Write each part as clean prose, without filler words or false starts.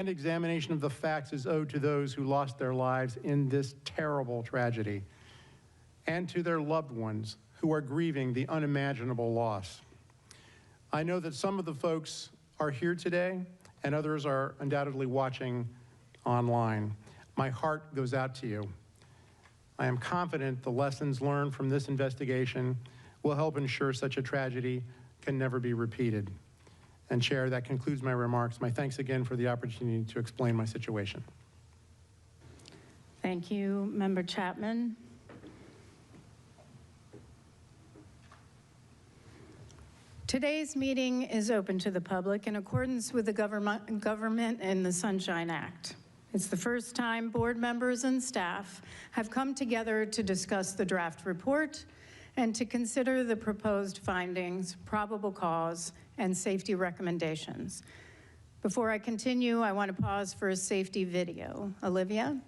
And examination of the facts is owed to those who lost their lives in this terrible tragedy, and to their loved ones who are grieving the unimaginable loss. I know that some of the folks are here today, and others are undoubtedly watching online. My heart goes out to you. I am confident the lessons learned from this investigation will help ensure such a tragedy can never be repeated. And Chair, that concludes my remarks. My thanks again for the opportunity to explain my situation. Thank you, Member Chapman. Today's meeting is open to the public in accordance with the Government and the Sunshine Act. It's the first time board members and staff have come together to discuss the draft report and to consider the proposed findings, probable cause, and safety recommendations. Before I continue, I want to pause for a safety video. Olivia?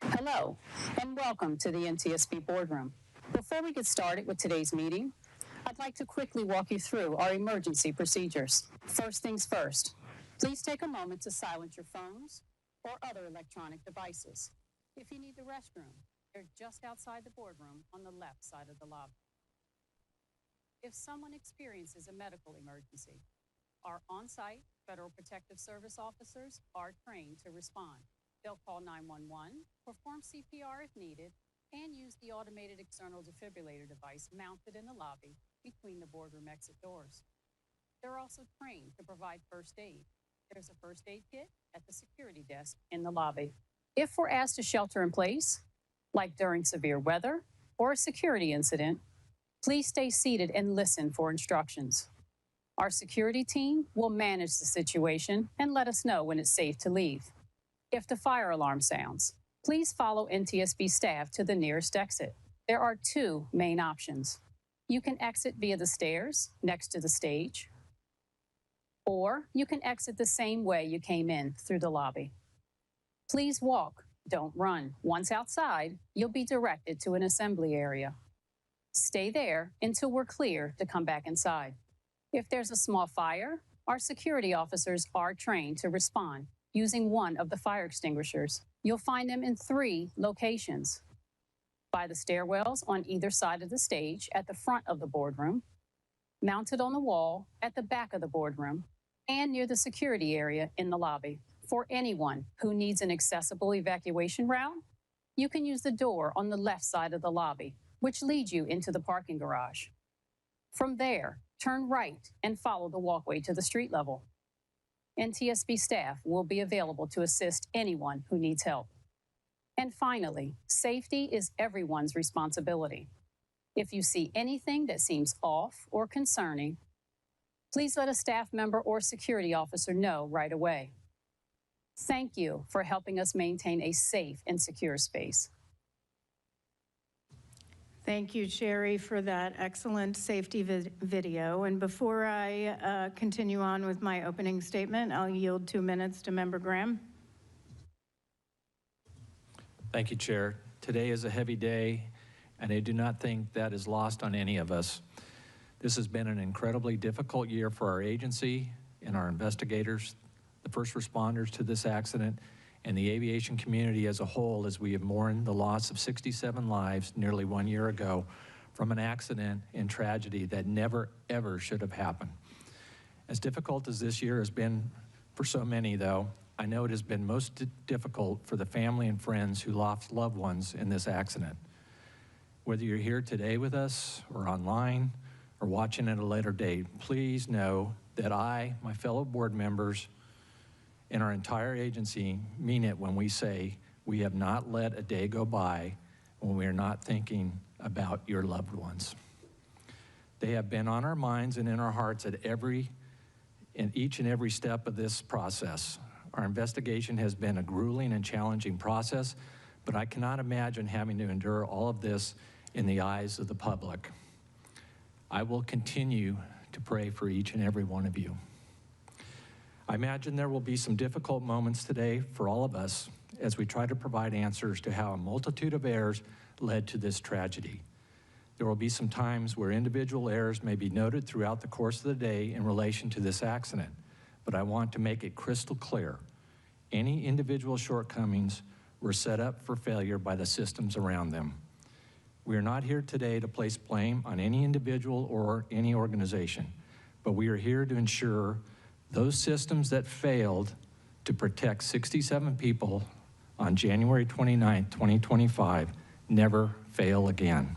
Hello, and welcome to the NTSB boardroom. Before we get started with today's meeting, I'd like to quickly walk you through our emergency procedures. First things first, please take a moment to silence your phones or other electronic devices. If you need the restroom, they're just outside the boardroom on the left side of the lobby. If someone experiences a medical emergency, our on-site Federal Protective Service officers are trained to respond. They'll call 911, perform CPR if needed, and use the automated external defibrillator device mounted in the lobby between the boardroom exit doors. They're also trained to provide first aid. There's a first aid kit at the security desk in the lobby. If we're asked to shelter in place, like during severe weather or a security incident, please stay seated and listen for instructions. Our security team will manage the situation and let us know when it's safe to leave. If the fire alarm sounds, please follow NTSB staff to the nearest exit. There are two main options. You can exit via the stairs next to the stage, or you can exit the same way you came in through the lobby. Please walk, don't run. Once outside, you'll be directed to an assembly area. Stay there until we're clear to come back inside. If there's a small fire, our security officers are trained to respond using one of the fire extinguishers. You'll find them in 3 locations: by the stairwells on either side of the stage at the front of the boardroom, mounted on the wall at the back of the boardroom, and near the security area in the lobby. For anyone who needs an accessible evacuation route, you can use the door on the left side of the lobby, which leads you into the parking garage. From there, turn right and follow the walkway to the street level. NTSB staff will be available to assist anyone who needs help. And finally, safety is everyone's responsibility. If you see anything that seems off or concerning, please let a staff member or security officer know right away. Thank you for helping us maintain a safe and secure space. Thank you, Sherry, for that excellent safety video. And before I continue on with my opening statement, I'll yield 2 minutes to Member Graham. Thank you, Chair. Today is a heavy day, and I do not think that is lost on any of us. This has been an incredibly difficult year for our agency and our investigators, the first responders to this accident, and the aviation community as a whole, as we have mourned the loss of 67 lives nearly 1 year ago from an accident and tragedy that never, ever should have happened. As difficult as this year has been for so many, though, I know it has been most difficult for the family and friends who lost loved ones in this accident. Whether you're here today with us or online or watching at a later date, please know that I, my fellow board members, and our entire agency mean it when we say we have not let a day go by when we are not thinking about your loved ones. They have been on our minds and in our hearts at each and every step of this process. Our investigation has been a grueling and challenging process, but I cannot imagine having to endure all of this in the eyes of the public. I will continue to pray for each and every one of you. I imagine there will be some difficult moments today for all of us as we try to provide answers to how a multitude of errors led to this tragedy. There will be some times where individual errors may be noted throughout the course of the day in relation to this accident, but I want to make it crystal clear. Any individual shortcomings were set up for failure by the systems around them. We are not here today to place blame on any individual or any organization, but we are here to ensure those systems that failed to protect 67 people on January 29, 2025, never fail again.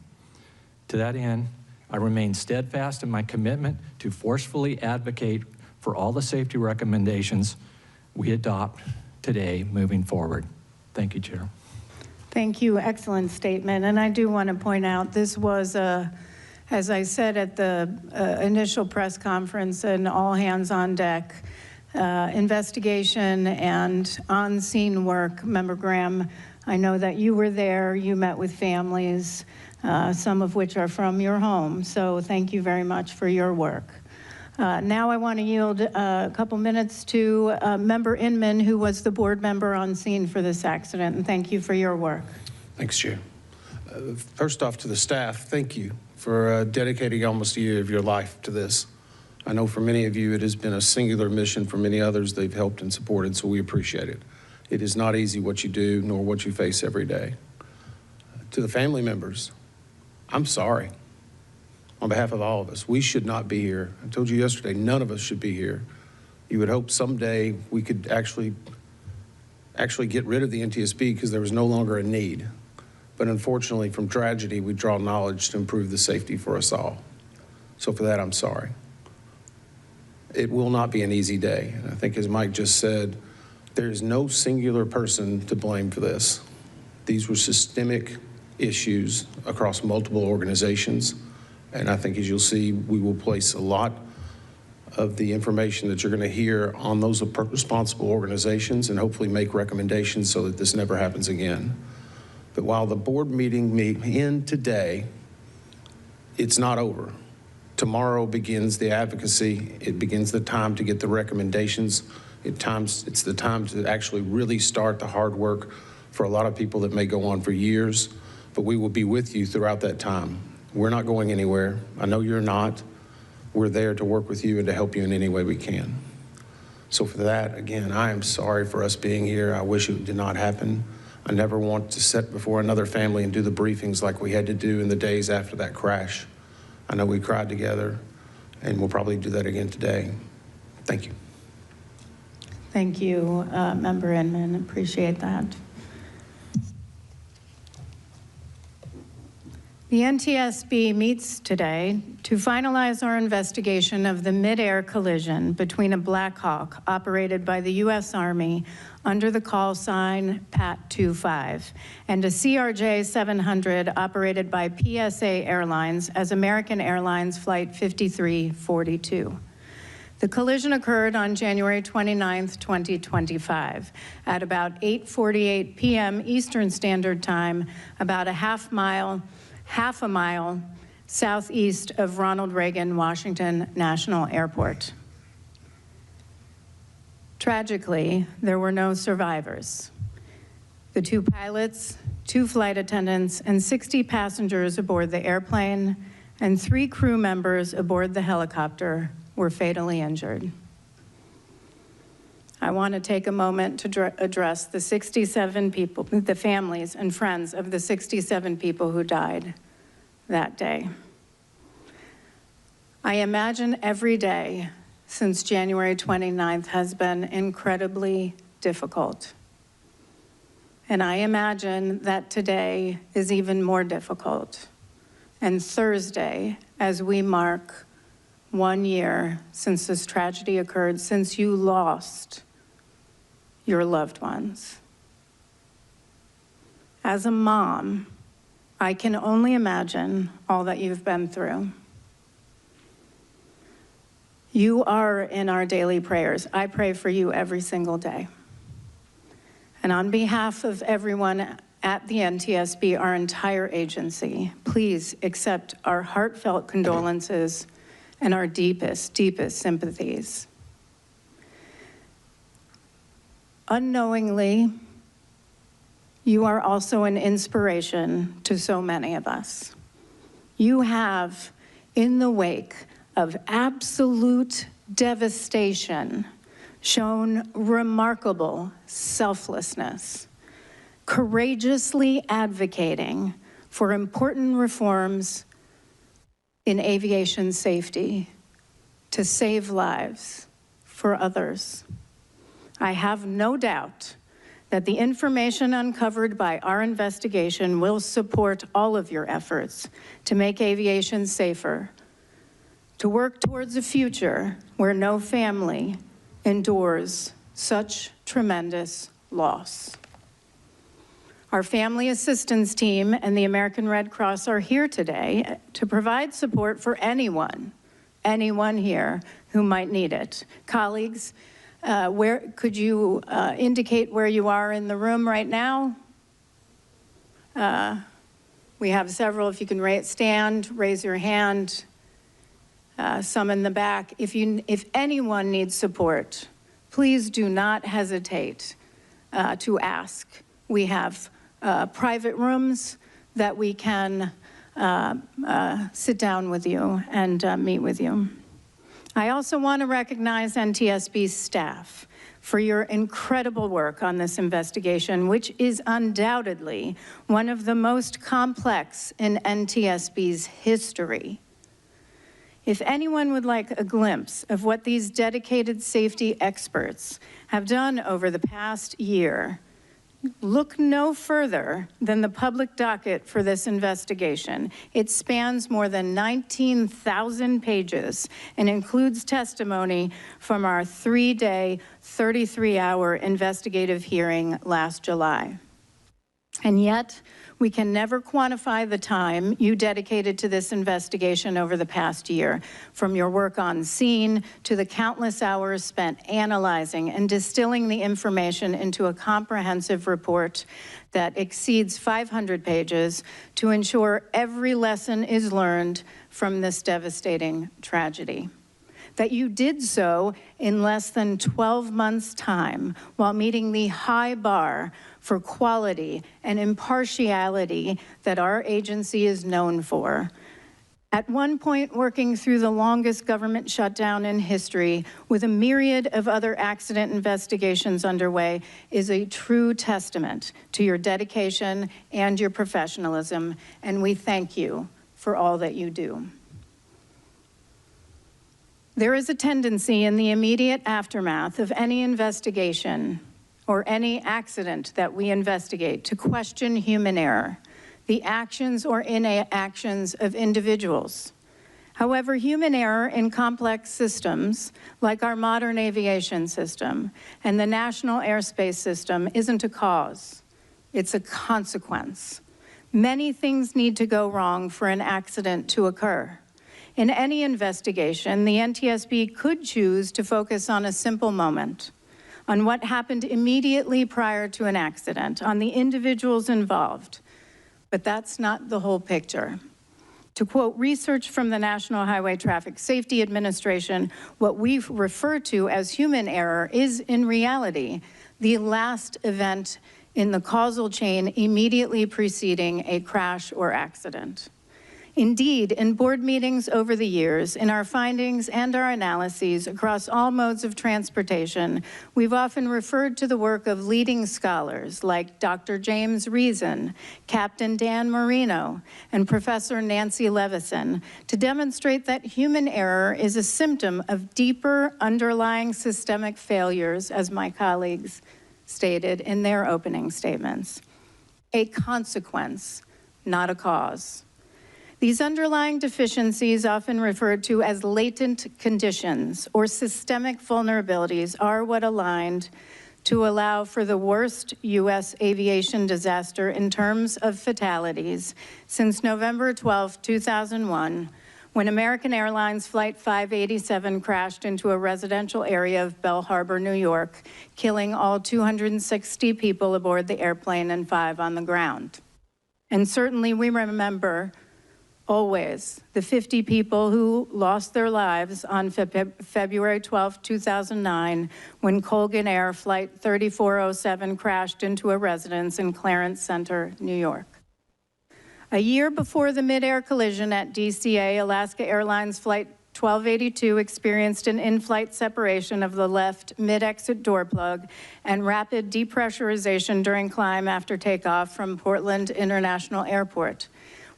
To that end, I remain steadfast in my commitment to forcefully advocate for all the safety recommendations we adopt today moving forward. Thank you, Chair. Thank you. Excellent statement. And I do want to point out this was, as I said at the initial press conference, an all hands on deck investigation and on-scene work. Member Graham, I know that you were there. You met with families, some of which are from your home. So thank you very much for your work. Now I want to yield a couple minutes to Member Inman, who was the board member on scene for this accident, and thank you for your work. Thanks, Chair. First off, to the staff, thank you for dedicating almost a year of your life to this. I know for many of you it has been a singular mission. For many others, they've helped and supported, so we appreciate it. It is not easy what you do, nor what you face every day. To the family members, I'm sorry. On behalf of all of us, we should not be here. I told you yesterday, none of us should be here. You would hope someday we could actually get rid of the NTSB because there was no longer a need. But unfortunately, from tragedy, we draw knowledge to improve the safety for us all. So for that, I'm sorry. It will not be an easy day. And I think as Mike just said, there is no singular person to blame for this. These were systemic issues across multiple organizations. And I think, as you'll see, we will place a lot of the information that you're going to hear on those responsible organizations and hopefully make recommendations so that this never happens again. But while the board meeting may end today, it's not over. Tomorrow begins the advocacy. It begins the time to get the recommendations. It's the time to actually really start the hard work for a lot of people that may go on for years, but we will be with you throughout that time. We're not going anywhere. I know you're not. We're there to work with you and to help you in any way we can. So for that, again, I am sorry for us being here. I wish it did not happen. I never want to sit before another family and do the briefings like we had to do in the days after that crash. I know we cried together, and we'll probably do that again today. Thank you. Thank you, Member Inman. Appreciate that. The NTSB meets today to finalize our investigation of the midair collision between a Black Hawk operated by the U.S. Army under the call sign PAT-25 and a CRJ700 operated by PSA Airlines as American Airlines Flight 5342. The collision occurred on January 29, 2025, at about 8:48 p.m. Eastern Standard Time, about half a mile southeast of Ronald Reagan Washington National Airport. Tragically, there were no survivors. The 2 pilots, 2 flight attendants, and 60 passengers aboard the airplane and 3 crew members aboard the helicopter were fatally injured. I want to take a moment to address the 67 people, the families and friends of the 67 people who died that day. I imagine every day since January 29th has been incredibly difficult. And I imagine that today is even more difficult. And Thursday, as we mark 1 year since this tragedy occurred, since you lost your loved ones. As a mom, I can only imagine all that you've been through. You are in our daily prayers. I pray for you every single day. And on behalf of everyone at the NTSB, our entire agency, please accept our heartfelt condolences and our deepest, deepest sympathies. Unknowingly, you are also an inspiration to so many of us. You have, in the wake of absolute devastation, shown remarkable selflessness, courageously advocating for important reforms in aviation safety to save lives for others. I have no doubt that the information uncovered by our investigation will support all of your efforts to make aviation safer, to work towards a future where no family endures such tremendous loss. Our family assistance team and the American Red Cross are here today to provide support for anyone here who might need it. Colleagues, where could you indicate where you are in the room right now? We have several. If you can stand, raise your hand. Some in the back. If anyone needs support, please do not hesitate to ask. We have private rooms that we can sit down with you and meet with you. I also want to recognize NTSB staff for your incredible work on this investigation, which is undoubtedly one of the most complex in NTSB's history. If anyone would like a glimpse of what these dedicated safety experts have done over the past year, look no further than the public docket for this investigation. It spans more than 19,000 pages and includes testimony from our 3-day, 33-hour investigative hearing last July. And yet, we can never quantify the time you dedicated to this investigation over the past year, from your work on scene to the countless hours spent analyzing and distilling the information into a comprehensive report that exceeds 500 pages to ensure every lesson is learned from this devastating tragedy. That you did so in less than 12 months' time while meeting the high bar for quality and impartiality that our agency is known for. At one point, working through the longest government shutdown in history with a myriad of other accident investigations underway is a true testament to your dedication and your professionalism, and we thank you for all that you do. There is a tendency in the immediate aftermath of any investigation or any accident that we investigate to question human error, the actions or inactions of individuals. However, human error in complex systems, like our modern aviation system and the national airspace system, isn't a cause, it's a consequence. Many things need to go wrong for an accident to occur. In any investigation, the NTSB could choose to focus on a simple moment, on what happened immediately prior to an accident, on the individuals involved. But that's not the whole picture. To quote research from the National Highway Traffic Safety Administration, what we refer to as human error is, in reality, the last event in the causal chain immediately preceding a crash or accident. Indeed, in board meetings over the years, in our findings and our analyses across all modes of transportation, we've often referred to the work of leading scholars like Dr. James Reason, Captain Dan Marino, and Professor Nancy Levison to demonstrate that human error is a symptom of deeper underlying systemic failures, as my colleagues stated in their opening statements. A consequence, not a cause. These underlying deficiencies, often referred to as latent conditions or systemic vulnerabilities, are what aligned to allow for the worst U.S. aviation disaster in terms of fatalities since November 12, 2001, when American Airlines Flight 587 crashed into a residential area of Belle Harbor, New York, killing all 260 people aboard the airplane and 5 on the ground. And certainly we remember always the 50 people who lost their lives on February 12, 2009, when Colgan Air Flight 3407 crashed into a residence in Clarence Center, New York. A year before the midair collision at DCA, Alaska Airlines Flight 1282 experienced an in-flight separation of the left mid-exit door plug and rapid depressurization during climb after takeoff from Portland International Airport.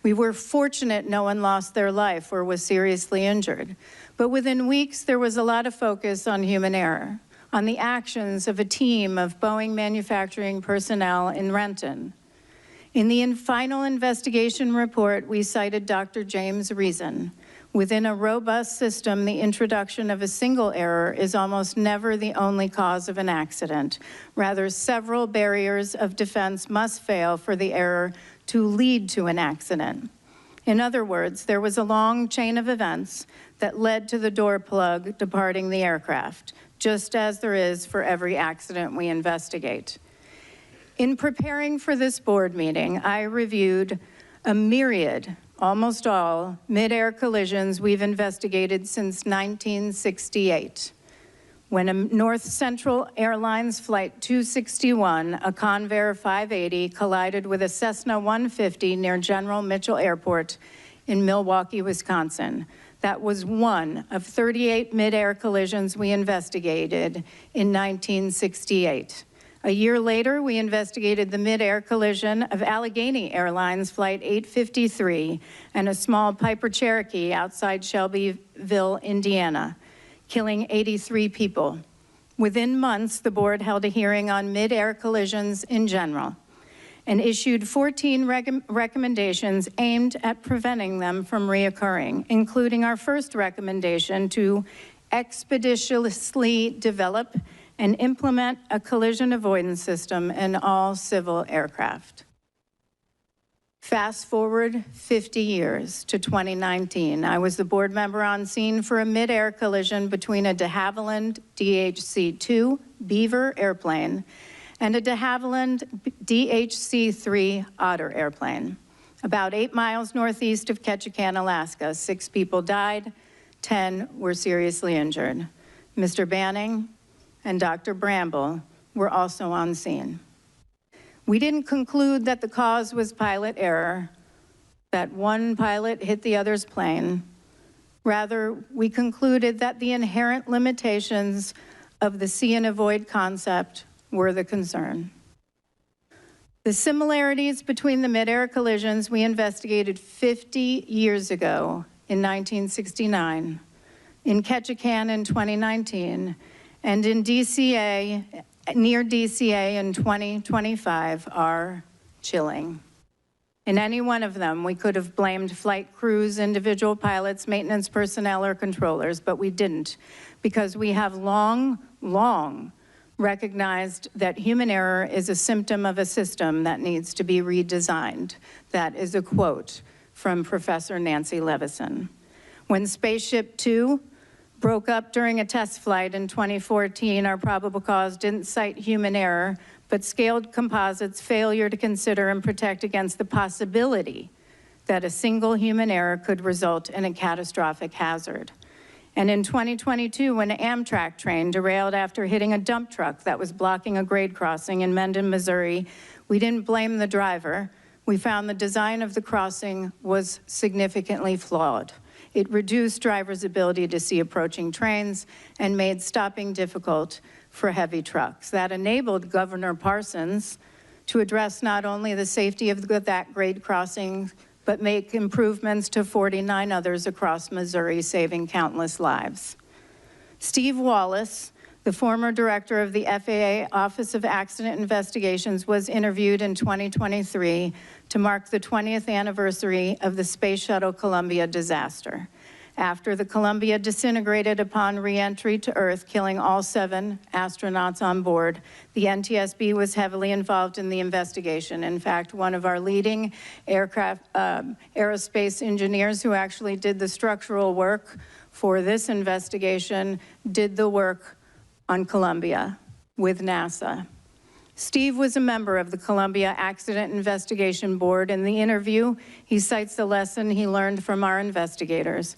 We were fortunate no one lost their life or was seriously injured. But within weeks, there was a lot of focus on human error, on the actions of a team of Boeing manufacturing personnel in Renton. In the final investigation report, we cited Dr. James Reason. Within a robust system, the introduction of a single error is almost never the only cause of an accident. Rather, several barriers of defense must fail for the error to lead to an accident. In other words, there was a long chain of events that led to the door plug departing the aircraft, just as there is for every accident we investigate. In preparing for this board meeting, I reviewed a myriad, almost all, mid-air collisions we've investigated since 1968. When a North Central Airlines Flight 261, a Convair 580, collided with a Cessna 150 near General Mitchell Airport in Milwaukee, Wisconsin. That was one of 38 mid-air collisions we investigated in 1968. A year later, we investigated the mid-air collision of Allegheny Airlines Flight 853 and a small Piper Cherokee outside Shelbyville, Indiana, killing 83 people. Within months, the board held a hearing on mid-air collisions in general and issued 14 recommendations aimed at preventing them from reoccurring, including our first recommendation to expeditiously develop and implement a collision avoidance system in all civil aircraft. Fast forward 50 years to 2019. I was the board member on scene for a mid-air collision between a de Havilland DHC-2 Beaver airplane and a de Havilland DHC-3 Otter airplane, about 8 miles northeast of Ketchikan, Alaska. 6 people died, 10 were seriously injured. Mr. Banning and Dr. Bramble were also on scene. We didn't conclude that the cause was pilot error, that one pilot hit the other's plane. Rather, we concluded that the inherent limitations of the see and avoid concept were the concern. The similarities between the mid-air collisions we investigated 50 years ago in 1969, in Ketchikan in 2019, and in DCA, near DCA in 2025 are chilling. In any one of them, we could have blamed flight crews, individual pilots, maintenance personnel, or controllers, but we didn't, because we have long recognized that human error is a symptom of a system that needs to be redesigned. That is a quote from Professor Nancy Levison. When Spaceship Two broke up during a test flight in 2014, our probable cause didn't cite human error, but scaled composites' failure to consider and protect against the possibility that a single human error could result in a catastrophic hazard. And in 2022, when an Amtrak train derailed after hitting a dump truck that was blocking a grade crossing in Mendon, Missouri, we didn't blame the driver. We found the design of the crossing was significantly flawed. It reduced drivers' ability to see approaching trains and made stopping difficult for heavy trucks. That enabled Governor Parsons to address not only the safety of that grade crossing, but make improvements to 49 others across Missouri, saving countless lives. Steve Wallace, the former director of the FAA Office of Accident Investigations, was interviewed in 2023 to mark the 20th anniversary of the Space Shuttle Columbia disaster. After the Columbia disintegrated upon re-entry to Earth, killing all 7 astronauts on board, the NTSB was heavily involved in the investigation. In fact, one of our leading aerospace engineers who actually did the structural work for this investigation did the work on Columbia with NASA. Steve was a member of the Columbia Accident Investigation Board. In the interview, he cites the lesson he learned from our investigators.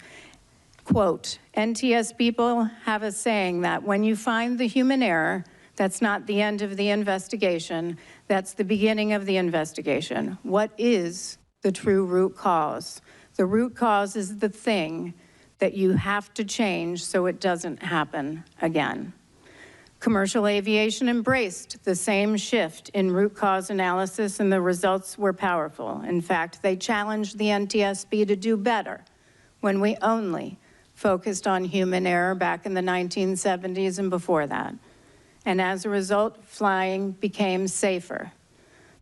Quote, NTS people have a saying that when you find the human error, that's not the end of the investigation, that's the beginning of the investigation. What is the true root cause. The root cause is the thing that you have to change so it doesn't happen again. Commercial aviation embraced the same shift in root cause analysis, and the results were powerful. In fact, they challenged the NTSB to do better when we only focused on human error back in the 1970s and before that. And as a result, flying became safer.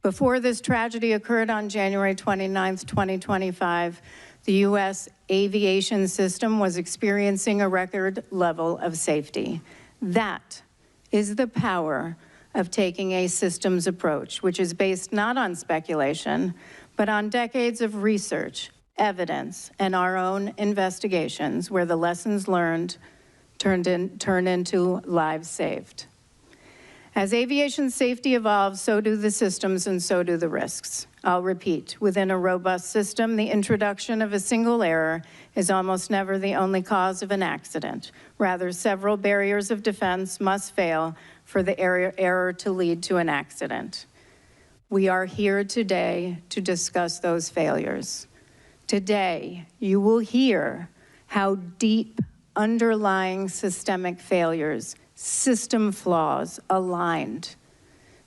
Before this tragedy occurred on January 29th, 2025, the U.S. aviation system was experiencing a record level of safety. That is the power of taking a systems approach, which is based not on speculation, but on decades of research, evidence, and our own investigations where the lessons learned turn into lives saved. As aviation safety evolves, so do the systems and so do the risks. I'll repeat, within a robust system, the introduction of a single error is almost never the only cause of an accident. Rather, several barriers of defense must fail for the error to lead to an accident. We are here today to discuss those failures. Today, you will hear how deep underlying systemic failures, system flaws aligned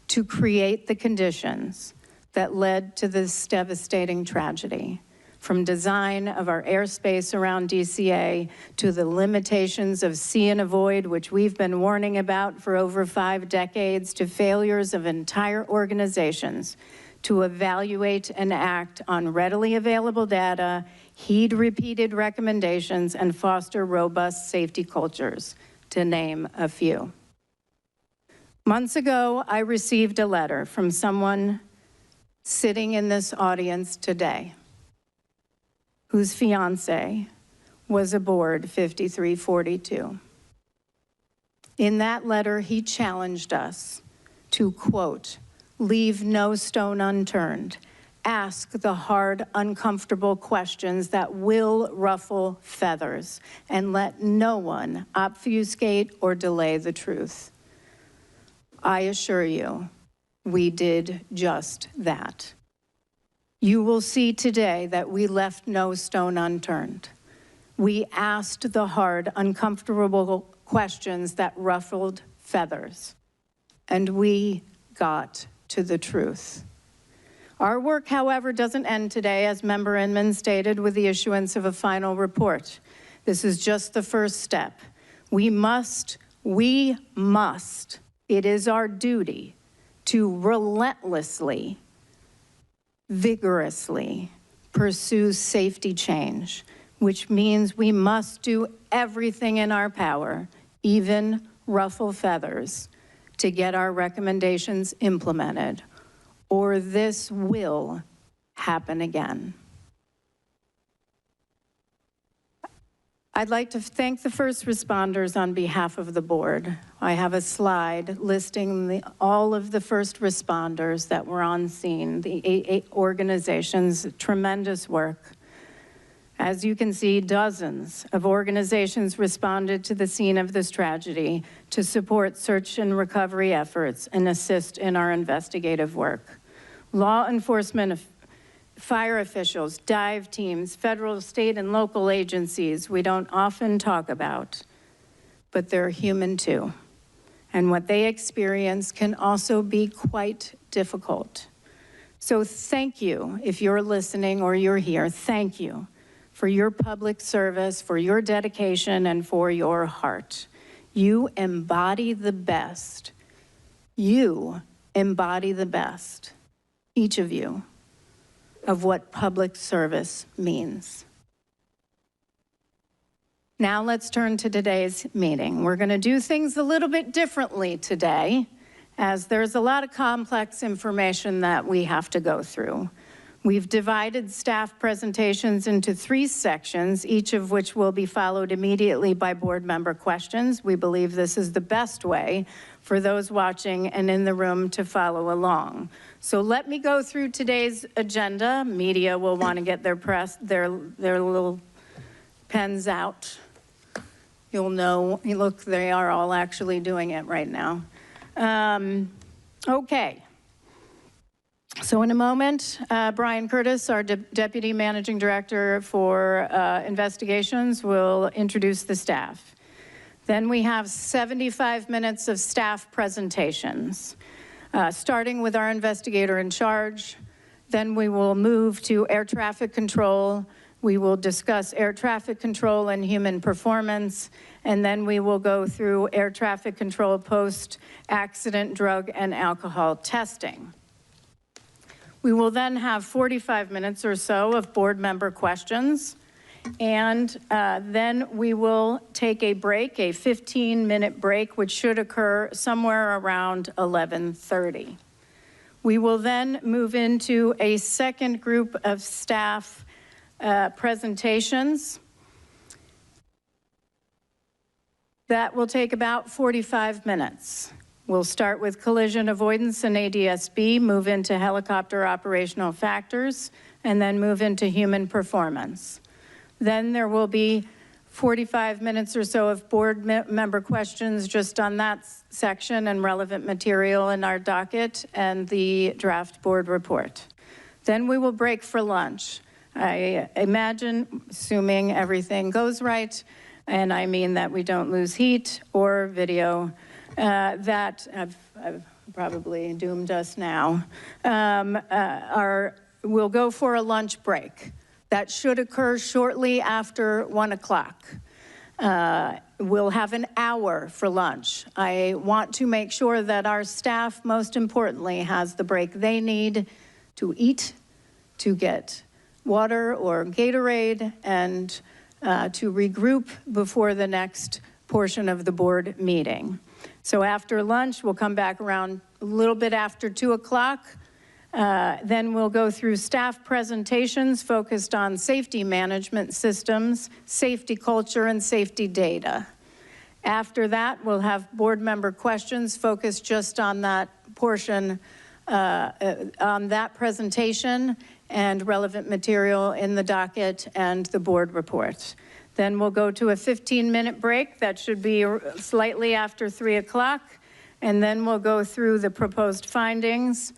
to create the conditions that led to this devastating tragedy. From design of our airspace around DCA to the limitations of see and avoid, which we've been warning about for over 5 decades, to failures of entire organizations to evaluate and act on readily available data, heed repeated recommendations, and foster robust safety cultures, to name a few. Months ago, I received a letter from someone sitting in this audience today, whose fiance was aboard 5342. In that letter, he challenged us to, quote, leave no stone unturned, ask the hard, uncomfortable questions that will ruffle feathers, and let no one obfuscate or delay the truth. I assure you, we did just that. You will see today that we left no stone unturned. We asked the hard, uncomfortable questions that ruffled feathers, and we got to the truth. Our work, however, doesn't end today, as Member Inman stated, with the issuance of a final report. This is just the first step. We must, it is our duty to relentlessly, vigorously pursue safety change, which means we must do everything in our power, even ruffle feathers, to get our recommendations implemented, or this will happen again. I'd like to thank the first responders on behalf of the board. I have a slide listing all of the first responders that were on scene, the 8 organizations, tremendous work. As you can see, dozens of organizations responded to the scene of this tragedy to support search and recovery efforts and assist in our investigative work. Law enforcement, fire officials, dive teams, federal, state, and local agencies we don't often talk about, but they're human too. And what they experience can also be quite difficult. So thank you, if you're listening or you're here, thank you for your public service, for your dedication, and for your heart. You embody the best. You embody the best, each of you, of what public service means. Now let's turn to today's meeting. We're going to do things a little bit differently today, as there's a lot of complex information that we have to go through. We've divided staff presentations into 3 sections, each of which will be followed immediately by board member questions. We believe this is the best way for those watching and in the room to follow along. So let me go through today's agenda. Media will want to get their little pens out. You'll know, look, they are all actually doing it right now. Okay. So in a moment, Brian Curtis, our Deputy Managing Director for Investigations, will introduce the staff. Then we have 75 minutes of staff presentations, starting with our investigator in charge. Then we will move to air traffic control. We will discuss air traffic control and human performance, and then we will go through air traffic control post-accident drug and alcohol testing. We will then have 45 minutes or so of board member questions, and then we will take a break, a 15-minute break, which should occur somewhere around 11:30. We will then move into a second group of staff presentations. That will take about 45 minutes. We'll start with collision avoidance and ADSB, move into helicopter operational factors, and then move into human performance. Then there will be 45 minutes or so of board member questions just on that section and relevant material in our docket and the draft board report. Then we will break for lunch. I imagine, assuming everything goes right, and I mean that we don't lose heat or video, that I've probably doomed us now, we'll go for a lunch break. That should occur shortly after 1 o'clock. We'll have an hour for lunch. I want to make sure that our staff, most importantly, has the break they need to eat, to get water or Gatorade, and to regroup before the next portion of the board meeting. So after lunch, we'll come back around a little bit after 2 o'clock. Then we'll go through staff presentations focused on safety management systems, safety culture, and safety data. After that, we'll have board member questions focused just on that portion, on that presentation and relevant material in the docket and the board report. Then we'll go to a 15-minute break. That should be slightly after 3 o'clock. And then we'll go through the proposed findings,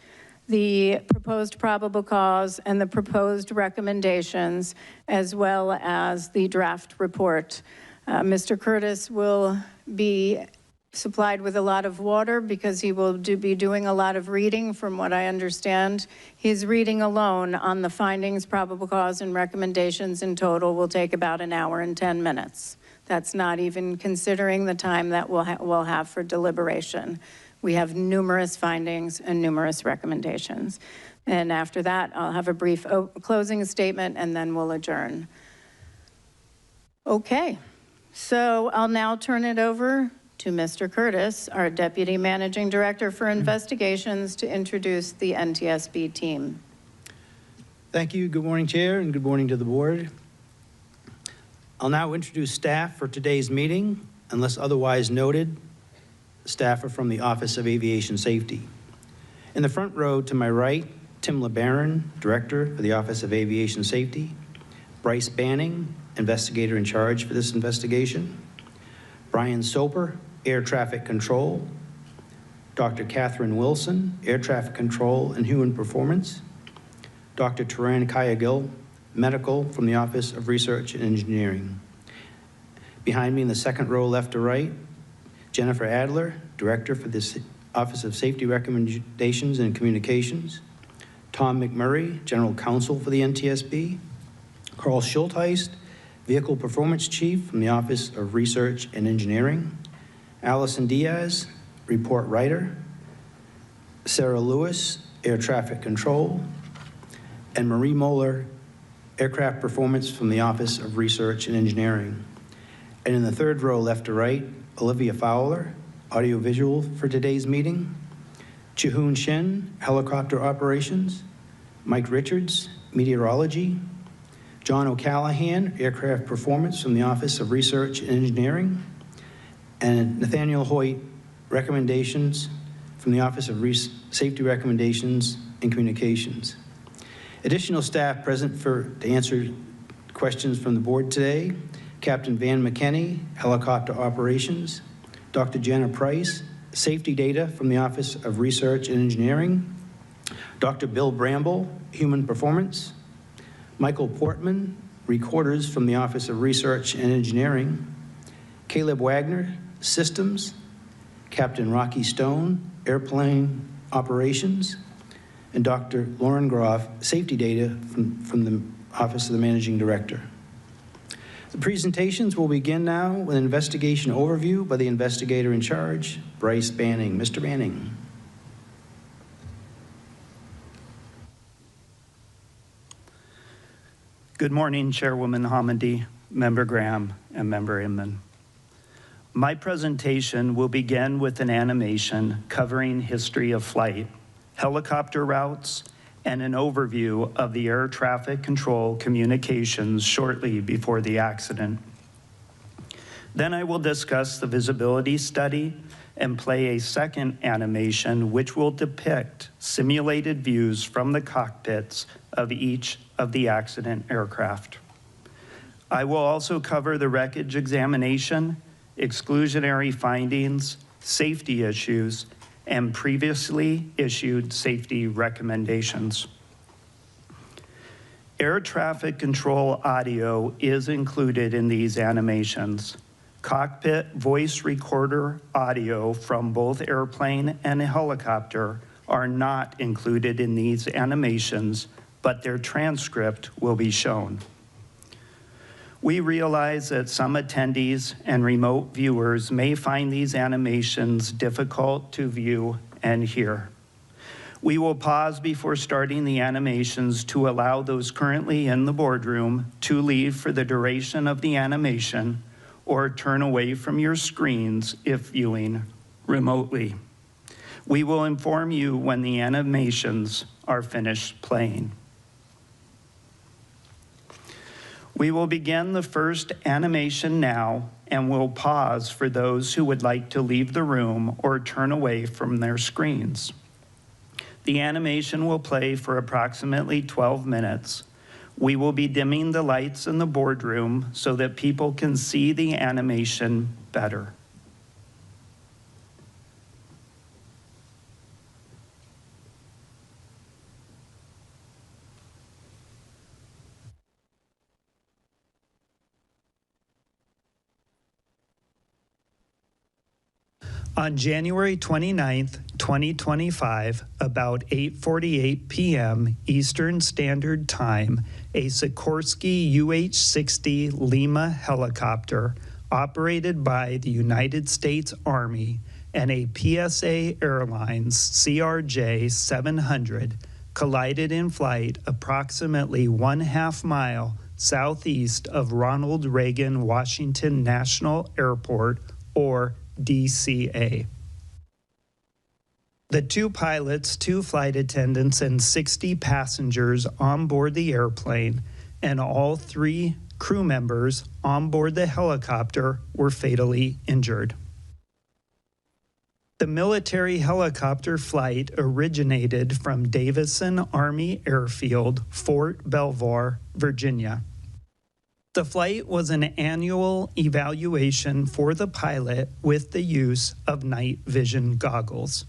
the proposed probable cause, and the proposed recommendations, as well as the draft report. Mr. Curtis will be supplied with a lot of water because he will be doing a lot of reading. From what I understand, his reading alone on the findings, probable cause, and recommendations in total will take about an hour and 10 minutes. That's not even considering the time that we'll have for deliberation. We have numerous findings and numerous recommendations. And after that, I'll have a brief closing statement and then we'll adjourn. Okay, so I'll now turn it over to Mr. Curtis, our Deputy Managing Director for Investigations, to introduce the NTSB team. Thank you. Good morning, Chair, and good morning to the board. I'll now introduce staff for today's meeting. Unless otherwise noted, staff are from the Office of Aviation Safety. In the front row to my right, Tim LeBaron, Director for the Office of Aviation Safety. Bryce Banning, Investigator in charge for this investigation. Brian Soper, Air Traffic Control. Dr. Catherine Wilson, Air Traffic Control and Human Performance. Dr. Taran Kayagil, Medical from the Office of Research and Engineering. Behind me in the second row, left to right, Jennifer Adler, Director for the Office of Safety Recommendations and Communications. Tom McMurray, General Counsel for the NTSB. Carl Schultheist, Vehicle Performance Chief from the Office of Research and Engineering. Allison Diaz, Report Writer. Sarah Lewis, Air Traffic Control. And Marie Moeller, Aircraft Performance from the Office of Research and Engineering. And in the third row, left to right, Olivia Fowler, Audiovisual for today's meeting. Chihoon Shin, Helicopter Operations. Mike Richards, Meteorology. John O'Callahan, Aircraft Performance from the Office of Research and Engineering. And Nathaniel Hoyt, Recommendations from the Office of Safety Recommendations and Communications. Additional staff present to answer questions from the board today: Captain Van McKinney, Helicopter Operations. Dr. Jenna Price, Safety Data from the Office of Research and Engineering. Dr. Bill Bramble, Human Performance, Michael Portman, Recorders from the Office of Research and Engineering, Caleb Wagner, Systems, Captain Rocky Stone, Airplane Operations, and Dr. Lauren Groff, Safety Data from the Office of the Managing Director. The presentations will begin now with an investigation overview by the investigator in charge, Bryce Banning. Mr. Banning. Good morning, Chairwoman Hamady, Member Graham, and Member Inman. My presentation will begin with an animation covering history of flight, helicopter routes, and an overview of the air traffic control communications shortly before the accident. Then I will discuss the visibility study and play a second animation which will depict simulated views from the cockpits of each of the accident aircraft. I will also cover the wreckage examination, exclusionary findings, safety issues, and previously issued safety recommendations. Air traffic control audio is included in these animations. Cockpit voice recorder audio from both airplane and helicopter are not included in these animations, but their transcript will be shown. We realize that some attendees and remote viewers may find these animations difficult to view and hear. We will pause before starting the animations to allow those currently in the boardroom to leave for the duration of the animation or turn away from your screens if viewing remotely. We will inform you when the animations are finished playing. We will begin the first animation now and will pause for those who would like to leave the room or turn away from their screens. The animation will play for approximately 12 minutes. We will be dimming the lights in the boardroom so that people can see the animation better. On January 29th, 2025, about 8:48 p.m. Eastern Standard Time, a Sikorsky UH-60 Lima helicopter operated by the United States Army and a PSA Airlines CRJ700 collided in flight approximately 1/2 mile southeast of Ronald Reagan Washington National Airport, or DCA. The 2 pilots, 2 flight attendants, and 60 passengers on board the airplane, and all 3 crew members on board the helicopter were fatally injured. The military helicopter flight originated from Davison Army Airfield, Fort Belvoir, Virginia. The flight was an annual evaluation for the pilot with the use of night vision goggles.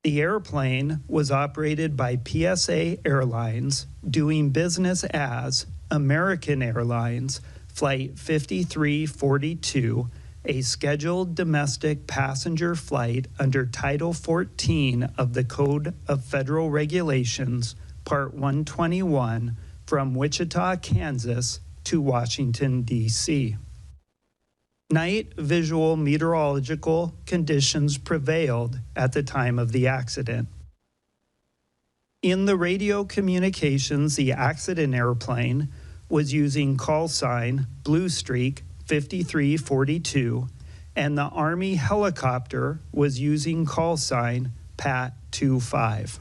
The airplane was operated by PSA Airlines, doing business as American Airlines Flight 5342, a scheduled domestic passenger flight under Title 14 of the Code of Federal Regulations, Part 121, from Wichita, Kansas to Washington, D.C. Night visual meteorological conditions prevailed at the time of the accident. In the radio communications, the accident airplane was using call sign Blue Streak 5342, and the Army helicopter was using call sign Pat 25.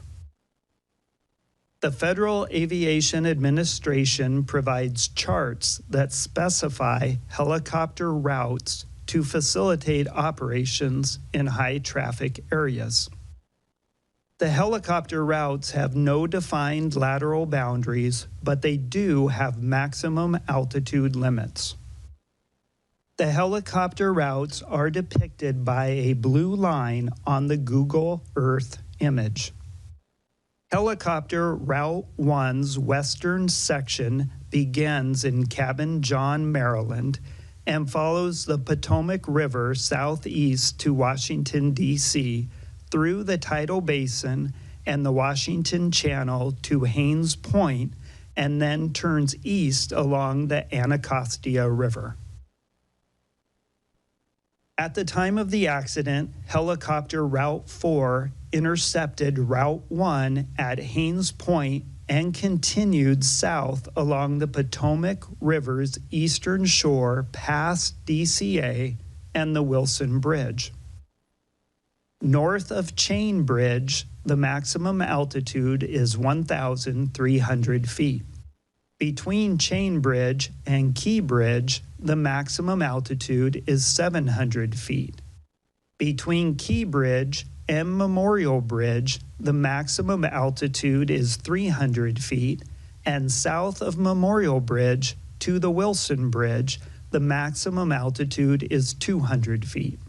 The Federal Aviation Administration provides charts that specify helicopter routes to facilitate operations in high-traffic areas. The helicopter routes have no defined lateral boundaries, but they do have maximum altitude limits. The helicopter routes are depicted by a blue line on the Google Earth image. Helicopter Route 1's western section begins in Cabin John, Maryland, and follows the Potomac River southeast to Washington, D.C., through the Tidal Basin and the Washington Channel to Haines Point, and then turns east along the Anacostia River. At the time of the accident, Helicopter Route 4 intercepted Route 1 at Haines Point and continued south along the Potomac River's eastern shore past DCA and the Wilson Bridge. North of Chain Bridge, the maximum altitude is 1,300 feet. Between Chain Bridge and Key Bridge, the maximum altitude is 700 feet. Between Key Bridge and Memorial Bridge, the maximum altitude is 300 feet, and south of Memorial Bridge to the Wilson Bridge, the maximum altitude is 200 feet.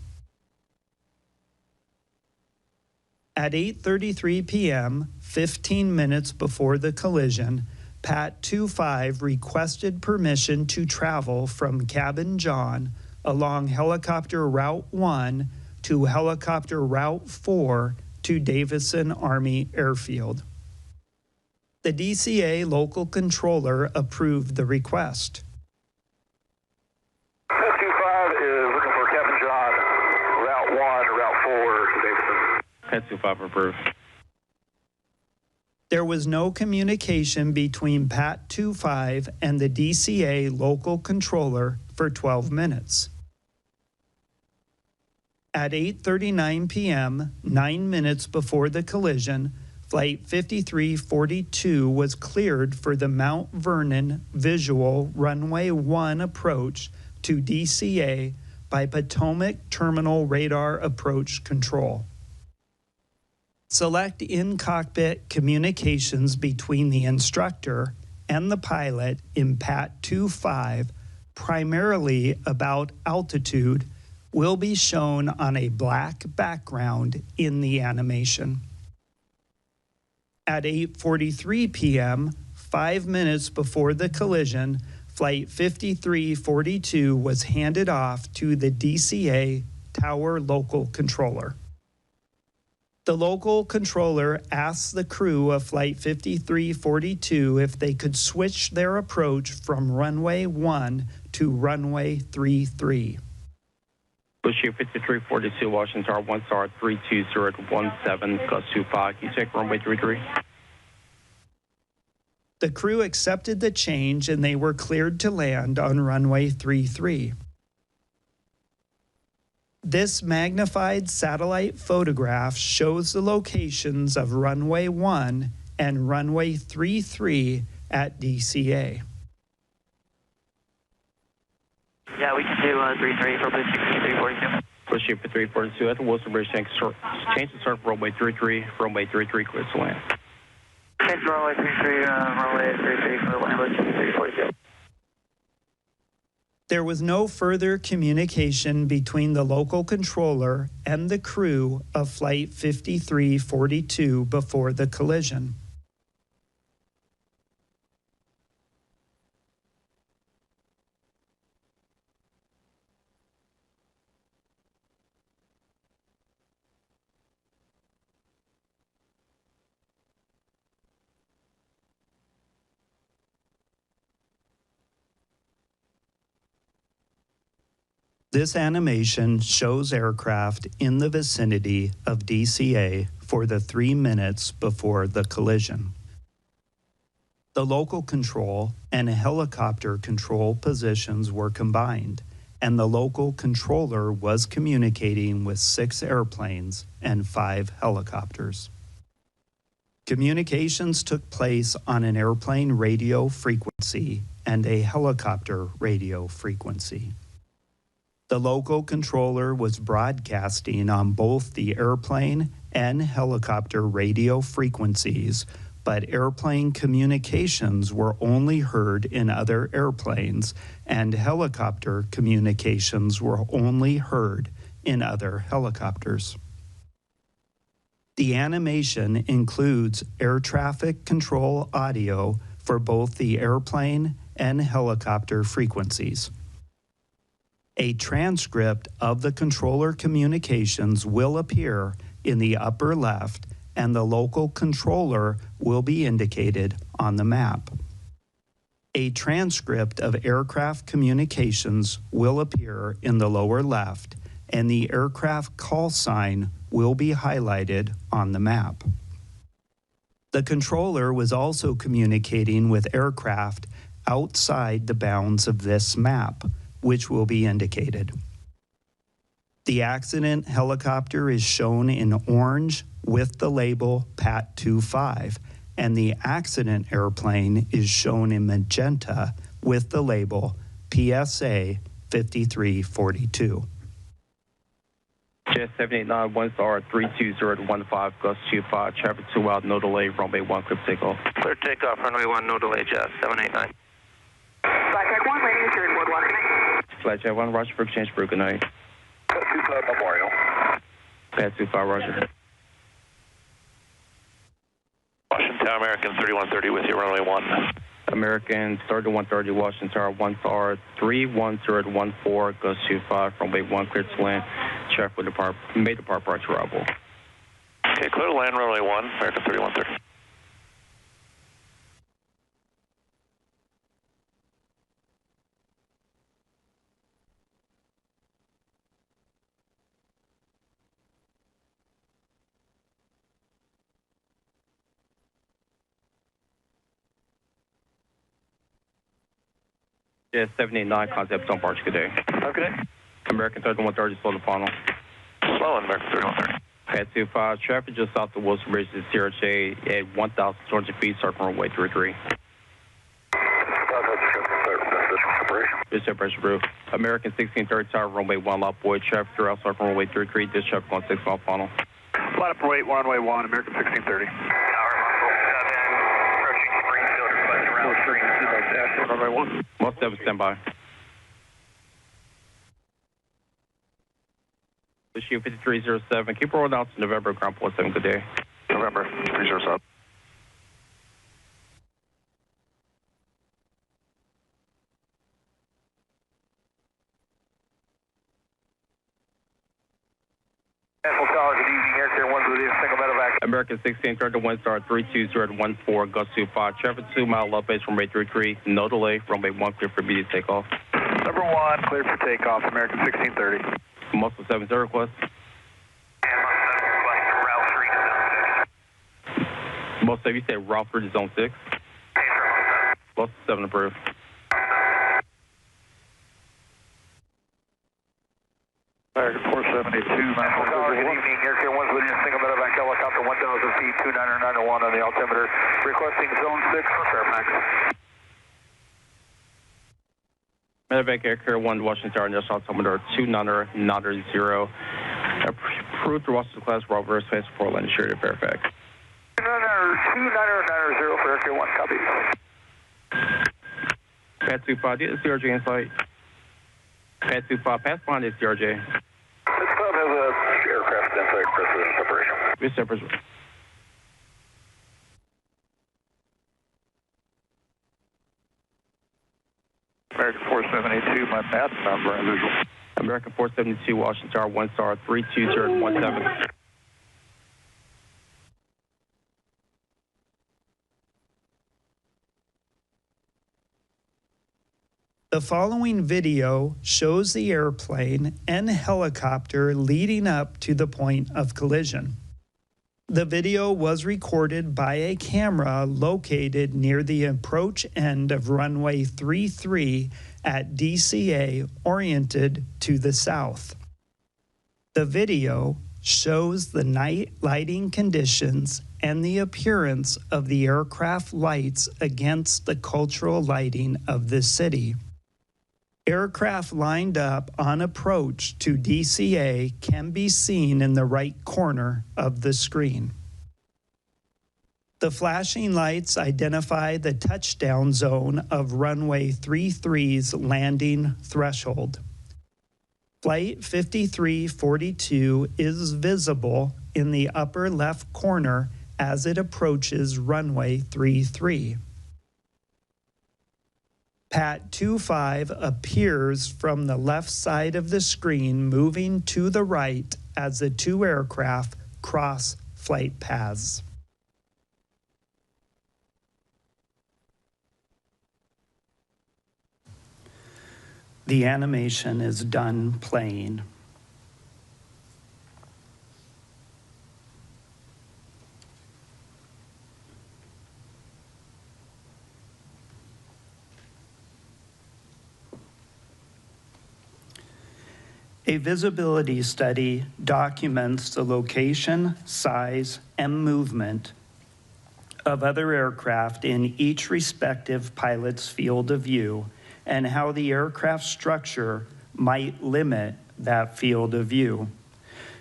At 8:33 p.m., 15 minutes before the collision, Pat 25 requested permission to travel from Cabin John along Helicopter Route 1 to Helicopter Route 4 to Davison Army Airfield. The DCA local controller approved the request. Pat 25 is looking for Cabin John, Route 1, Route 4 to Davison. Pat 25 approved. There was no communication between Pat 25 and the DCA local controller for 12 minutes. At 8:39 p.m., 9 minutes before the collision, Flight 5342 was cleared for the Mount Vernon Visual Runway 1 approach to DCA by Potomac Terminal Radar Approach Control. Select in-cockpit communications between the instructor and the pilot in Pat 25, primarily about altitude, will be shown on a black background in the animation. At 8:43 p.m., 5 minutes before the collision, Flight 5342 was handed off to the DCA Tower Local Controller. The local controller asked the crew of Flight 5342 if they could switch their approach from runway 1 to runway 33. Bushie 5342, Washington Tower 1 star 32017, gust 25. Can you take runway 33? The crew accepted the change and they were cleared to land on runway 33. This magnified satellite photograph shows the locations of runway 1 and runway 33 at DCA. Yeah, we can do 33 for Bushie 5342. Bushie 5342 at the Wilson Bridge, change to start runway 33, clear to land. Change to runway 33, runway 33 for land, Bushie 5342. There was no further communication between the local controller and the crew of Flight 5342 before the collision. This animation shows aircraft in the vicinity of DCA for the 3 minutes before the collision. The local control and helicopter control positions were combined, and the local controller was communicating with 6 airplanes and 5 helicopters. Communications took place on an airplane radio frequency and a helicopter radio frequency. The local controller was broadcasting on both the airplane and helicopter radio frequencies, but airplane communications were only heard in other airplanes, and helicopter communications were only heard in other helicopters. The animation includes air traffic control audio for both the airplane and helicopter frequencies. A transcript of the controller communications will appear in the upper left, and the local controller will be indicated on the map. A transcript of aircraft communications will appear in the lower left, and the aircraft call sign will be highlighted on the map. The controller was also communicating with aircraft outside the bounds of this map, which will be indicated. The accident helicopter is shown in orange with the label PAT 25, and the accident airplane is shown in magenta with the label PSA 5342. Jet 789, 1 star 320 to 15, gust 25, traffic 2 out, no delay, runway 1, clear for takeoff. Clear takeoff, runway 1, no delay, Jet 789. Flight Deck 1, landing series 1. Flight Jet 1, roger for exchange for good night. Pat 25 Memorial. Pat 25, roger. Washington American 3130 with you, runway 1. American 3130, Washington Tower, 1 star 310 to 14, gust 25, runway 1, clear to land. Traffic will depart, may depart prior to arrival. Okay, clear to land, runway 1, American 3130. Jet 789, concept on Barge, good day. Okay. American 3130, slow the funnel. Slow on American 3130. Pat 25, traffic just south of Wilson Bridge to CRJ at 1,200 feet, circle runway 33. This is pressure roof. American 1630 tower, runway 1, lot boy, traffic throughout circle runway 33, this traffic on 6 mile funnel. Flight up rate, runway 1, American 1630. Runway 1. Most 7, stand by. Issue 5307, keep rolling out to November, ground point 7, good day. November 307. National College, good evening, Air Care 1 with you, single medevac. American 1630, 1 star 320 to 14, gust 25, traffic 2 mile left base, runway 33, no delay, runway 1, clear for immediate takeoff. Number 1, clear for takeoff, American 1630. Muscle 7, request. Most of you say route through to zone 6. Most 7 approved. American 472, National College, good evening, Air Care 1's with you, single medevac helicopter 1,000 feet, 29901 on the altimeter, requesting zone 6 for Fairfax. Medevac Air Care 1 Washington Tower, National altimeter 29990. Approved through Washington class, Robert Space for Land Assured at Fairfax. 29990 for Air Care 1, copy. Pat 25, do you have the CRJ in sight? Pat 25, pass behind the CRJ. This club has a aircraft in sight, President separation. This separation. American 472, my path number, unusual. American 472, Washington Tower, 1 star 320 to 17. The following video shows the airplane and helicopter leading up to the point of collision. The video was recorded by a camera located near the approach end of runway 33 at DCA, oriented to the south. The video shows the night lighting conditions and the appearance of the aircraft lights against the cultural lighting of the city. Aircraft lined up on approach to DCA can be seen in the right corner of the screen. The flashing lights identify the touchdown zone of runway 33's landing threshold. Flight 5342 is visible in the upper left corner as it approaches runway 33. PAT 25 appears from the left side of the screen, moving to the right as the two aircraft cross flight paths. The animation is done playing. A visibility study documents the location, size, and movement of other aircraft in each respective pilot's field of view and how the aircraft structure might limit that field of view.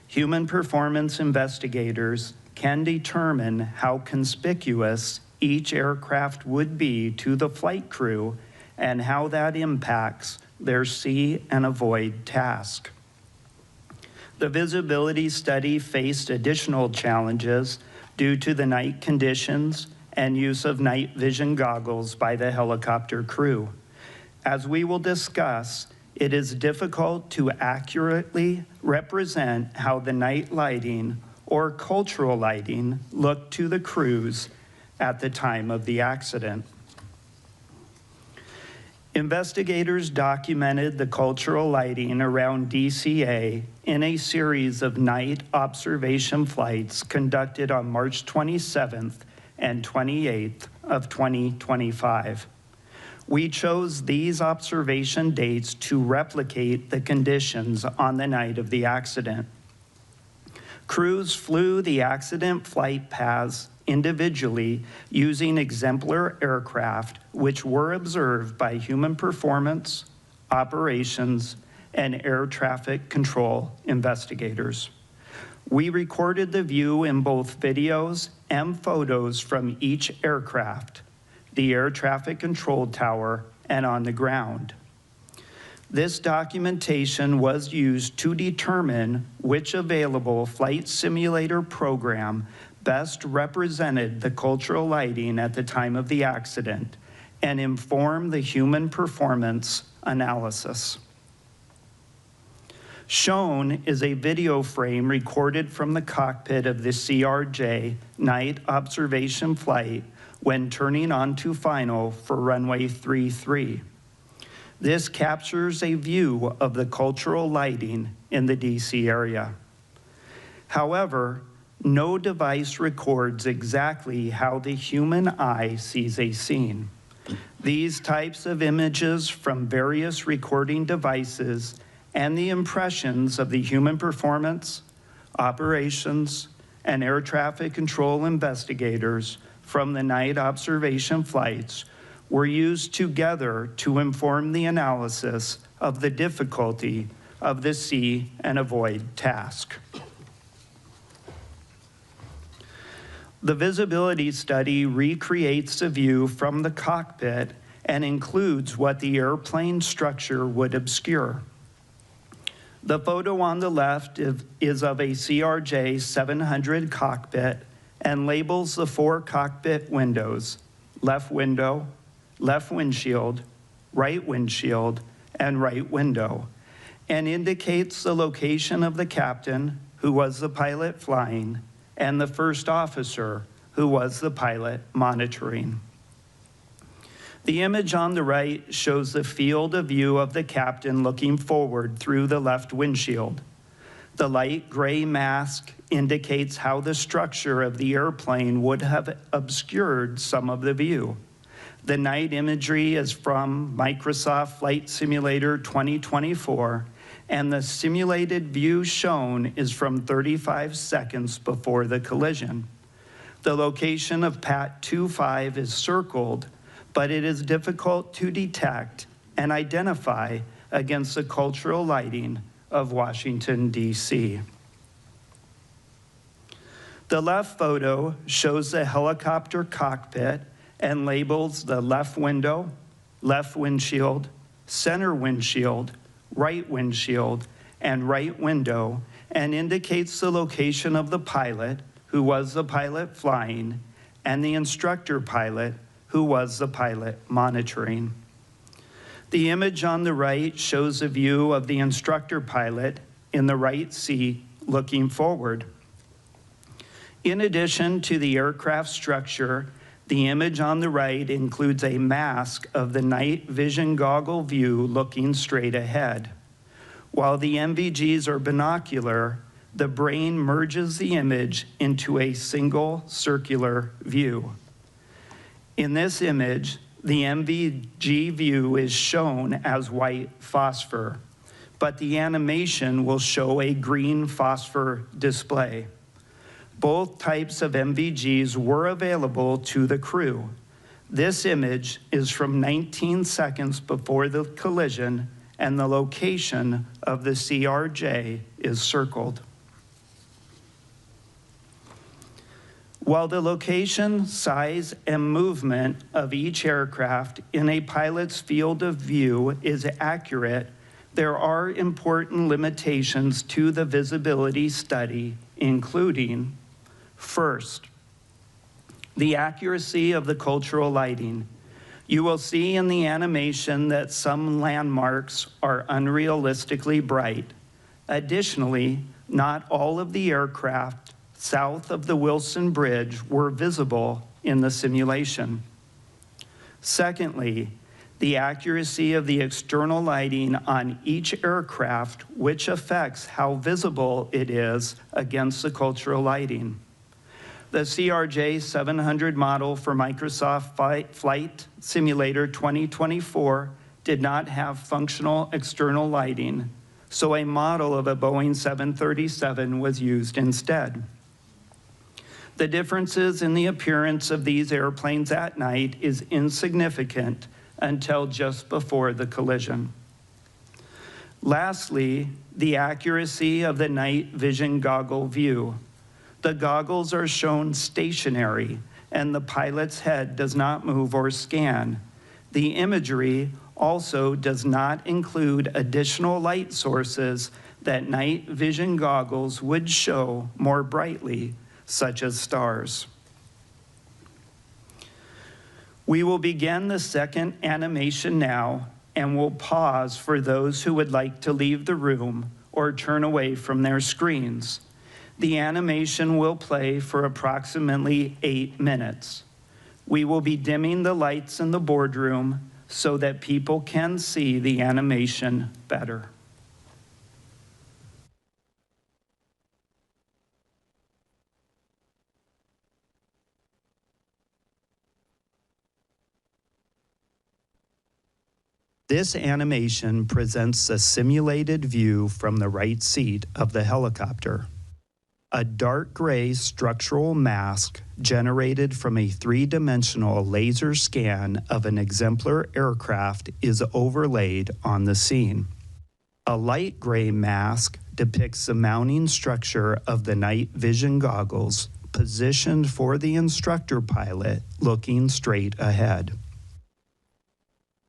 Human performance investigators can determine how conspicuous each aircraft would be to the flight crew and how that impacts their see and avoid task. The visibility study faced additional challenges due to the night conditions and use of night vision goggles by the helicopter crew. As we will discuss, it is difficult to accurately represent how the night lighting or cultural lighting looked to the crews at the time of the accident. Investigators documented the cultural lighting around DCA in a series of night observation flights conducted on March 27th and 28th of 2025. We chose these observation dates to replicate the conditions on the night of the accident. Crews flew the accident flight paths individually using exemplar aircraft, which were observed by human performance, operations, and air traffic control investigators. We recorded the view in both videos and photos from each aircraft, the air traffic control tower, and on the ground. This documentation was used to determine which available flight simulator program best represented the cultural lighting at the time of the accident and inform the human performance analysis. Shown is a video frame recorded from the cockpit of the CRJ night observation flight when turning onto final for runway 33. This captures a view of the cultural lighting in the DC area. However, no device records exactly how the human eye sees a scene. These types of images from various recording devices and the impressions of the human performance, operations, and air traffic control investigators from the night observation flights were used together to inform the analysis of the difficulty of the see and avoid task. The visibility study recreates the view from the cockpit and includes what the airplane structure would obscure. The photo on the left is of a CRJ700 cockpit and labels the 4 cockpit windows: left window, left windshield, right windshield, and right window, and indicates the location of the captain, who was the pilot flying, and the first officer, who was the pilot monitoring. The image on the right shows the field of view of the captain looking forward through the left windshield. The light gray mask indicates how the structure of the airplane would have obscured some of the view. The night imagery is from Microsoft Flight Simulator 2024, and the simulated view shown is from 35 seconds before the collision. The location of PAT 25 is circled, but it is difficult to detect and identify against the cultural lighting of Washington, D.C. The left photo shows the helicopter cockpit and labels the left window, left windshield, center windshield, right windshield, and right window, and indicates the location of the pilot, who was the pilot flying, and the instructor pilot, who was the pilot monitoring. The image on the right shows a view of the instructor pilot in the right seat looking forward. In addition to the aircraft structure, the image on the right includes a mask of the night vision goggle view looking straight ahead. While the NVGs are binocular, the brain merges the image into a single circular view. In this image, the NVG view is shown as white phosphor, but the animation will show a green phosphor display. Both types of NVGs were available to the crew. This image is from 19 seconds before the collision, and the location of the CRJ is circled. While the location, size, and movement of each aircraft in a pilot's field of view is accurate, there are important limitations to the visibility study, including, first, the accuracy of the cultural lighting. You will see in the animation that some landmarks are unrealistically bright. Additionally, not all of the aircraft south of the Wilson Bridge were visible in the simulation. Secondly, the accuracy of the external lighting on each aircraft, which affects how visible it is against the cultural lighting. The CRJ700 model for Microsoft Flight Simulator 2024 did not have functional external lighting, so a model of a Boeing 737 was used instead. The differences in the appearance of these airplanes at night is insignificant until just before the collision. Lastly, the accuracy of the night vision goggle view. The goggles are shown stationary, and the pilot's head does not move or scan. The imagery also does not include additional light sources that night vision goggles would show more brightly, such as stars. We will begin the second animation now, and will pause for those who would like to leave the room or turn away from their screens. The animation will play for approximately 8 minutes. We will be dimming the lights in the boardroom so that people can see the animation better. This animation presents a simulated view from the right seat of the helicopter. A dark gray structural mask generated from a three-dimensional laser scan of an exemplar aircraft is overlaid on the scene. A light gray mask depicts the mounting structure of the night vision goggles positioned for the instructor pilot looking straight ahead.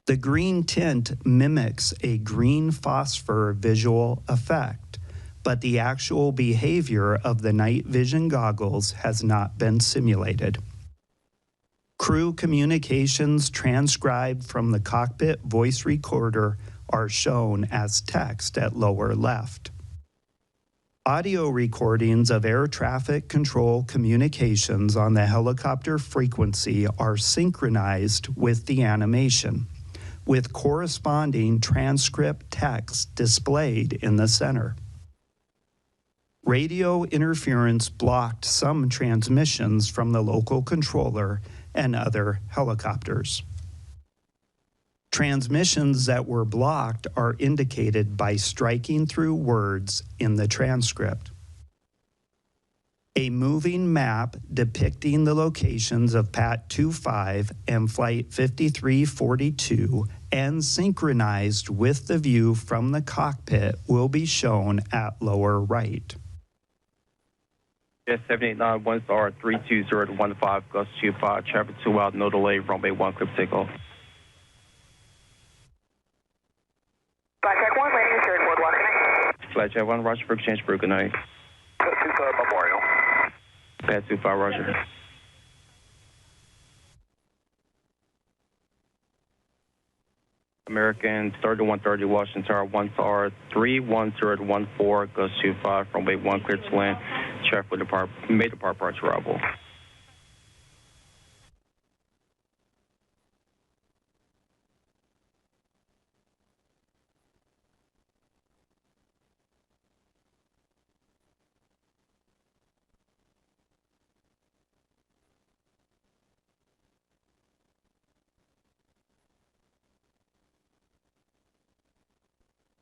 The green tint mimics a green phosphor visual effect, but the actual behavior of the night vision goggles has not been simulated. Crew communications transcribed from the cockpit voice recorder are shown as text at lower left. Audio recordings of air traffic control communications on the helicopter frequency are synchronized with the animation, with corresponding transcript text displayed in the center. Radio interference blocked some transmissions from the local controller and other helicopters. Transmissions that were blocked are indicated by striking through words in the transcript. A moving map depicting the locations of PAT 25 and Flight 5342 and synchronized with the view from the cockpit will be shown at lower right. Yes, 789, 1 star, 320 to 15, Gus 25, traffic 2 out, no delay, runway 1, clear for takeoff. Black Jack 1, landing is 34, Flight Jet 1, Roger for exchange for good night. Pet 25 Memorial. Pad 25, Roger. American 3130 Washington Tower 1 Tower 31014 goes 25 from wave 1 cleared to land. Traffic with may depart departure arrival.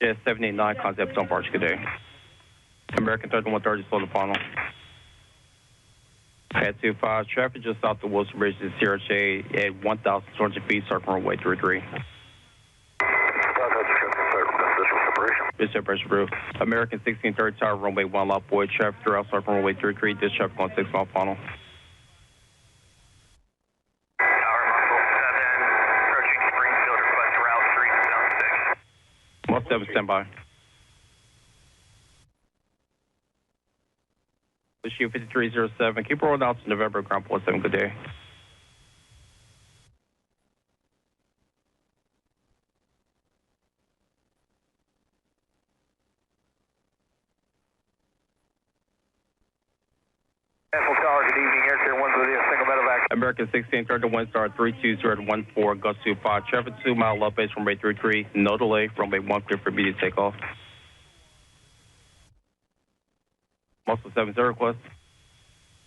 Jet 789 concept on departure, good day. American 3130 solar panel. Pad 25, traffic just south of Wilson Bridge to CRJ at 1,200 feet, circle runway 33. This separation roof. American 1630 Tower, runway 1 lot boy, traffic throughout circle runway 33, this traffic on 6 mile panel. Tower Muscle 7, approaching Springfield, request route 3 to zone 6. 17 standby. Issue 5307, keep rolling out to November, ground point 7, good day. National Tower, good evening, Air Carrier 1's with you, single medevac. American 1630 Wind Star 32014, gust 25, traffic 2 mile left base from runway 33, no delay, runway 1 clear for immediate takeoff. Muscle 70 request.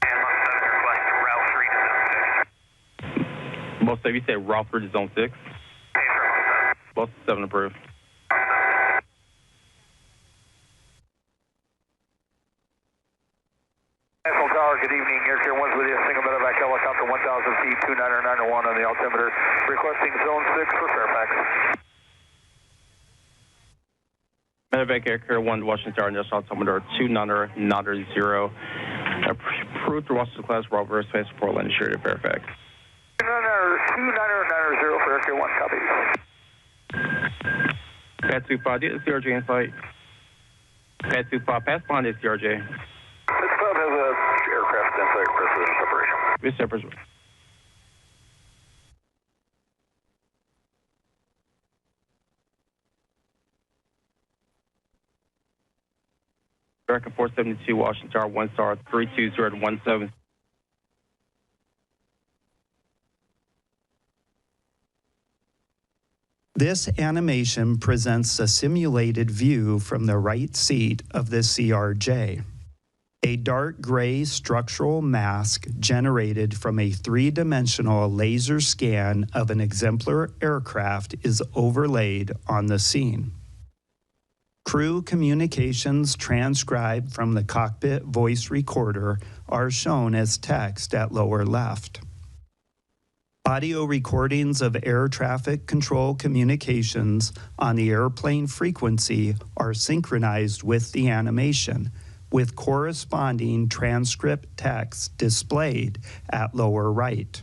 And Muscle 7 request route 3 to zone 6. Most of you say route 3 to zone 6. Yes, sir, Muscle 7 approved. National Tower, good evening, Air Carrier 1's with you, single medevac helicopter 1,000 feet, 29901 on the altimeter, requesting zone 6 for Fairfax. Medevac Air Carrier 1 Washington Tower, National altimeter 29990. Approved to Washington class, Robert Airspace, Portland, insured at Fairfax. 29990 for Air Carrier 1, copy. Pad 25, get the CRJ in sight. Pad 25, pass behind the CRJ. This club has a aircraft in sight, precision separation. This separation. American 472 Washington Tower 1 star 32017. This animation presents a simulated view from the right seat of the CRJ. A dark gray structural mask generated from a three-dimensional laser scan of an exemplar aircraft is overlaid on the scene. Crew communications transcribed from the cockpit voice recorder are shown as text at lower left. Audio recordings of air traffic control communications on the airplane frequency are synchronized with the animation, with corresponding transcript text displayed at lower right.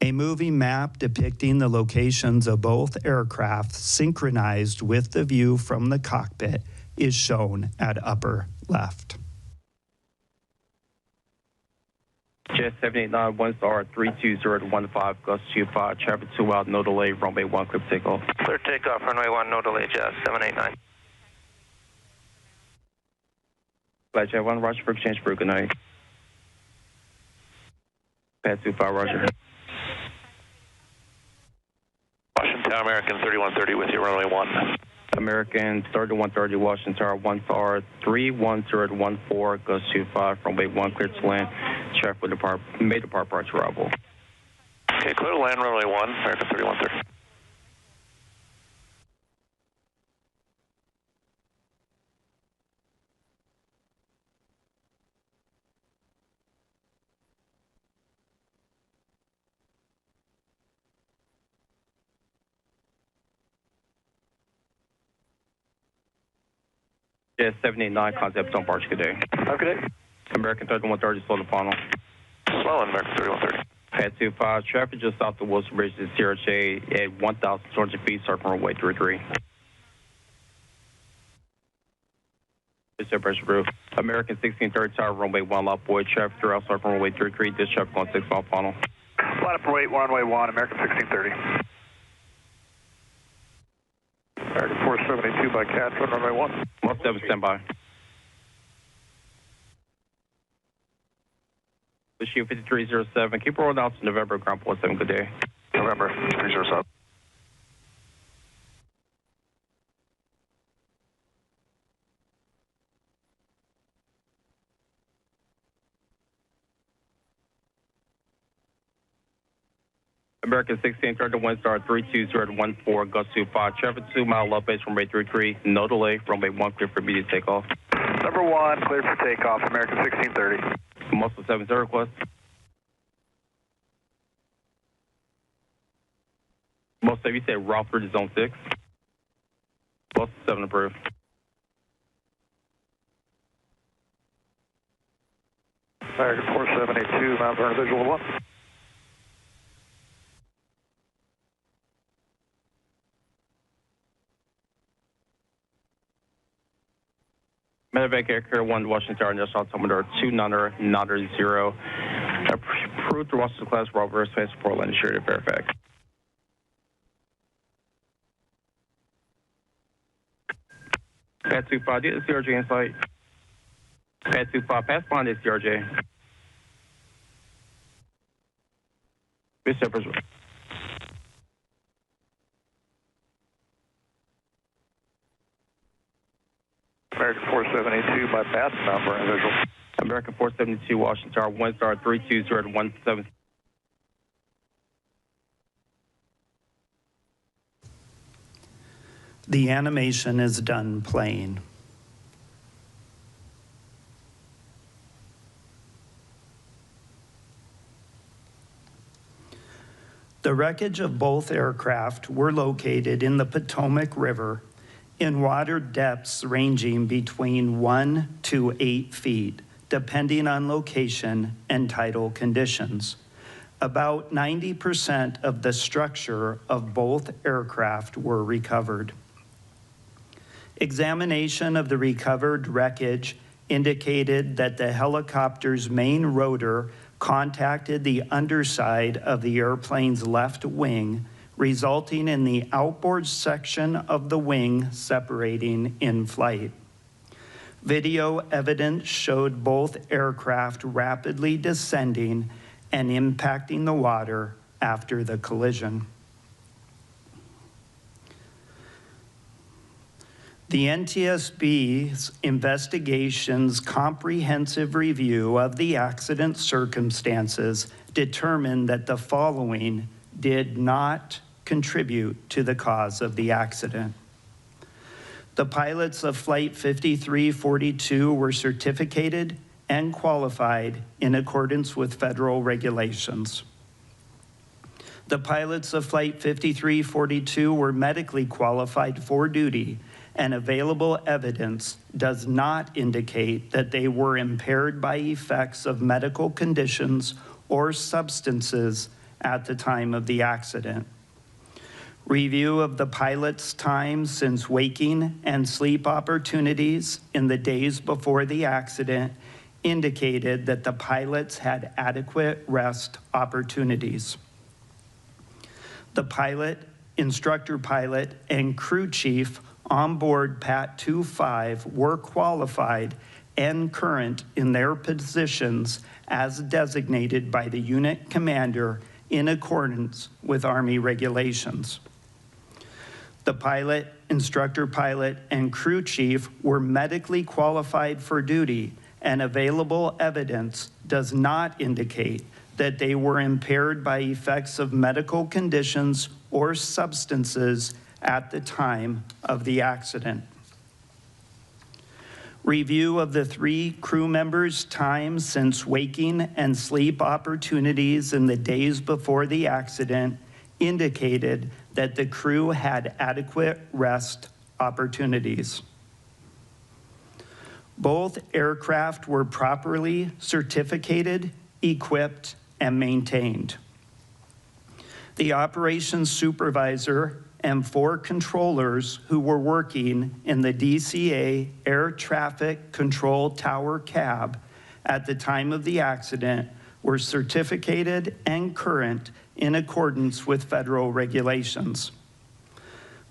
A moving map depicting the locations of both aircraft synchronized with the view from the cockpit is shown at upper left. Jet 789 1 star 32015, gust 25, traffic 2 out, no delay, runway 1 clear takeoff. Clear takeoff, runway 1, no delay, Jet 789. Flight Jet 1, Roger for exchange for good night. Pad 25, Roger. Washington Tower, American 3130 with you, runway 1. American 3130 Washington Tower 1 star 31014, gust 25, runway 1 clear to land. Traffic with may depart departure arrival. Okay, clear to land, runway 1, American 3130. Jet 789 concept on departure, good day. Have a good day. American 3130 solar panel. Slow in American 3130. Pad 25, traffic just south of Wilson Bridge to CRJ at 1,200 feet, circle runway 33. This is pressure approved. American 1630 tower, runway 1, lot boy, traffic through outside from runway 33, this traffic on 6 mile funnel. Line up and wait, runway 1, American 1630. American 472 by CAT, runway 1. 17, stand by. Issue 5307, keep rolling out to November, ground 47, good day. November 307. American 1630, wind star 32014, gust 25, traffic 2 mile left base, runway 33, no delay, runway 1 clear for immediate takeoff. Number 1, cleared for takeoff, American 1630. Muscle 7, request. Most of you said route through to zone 6. Muscle 7 approved. American 4782, Mount Vernon visual 1. Medevac Air Carrier 1 Washington Tower, National Altimeter 290, approved through Washington class, Robert Airspace, Portland, insured at Fairfax. Pad 25, do you have the CRJ in sight? Pad 25, pass behind the CRJ. Mr. President. American 4782 by pass, Mount Vernon visual. American 472 Washington Tower, wind star 32017. The animation is done playing. The wreckage of both aircraft were located in the Potomac River in water depths ranging between 1 to 8 feet, depending on location and tidal conditions. About 90% of the structure of both aircraft were recovered. Examination of the recovered wreckage indicated that the helicopter's main rotor contacted the underside of the airplane's left wing, resulting in the outboard section of the wing separating in flight. Video evidence showed both aircraft rapidly descending and impacting the water after the collision. The NTSB's investigation's comprehensive review of the accident circumstances determined that the following did not contribute to the cause of the accident. The pilots of Flight 5342 were certificated and qualified in accordance with federal regulations. The pilots of Flight 5342 were medically qualified for duty, and available evidence does not indicate that they were impaired by effects of medical conditions or substances at the time of the accident. Review of the pilot's time since waking and sleep opportunities in the days before the accident indicated that the pilots had adequate rest opportunities. The pilot, instructor pilot, and crew chief on board PAT 25 were qualified and current in their positions as designated by the unit commander in accordance with Army regulations. The pilot, instructor pilot, and crew chief were medically qualified for duty, and available evidence does not indicate that they were impaired by effects of medical conditions or substances at the time of the accident. Review of the 3 crew members' time since waking and sleep opportunities in the days before the accident indicated that the crew had adequate rest opportunities. Both aircraft were properly certificated, equipped, and maintained. The operations supervisor and 4 controllers who were working in the DCA Air Traffic Control Tower cab at the time of the accident were certificated and current in accordance with federal regulations.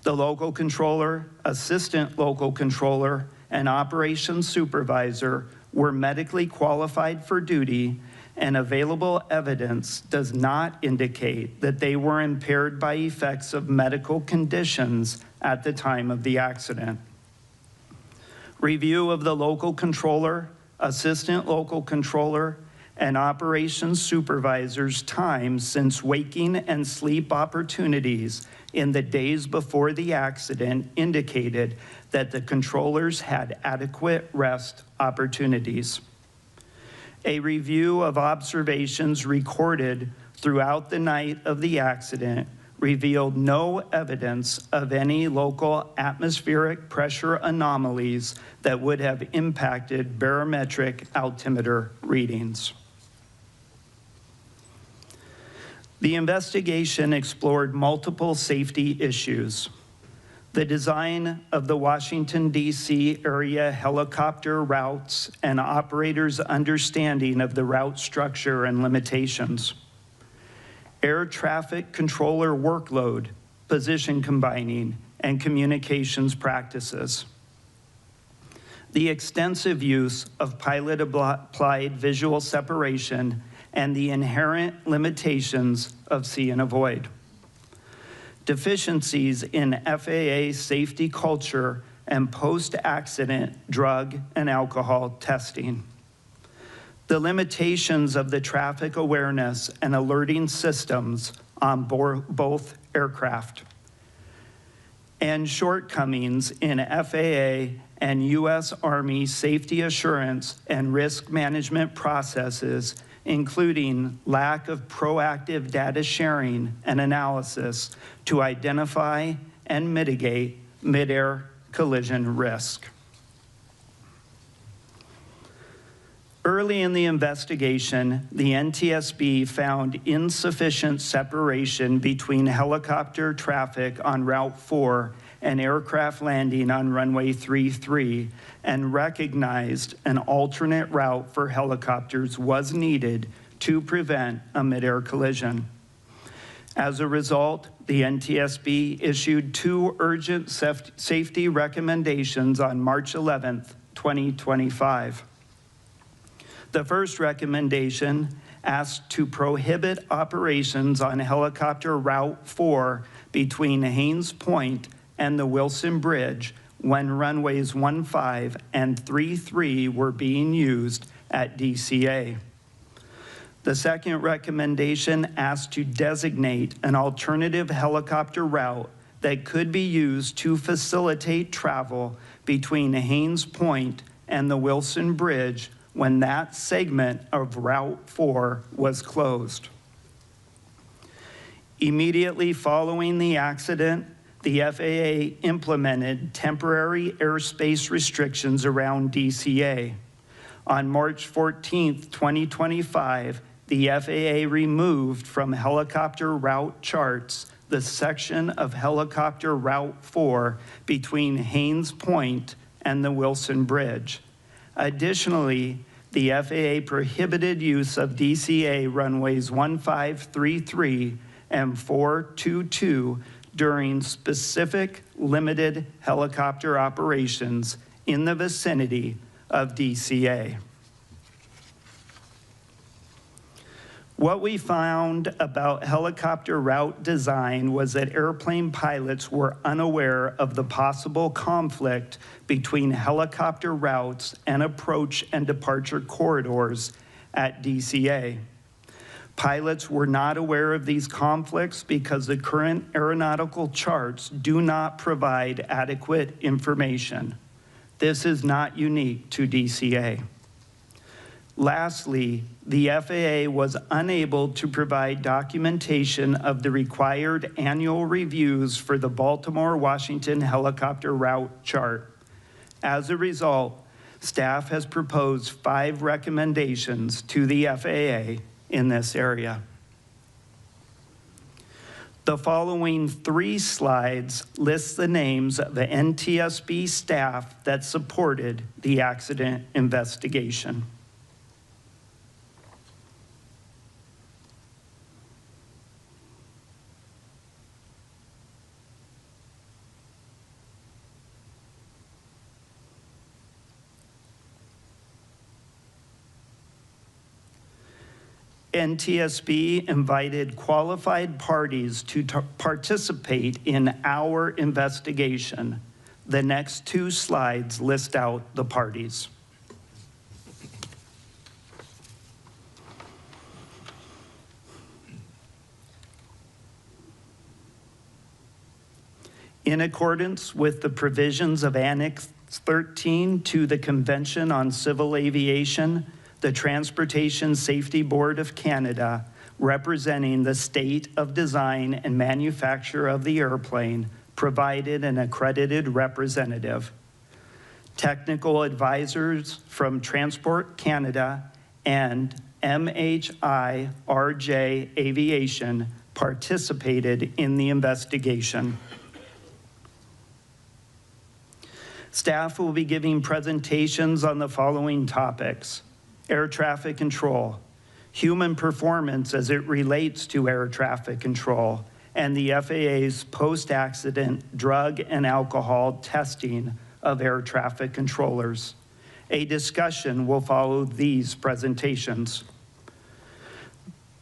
The local controller, assistant local controller, and operations supervisor were medically qualified for duty, and available evidence does not indicate that they were impaired by effects of medical conditions at the time of the accident. Review of the local controller, assistant local controller, and operations supervisor's time since waking and sleep opportunities in the days before the accident indicated that the controllers had adequate rest opportunities. A review of observations recorded throughout the night of the accident revealed no evidence of any local atmospheric pressure anomalies that would have impacted barometric altimeter readings. The investigation explored multiple safety issues. The design of the Washington, D.C. area helicopter routes and operators' understanding of the route structure and limitations. Air traffic controller workload, position combining, and communications practices. The extensive use of pilot-applied visual separation and the inherent limitations of see and avoid. Deficiencies in FAA safety culture and post-accident drug and alcohol testing. The limitations of the traffic awareness and alerting systems on both aircraft. And shortcomings in FAA and U.S. Army safety assurance and risk management processes, including lack of proactive data sharing and analysis to identify and mitigate midair collision risk. Early in the investigation, the NTSB found insufficient separation between helicopter traffic on Route 4 and aircraft landing on runway 33, and recognized an alternate route for helicopters was needed to prevent a midair collision. As a result, the NTSB issued 2 urgent safety recommendations on March 11th, 2025. The first recommendation asked to prohibit operations on helicopter Route 4 between Haynes Point and the Wilson Bridge when runways 15 and 33 were being used at DCA. The second recommendation asked to designate an alternative helicopter route that could be used to facilitate travel between Haynes Point and the Wilson Bridge when that segment of Route 4 was closed. Immediately following the accident, the FAA implemented temporary airspace restrictions around DCA. On March 14th, 2025, the FAA removed from helicopter route charts the section of helicopter Route 4 between Haynes Point and the Wilson Bridge. Additionally, the FAA prohibited use of DCA runways 1533 and 422 during specific limited helicopter operations in the vicinity of DCA. What we found about helicopter route design was that airplane pilots were unaware of the possible conflict between helicopter routes and approach and departure corridors at DCA. Pilots were not aware of these conflicts because the current aeronautical charts do not provide adequate information. This is not unique to DCA. Lastly, the FAA was unable to provide documentation of the required annual reviews for the Baltimore-Washington helicopter route chart. As a result, staff has proposed 5 recommendations to the FAA in this area. The following 3 slides list the names of the NTSB staff that supported the accident investigation. NTSB invited qualified parties to participate in our investigation. The next 2 slides list out the parties. In accordance with the provisions of Annex 13 to the Convention on Civil Aviation, the Transportation Safety Board of Canada, representing the state of design and manufacture of the airplane, provided an accredited representative. Technical advisors from Transport Canada and MHIRJ Aviation participated in the investigation. Staff will be giving presentations on the following topics: air traffic control, human performance as it relates to air traffic control, and the FAA's post-accident drug and alcohol testing of air traffic controllers. A discussion will follow these presentations.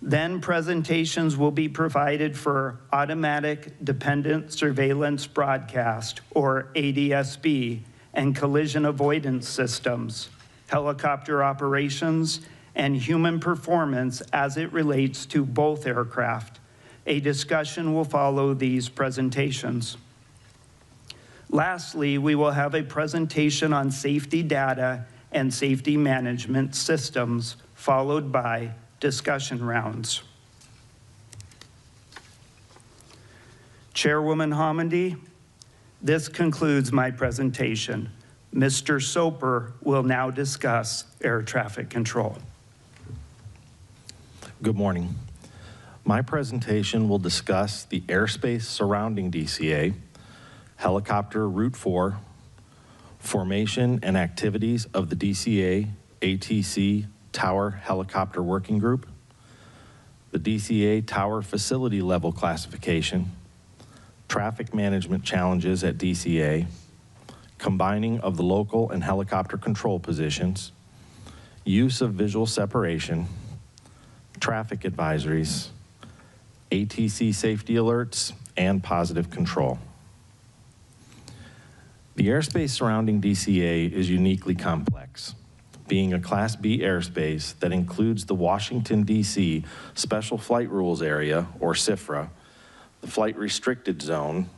Then presentations will be provided for automatic dependent surveillance broadcast, or ADSB, and collision avoidance systems, helicopter operations, and human performance as it relates to both aircraft. A discussion will follow these presentations. Lastly, we will have a presentation on safety data and safety management systems, followed by discussion rounds. Chairwoman Homendy, this concludes my presentation. Mr. Soper will now discuss air traffic control. Good morning. My presentation will discuss the airspace surrounding DCA, helicopter Route 4, formation and activities of the DCA ATC Tower Helicopter Working Group, the DCA Tower Facility Level Classification, traffic management challenges at DCA, combining of the local and helicopter control positions, use of visual separation, traffic advisories, ATC safety alerts, and positive control. The airspace surrounding DCA is uniquely complex, being a Class B airspace that includes the Washington, D.C. Special Flight Rules Area, or SFRA, the Flight Restricted Zone,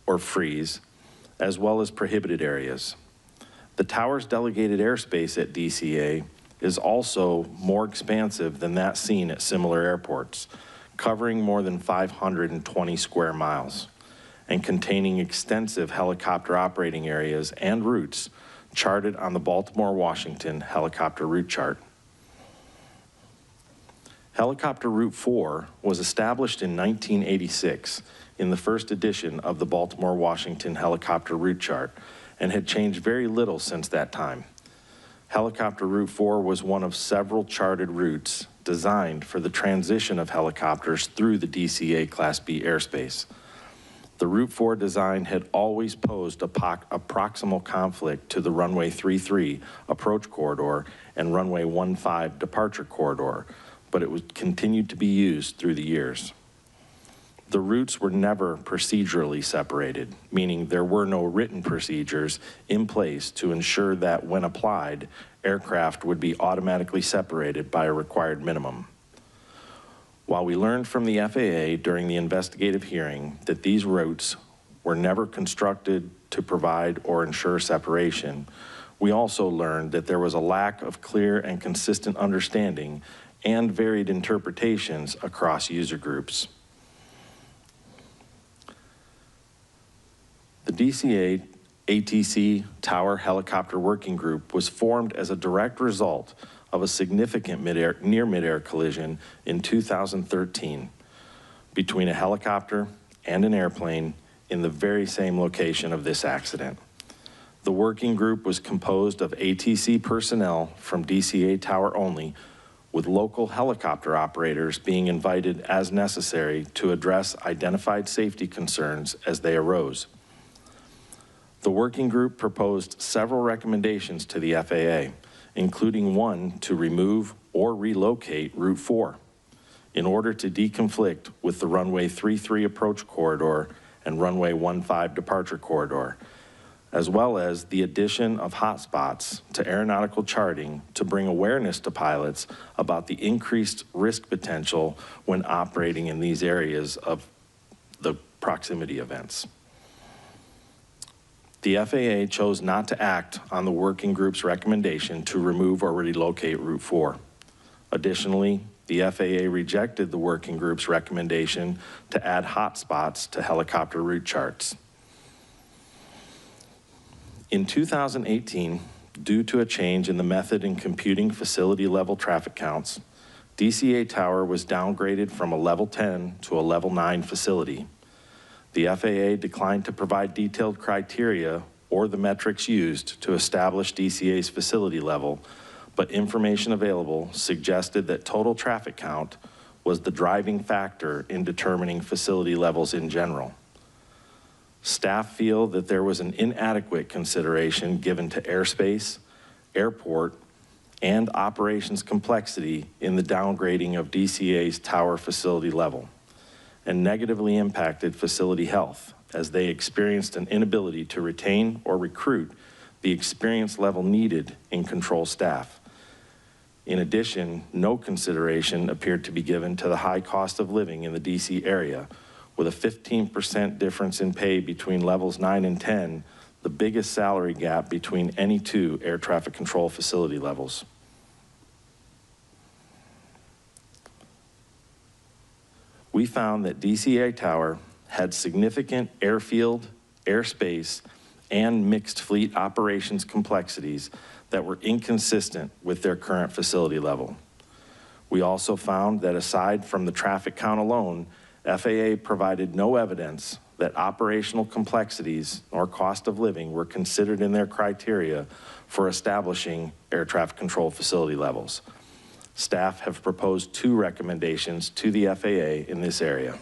or FREEZE, as well as prohibited areas. The tower's delegated airspace at DCA is also more expansive than that seen at similar airports, covering more than 520 square miles and containing extensive helicopter operating areas and routes charted on the Baltimore-Washington helicopter route chart. Helicopter Route 4 was established in 1986 in the first edition of the Baltimore-Washington helicopter route chart and had changed very little since that time. Helicopter Route 4 was one of several charted routes designed for the transition of helicopters through the DCA Class B airspace. The Route 4 design had always posed a proximal conflict to the runway 33 approach corridor and runway 15 departure corridor, but it would continue to be used through the years. The routes were never procedurally separated, meaning there were no written procedures in place to ensure that when applied, aircraft would be automatically separated by a required minimum. While we learned from the FAA during the investigative hearing that these routes were never constructed to provide or ensure separation, we also learned that there was a lack of clear and consistent understanding and varied interpretations across user groups. The DCA ATC Tower Helicopter Working Group was formed as a direct result of a significant near midair collision in 2013 between a helicopter and an airplane in the very same location of this accident. The working group was composed of ATC personnel from DCA Tower only, with local helicopter operators being invited as necessary to address identified safety concerns as they arose. The working group proposed several recommendations to the FAA, including one to remove or relocate Route 4 in order to deconflict with the runway 33 approach corridor and runway 15 departure corridor, as well as the addition of hotspots to aeronautical charting to bring awareness to pilots about the increased risk potential when operating in these areas of the proximity events. The FAA chose not to act on the working group's recommendation to remove or relocate Route 4. Additionally, the FAA rejected the working group's recommendation to add hotspots to helicopter route charts. In 2018, due to a change in the method in computing facility level traffic counts, DCA Tower was downgraded from a level 10 to a level 9 facility. The FAA declined to provide detailed criteria or the metrics used to establish DCA's facility level, but information available suggested that total traffic count was the driving factor in determining facility levels in general. Staff feel that there was an inadequate consideration given to airspace, airport, and operations complexity in the downgrading of DCA's tower facility level, and negatively impacted facility health as they experienced an inability to retain or recruit the experience level needed in control staff. In addition, no consideration appeared to be given to the high cost of living in the DC area, with a 15% difference in pay between levels 9 and 10, the biggest salary gap between any two air traffic control facility levels. We found that DCA Tower had significant airfield, airspace, and mixed fleet operations complexities that were inconsistent with their current facility level. We also found that aside from the traffic count alone, FAA provided no evidence that operational complexities or cost of living were considered in their criteria for establishing air traffic control facility levels. Staff have proposed 2 recommendations to the FAA in this area.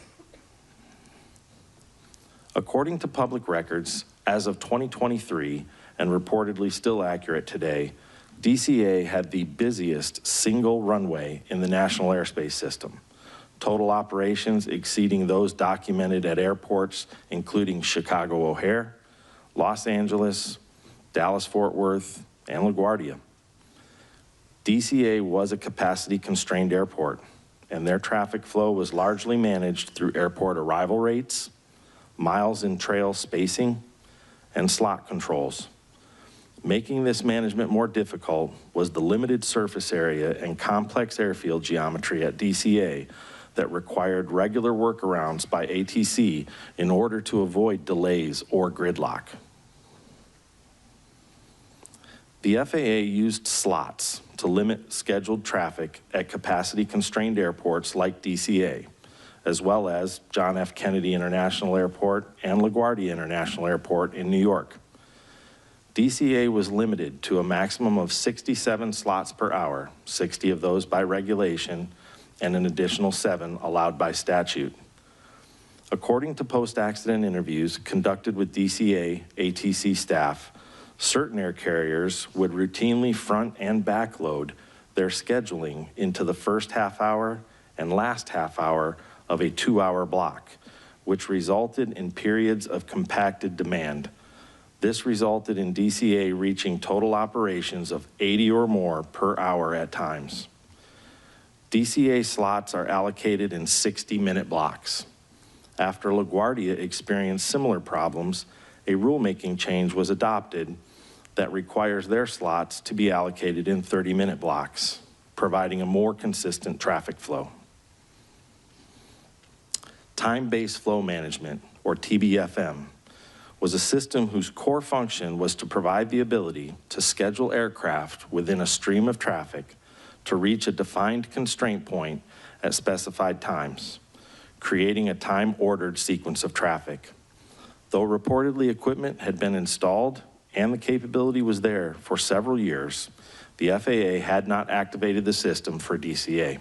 According to public records, as of 2023, and reportedly still accurate today, DCA had the busiest single runway in the national airspace system. Total operations exceeding those documented at airports including Chicago O'Hare, Los Angeles, Dallas-Fort Worth, and LaGuardia. DCA was a capacity-constrained airport, and their traffic flow was largely managed through airport arrival rates, miles in trail spacing, and slot controls. Making this management more difficult was the limited surface area and complex airfield geometry at DCA that required regular workarounds by ATC in order to avoid delays or gridlock. The FAA used slots to limit scheduled traffic at capacity-constrained airports like DCA, as well as John F. Kennedy International Airport and LaGuardia International Airport in New York. DCA was limited to a maximum of 67 slots per hour, 60 of those by regulation, and an additional 7 allowed by statute. According to post-accident interviews conducted with DCA ATC staff, certain air carriers would routinely front and backload their scheduling into the first half hour and last half hour of a 2-hour block, which resulted in periods of compacted demand. This resulted in DCA reaching total operations of 80 or more per hour at times. DCA slots are allocated in 60-minute blocks. After LaGuardia experienced similar problems, a rulemaking change was adopted that requires their slots to be allocated in 30-minute blocks, providing a more consistent traffic flow. Time-based flow management, or TBFM, was a system whose core function was to provide the ability to schedule aircraft within a stream of traffic to reach a defined constraint point at specified times, creating a time-ordered sequence of traffic. Though reportedly equipment had been installed and the capability was there for several years, the FAA had not activated the system for DCA.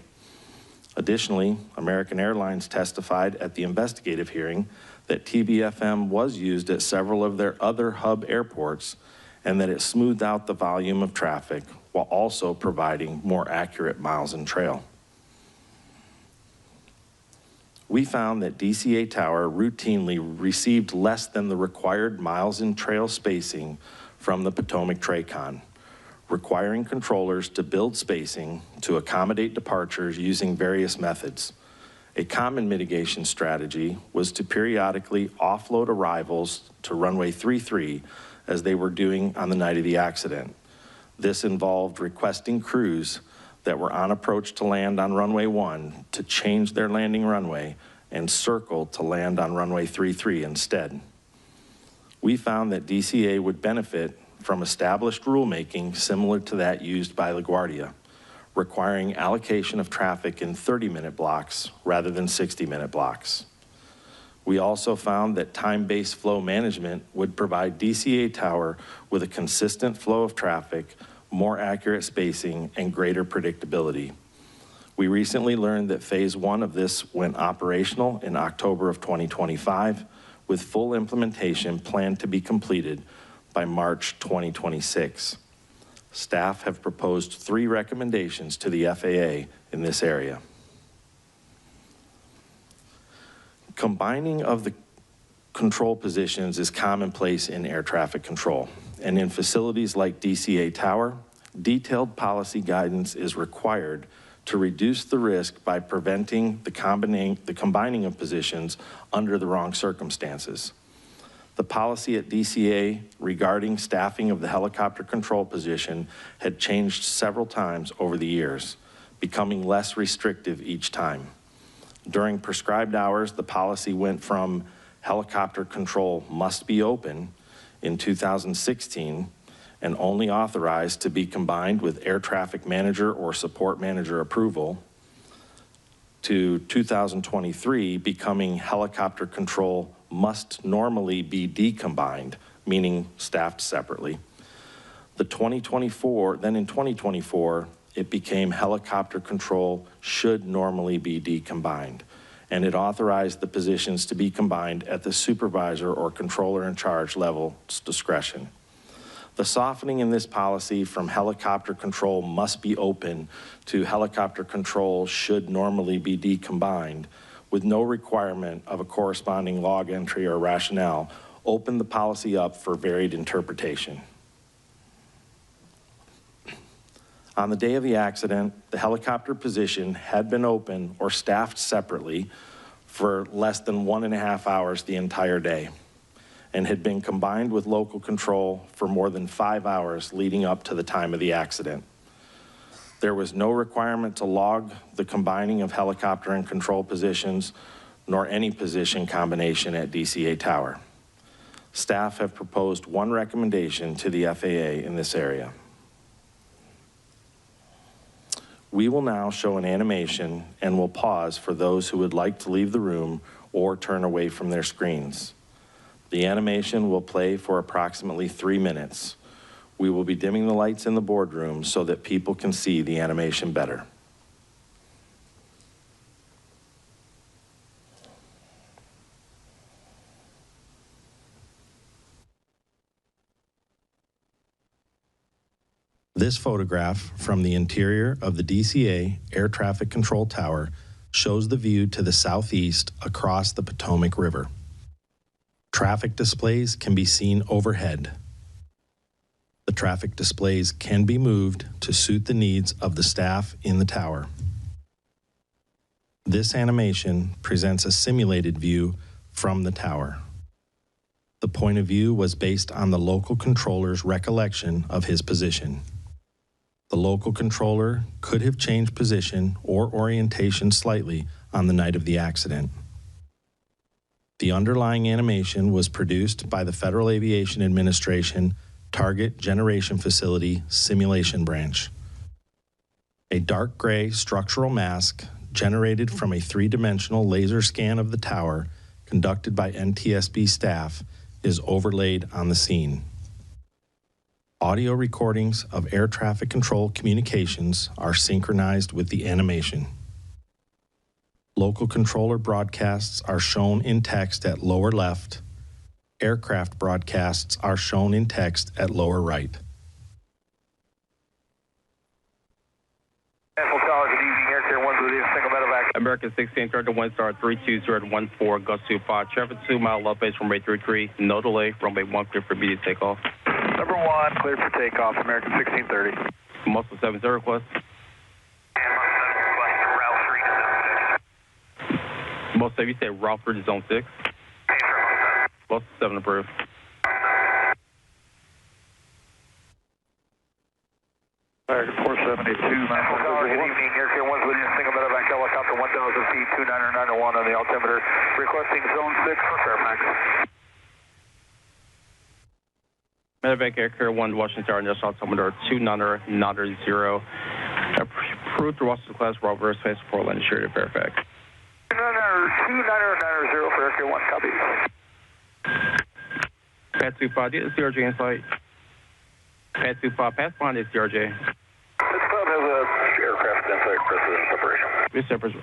Additionally, American Airlines testified at the investigative hearing that TBFM was used at several of their other hub airports and that it smoothed out the volume of traffic while also providing more accurate miles in trail. We found that DCA Tower routinely received less than the required miles in trail spacing from the Potomac TRACON, requiring controllers to build spacing to accommodate departures using various methods. A common mitigation strategy was to periodically offload arrivals to runway 33 as they were doing on the night of the accident. This involved requesting crews that were on approach to land on runway 1 to change their landing runway and circle to land on runway 33 instead. We found that DCA would benefit from established rulemaking similar to that used by LaGuardia, requiring allocation of traffic in 30-minute blocks rather than 60-minute blocks. We also found that time-based flow management would provide DCA Tower with a consistent flow of traffic, more accurate spacing, and greater predictability. We recently learned that phase 1 of this went operational in October of 2025, with full implementation planned to be completed by March 2026. Staff have proposed 3 recommendations to the FAA in this area. Combining of the control positions is commonplace in air traffic control, and in facilities like DCA Tower, detailed policy guidance is required to reduce the risk by preventing the combining of positions under the wrong circumstances. The policy at DCA regarding staffing of the helicopter control position had changed several times over the years, becoming less restrictive each time. During prescribed hours, the policy went from helicopter control must be open in 2016 and only authorized to be combined with air traffic manager or support manager approval to 2023 becoming helicopter control must normally be decombined, meaning staffed separately. Then in 2024, it became helicopter control should normally be decombined, and it authorized the positions to be combined at the supervisor or controller in charge level's discretion. The softening in this policy from helicopter control must be open to helicopter control should normally be decombined with no requirement of a corresponding log entry or rationale opened the policy up for varied interpretation. On the day of the accident, the helicopter position had been open or staffed separately for less than 1.5 hours the entire day and had been combined with local control for more than 5 hours leading up to the time of the accident. There was no requirement to log the combining of helicopter and control positions nor any position combination at DCA Tower. Staff have proposed 1 recommendation to the FAA in this area. We will now show an animation and will pause for those who would like to leave the room or turn away from their screens. The animation will play for approximately 3 minutes. We will be dimming the lights in the boardroom so that people can see the animation better. This photograph from the interior of the DCA Air Traffic Control Tower shows the view to the southeast across the Potomac River. Traffic displays can be seen overhead. The traffic displays can be moved to suit the needs of the staff in the tower. This animation presents a simulated view from the tower. The point of view was based on the local controller's recollection of his position. The local controller could have changed position or orientation slightly on the night of the accident. The underlying animation was produced by the Federal Aviation Administration Target Generation Facility Simulation Branch. A dark gray structural mask generated from a three-dimensional laser scan of the tower conducted by NTSB staff is overlaid on the scene. Audio recordings of air traffic control communications are synchronized with the animation. Local controller broadcasts are shown in text at lower left. Aircraft broadcasts are shown in text at lower right. National Tower, good evening. Air Care 1 busiest, single medevac. American 16, third to 1 star 32014, gust 25, traffic 2 mile left base runway 33, no delay, runway 1 clear for immediate takeoff. Number 1, clear for takeoff, American 1630. Muscle 7, third request. Most of you say route 3 to zone 6. Most 7 approved. American 472, National Tower, good evening. Air Care 1's leading single medevac helicopter 1,000 feet, 29901 on the altimeter, requesting zone 6 for Fairfax. Medevac Air Care 1 Washington Tower, national altimeter 29900. Approved through Washington class, Robert Airspace, Portland, shared at Fairfax. 29990 for Air Care 1, copy. Pad 25, do you have the CRJ in sight? Pad 25, pass behind the CRJ. This club has a aircraft in sight, precision separation. This separate.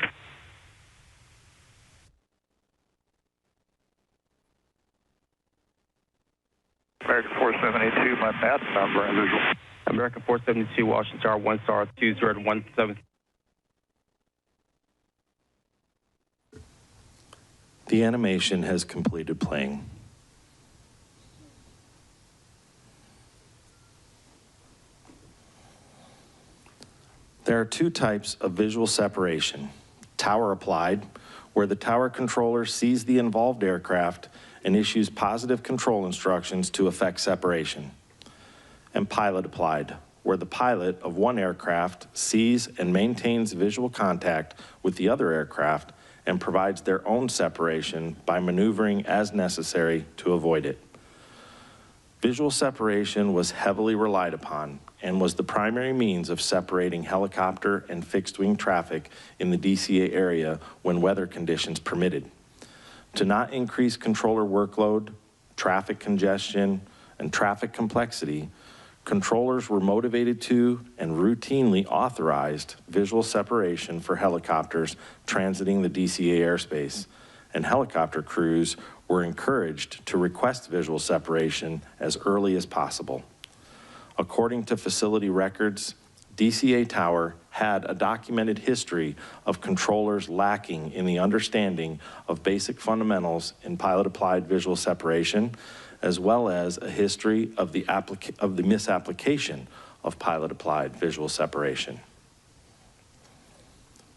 American 472, my MAD number and visual. American 472, Washington Tower, 1 star 2017. The animation has completed playing. There are two types of visual separation: tower applied, where the tower controller sees the involved aircraft and issues positive control instructions to effect separation; and pilot applied, where the pilot of one aircraft sees and maintains visual contact with the other aircraft and provides their own separation by maneuvering as necessary to avoid it. Visual separation was heavily relied upon and was the primary means of separating helicopter and fixed-wing traffic in the DCA area when weather conditions permitted. To not increase controller workload, traffic congestion, and traffic complexity, controllers were motivated to and routinely authorized visual separation for helicopters transiting the DCA airspace, and helicopter crews were encouraged to request visual separation as early as possible. According to facility records, DCA Tower had a documented history of controllers lacking in the understanding of basic fundamentals in pilot-applied visual separation, as well as a history of the misapplication of pilot-applied visual separation.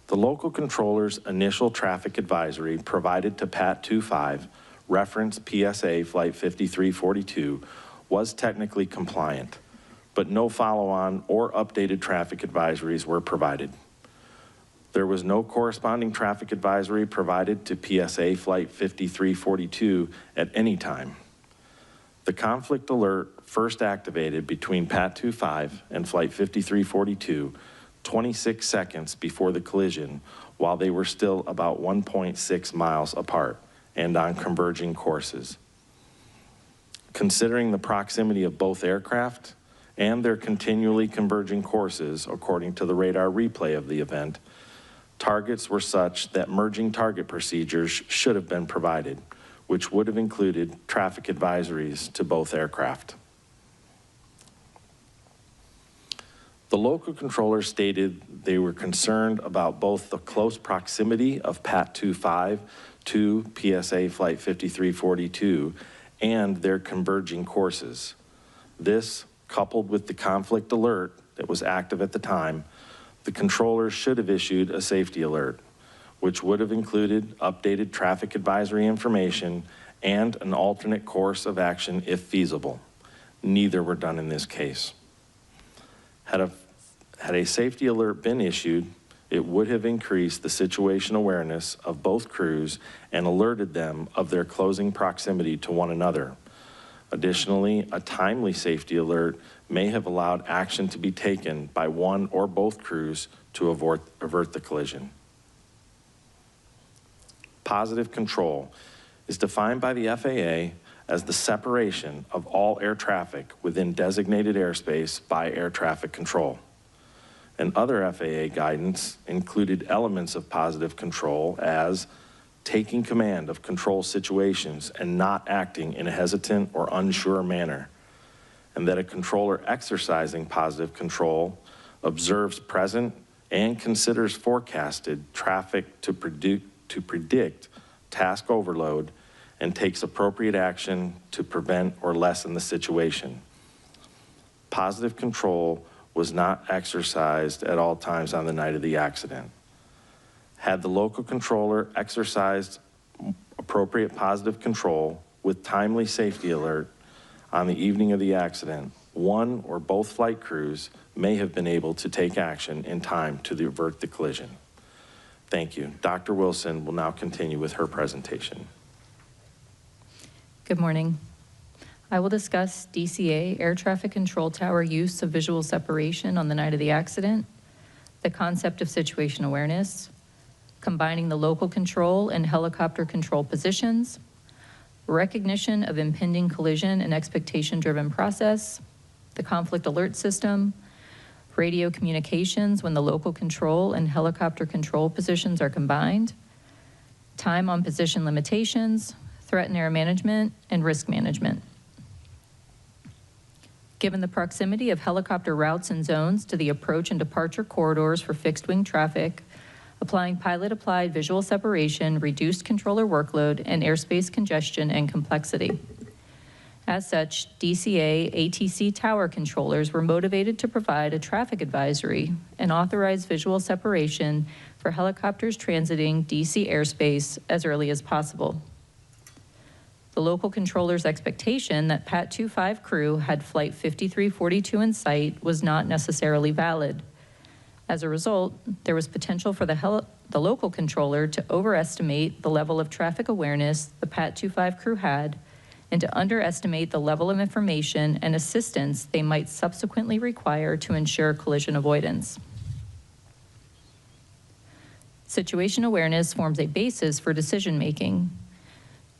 The local controller's initial traffic advisory provided to PAT 25, reference PSA Flight 5342, was technically compliant, but no follow-on or updated traffic advisories were provided. There was no corresponding traffic advisory provided to PSA Flight 5342 at any time. The conflict alert first activated between PAT 25 and Flight 5342 26 seconds before the collision, while they were still about 1.6 miles apart and on converging courses. Considering the proximity of both aircraft and their continually converging courses, according to the radar replay of the event, targets were such that merging target procedures should have been provided, which would have included traffic advisories to both aircraft. The local controller stated they were concerned about both the close proximity of PAT 25 to PSA Flight 5342 and their converging courses. This, coupled with the conflict alert that was active at the time, the controller should have issued a safety alert, which would have included updated traffic advisory information and an alternate course of action if feasible. Neither were done in this case. Had a safety alert been issued, it would have increased the situation awareness of both crews and alerted them of their closing proximity to one another. Additionally, a timely safety alert may have allowed action to be taken by one or both crews to avert the collision. Positive control is defined by the FAA as the separation of all air traffic within designated airspace by air traffic control. And other FAA guidance included elements of positive control as taking command of control situations and not acting in a hesitant or unsure manner, and that a controller exercising positive control observes present and considers forecasted traffic to predict task overload and takes appropriate action to prevent or lessen the situation. Positive control was not exercised at all times on the night of the accident. Had the local controller exercised appropriate positive control with timely safety alert on the evening of the accident, one or both flight crews may have been able to take action in time to avert the collision. Thank you. Dr. Wilson will now continue with her presentation. Good morning. I will discuss DCA air traffic control tower use of visual separation on the night of the accident, the concept of situation awareness, combining the local control and helicopter control positions, recognition of impending collision and expectation-driven process, the conflict alert system, radio communications when the local control and helicopter control positions are combined, time on position limitations, threat and error management, and risk management. Given the proximity of helicopter routes and zones to the approach and departure corridors for fixed-wing traffic, applying pilot-applied visual separation reduced controller workload and airspace congestion and complexity. As such, DCA ATC tower controllers were motivated to provide a traffic advisory and authorize visual separation for helicopters transiting DC airspace as early as possible. The local controller's expectation that PAT 25 crew had Flight 5342 in sight was not necessarily valid. As a result, there was potential for the local controller to overestimate the level of traffic awareness the PAT 25 crew had and to underestimate the level of information and assistance they might subsequently require to ensure collision avoidance. Situation awareness forms a basis for decision-making.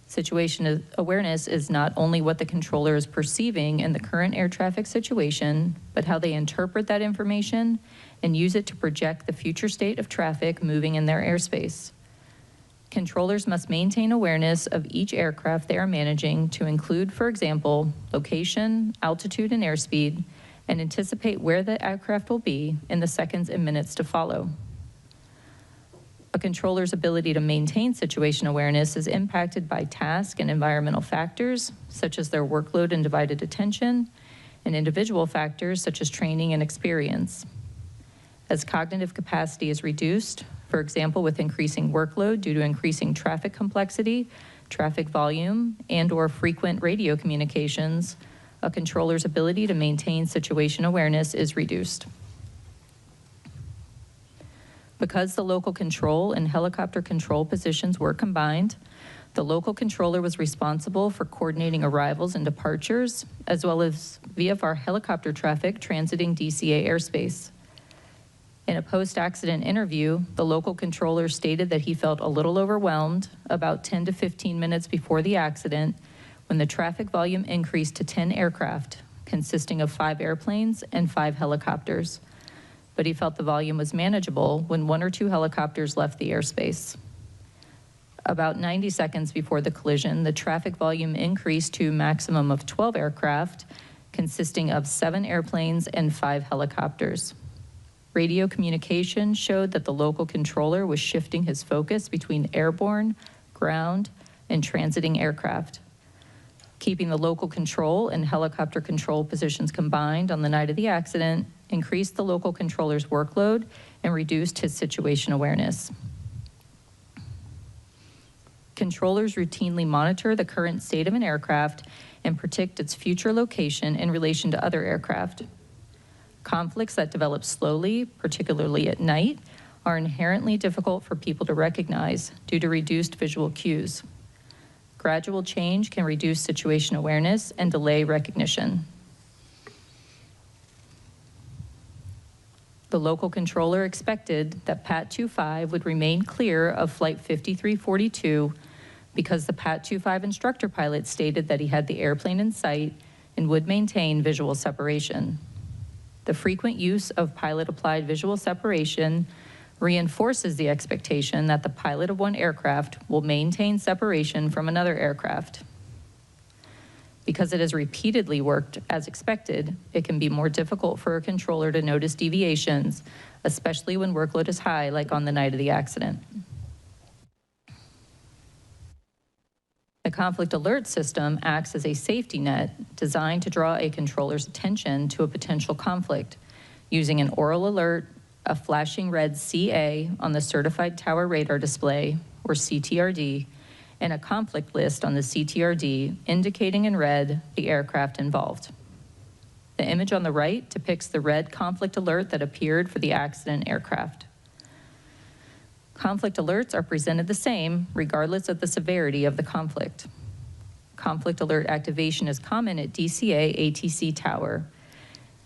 Situation awareness is not only what the controller is perceiving in the current air traffic situation, but how they interpret that information and use it to project the future state of traffic moving in their airspace. Controllers must maintain awareness of each aircraft they are managing to include, for example, location, altitude, and airspeed, and anticipate where the aircraft will be in the seconds and minutes to follow. A controller's ability to maintain situation awareness is impacted by task and environmental factors, such as their workload and divided attention, and individual factors such as training and experience. As cognitive capacity is reduced, for example, with increasing workload due to increasing traffic complexity, traffic volume, and/or frequent radio communications, a controller's ability to maintain situation awareness is reduced. Because the local control and helicopter control positions were combined, the local controller was responsible for coordinating arrivals and departures, as well as VFR helicopter traffic transiting DCA airspace. In a post-accident interview, the local controller stated that he felt a little overwhelmed about 10 to 15 minutes before the accident when the traffic volume increased to 10 aircraft, consisting of 5 airplanes and 5 helicopters. But he felt the volume was manageable when 1 or 2 helicopters left the airspace. About 90 seconds before the collision, the traffic volume increased to a maximum of 12 aircraft, consisting of 7 airplanes and 5 helicopters. Radio communication showed that the local controller was shifting his focus between airborne, ground, and transiting aircraft. Keeping the local control and helicopter control positions combined on the night of the accident increased the local controller's workload and reduced his situation awareness. Controllers routinely monitor the current state of an aircraft and predict its future location in relation to other aircraft. Conflicts that develop slowly, particularly at night, are inherently difficult for people to recognize due to reduced visual cues. Gradual change can reduce situation awareness and delay recognition. The local controller expected that PAT 25 would remain clear of Flight 5342 because the PAT 25 instructor pilot stated that he had the airplane in sight and would maintain visual separation. The frequent use of pilot-applied visual separation reinforces the expectation that the pilot of one aircraft will maintain separation from another aircraft. Because it has repeatedly worked as expected, it can be more difficult for a controller to notice deviations, especially when workload is high, like on the night of the accident. The conflict alert system acts as a safety net designed to draw a controller's attention to a potential conflict using an oral alert, a flashing red CA on the certified tower radar display, or CTRD, and a conflict list on the CTRD indicating in red the aircraft involved. The image on the right depicts the red conflict alert that appeared for the accident aircraft. Conflict alerts are presented the same regardless of the severity of the conflict. Conflict alert activation is common at DCA ATC Tower.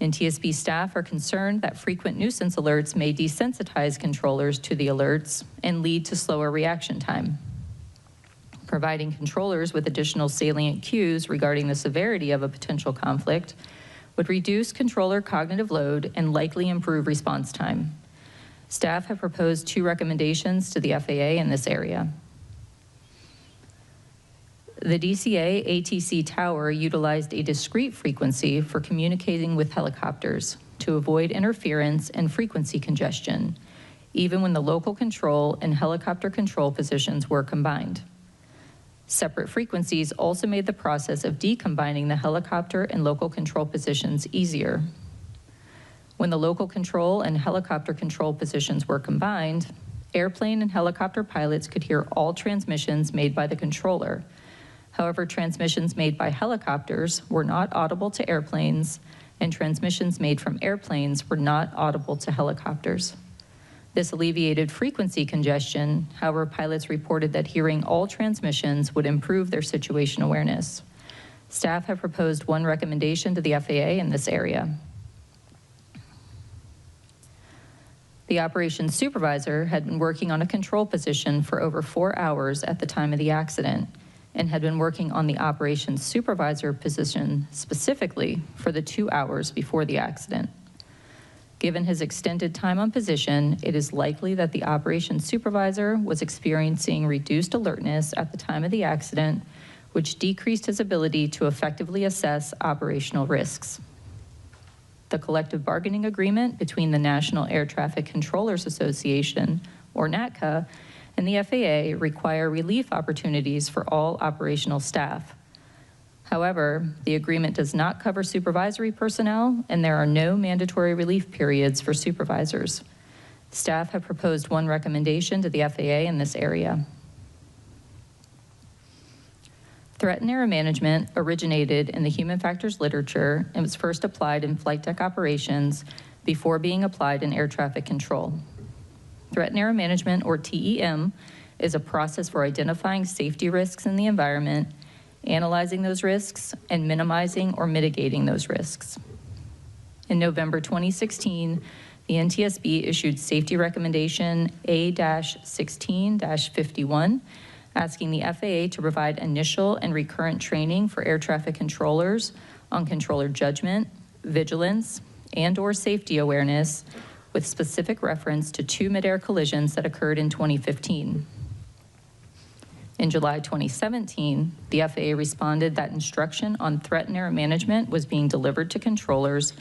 NTSB staff are concerned that frequent nuisance alerts may desensitize controllers to the alerts and lead to slower reaction time. Providing controllers with additional salient cues regarding the severity of a potential conflict would reduce controller cognitive load and likely improve response time. Staff have proposed 2 recommendations to the FAA in this area. The DCA ATC Tower utilized a discrete frequency for communicating with helicopters to avoid interference and frequency congestion, even when the local control and helicopter control positions were combined. Separate frequencies also made the process of decombining the helicopter and local control positions easier. When the local control and helicopter control positions were combined, airplane and helicopter pilots could hear all transmissions made by the controller. However, transmissions made by helicopters were not audible to airplanes, and transmissions made from airplanes were not audible to helicopters. This alleviated frequency congestion. However, pilots reported that hearing all transmissions would improve their situation awareness. Staff have proposed 1 recommendation to the FAA in this area. The operations supervisor had been working on a control position for over 4 hours at the time of the accident and had been working on the operations supervisor position specifically for the 2 hours before the accident. Given his extended time on position, it is likely that the operations supervisor was experiencing reduced alertness at the time of the accident, which decreased his ability to effectively assess operational risks. The collective bargaining agreement between the National Air Traffic Controllers Association, or NATCA, and the FAA require relief opportunities for all operational staff. However, the agreement does not cover supervisory personnel, and there are no mandatory relief periods for supervisors. Staff have proposed 1 recommendation to the FAA in this area. Threat and error management originated in the human factors literature and was first applied in flight deck operations before being applied in air traffic control. Threat and error management, or TEM, is a process for identifying safety risks in the environment, analyzing those risks, and minimizing or mitigating those risks. In November 2016, the NTSB issued Safety Recommendation A-16-51, asking the FAA to provide initial and recurrent training for air traffic controllers on controller judgment, vigilance, and/or safety awareness, with specific reference to 2 midair collisions that occurred in 2015. In July 2017, the FAA responded that instruction on threat and error management was being delivered to controllers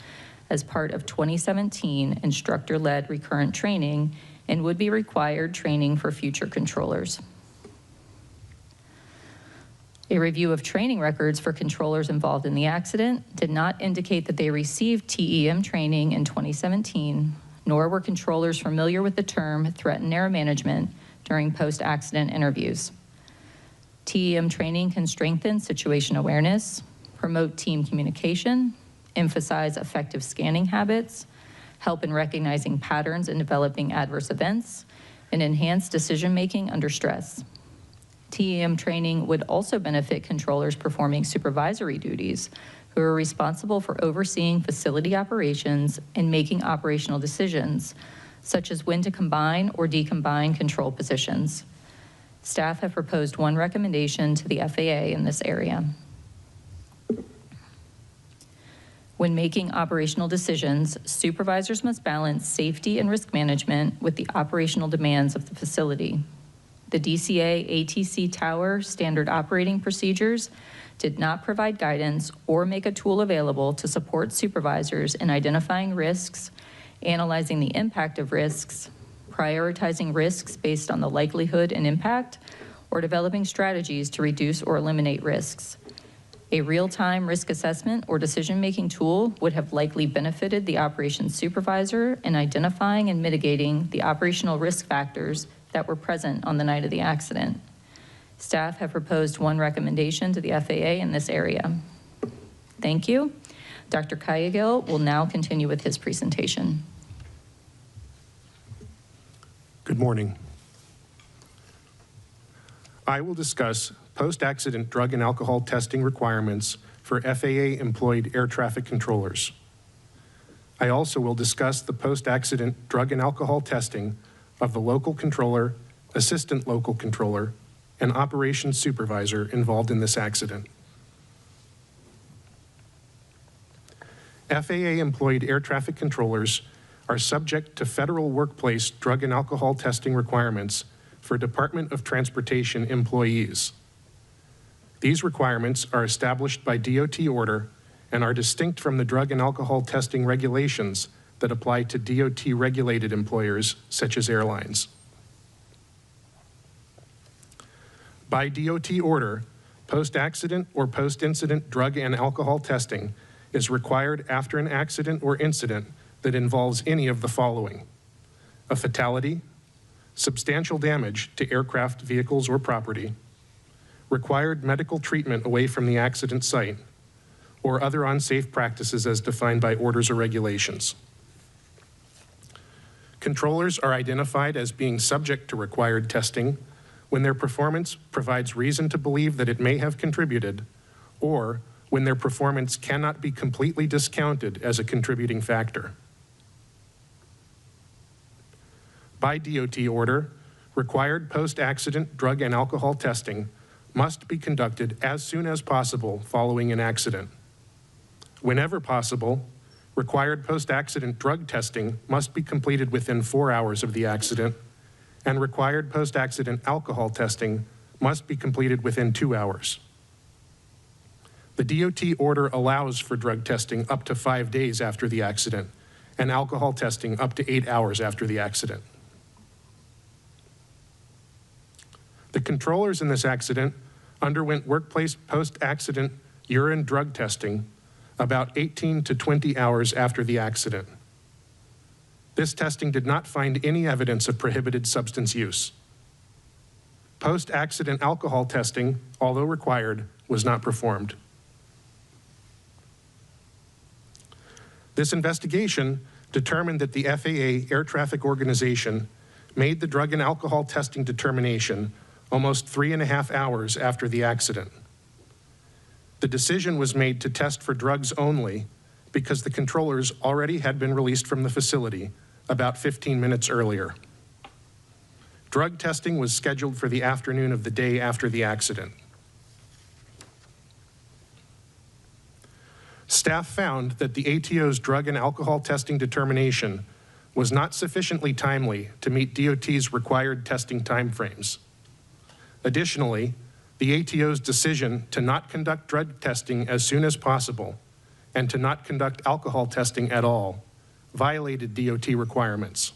as part of 2017 instructor-led recurrent training and would be required training for future controllers. A review of training records for controllers involved in the accident did not indicate that they received TEM training in 2017, nor were controllers familiar with the term threat and error management during post-accident interviews. TEM training can strengthen situation awareness, promote team communication, emphasize effective scanning habits, help in recognizing patterns and developing adverse events, and enhance decision-making under stress. TEM training would also benefit controllers performing supervisory duties who who are responsible for overseeing facility operations and making operational decisions, such as when to combine or decombine control positions. Staff have proposed one recommendation to the FAA in this area. When making operational decisions, supervisors must balance safety and risk management with the operational demands of the facility. The DCA ATC Tower Standard Operating Procedures did not provide guidance or make a tool available to support supervisors in identifying risks, analyzing the impact of risks, prioritizing risks based on the likelihood and impact, or developing strategies to reduce or eliminate risks. A real-time risk assessment or decision-making tool would have likely benefited the operations supervisor in identifying and mitigating the operational risk factors that were present on the night of the accident. Staff have proposed one recommendation to the FAA in this area. Thank you. Dr. Kayagil will now continue with his presentation. Good morning. I will discuss post-accident drug and alcohol testing requirements for FAA-employed air traffic controllers. I also will discuss the post-accident drug and alcohol testing of the local controller, assistant local controller, and operations supervisor involved in this accident. FAA-employed air traffic controllers are subject to federal workplace drug and alcohol testing requirements for Department of Transportation employees. These requirements are established by DOT order and are distinct from the drug and alcohol testing regulations that apply to DOT-regulated employers, such as airlines. By DOT order, post-accident or post-incident drug and alcohol testing is required after an accident or incident that involves any of the following: a fatality, substantial damage to aircraft, vehicles, or property, required medical treatment away from the accident site, or other unsafe practices as defined by orders or regulations. Controllers are identified as being subject to required testing when their performance provides reason to believe that it may have contributed, or when their performance cannot be completely discounted as a contributing factor. By DOT order, required post-accident drug and alcohol testing must be conducted as soon as possible following an accident. Whenever possible, required post-accident drug testing must be completed within 4 hours of the accident, and required post-accident alcohol testing must be completed within 2 hours. The DOT order allows for drug testing up to 5 days after the accident, and alcohol testing up to 8 hours after the accident. The controllers in this accident underwent workplace post-accident urine drug testing about 18 to 20 hours after the accident. This testing did not find any evidence of prohibited substance use. Post-accident alcohol testing, although required, was not performed. This investigation determined that the FAA Air Traffic Organization made the drug and alcohol testing determination almost 3.5 hours after the accident. The decision was made to test for drugs only because the controllers already had been released from the facility about 15 minutes earlier. Drug testing was scheduled for the afternoon of the day after the accident. Staff found that the ATO's drug and alcohol testing determination was not sufficiently timely to meet DOT's required testing timeframes. Additionally, the ATO's decision to not conduct drug testing as soon as possible and to not conduct alcohol testing at all violated DOT requirements.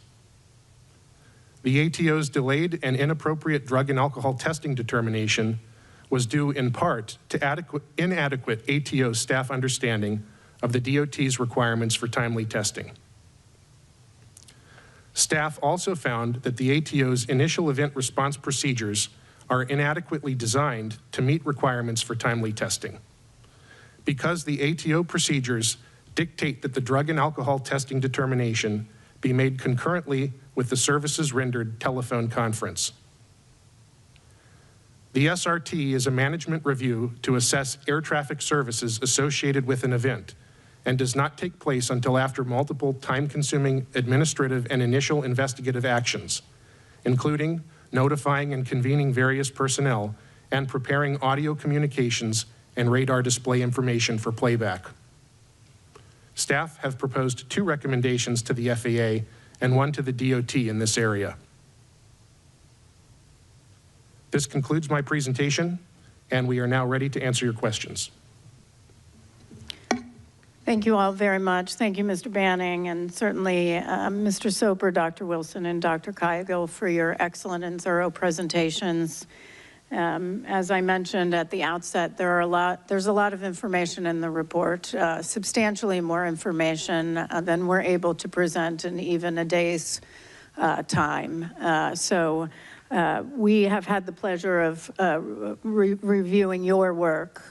The ATO's delayed and inappropriate drug and alcohol testing determination was due in part to inadequate ATO staff understanding of the DOT's requirements for timely testing. Staff also found that the ATO's initial event response procedures are inadequately designed to meet requirements for timely testing. Because the ATO procedures dictate that the drug and alcohol testing determination be made concurrently with the services rendered telephone conference. The SRT is a management review to assess air traffic services associated with an event and does not take place until after multiple time-consuming administrative and initial investigative actions, including notifying and convening various personnel and preparing audio communications and radar display information for playback. Staff have proposed 2 recommendations to the FAA and 1 to the DOT in this area. This concludes my presentation, and we are now ready to answer your questions. Thank you all very much. Thank you, Mr. Banning, and certainly Mr. Soper, Dr. Wilson, and Dr. Kaigle for your excellent and thorough presentations. As I mentioned at the outset, there's a lot of information in the report, substantially more information than we're able to present in even a day's time. So we have had the pleasure of reviewing your work,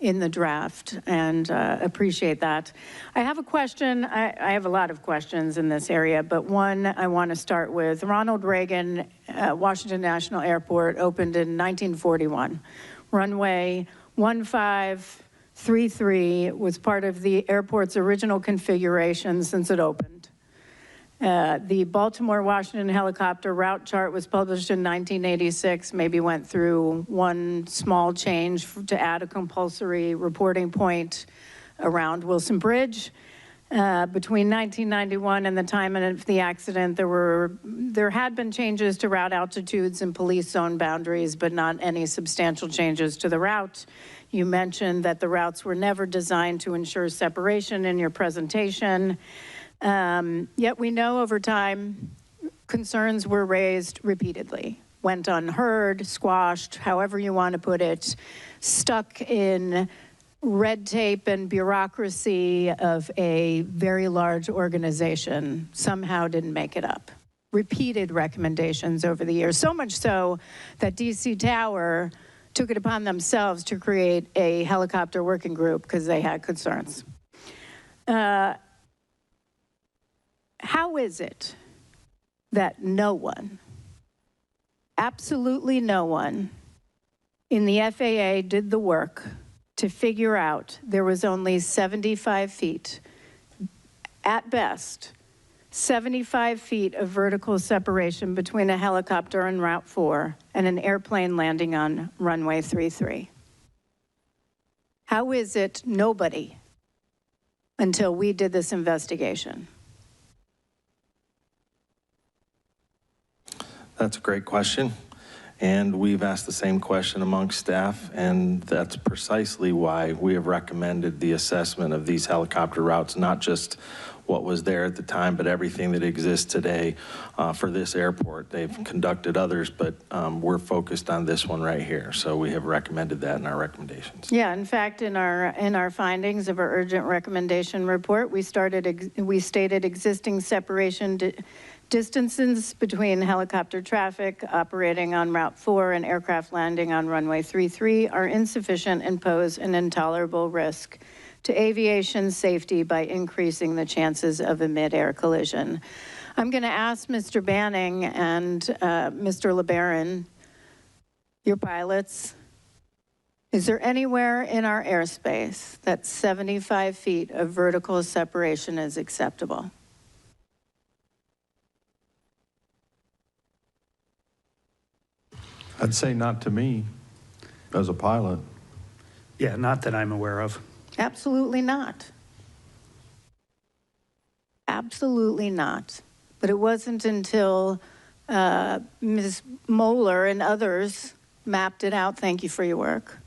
in the draft, and appreciate that. I have a question. I have a lot of questions in this area, but one I want to start with. Ronald Reagan Washington National Airport opened in 1941. Runway 1533 was part of the airport's original configuration since it opened. The Baltimore-Washington helicopter route chart was published in 1986, maybe went through one small change to add a compulsory reporting point around Wilson Bridge. Between 1991 and the time of the accident, there had been changes to route altitudes and police zone boundaries, but not any substantial changes to the route. You mentioned that the routes were never designed to ensure separation in your presentation. Yet we know over time, concerns were raised repeatedly, went unheard, squashed, however you want to put it, stuck in red tape and bureaucracy of a very large organization, somehow didn't make it up. Repeated recommendations over the years, so much so that DC Tower took it upon themselves to create a helicopter working group because they had concerns. How is it that no one, absolutely no one, in the FAA did the work to figure out there was only 75 feet, at best, 75 feet of vertical separation between a helicopter on Route 4 and an airplane landing on runway 33? How is it nobody, until we did this investigation? That's a great question. And we've asked the same question amongst staff, and that's precisely why we have recommended the assessment of these helicopter routes, not just what was there at the time, but everything that exists today for this airport. They've conducted others, but we're focused on this one right here. So we have recommended that in our recommendations. Yeah, in fact, in our findings of our urgent recommendation report, we stated existing separation distances between helicopter traffic operating on Route 4 and aircraft landing on runway 33 are insufficient and pose an intolerable risk to aviation safety by increasing the chances of a mid-air collision. I'm going to ask Mr. Banning and Mr. LeBaron, your pilots, is there anywhere in our airspace that 75 feet of vertical separation is acceptable? I'd say not to me, as a pilot. Yeah, not that I'm aware of. Absolutely not. Absolutely not. But it wasn't until Ms. Moeller and others mapped it out, thank you for your work,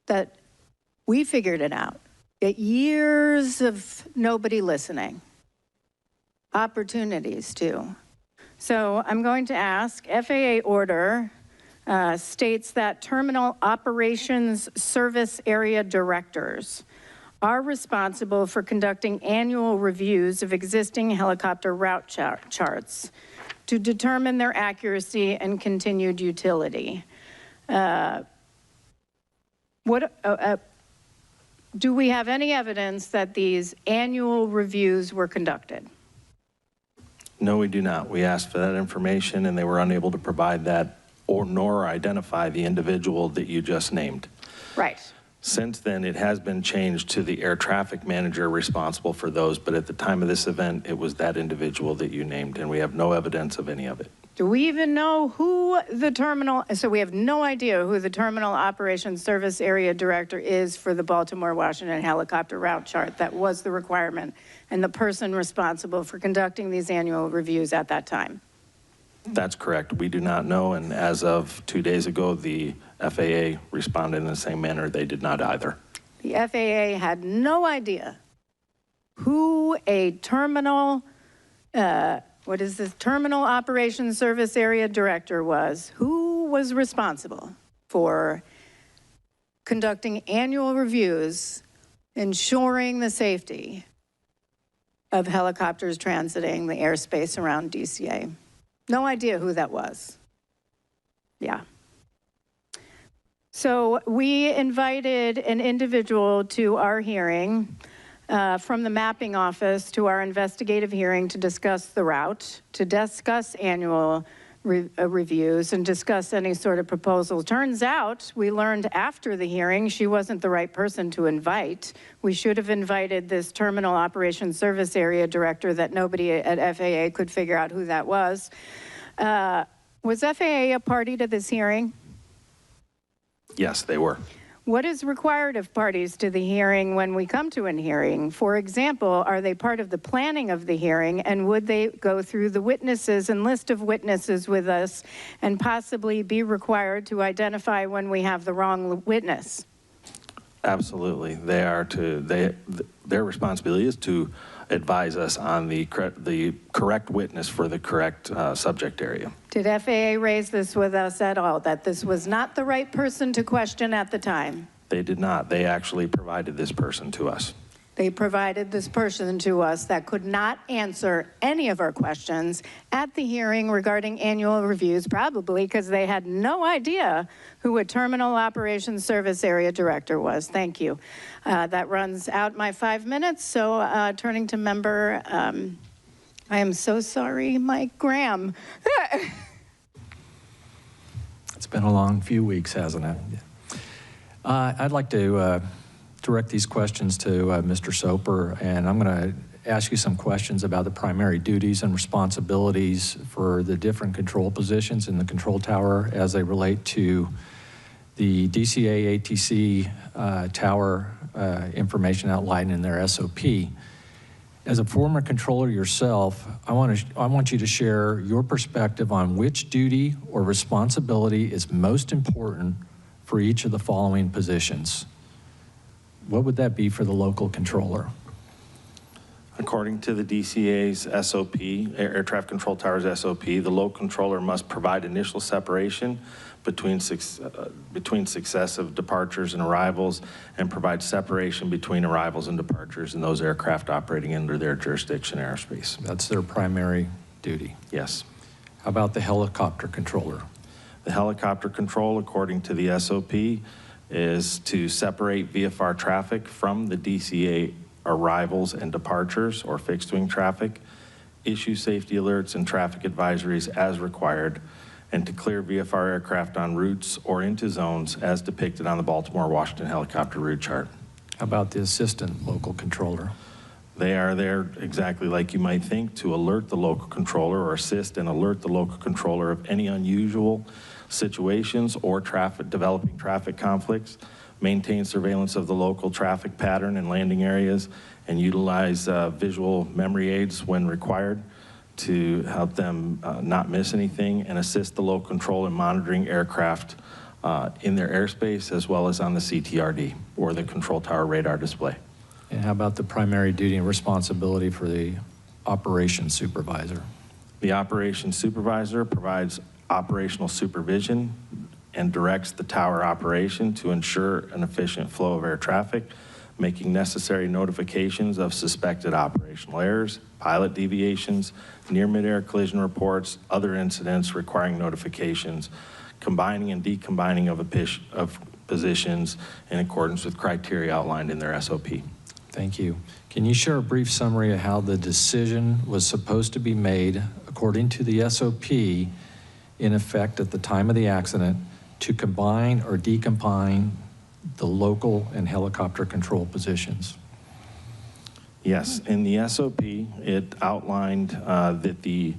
that we figured it out. Yet years of nobody listening. Opportunities too. So I'm going to ask, FAA order states that terminal operations service area directors are responsible for conducting annual reviews of existing helicopter route charts to determine their accuracy and continued utility. Do we have any evidence that these annual reviews were conducted? No, we do not. We asked for that information and they were unable to provide that nor identify the individual that you just named. Right. Since then, it has been changed to the air traffic manager responsible for those, but at the time of this event, it was that individual that you named, and we have no evidence of any of it. Do we even know who the terminal, so we have no idea who the Terminal Operations Service Area Director is for the Baltimore-Washington helicopter route chart? That was the requirement, and the person responsible for conducting these annual reviews at that time. That's correct. We do not know, and as of 2 days ago, the FAA responded in the same manner. They did not either. The FAA had no idea who a terminal, Terminal Operations Service Area Director was, who was responsible for conducting annual reviews, ensuring the safety of helicopters transiting the airspace around DCA. No idea who that was. Yeah. So we invited an individual to our hearing from the mapping office to our investigative hearing to discuss the route, to discuss annual reviews and discuss any sort of proposal. Turns out, we learned after the hearing, she wasn't the right person to invite. We should have invited this Terminal Operations Service Area Director that nobody at FAA could figure out who that was. Was FAA a party to this hearing? Yes, they were. What is required of parties to the hearing when we come to a hearing? For example, are they part of the planning of the hearing, and would they go through the witnesses and list of witnesses with us and possibly be required to identify when we have the wrong witness? Absolutely. Their responsibility is to advise us on the correct witness for the correct subject area. Did FAA raise this with us at all, that this was not the right person to question at the time? They did not. They actually provided this person to us. They provided this person to us that could not answer any of our questions at the hearing regarding annual reviews, probably because they had no idea who a Terminal Operations Service Area Director was. Thank you. That runs out my 5 minutes, so turning to member, I am so sorry, Mike Graham. It's been a long few weeks, hasn't it? I'd like to direct these questions to Mr. Soper, and I'm going to ask you some questions about the primary duties and responsibilities for the different control positions in the control tower as they relate to the DCA ATC tower information outlined in their SOP. As a former controller yourself, I want you to share your perspective on which duty or responsibility is most important for each of the following positions. What would that be for the local controller? According to the DCA's SOP, Air Traffic Control Tower's SOP, the local controller must provide initial separation between successive departures and arrivals, and provide separation between arrivals and departures in those aircraft operating under their jurisdiction airspace. That's their primary duty. Yes. How about the helicopter controller? The helicopter control, according to the SOP, is to separate VFR traffic from the DCA arrivals and departures or fixed wing traffic, issue safety alerts and traffic advisories as required, and to clear VFR aircraft on routes or into zones as depicted on the Baltimore-Washington helicopter route chart. How about the assistant local controller? They are there exactly like you might think, to alert the local controller or assist and alert the local controller of any unusual situations or developing traffic conflicts, maintain surveillance of the local traffic pattern and landing areas, and utilize visual memory aids when required to help them not miss anything, and assist the local control in monitoring aircraft in their airspace as well as on the CTRD or the control tower radar display. And how about the primary duty and responsibility for the operations supervisor? The operations supervisor provides operational supervision and directs the tower operation to ensure an efficient flow of air traffic, making necessary notifications of suspected operational errors, pilot deviations, near midair collision reports, other incidents requiring notifications, combining and decombining of positions in accordance with criteria outlined in their SOP. Thank you. Can you share a brief summary of how the decision was supposed to be made according to the SOP in effect at the time of the accident to combine or decombine the local and helicopter control positions? Yes, in the SOP, it outlined that the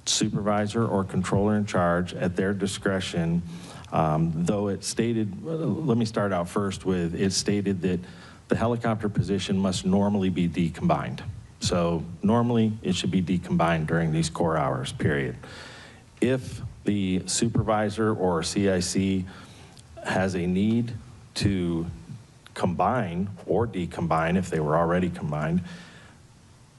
supervisor or controller in charge at their discretion, though it stated, let me start out first with, it stated that the helicopter position must normally be decombined. So normally it should be decombined during these core hours, period. If the supervisor or CIC has a need to combine or decombine, if they were already combined,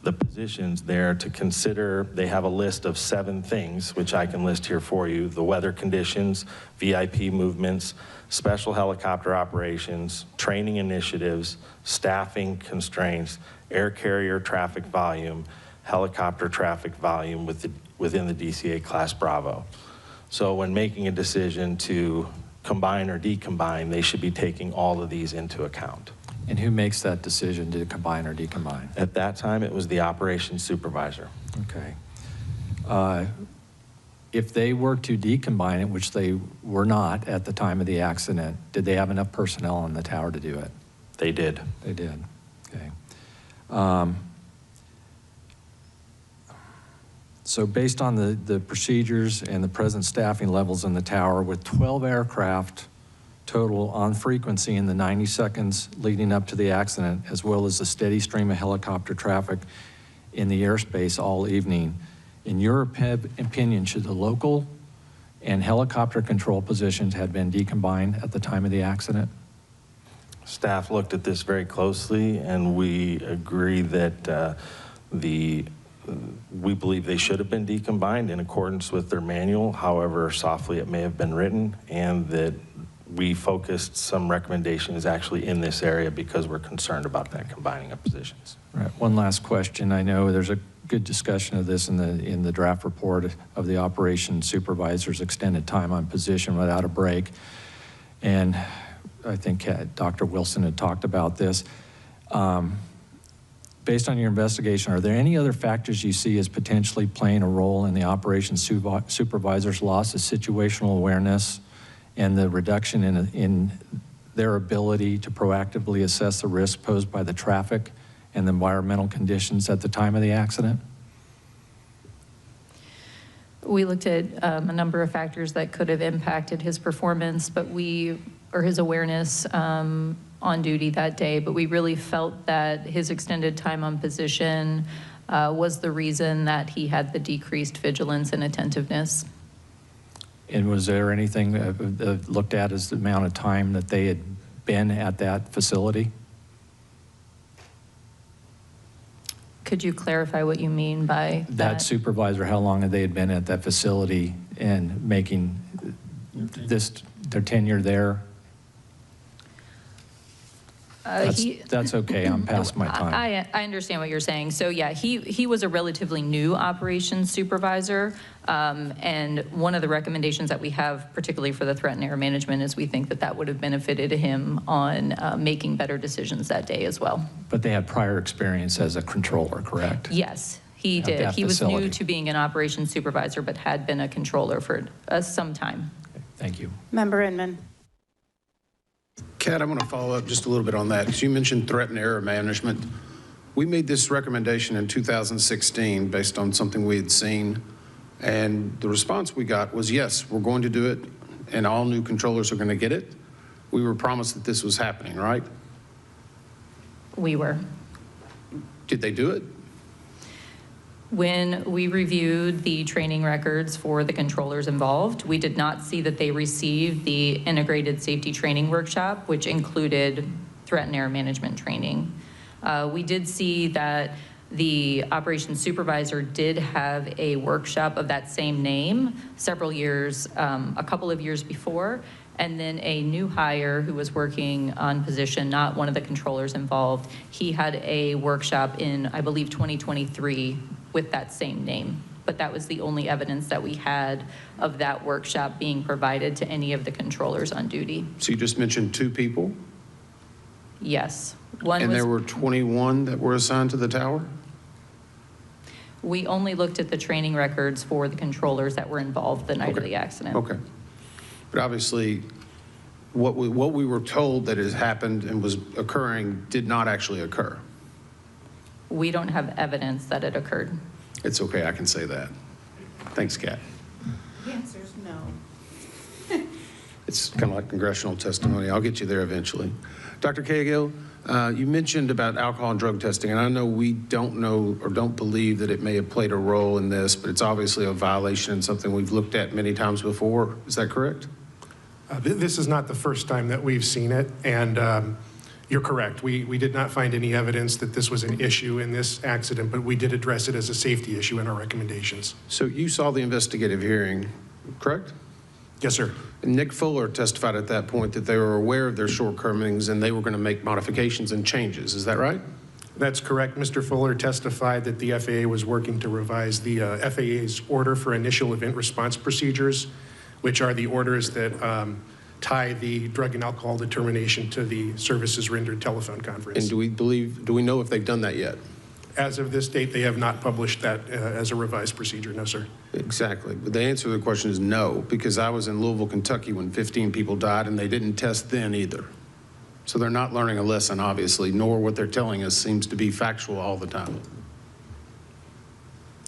the positions there to consider, they have a list of 7 things, which I can list here for you: the weather conditions, VIP movements, special helicopter operations, training initiatives, staffing constraints, air carrier traffic volume, helicopter traffic volume within the DCA Class Bravo. So when making a decision to combine or decombine, they should be taking all of these into account. And who makes that decision to combine or decombine? At that time, it was the operations supervisor. Okay. If they were to decombine it, which they were not at the time of the accident, did they have enough personnel on the tower to do it? They did. They did. Okay. So based on the procedures and the present staffing levels in the tower, with 12 aircraft total on frequency in the 90 seconds leading up to the accident, as well as a steady stream of helicopter traffic in the airspace all evening, in your opinion, should the local and helicopter control positions have been decombined at the time of the accident? Staff looked at this very closely, and we agree that we believe they should have been decombined in accordance with their manual, however softly it may have been written, and that we focused some recommendations actually in this area because we're concerned about that combining of positions. Right. One last question. I know there's a good discussion of this in the draft report of the operations supervisor's extended time on position without a break. And I think Dr. Wilson had talked about this. Based on your investigation, are there any other factors you see as potentially playing a role in the operations supervisor's loss of situational awareness and the reduction in their ability to proactively assess the risk posed by the traffic and the environmental conditions at the time of the accident? We looked at a number of factors that could have impacted his performance, or his awareness on duty that day, but we really felt that his extended time on position was the reason that he had the decreased vigilance and attentiveness. And was there anything looked at as the amount of time that they had been at that facility? Could you clarify what you mean by that supervisor? How long had they been at that facility and making their tenure there? That's okay. I'm past my time. I understand what you're saying. So yeah, he was a relatively new operations supervisor, and one of the recommendations that we have, particularly for the threat and error management, is we think that would have benefited him on making better decisions that day as well. But they had prior experience as a controller, correct? Yes, he did. He was new to being an operations supervisor, but had been a controller for some time. Okay, thank you. Member Inman. Kat, I want to follow up just a little bit on that, because you mentioned threat and error management. We made this recommendation in 2016 based on something we had seen, and the response we got was, yes, we're going to do it, and all new controllers are going to get it. We were promised that this was happening, right? We were. Did they do it? When we reviewed the training records for the controllers involved, we did not see that they received the integrated safety training workshop, which included threat and error management training. We did see that the operations supervisor did have a workshop of that same name several years, a couple of years before, and then a new hire who was working on position, not one of the controllers involved, he had a workshop in, I believe, 2023 with that same name. But that was the only evidence that we had of that workshop being provided to any of the controllers on duty. So you just mentioned 2 people? Yes. And there were 21 that were assigned to the tower? We only looked at the training records for the controllers that were involved the night of the accident. Okay. But obviously, what we were told that has happened and was occurring did not actually occur. We don't have evidence that it occurred. It's okay, I can say that. Thanks, Kat. The answer's no. It's kind of like congressional testimony. I'll get you there eventually. Dr. Cahill, you mentioned about alcohol and drug testing, and I know we don't know or don't believe that it may have played a role in this, but it's obviously a violation and something we've looked at many times before. Is that correct? This is not the first time that we've seen it, and you're correct. We did not find any evidence that this was an issue in this accident, but we did address it as a safety issue in our recommendations. So you saw the investigative hearing, correct? Yes, sir. And Nick Fuller testified at that point that they were aware of their shortcomings and they were going to make modifications and changes. Is that right? That's correct. Mr. Fuller testified that the FAA was working to revise the FAA's order for initial event response procedures, which are the orders that tie the drug and alcohol determination to the services rendered telephone conference. And do we know if they've done that yet? As of this date, they have not published that as a revised procedure, no, sir. Exactly. But the answer to the question is no, because I was in Louisville, Kentucky when 15 people died and they didn't test then either. So they're not learning a lesson, obviously, nor what they're telling us seems to be factual all the time.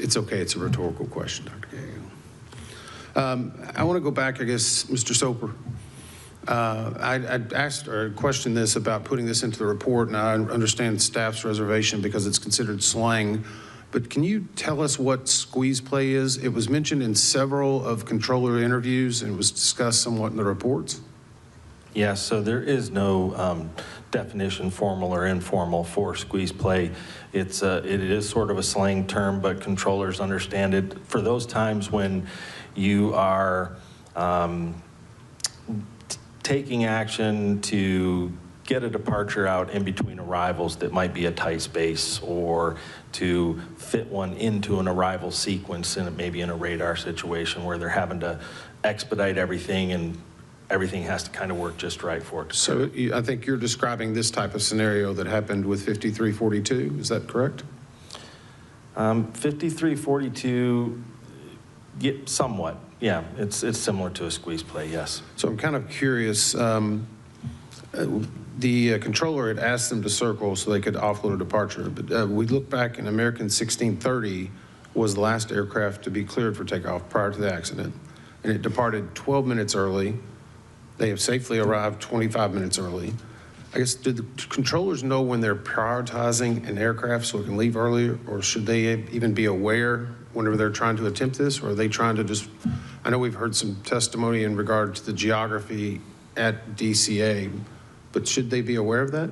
It's okay, it's a rhetorical question, Dr. Cahill. I want to go back, I guess, Mr. Soper. I asked or questioned this about putting this into the report, and I understand staff's reservation because it's considered slang. But can you tell us what squeeze play is? It was mentioned in several of controller interviews and was discussed somewhat in the reports. Yes, so there is no definition, formal or informal, for squeeze play. It is sort of a slang term, but controllers understand it. For those times when you are taking action to get a departure out in between arrivals that might be a tight space, or to fit one into an arrival sequence, and maybe in a radar situation where they're having to expedite everything and everything has to kind of work just right for it. So I think you're describing this type of scenario that happened with 5342, is that correct? 5342, somewhat. Yeah, it's similar to a squeeze play, yes. So I'm kind of curious. The controller had asked them to circle so they could offload a departure, but we look back in American 1630 was the last aircraft to be cleared for takeoff prior to the accident, and it departed 12 minutes early. They have safely arrived 25 minutes early. I guess, did the controllers know when they're prioritizing an aircraft so it can leave earlier, or should they even be aware whenever they're trying to attempt this, or are they trying to just, I know we've heard some testimony in regard to the geography at DCA, but should they be aware of that?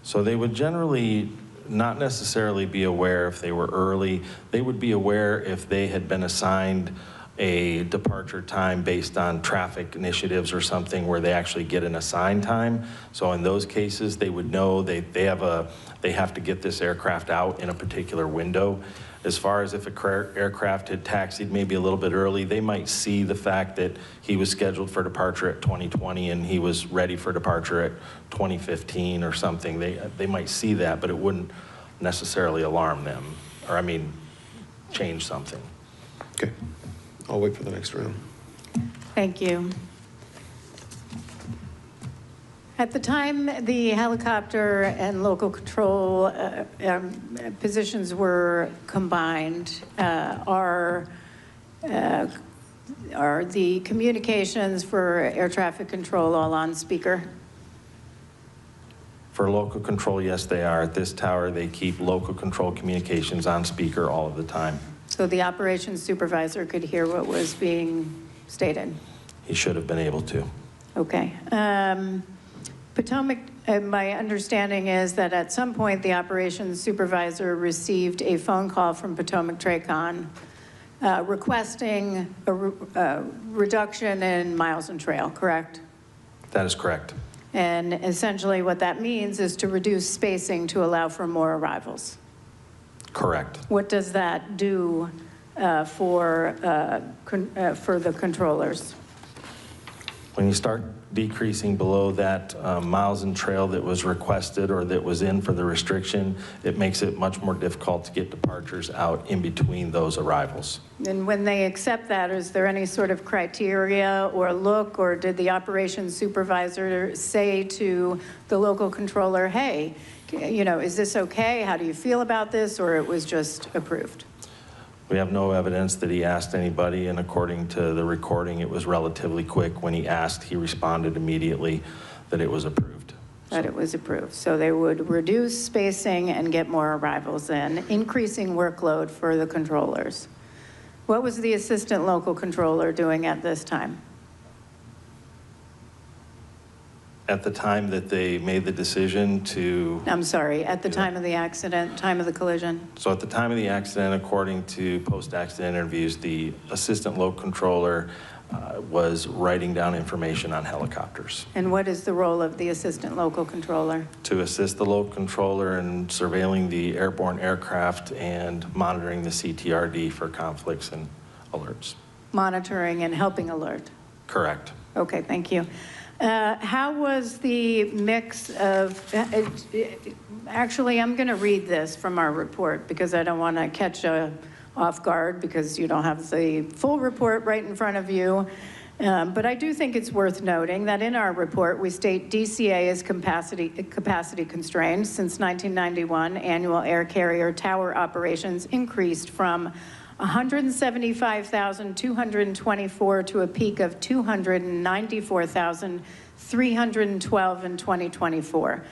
So they would generally not necessarily be aware if they were early. They would be aware if they had been assigned a departure time based on traffic initiatives or something where they actually get an assigned time. So in those cases, they would know they have to get this aircraft out in a particular window. As far as if an aircraft had taxied maybe a little bit early, they might see the fact that he was scheduled for departure at 2020 and he was ready for departure at 2015 or something. They might see that, but it wouldn't necessarily alarm them, or I mean, change something. Okay, I'll wait for the next round. Thank you. At the time the helicopter and local control positions were combined, are the communications for air traffic control all on speaker? For local control, yes, they are. At this tower, they keep local control communications on speaker all of the time. So the operations supervisor could hear what was being stated? He should have been able to. Okay. Potomac, my understanding is that at some point the operations supervisor received a phone call from Potomac Tracon requesting a reduction in miles and trail, correct? That is correct. And essentially what that means is to reduce spacing to allow for more arrivals. Correct. What does that do for the controllers? When you start decreasing below that miles and trail that was requested or that was in for the restriction, it makes it much more difficult to get departures out in between those arrivals. And when they accept that, is there any sort of criteria or look, or did the operations supervisor say to the local controller, hey, you know, is this okay? How do you feel about this? Or it was just approved? We have no evidence that he asked anybody, and according to the recording, it was relatively quick. When he asked, he responded immediately that it was approved. That it was approved. So they would reduce spacing and get more arrivals in, increasing workload for the controllers. What was the assistant local controller doing at this time? At the time that they made the decision to... I'm sorry, at the time of the accident, time of the collision? So at the time of the accident, according to post-accident interviews, the assistant local controller was writing down information on helicopters. And what is the role of the assistant local controller? To assist the local controller in surveilling the airborne aircraft and monitoring the CTRD for conflicts and alerts. Monitoring and helping alert? Correct. Okay, thank you. How was the mix of, actually, I'm going to read this from our report because I don't want to catch off guard because you don't have the full report right in front of you. But I do think it's worth noting that in our report, we state DCA is capacity constrained. Since 1991, annual air carrier tower operations increased from 175,224 to a peak of 294,312 in 2024.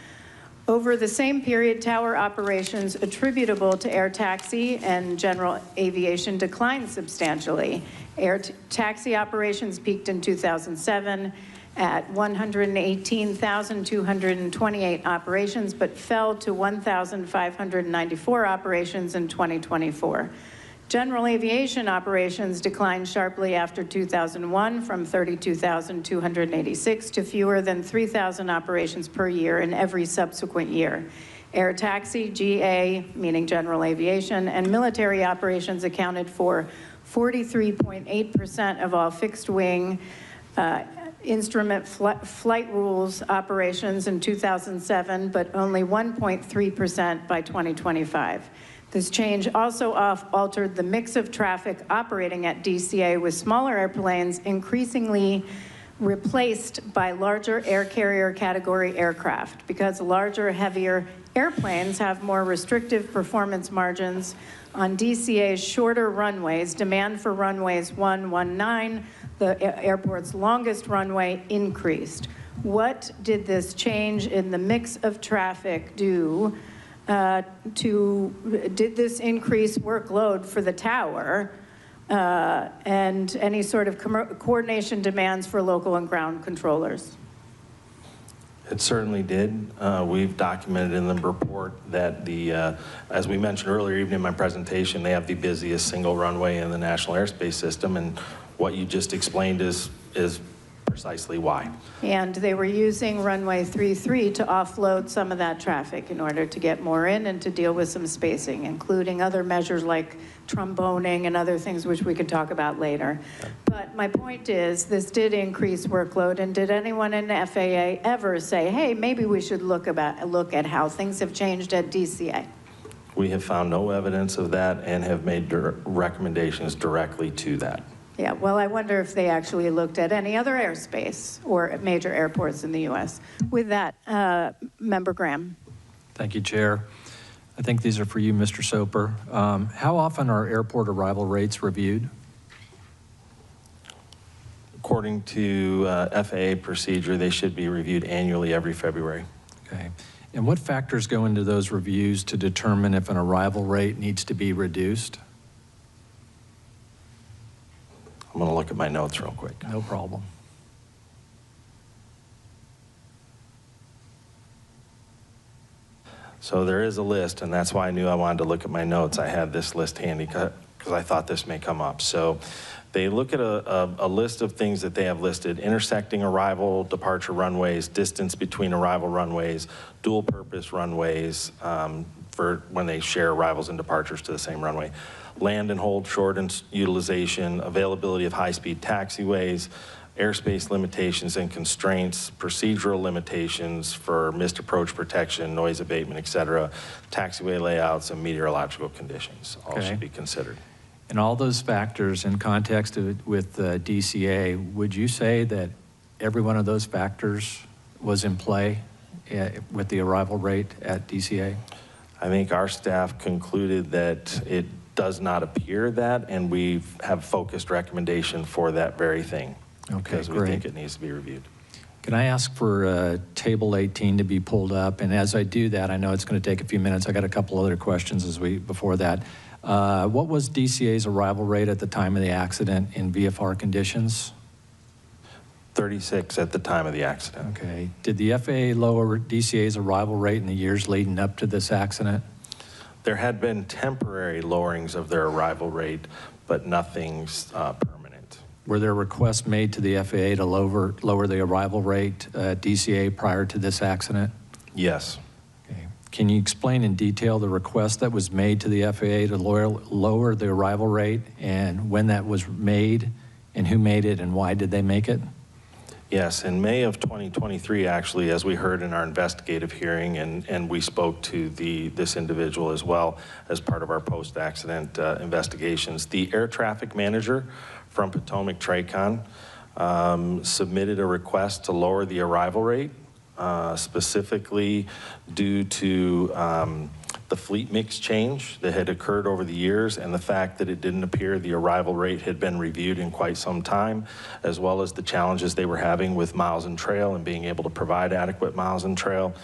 Over the same period, tower operations attributable to air taxi and general aviation declined substantially. Air taxi operations peaked in 2007 at 118,228 operations, but fell to 1,594 operations in 2024. General aviation operations declined sharply after 2001 from 32,286 to fewer than 3,000 operations per year in every subsequent year. Air taxi, GA, meaning general aviation, and military operations accounted for 43.8% of all fixed wing instrument flight rules operations in 2007, but only 1.3% by 2025. This change also altered the mix of traffic operating at DCA, with smaller airplanes increasingly replaced by larger air carrier category aircraft. Because larger, heavier airplanes have more restrictive performance margins on DCA's shorter runways, demand for runways 119, the airport's longest runway, increased. What did this change in the mix of traffic do did this increase workload for the tower and any sort of coordination demands for local and ground controllers? It certainly did. We've documented in the report that as we mentioned earlier, even in my presentation, they have the busiest single runway in the national airspace system, and what you just explained is precisely why. And they were using runway 33 to offload some of that traffic in order to get more in and to deal with some spacing, including other measures like tromboning and other things which we could talk about later. But my point is, this did increase workload, and did anyone in the FAA ever say, hey, maybe we should look at how things have changed at DCA? We have found no evidence of that and have made recommendations directly to that. Yeah, well, I wonder if they actually looked at any other airspace or major airports in the U.S. With that, Member Graham. Thank you, Chair. I think these are for you, Mr. Soper. How often are airport arrival rates reviewed? According to FAA procedure, they should be reviewed annually every February. Okay. And what factors go into those reviews to determine if an arrival rate needs to be reduced? I'm going to look at my notes real quick. No problem. So there is a list, and that's why I knew I wanted to look at my notes. I had this list handy because I thought this may come up. So they look at a list of things that they have listed: intersecting arrival, departure runways, distance between arrival runways, dual purpose runways for when they share arrivals and departures to the same runway, land and hold short utilization, availability of high-speed taxiways, airspace limitations and constraints, procedural limitations for missed approach protection, noise abatement, et cetera, taxiway layouts, and meteorological conditions all should be considered. And all those factors in context with DCA, would you say that every one of those factors was in play with the arrival rate at DCA? I think our staff concluded that it does not appear that, and we have focused recommendation for that very thing. Okay, because we think it needs to be reviewed. Can I ask for Table 18 to be pulled up? And as I do that, I know it's going to take a few minutes. I got a couple other questions before that. What was DCA's arrival rate at the time of the accident in VFR conditions? 36 at the time of the accident. Okay. Did the FAA lower DCA's arrival rate in the years leading up to this accident? There had been temporary lowerings of their arrival rate, but nothing's permanent. Were there requests made to the FAA to lower the arrival rate at DCA prior to this accident? Yes. Okay. Can you explain in detail the request that was made to the FAA to lower the arrival rate and when that was made and who made it and why did they make it? Yes, in May of 2023, actually, as we heard in our investigative hearing, and we spoke to this individual as well as part of our post-accident investigations, the air traffic manager from Potomac Tracon submitted a request to lower the arrival rate, specifically due to the fleet mix change that had occurred over the years and the fact that it didn't appear the arrival rate had been reviewed in quite some time, as well as the challenges they were having with miles and trail and being able to provide adequate miles and trail,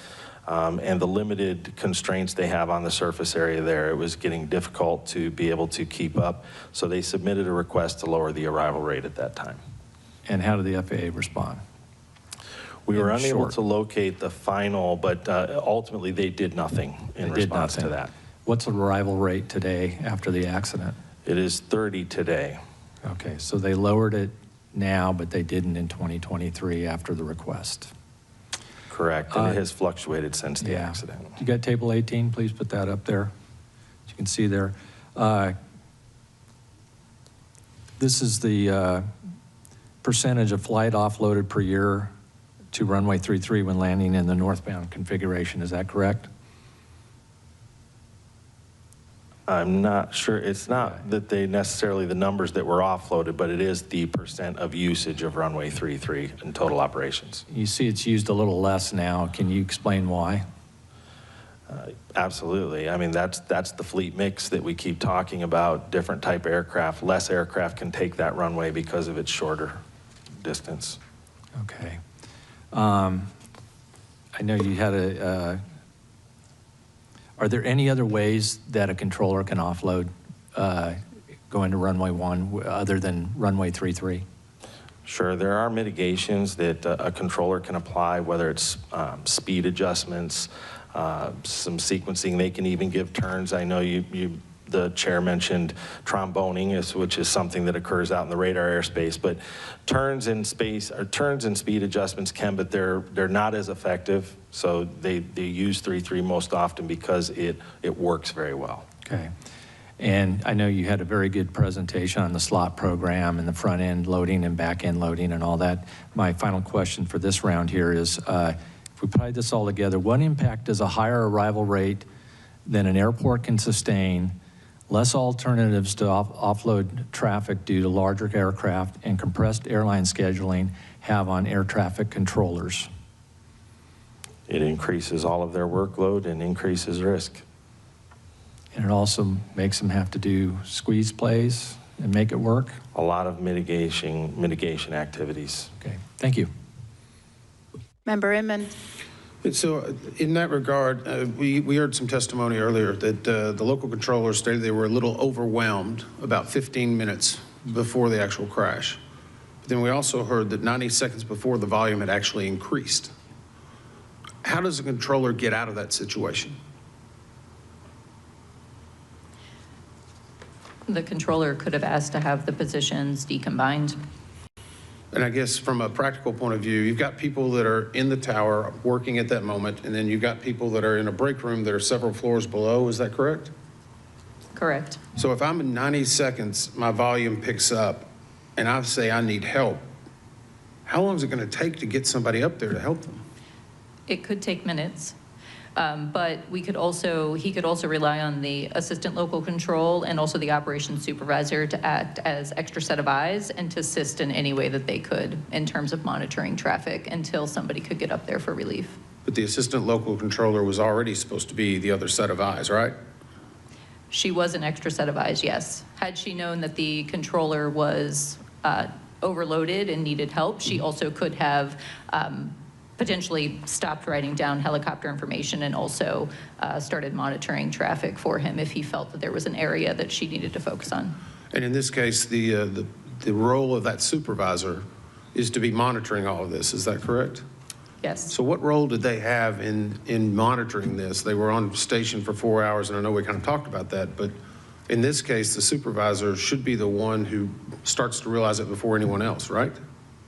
and the limited constraints they have on the surface area there. It was getting difficult to be able to keep up, so they submitted a request to lower the arrival rate at that time. And how did the FAA respond? We were unable to locate the final, but ultimately they did nothing in response to that. What's the arrival rate today after the accident? It is 30 today. Okay, so they lowered it now, but they didn't in 2023 after the request. Correct, and it has fluctuated since the accident. You got Table 18, please put that up there. As you can see there. This is the percentage of flight offloaded per year to runway 33 when landing in the northbound configuration. Is that correct? I'm not sure. It's not that they necessarily the numbers that were offloaded, but it is the percent of usage of runway 33 in total operations. You see it's used a little less now. Can you explain why? Absolutely. I mean, that's the fleet mix that we keep talking about, different type aircraft. Less aircraft can take that runway because of its shorter distance. Okay. I know you had are there any other ways that a controller can offload going to runway 1 other than runway 33? Sure, there are mitigations that a controller can apply, whether it's speed adjustments, some sequencing. They can even give turns. I know the chair mentioned tromboning, which is something that occurs out in the radar airspace, but turns and speed adjustments can, but they're not as effective. So they use 33 most often because it works very well. Okay. And I know you had a very good presentation on the slot program and the front end loading and back end loading and all that. My final question for this round here is, if we put this all together, what impact does a higher arrival rate than an airport can sustain, less alternatives to offload traffic due to larger aircraft, and compressed airline scheduling have on air traffic controllers? It increases all of their workload and increases risk. And it also makes them have to do squeeze plays and make it work? A lot of mitigation activities. Okay, thank you. Member Inman. So in that regard, we heard some testimony earlier that the local controllers stated they were a little overwhelmed about 15 minutes before the actual crash. But then we also heard that 90 seconds before the volume had actually increased. How does a controller get out of that situation? The controller could have asked to have the positions decombined. And I guess from a practical point of view, you've got people that are in the tower working at that moment, and then you've got people that are in a break room that are several floors below. Is that correct? Correct. So if I'm in 90 seconds, my volume picks up, and I say I need help, how long is it going to take to get somebody up there to help them? It could take minutes, but he could also rely on the assistant local control and also the operations supervisor to act as extra set of eyes and to assist in any way that they could in terms of monitoring traffic until somebody could get up there for relief. But the assistant local controller was already supposed to be the other set of eyes, right? She was an extra set of eyes, yes. Had she known that the controller was overloaded and needed help, she also could have potentially stopped writing down helicopter information and also started monitoring traffic for him if he felt that there was an area that she needed to focus on. And in this case, the role of that supervisor is to be monitoring all of this, is that correct? Yes. So what role did they have in monitoring this? They were on station for 4 hours, and I know we kind of talked about that, but in this case, the supervisor should be the one who starts to realize it before anyone else, right?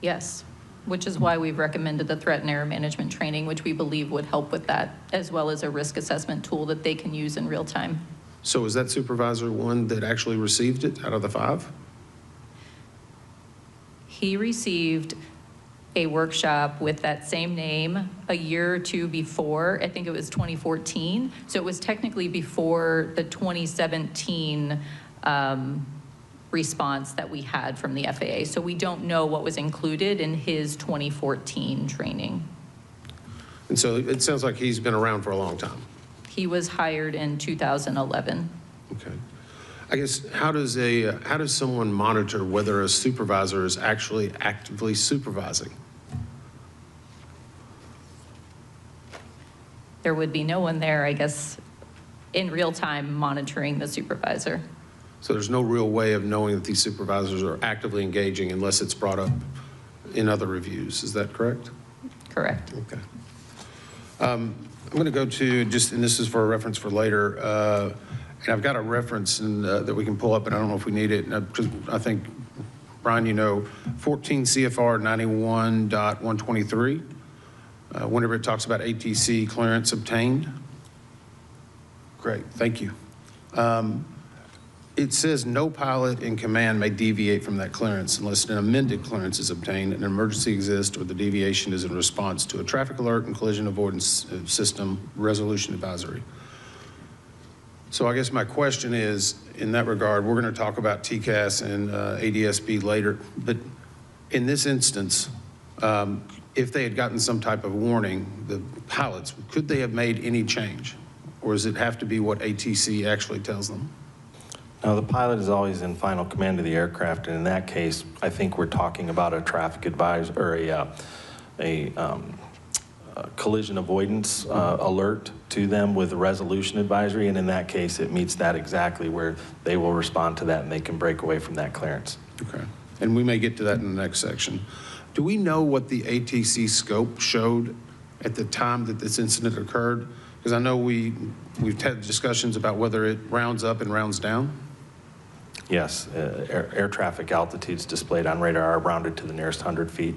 Yes, which is why we've recommended the threat and error management training, which we believe would help with that, as well as a risk assessment tool that they can use in real time. So is that supervisor one that actually received it out of the 5? He received a workshop with that same name a year or two before. I think it was 2014. So it was technically before the 2017 response that we had from the FAA. So we don't know what was included in his 2014 training. And so it sounds like he's been around for a long time. He was hired in 2011. Okay. I guess how does someone monitor whether a supervisor is actually actively supervising? There would be no one there, I guess, in real time monitoring the supervisor. So there's no real way of knowing that these supervisors are actively engaging unless it's brought up in other reviews. Is that correct? Correct. Okay. I'm going to go to and this is for a reference for later, and I've got a reference that we can pull up, and I don't know if we need it, because I think, Brian, 14 CFR 91.123, whenever it talks about ATC clearance obtained. Great, thank you. It says no pilot in command may deviate from that clearance unless an amended clearance is obtained, an emergency exists, or the deviation is in response to a traffic alert and collision avoidance system resolution advisory. So I guess my question is, in that regard, we're going to talk about TCAST and ADSB later, but in this instance, if they had gotten some type of warning, the pilots, could they have made any change? Or does it have to be what ATC actually tells them? Now, the pilot is always in final command of the aircraft, and in that case, I think we're talking about a traffic advisor or a collision avoidance alert to them with a resolution advisory, and in that case, it meets that exactly where they will respond to that and they can break away from that clearance. Okay, and we may get to that in the next section. Do we know what the ATC scope showed at the time that this incident occurred? Because I know we've had discussions about whether it rounds up and rounds down. Yes, air traffic altitudes displayed on radar are rounded to the nearest 100 feet.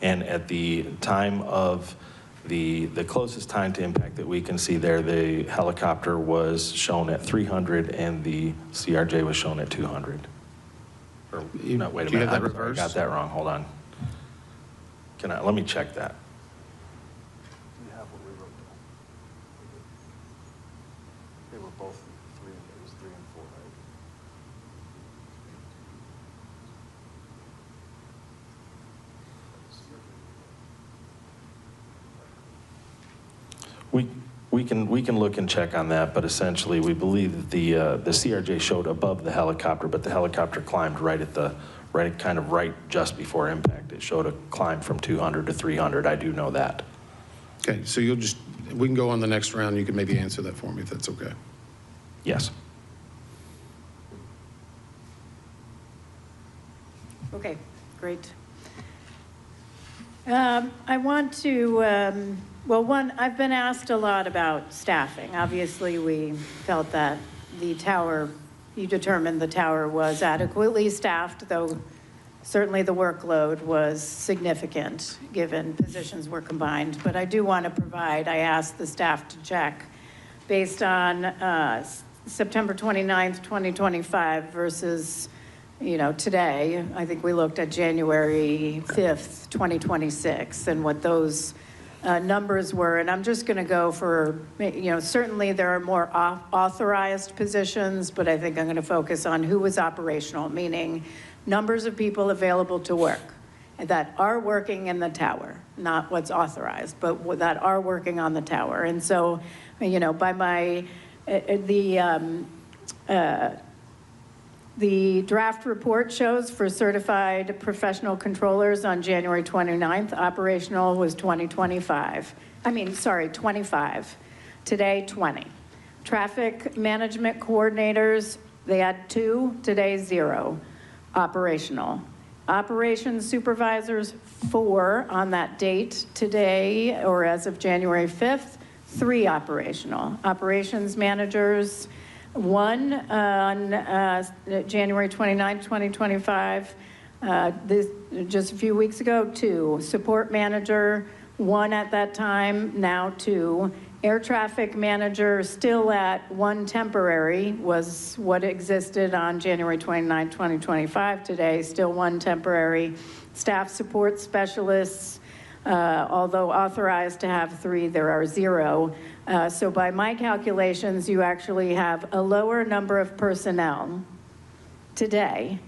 And at the time of the closest time to impact that we can see there, the helicopter was shown at 300 and the CRJ was shown at 200. Or, no, wait a minute, I got that wrong, hold on. Let me check that. They were both 3, it was 3 and 4, right? We can look and check on that, but essentially we believe that the CRJ showed above the helicopter, but the helicopter climbed right just before impact. It showed a climb from 200 to 300. I do know that. Okay, so we can go on the next round. You can maybe answer that for me if that's okay. Yes. Okay, great. I want to, I've been asked a lot about staffing. Obviously, we felt that you determined the tower was adequately staffed, though certainly the workload was significant given positions were combined. But I do want to I asked the staff to check based on September 29th, 2025 versus today, I think we looked at January 5th, 2026, and what those numbers were. And I'm just going to go for, certainly there are more authorized positions, but I think I'm going to focus on who was operational, meaning numbers of people available to work that are working in the tower, not what's authorized, but that are working on the tower. And so, by my, the draft report shows for certified professional controllers on January 29th, operational was 25. Today, 20. Traffic management coordinators, they had 2, today 0, operational. Operations supervisors, 4 on that date today, or as of January 5th, 3 operational. Operations managers, 1 on January 29, 2025. Just a few weeks ago, 2. Support manager, 1 at that time, now 2. Air traffic manager, still at 1 temporary, was what existed on January 29, 2025. Today, still 1 temporary. Staff support specialists, although authorized to have 3, there are 0. So by my calculations, you actually have a lower number of personnel today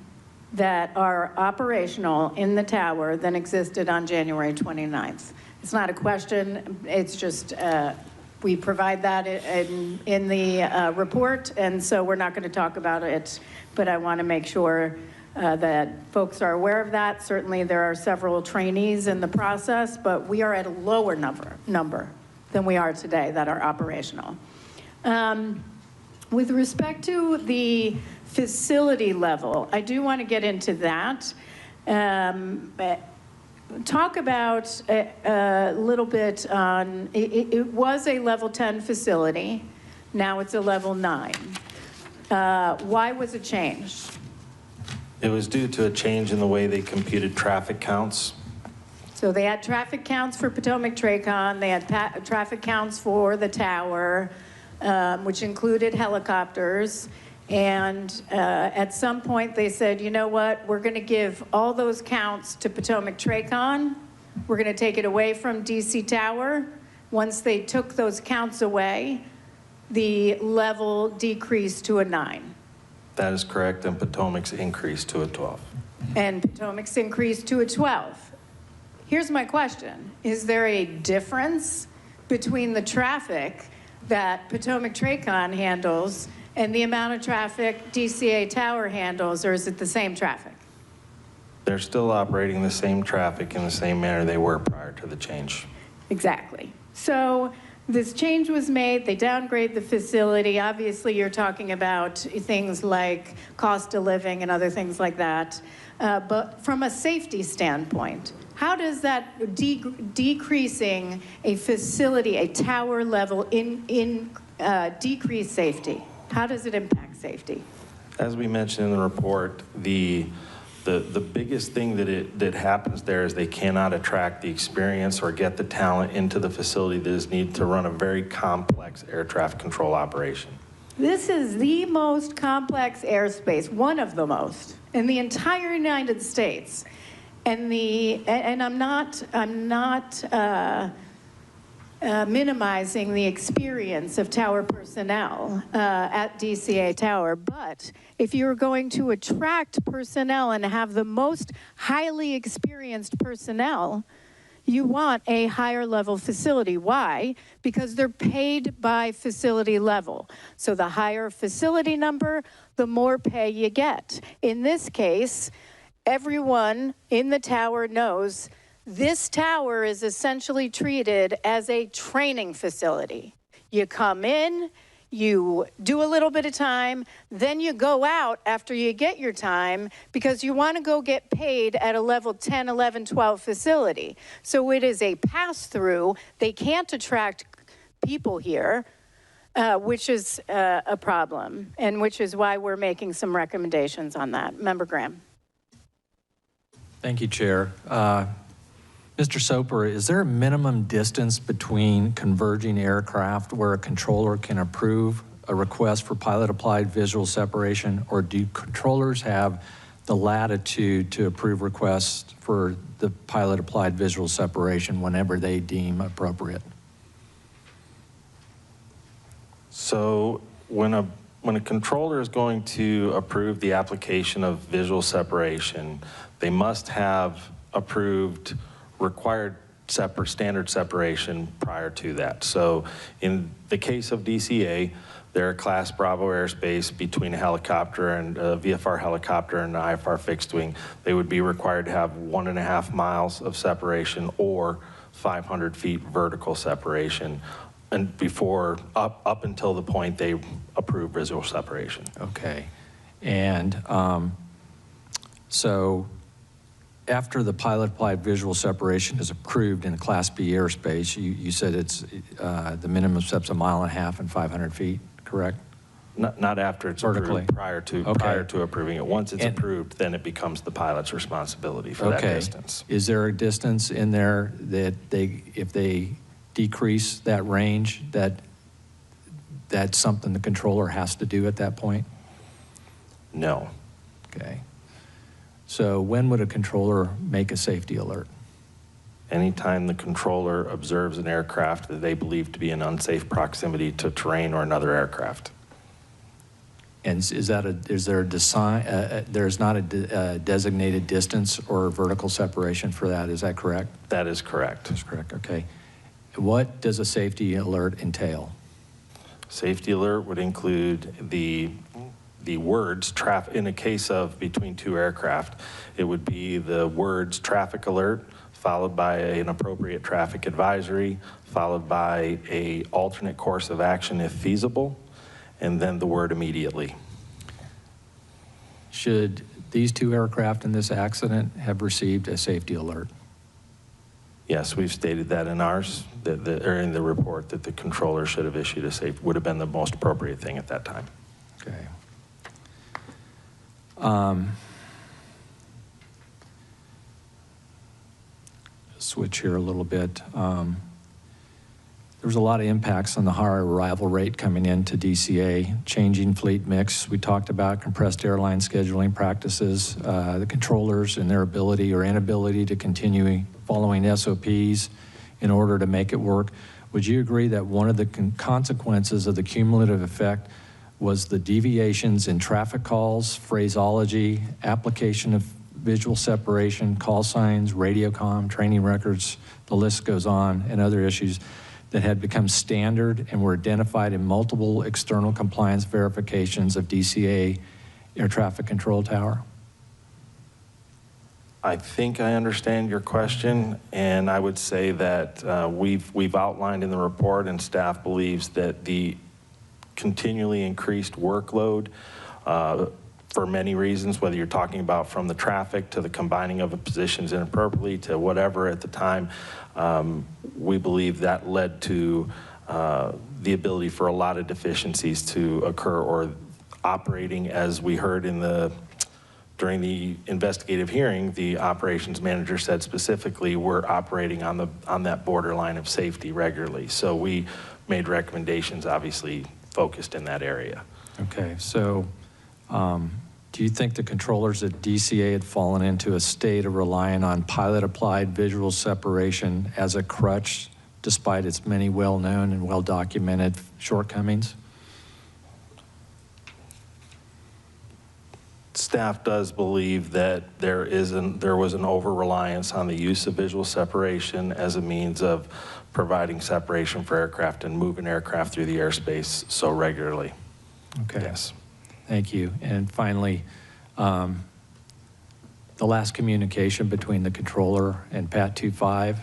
that are operational in the tower than existed on January 29th. It's not a question, it's just, we provide that in the report, and so we're not going to talk about it, but I want to make sure that folks are aware of that. Certainly there are several trainees in the process, but we are at a lower number than we are today that are operational. With respect to the facility level, I do want to get into that. Talk about a little bit on, it was a level 10 facility, now it's a level 9. Why was it changed? It was due to a change in the way they computed traffic counts. So they had traffic counts for Potomac Tracon, they had traffic counts for the tower, which included helicopters. And at some point they said, you know what, we're going to give all those counts to Potomac Tracon. We're going to take it away from DC Tower. Once they took those counts away, the level decreased to a 9. That is correct, and Potomac's increased to a 12. And Potomac's increased to a 12. Here's my question. Is there a difference between the traffic that Potomac Tracon handles and the amount of traffic DCA Tower handles, or is it the same traffic? They're still operating the same traffic in the same manner they were prior to the change. Exactly. So this change was made, they downgrade the facility. Obviously, you're talking about things like cost of living and other things like that. But from a safety standpoint, how does that decreasing a facility, a tower level, decrease safety? How does it impact safety? As we mentioned in the report, the biggest thing that happens there is they cannot attract the experience or get the talent into the facility that is needed to run a very complex air traffic control operation. This is the most complex airspace, one of the most, in the entire United States. And I'm not minimizing the experience of tower personnel at DCA Tower, but if you're going to attract personnel and have the most highly experienced personnel, you want a higher level facility. Why? Because they're paid by facility level. So the higher facility number, the more pay you get. In this case, everyone in the tower knows this tower is essentially treated as a training facility. You come in, you do a little bit of time, then you go out after you get your time because you want to go get paid at a level 10, 11, 12 facility. So it is a pass-through. They can't attract people here, which is a problem, and which is why we're making some recommendations on that. Member Graham. Thank you, Chair. Mr. Soper, is there a minimum distance between converging aircraft where a controller can approve a request for pilot-applied visual separation, or do controllers have the latitude to approve requests for the pilot applied visual separation whenever they deem appropriate? So when a controller is going to approve the application of visual separation, they must have approved required standard separation prior to that. So in the case of DCA, they're a Class Bravo airspace between a helicopter and a VFR helicopter and an IFR fixed wing. They would be required to have 1.5 miles of separation or 500 feet vertical separation, and before up until the point they approve visual separation. Okay. And so after the pilot applied visual separation is approved in a Class B airspace, you said it's the minimum step's 1.5 miles and 500 feet, correct? Not after it's vertically approved, prior to approving it. Once it's approved, then it becomes the pilot's responsibility for that distance. Is there a distance in there that if they decrease that range, that's something the controller has to do at that point? No. Okay. So when would a controller make a safety alert? Anytime the controller observes an aircraft that they believe to be in unsafe proximity to terrain or another aircraft. And is there a design, there's not a designated distance or vertical separation for that, is that correct? That is correct. That's correct, okay. What does a safety alert entail? Safety alert would include the words, in a case of between two aircraft, it would be the words traffic alert, followed by an appropriate traffic advisory, followed by an alternate course of action if feasible, and then the word immediately. Should these two aircraft in this accident have received a safety alert? Yes, we've stated that in ours, or in the report, that the controller should have issued would have been the most appropriate thing at that time. Okay. Switch here a little bit. There was a lot of impacts on the higher arrival rate coming into DCA, changing fleet mix. We talked about compressed airline scheduling practices, the controllers and their ability or inability to continue following SOPs in order to make it work. Would you agree that one of the consequences of the cumulative effect was the deviations in traffic calls, phraseology, application of visual separation, call signs, radio comm, training records, the list goes on, and other issues that had become standard and were identified in multiple external compliance verifications of DCA air traffic control tower? I think I understand your question, and I would say that we've outlined in the report, and staff believes that the continually increased workload for many reasons, whether you're talking about from the traffic to the combining of positions inappropriately to whatever at the time, we believe that led to the ability for a lot of deficiencies to occur, or operating, as we heard during the investigative hearing, the operations manager said specifically we're operating on that borderline of safety regularly. So we made recommendations, obviously focused in that area. Okay, so do you think the controllers at DCA had fallen into a state of relying on pilot-applied visual separation as a crutch, despite its many well-known and well-documented shortcomings? Staff does believe that there was an over-reliance on the use of visual separation as a means of providing separation for aircraft and moving aircraft through the airspace so regularly. Okay. Yes. Thank you. And finally, the last communication between the controller and Pat 25,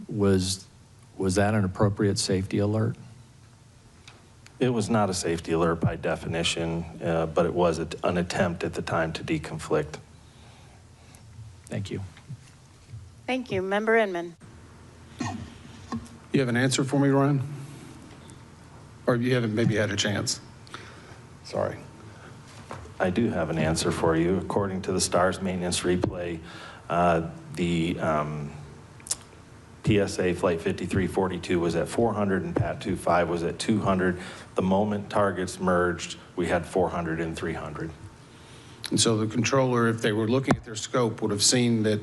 was that an appropriate safety alert? It was not a safety alert by definition, but it was an attempt at the time to deconflict. Thank you. Thank you. Member Inman. You have an answer for me, Ryan? Or you haven't maybe had a chance? Sorry. I do have an answer for you. According to the STARS maintenance replay, the PSA Flight 5342 was at 400 and Pat 25 was at 200. The moment targets merged, we had 400 and 300. And so the controller, if they were looking at their scope, would have seen that,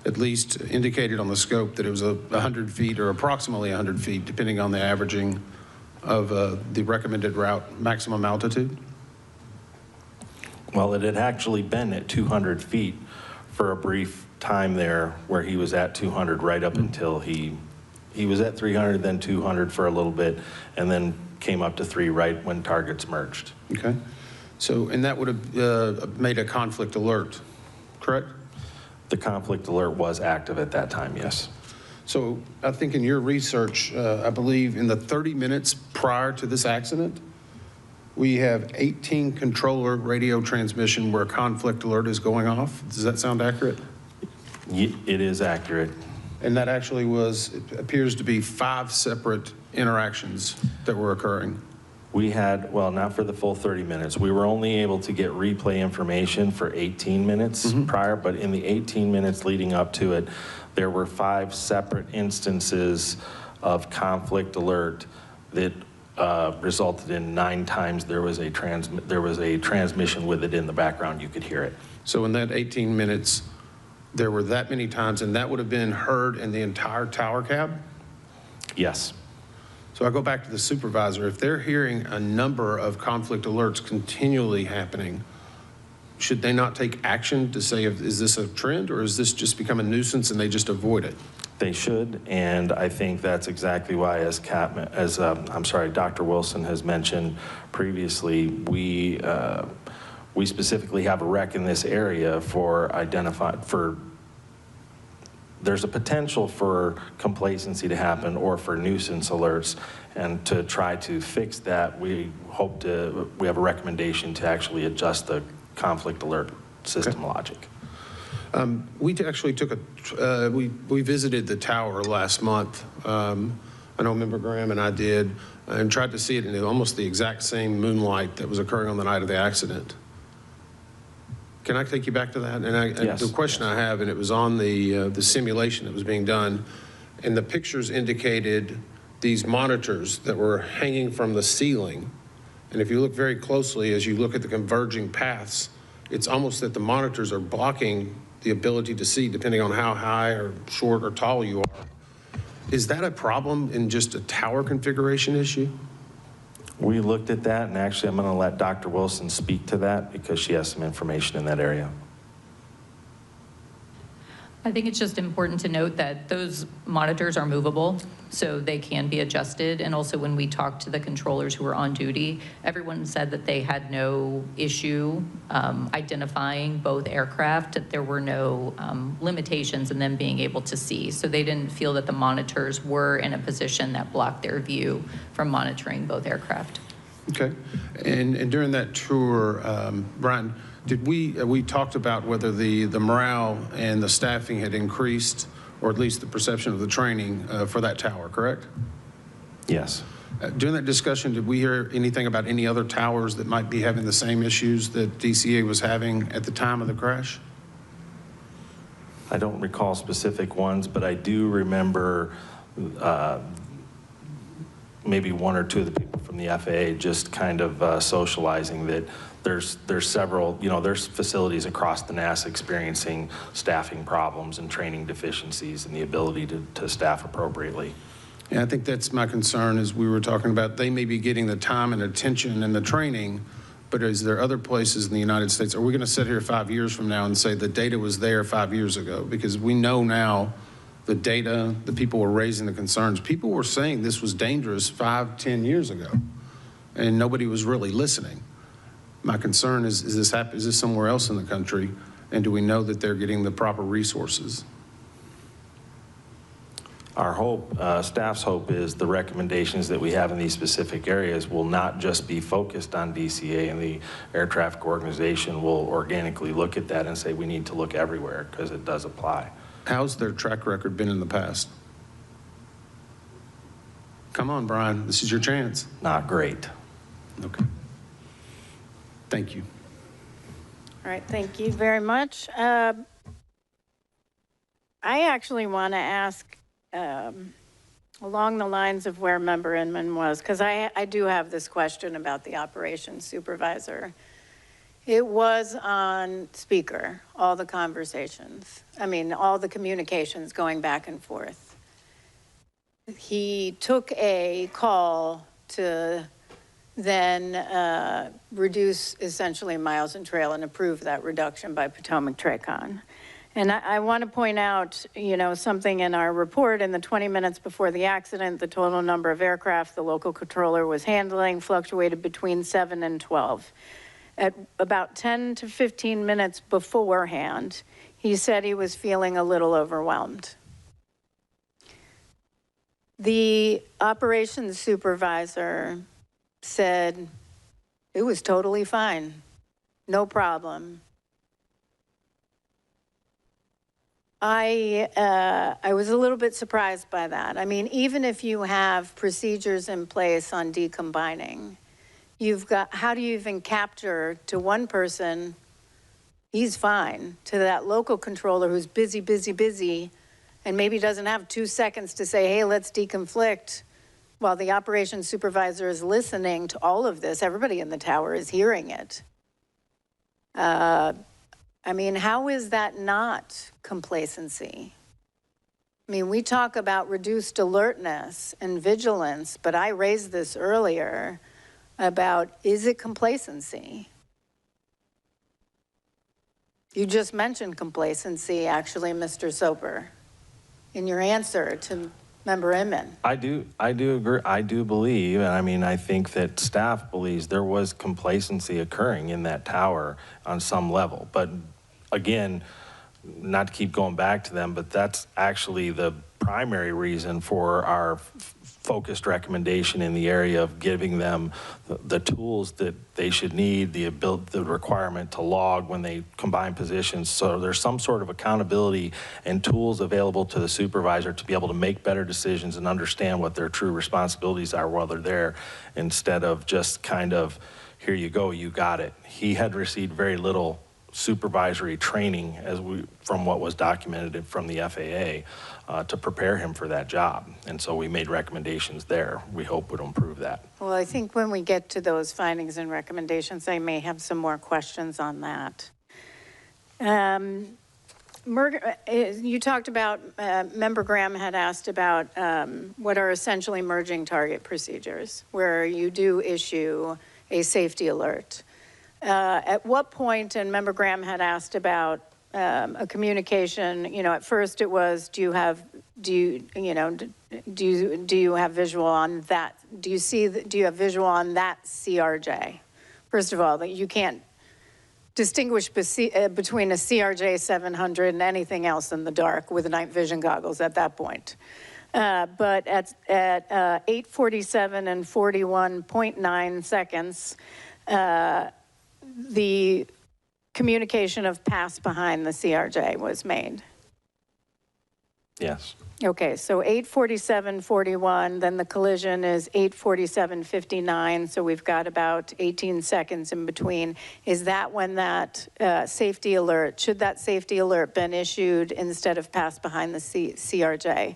at least indicated on the scope, that it was 100 feet or approximately 100 feet, depending on the averaging of the recommended route maximum altitude? Well, it had actually been at 200 feet for a brief time there where he was at 200 right up until he was at 300, then 200 for a little bit, and then came up to 3 right when targets merged. Okay. So, and that would have made a conflict alert, correct? The conflict alert was active at that time, yes. So I think in your research, I believe in the 30 minutes prior to this accident, we have 18 controller radio transmission where a conflict alert is going off. Does that sound accurate? It is accurate. And that actually was, it appears to be 5 separate interactions that were occurring. We had, well, not for the full 30 minutes. We were only able to get replay information for 18 minutes prior, but in the 18 minutes leading up to it, there were 5 separate instances of conflict alert that resulted in 9 times there was a transmission with it in the background. You could hear it. So in that 18 minutes, there were that many times, and that would have been heard in the entire tower cab? Yes. So I go back to the supervisor. If they're hearing a number of conflict alerts continually happening, should they not take action to say, is this a trend, or is this just become a nuisance and they just avoid it? They should, and I think that's exactly why, as Dr. Wilson has mentioned previously, we specifically have a rec in this area there's a potential for complacency to happen or for nuisance alerts, and to try to fix that, we have a recommendation to actually adjust the conflict alert system logic. We actually took we visited the tower last month. I know Member Graham and I did, and tried to see it in almost the exact same moonlight that was occurring on the night of the accident. Can I take you back to that? And yes. The question I have, and it was on the simulation that was being done, and the pictures indicated these monitors that were hanging from the ceiling. And if you look very closely, as you look at the converging paths, it's almost that the monitors are blocking the ability to see, depending on how high or short or tall you are. Is that a problem in just a tower configuration issue? We looked at that, and actually I'm going to let Dr. Wilson speak to that because she has some information in that area. I think it's just important to note that those monitors are movable, so they can be adjusted. And also when we talked to the controllers who were on duty, everyone said that they had no issue identifying both aircraft, that there were no limitations in them being able to see. So they didn't feel that the monitors were in a position that blocked their view from monitoring both aircraft. Okay. And during that tour, Brian, did we talked about whether the morale and the staffing had increased, or at least the perception of the training for that tower, correct? Yes. During that discussion, did we hear anything about any other towers that might be having the same issues that DCA was having at the time of the crash? I don't recall specific ones, but I do remember maybe 1 or 2 of the people from the FAA just kind of socializing that there's several, there's facilities across the NASA experiencing staffing problems and training deficiencies and the ability to staff appropriately. Yeah, I think that's my concern, as we were talking about. They may be getting the time and attention and the training, but is there other places in the United States? Are we going to sit here 5 years from now and say the data was there 5 years ago? Because we know now the data, the people were raising the concerns. People were saying this was dangerous 5, 10 years ago, and nobody was really listening. My concern is this somewhere else in the country, and do we know that they're getting the proper resources? Our hope, staff's hope, is the recommendations that we have in these specific areas will not just be focused on DCA, and the air traffic organization will organically look at that and say we need to look everywhere, because it does apply. How's their track record been in the past? Come on, Brian, this is your chance. Not great. Okay. Thank you. All right, thank you very much. I actually want to ask along the lines of where Member Inman was, because I do have this question about the operations supervisor. It was on speaker, all the conversations. I mean, all the communications going back and forth. He took a call to then reduce essentially miles and trail and approve that reduction by Potomac Tracon. And I want to point out, you know, something in our report. In the 20 minutes before the accident, the total number of aircraft the local controller was handling fluctuated between 7 and 12. At about 10 to 15 minutes beforehand, he said he was feeling a little overwhelmed. The operations supervisor said it was totally fine, no problem. I was a little bit surprised by that. I mean, even if you have procedures in place on decombining, you've got, how do you even capture to one person, he's fine, to that local controller who's busy, busy, busy, and maybe doesn't have 2 seconds to say, hey, let's deconflict, while the operations supervisor is listening to all of this. Everybody in the tower is hearing it. I mean, how is that not complacency? I mean, we talk about reduced alertness and vigilance, but I raised this earlier about, is it complacency? You just mentioned complacency, actually, Mr. Soper, in your answer to Member Inman. I do agree. I do believe, and I mean, I think that staff believes there was complacency occurring in that tower on some level. But again, not to keep going back to them, but that's actually the primary reason for our focused recommendation in the area of giving them the tools that they should need, the requirement to log when they combine positions. So there's some sort of accountability and tools available to the supervisor to be able to make better decisions and understand what their true responsibilities are while they're there, instead of just kind of, here you go, you got it. He had received very little supervisory training from what was documented from the FAA to prepare him for that job. And so we made recommendations there. We hope would improve that. Well, I think when we get to those findings and recommendations, I may have some more questions on that. You talked about, Member Graham had asked about what are essentially merging target procedures, where you do issue a safety alert. At what point, and Member Graham had asked about a communication, you know, at first it was, do you have visual on that? Do you have visual on that CRJ? First of all, that you can't distinguish between a CRJ700 and anything else in the dark with night vision goggles at that point. But at 8:47 and 41.9 seconds, the communication of pass behind the CRJ was made. Yes. Okay, so 8:47:41, then the collision is 8:47:59, so we've got about 18 seconds in between. Is that when that safety alert, should that safety alert been issued instead of pass behind the CRJ?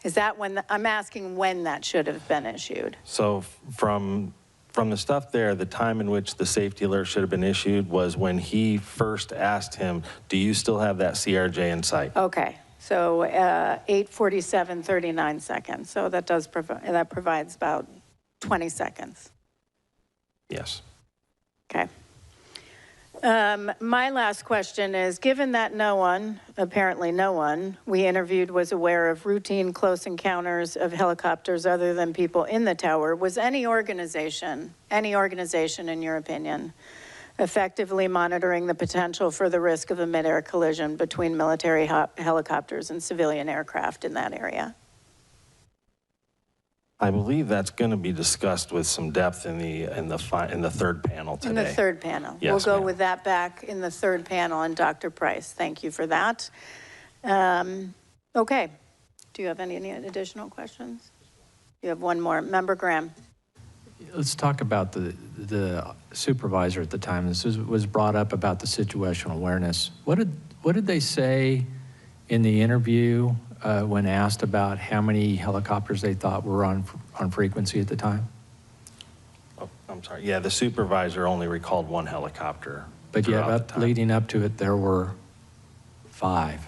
Is that when, I'm asking when that should have been issued? So from the stuff there, the time in which the safety alert should have been issued was when he first asked him, do you still have that CRJ in sight? Okay, so 8:47:39 seconds. So that does that provides about 20 seconds. Yes. Okay. My last question is, given that no one, apparently no one, we interviewed was aware of routine close encounters of helicopters other than people in the tower, was any organization in your opinion, effectively monitoring the potential for the risk of a midair collision between military helicopters and civilian aircraft in that area? I believe that's going to be discussed with some depth in the third panel today. In the third panel. Yes, we'll go ma'am. with that back in the third panel. And Dr. Price, thank you for that. Okay. Do you have any additional questions? You have one more. Member Graham. Let's talk about the supervisor at the time. This was brought up about the situational awareness. What did they say in the interview when asked about how many helicopters they thought were on frequency at the time? Oh, I'm sorry. Yeah, the supervisor only recalled one helicopter But yeah, throughout the time. leading up to it, there were 5.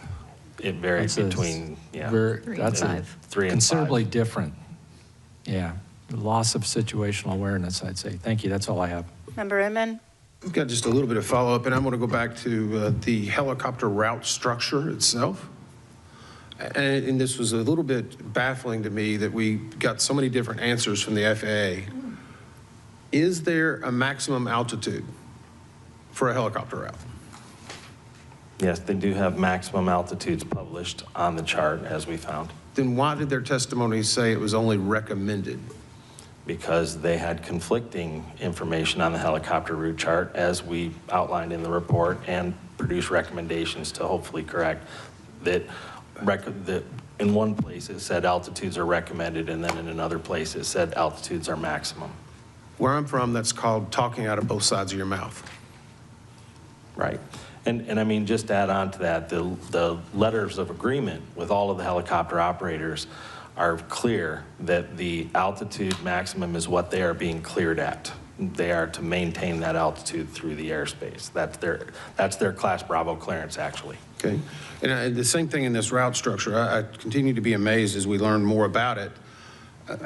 It varied That's a between, yeah. That's a 3 and 5. considerably different. Yeah, loss of situational awareness, I'd say. Thank you, that's all I have. Member Inman? I've got just a little bit of follow-up, and I'm going to go back to the helicopter route structure itself. And this was a little bit baffling to me that we got so many different answers from the FAA. Is there a maximum altitude for a helicopter route? Yes, they do have maximum altitudes published on the chart, as we found. Then why did their testimony say it was only recommended? Because they had conflicting information on the helicopter route chart, as we outlined in the report, and produced recommendations to hopefully correct that. In one place it said altitudes are recommended, and then in another place it said altitudes are maximum. Where I'm from, that's called talking out of both sides of your mouth. Right. And I mean, just to add on to that, the letters of agreement with all of the helicopter operators are clear that the altitude maximum is what they are being cleared at. They are to maintain that altitude through the airspace. That's their Class Bravo clearance, actually. Okay. And the same thing in this route structure. I continue to be amazed as we learn more about it.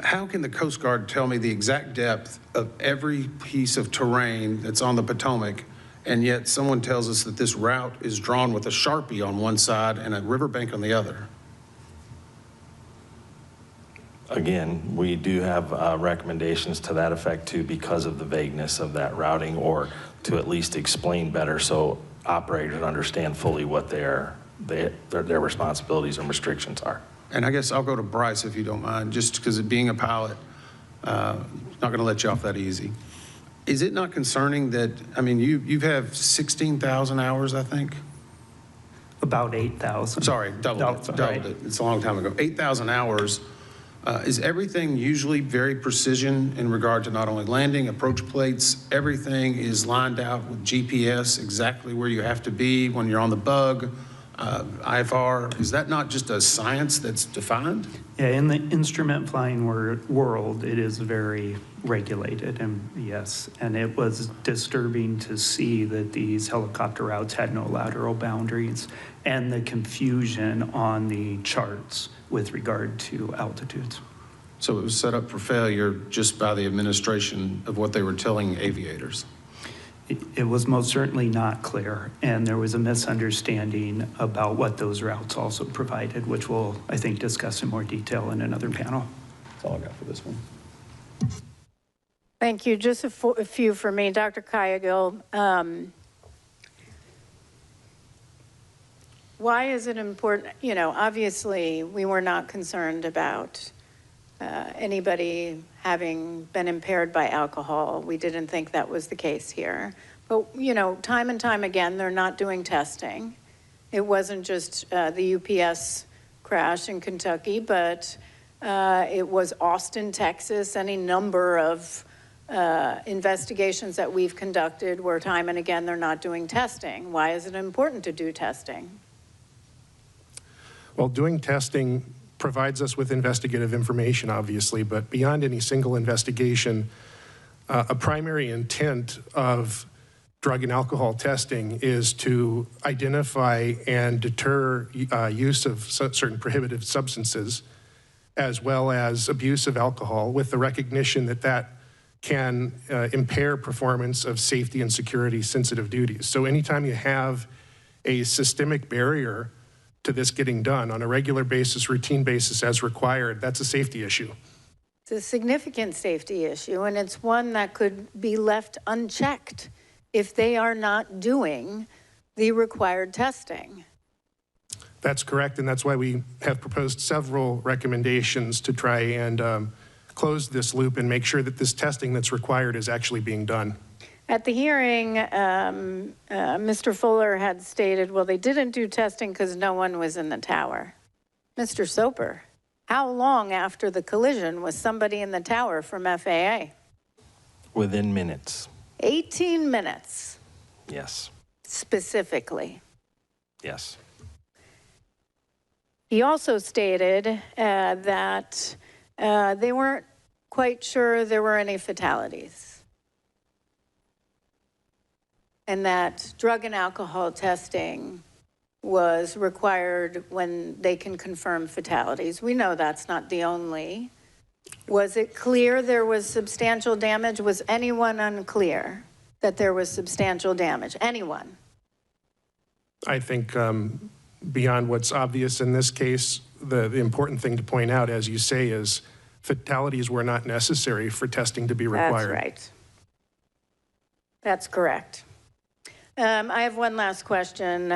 How can the Coast Guard tell me the exact depth of every piece of terrain that's on the Potomac, and yet someone tells us that this route is drawn with a Sharpie on one side and a riverbank on the other? Again, we do have recommendations to that effect too, because of the vagueness of that routing, or to at least explain better so operators understand fully what their responsibilities and restrictions are. And I guess I'll go to Bryce if you don't mind, just because of being a pilot, not going to let you off that easy. Is it not concerning that, I mean, you have 16,000 hours, I think? About 8,000. Sorry, doubled it. It's a long time ago. 8,000 hours. Is everything usually very precision in regard to not only landing, approach plates, everything is lined out with GPS, exactly where you have to be when you're on the bug, IFR? Is that not just a science that's defined? Yeah, in the instrument flying world, it is very regulated, and yes, and it was disturbing to see that these helicopter routes had no lateral boundaries, and the confusion on the charts with regard to altitudes. So it was set up for failure just by the administration of what they were telling aviators? It was most certainly not clear, and there was a misunderstanding about what those routes also provided, which we'll, I think, discuss in more detail in another panel. That's all I got for this one. Thank you. Just a few for me. Dr. Kayagil, why is it important? You know, obviously, we were not concerned about anybody having been impaired by alcohol. We didn't think that was the case here. But, you know, time and time again, they're not doing testing. It wasn't just the UPS crash in Kentucky, but it was Austin, Texas, any number of investigations that we've conducted where time and again, they're not doing testing. Why is it important to do testing? Well, doing testing provides us with investigative information, obviously, but beyond any single investigation, a primary intent of drug and alcohol testing is to identify and deter use of certain prohibitive substances, as well as abuse of alcohol, with the recognition that that can impair performance of safety and security sensitive duties. So anytime you have a systemic barrier to this getting done on a regular basis, routine basis as required, that's a safety issue. It's a significant safety issue, and it's one that could be left unchecked if they are not doing the required testing. That's correct, and that's why we have proposed several recommendations to try and close this loop and make sure that this testing that's required is actually being done. At the hearing, Mr. Fuller had stated, well, they didn't do testing because no one was in the tower. Mr. Soper, how long after the collision was somebody in the tower from FAA? Within minutes. 18 minutes. Yes. Specifically. Yes. He also stated that they weren't quite sure there were any fatalities. and that drug and alcohol testing was required when they can confirm fatalities. We know that's not the only. Was it clear there was substantial damage? Was anyone unclear that there was substantial damage? Anyone? I think beyond what's obvious in this case, the important thing to point out, as you say, is fatalities were not necessary for testing to be required. That's right. That's correct. I have one last question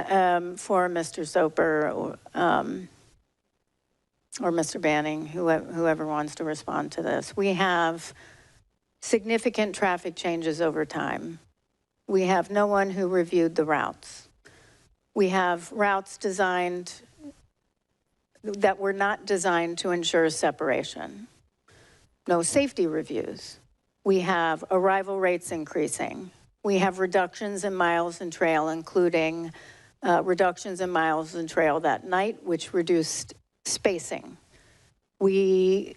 for Mr. Soper or Mr. Banning, whoever wants to respond to this. We have significant traffic changes over time. We have no one who reviewed the routes. We have routes designed that were not designed to ensure separation. No safety reviews. We have arrival rates increasing. We have reductions in miles and trail, including reductions in miles and trail that night, which reduced spacing. We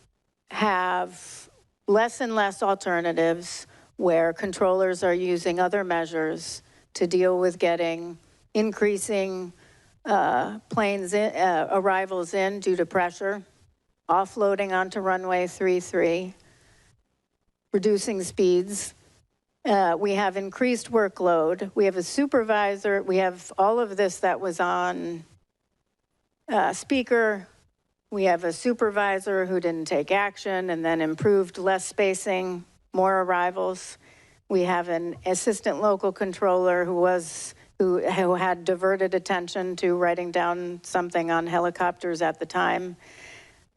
have less and less alternatives where controllers are using other measures to deal with getting increasing planes arrivals in due to pressure, offloading onto runway 33, reducing speeds. We have increased workload. We have a supervisor. We have all of this that was on speaker. We have a supervisor who didn't take action and then improved less spacing, more arrivals. We have an assistant local controller who had diverted attention to writing down something on helicopters at the time.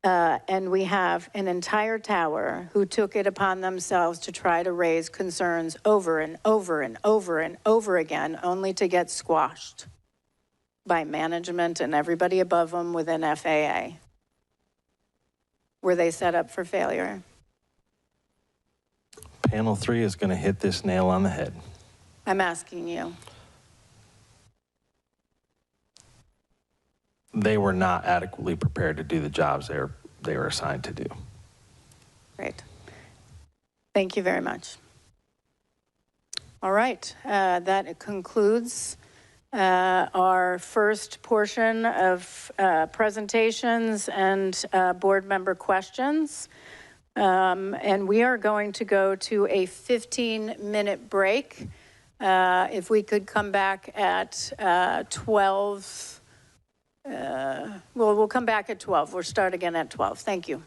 And we have an entire tower who took it upon themselves to try to raise concerns over and over and over and over again, only to get squashed by management and everybody above them within FAA. Were they set up for failure? Panel 3 is going to hit this nail on the head. I'm asking you. They were not adequately prepared to do the jobs they were assigned to do. Great. Thank you very much. All right, that concludes our first portion of presentations and board member questions. And we are going to go to a 15-minute break. If we could come back at 12. We'll come back at 12. We'll start again at 12. Thank you.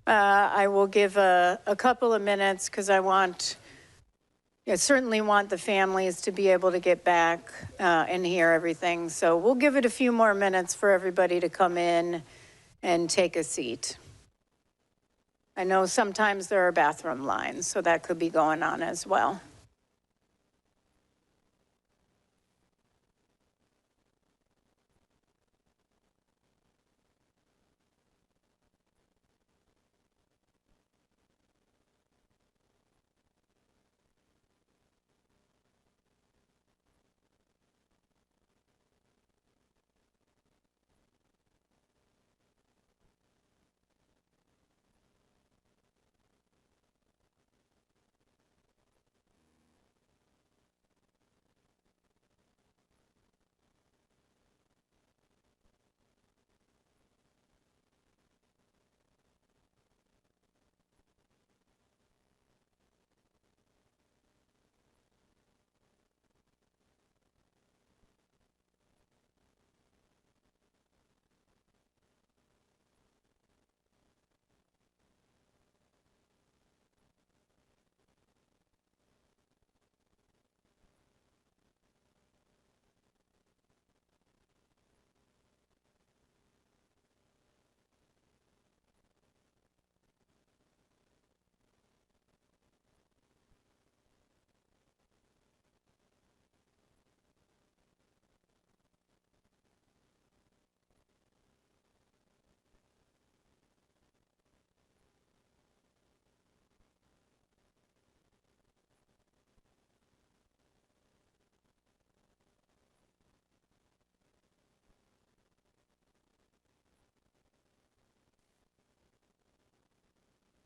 I will give a couple of minutes because I certainly want the families to be able to get back and hear everything. So we'll give it a few more minutes for everybody to come in and take a seat. I know sometimes there are bathroom lines, so that could be going on as well.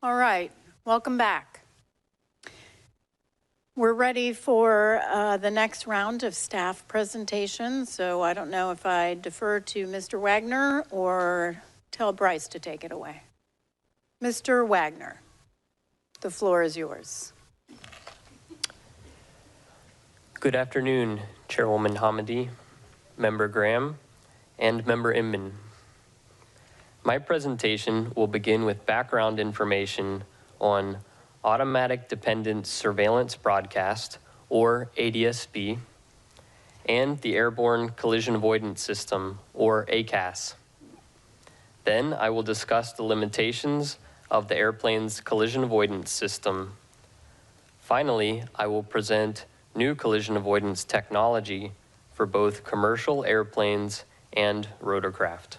All right, welcome back. We're ready for the next round of staff presentations. So I don't know if I defer to Mr. Wagner or tell Bryce to take it away. Mr. Wagner, the floor is yours. Good afternoon, Chairwoman Hamidi, Member Graham, and Member Inman. My presentation will begin with background information on Automatic Dependent Surveillance Broadcast, or ADSB, and the Airborne Collision Avoidance System, or ACAS. Then I will discuss the limitations of the airplane's collision avoidance system. Finally, I will present new collision avoidance technology for both commercial airplanes and rotorcraft.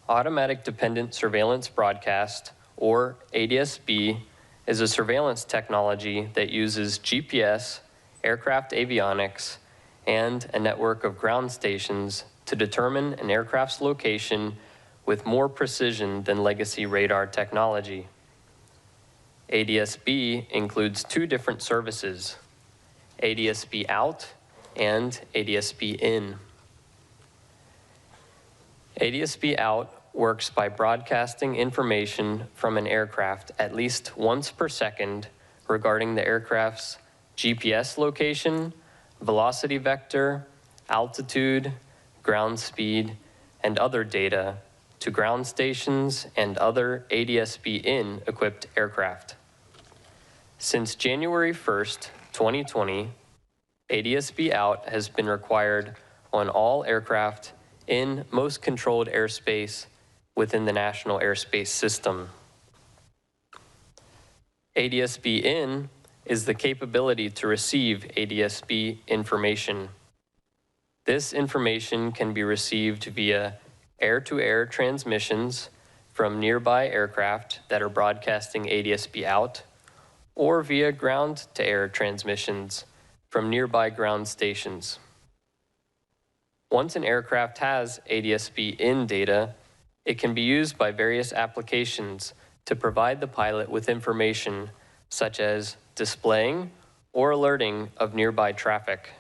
Automatic Dependent Surveillance Broadcast, or ADSB, is a surveillance technology that uses GPS, aircraft avionics, and a network of ground stations to determine an aircraft's location with more precision than legacy radar technology. ADSB includes two different services, ADSB out and ADSB in. ADSB out works by broadcasting information from an aircraft at least once per second regarding the aircraft's GPS location, velocity vector, altitude, ground speed, and other data to ground stations and other ADSB-in equipped aircraft. Since January 1st, 2020, ADSB out has been required on all aircraft in most controlled airspace within the National Airspace System. ADSB in is the capability to receive ADSB information. This information can be received via air-to-air transmissions from nearby aircraft that are broadcasting ADSB out, or via ground-to-air transmissions from nearby ground stations. Once an aircraft has ADSB in data, it can be used by various applications to provide the pilot with information such as displaying or alerting of nearby traffic.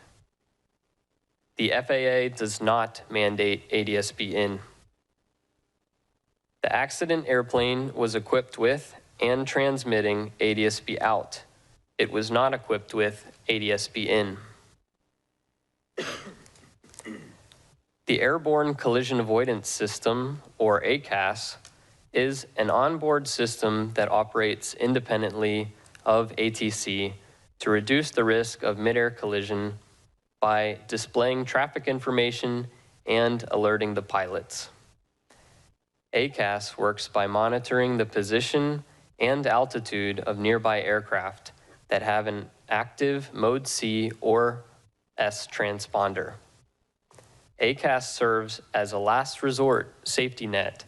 The FAA does not mandate ADSB in. The accident airplane was equipped with and transmitting ADSB out. It was not equipped with ADSB in. The Airborne Collision Avoidance System, or ACAS, is an onboard system that operates independently of ATC to reduce the risk of midair collision by displaying traffic information and alerting the pilots. ACAS works by monitoring the position and altitude of nearby aircraft that have an active Mode C or S transponder. ACAS serves as a last resort safety net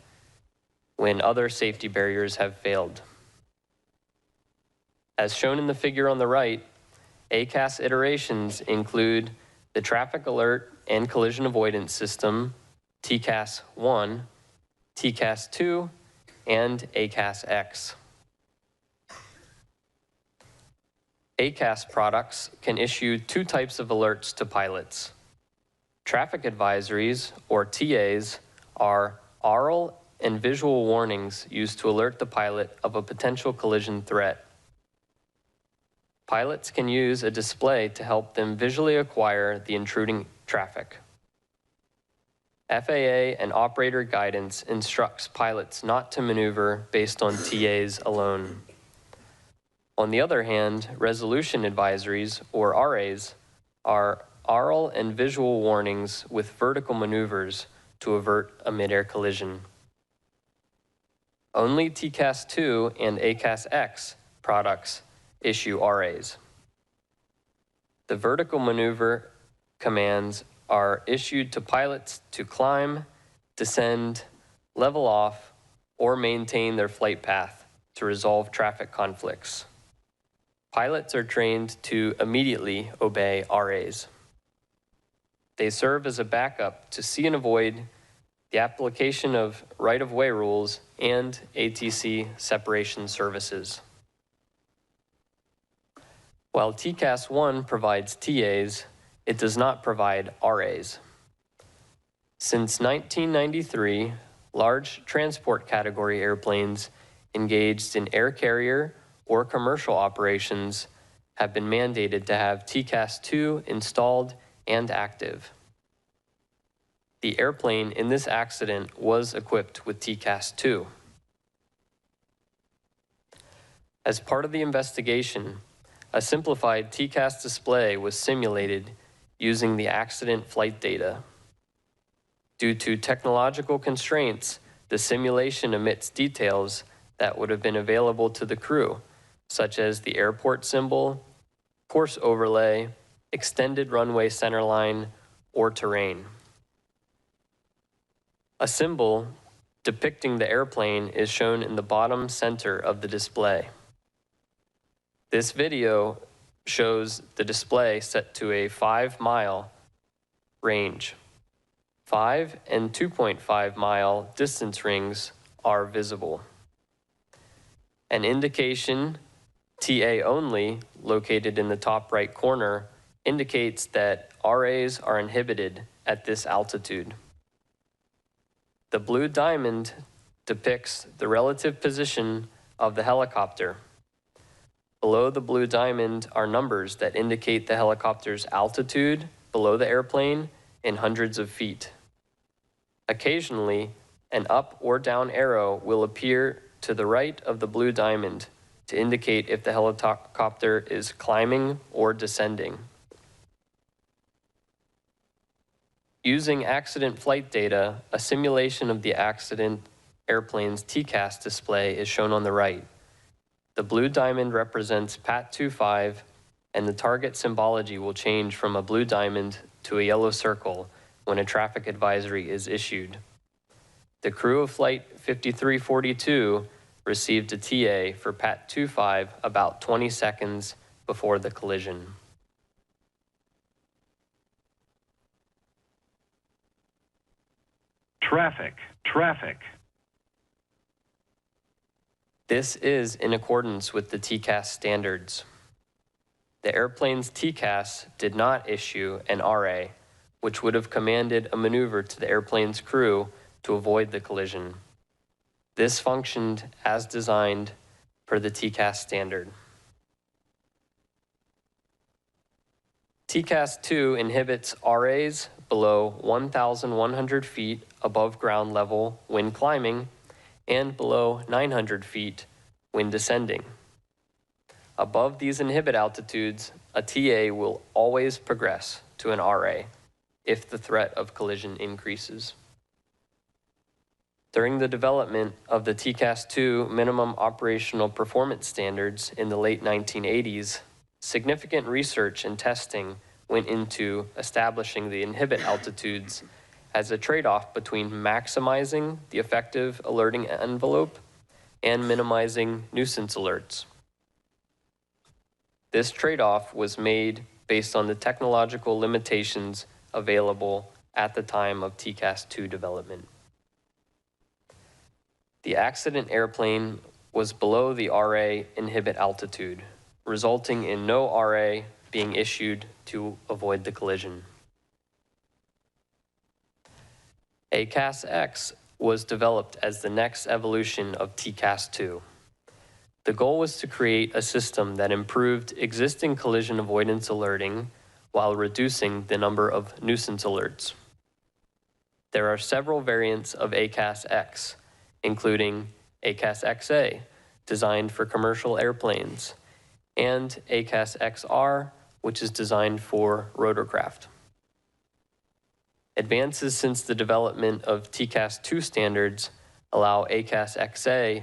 when other safety barriers have failed. As shown in the figure on the right, ACAS iterations include the Traffic Alert and Collision Avoidance System, TCAS-1, TCAS-2, and ACAS-X. ACAS products can issue two types of alerts to pilots. Traffic advisories, or TAs, are aural and visual warnings used to alert the pilot of a potential collision threat. Pilots can use a display to help them visually acquire the intruding traffic. FAA and operator guidance instructs pilots not to maneuver based on TAs alone. On the other hand, resolution advisories, or RAs, are aural and visual warnings with vertical maneuvers to avert a midair collision. Only TCAS-2 and ACAS-X products issue RAs. The vertical maneuver commands are issued to pilots to climb, descend, level off, or maintain their flight path to resolve traffic conflicts. Pilots are trained to immediately obey RAs. They serve as a backup to see and avoid the application of right-of-way rules and ATC separation services. While TCAS-1 provides TAs, it does not provide RAs. Since 1993, large transport category airplanes engaged in air carrier or commercial operations have been mandated to have TCAS-2 installed and active. The airplane in this accident was equipped with TCAS-2. As part of the investigation, a simplified TCAS display was simulated using the accident flight data. Due to technological constraints, the simulation omits details that would have been available to the crew, such as the airport symbol, course overlay, extended runway centerline, or terrain. A symbol depicting the airplane is shown in the bottom center of the display. This video shows the display set to a 5-mile range. 5 and 2.5-mile distance rings are visible. An indication, TA only, located in the top right corner, indicates that RAs are inhibited at this altitude. The blue diamond depicts the relative position of the helicopter. Below the blue diamond are numbers that indicate the helicopter's altitude below the airplane in hundreds of feet. Occasionally, an up or down arrow will appear to the right of the blue diamond to indicate if the helicopter is climbing or descending. Using accident flight data, a simulation of the accident airplane's TCAS display is shown on the right. The blue diamond represents PAT-25, and the target symbology will change from a blue diamond to a yellow circle when a traffic advisory is issued. The crew of Flight 5342 received a TA for PAT-25 about 20 seconds before the collision. Traffic. This is in accordance with the TCAS standards. The airplane's TCAS did not issue an RA, which would have commanded a maneuver to the airplane's crew to avoid the collision. This functioned as designed per the TCAS standard. TCAS-2 inhibits RAs below 1,100 feet above ground level when climbing and below 900 feet when descending. Above these inhibit altitudes, a TA will always progress to an RA if the threat of collision increases. During the development of the TCAST-2 minimum operational performance standards in the late 1980s, significant research and testing went into establishing the inhibit altitudes as a trade-off between maximizing the effective alerting envelope and minimizing nuisance alerts. This trade-off was made based on the technological limitations available at the time of TCAST-2 development. The accident airplane was below the RA inhibit altitude, resulting in no RA being issued to avoid the collision. ACAS-X was developed as the next evolution of TCAST-2. The goal was to create a system that improved existing collision avoidance alerting while reducing the number of nuisance alerts. There are several variants of ACAS-X, including ACAS-XA, designed for commercial airplanes, and ACAS-XR, which is designed for rotorcraft. Advances since the development of TCAST-2 standards allow ACAS-XA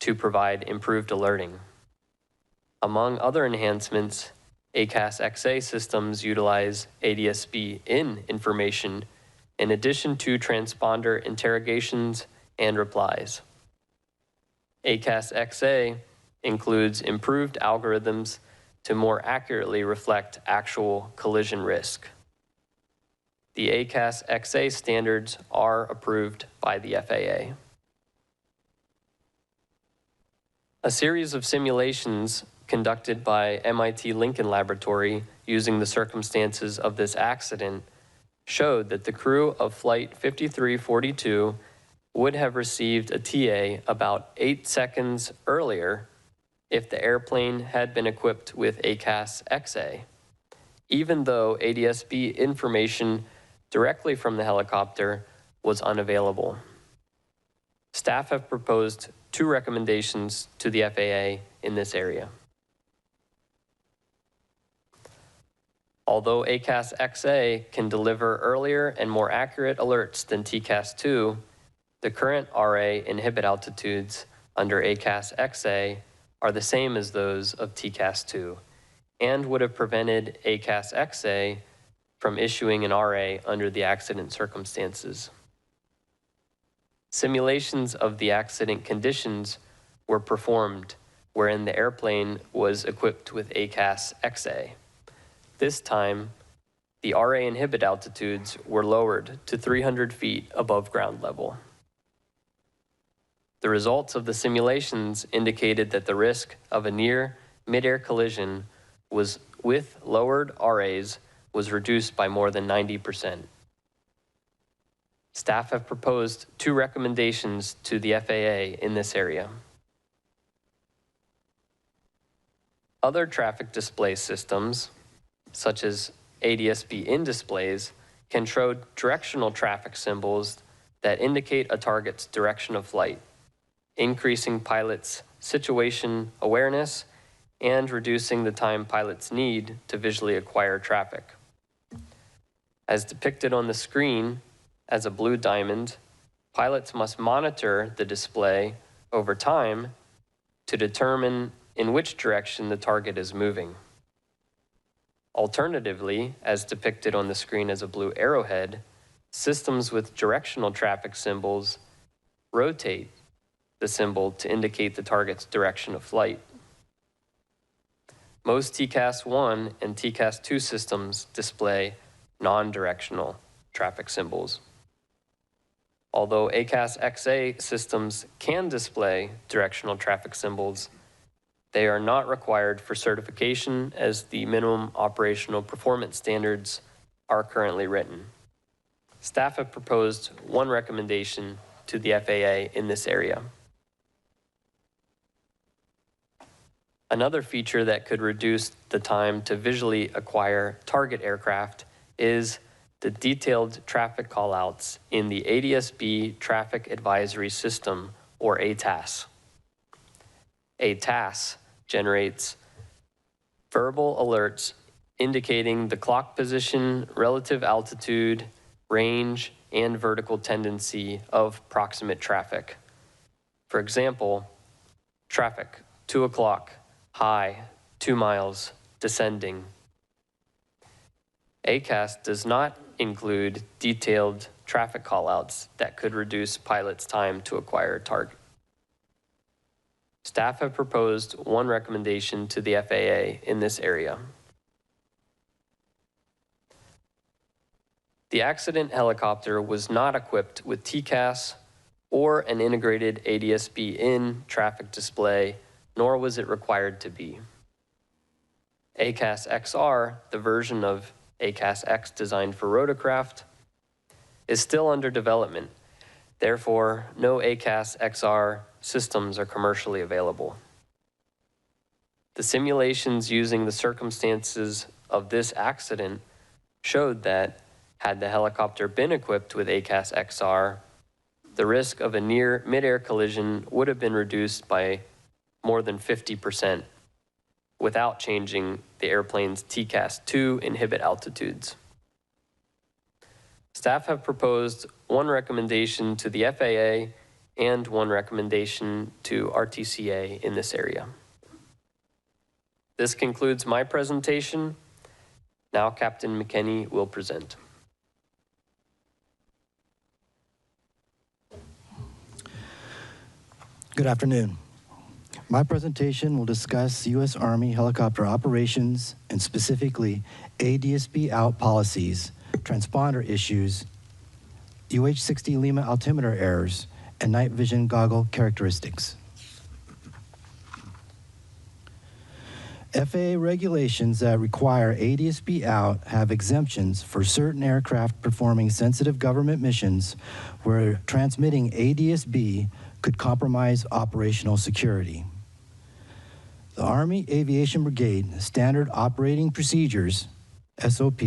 to provide improved alerting. Among other enhancements, ACAS-XA systems utilize ADSB in information in addition to transponder interrogations and replies. ACAS-XA includes improved algorithms to more accurately reflect actual collision risk. The ACAS-XA standards are approved by the FAA. A series of simulations conducted by MIT Lincoln Laboratory using the circumstances of this accident showed that the crew of Flight 5342 would have received a TA about 8 seconds earlier if the airplane had been equipped with ACAS-XA, even though ADSB information directly from the helicopter was unavailable. Staff have proposed 2 recommendations to the FAA in this area. Although ACAS-XA can deliver earlier and more accurate alerts than TCAST-2, the current RA inhibit altitudes under ACAS-XA are the same as those of TCAST-2 and would have prevented ACAS-XA from issuing an RA under the accident circumstances. Simulations of the accident conditions were performed wherein the airplane was equipped with ACAS-XA. This time, the RA inhibit altitudes were lowered to 300 feet above ground level. The results of the simulations indicated that the risk of a near midair collision was with lowered RAs was reduced by more than 90%. Staff have proposed 2 recommendations to the FAA in this area. Other traffic display systems, such as ADSB in displays, can show directional traffic symbols that indicate a target's direction of flight, increasing pilots' situation awareness and reducing the time pilots need to visually acquire traffic. As depicted on the screen as a blue diamond, pilots must monitor the display over time to determine in which direction the target is moving. Alternatively, as depicted on the screen as a blue arrowhead, systems with directional traffic symbols rotate the symbol to indicate the target's direction of flight. Most TCAS-1 and TCAS-2 systems display non-directional traffic symbols. Although ACAS-XA systems can display directional traffic symbols, they are not required for certification as the minimum operational performance standards are currently written. Staff have proposed 1 recommendation to the FAA in this area. Another feature that could reduce the time to visually acquire target aircraft is the detailed traffic callouts in the ADSB Traffic Advisory System, or ATAS. ATAS generates verbal alerts indicating the clock position, relative altitude, range, and vertical tendency of proximate traffic. For example, traffic, 2 o'clock, high, 2 miles, descending. ACAST does not include detailed traffic callouts that could reduce pilots' time to acquire a target. Staff have proposed one recommendation to the FAA in this area. The accident helicopter was not equipped with TCAST or an integrated ADSB in traffic display, nor was it required to be. ACAST XR, the version of ACAST X designed for rotorcraft, is still under development. Therefore, no ACAST XR systems are commercially available. The simulations using the circumstances of this accident showed that had the helicopter been equipped with ACAST XR, the risk of a near midair collision would have been reduced by more than 50% without changing the airplane's TCAST to inhibit altitudes. Staff have proposed one recommendation to the FAA and one recommendation to RTCA in this area. This concludes my presentation. Now Captain McKenney will present. Good afternoon. My presentation will discuss U.S. Army helicopter operations and specifically ADSB out policies, transponder issues, UH-60 Lima altimeter errors, and night vision goggle characteristics. FAA regulations that require ADSB out have exemptions for certain aircraft performing sensitive government missions where transmitting ADSB could compromise operational security. The Army Aviation Brigade Standard Operating Procedures, SOP,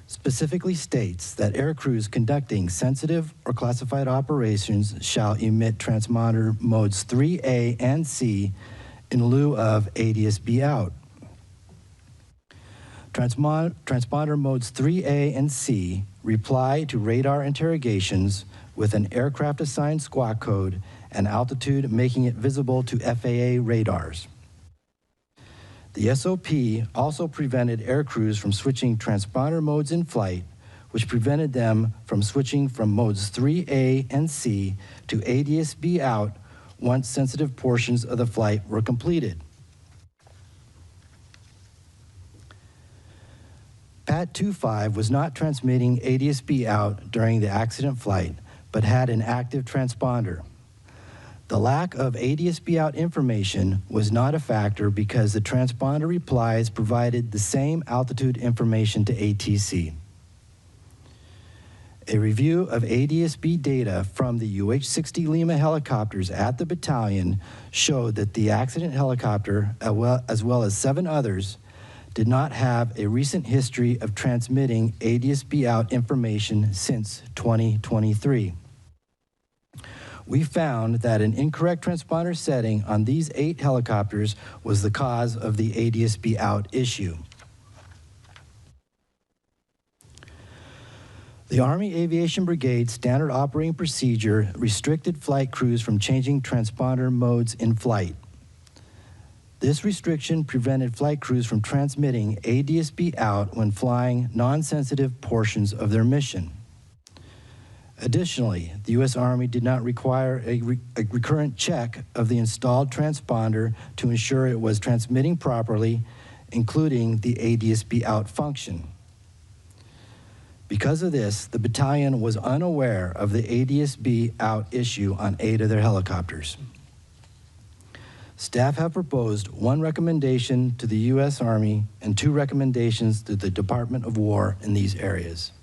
specifically states that air crews conducting sensitive or classified operations shall emit transponder modes 3A and C in lieu of ADSB out. Transponder modes 3A and C reply to radar interrogations with an aircraft assigned squawk code and altitude making it visible to FAA radars. The SOP also prevented air crews from switching transponder modes in flight, which prevented them from switching from modes 3A and C to ADSB out once sensitive portions of the flight were completed. PAT 25 was not transmitting ADSB out during the accident flight, but had an active transponder. The lack of ADSB out information was not a factor because the transponder replies provided the same altitude information to ATC. A review of ADSB data from the UH-60 Lima helicopters at the battalion showed that the accident helicopter, as well as 7 others, did not have a recent history of transmitting ADSB out information since 2023. We found that an incorrect transponder setting on these 8 helicopters was the cause of the ADSB out issue. The Army Aviation Brigade Standard Operating Procedure restricted flight crews from changing transponder modes in flight. This restriction prevented flight crews from transmitting ADSB out when flying non-sensitive portions of their mission. Additionally, the U.S. Army did not require a recurrent check of the installed transponder to ensure it was transmitting properly, including the ADSB out function. Because of this, the battalion was unaware of the ADSB out issue on 8 of their helicopters. Staff have proposed one recommendation to the U.S. Army and 2 recommendations to the Department of War in these areas.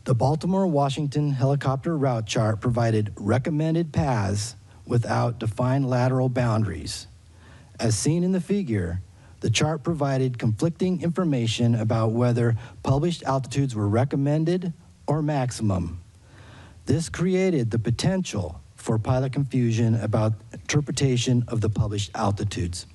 The Baltimore-Washington helicopter route chart provided recommended paths without defined lateral boundaries. As seen in the figure, The chart provided conflicting information about whether published altitudes were recommended or maximum. This created the potential for pilot confusion about interpretation of the published altitudes.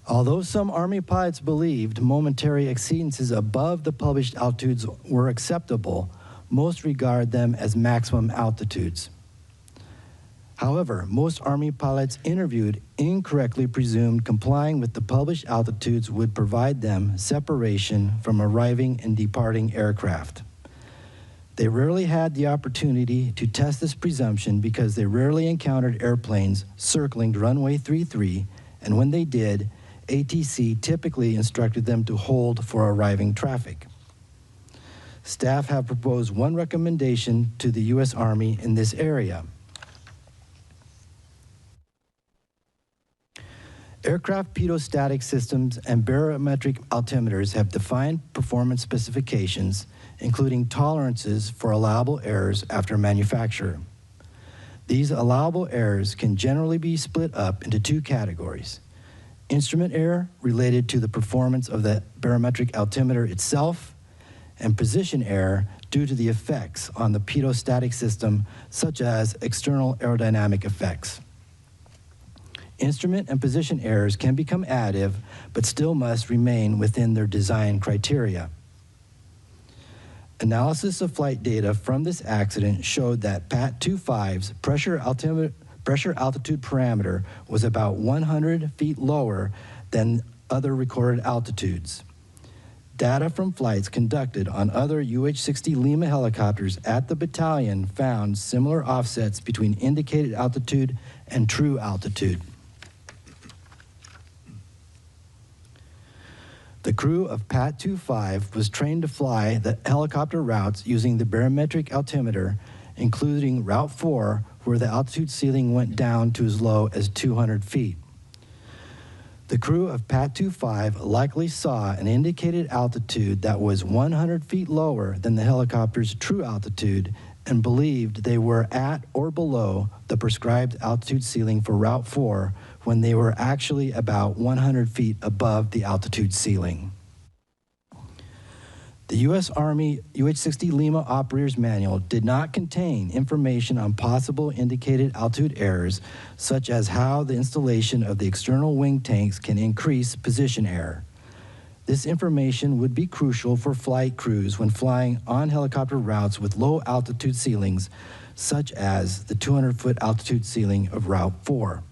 Although some Army pilots believed momentary exceedances above the published altitudes were acceptable, most regard them as maximum altitudes. However, most Army pilots interviewed incorrectly presumed complying with the published altitudes would provide them separation from arriving and departing aircraft. They rarely had the opportunity to test this presumption because they rarely encountered airplanes circling runway 33, and when they did, ATC typically instructed them to hold for arriving traffic. Staff have proposed one recommendation to the U.S. Army in this area. Aircraft pitot-static systems and barometric altimeters have defined performance specifications, including tolerances for allowable errors after manufacture. These allowable errors can generally be split up into two categories: instrument error related to the performance of the barometric altimeter itself, and position error due to the effects on the pitot-static system, such as external aerodynamic effects. Instrument and position errors can become additive, but still must remain within their design criteria. Analysis of flight data from this accident showed that PAT 25's pressure altitude parameter was about 100 feet lower than other recorded altitudes. Data from flights conducted on other UH-60 Lima helicopters at the battalion found similar offsets between indicated altitude and true altitude. The crew of PAT 25 was trained to fly the helicopter routes using the barometric altimeter, including Route 4, where the altitude ceiling went down to as low as 200 feet. The crew of PAT 25 likely saw an indicated altitude that was 100 feet lower than the helicopter's true altitude and believed they were at or below the prescribed altitude ceiling for Route 4 when they were actually about 100 feet above the altitude ceiling. The U.S. Army UH-60 Lima Operator's Manual did not contain information on possible indicated altitude errors, such as how the installation of the external wing tanks can increase position error. This information would be crucial for flight crews when flying on helicopter routes with low altitude ceilings, such as the 200-foot altitude ceiling of Route 4.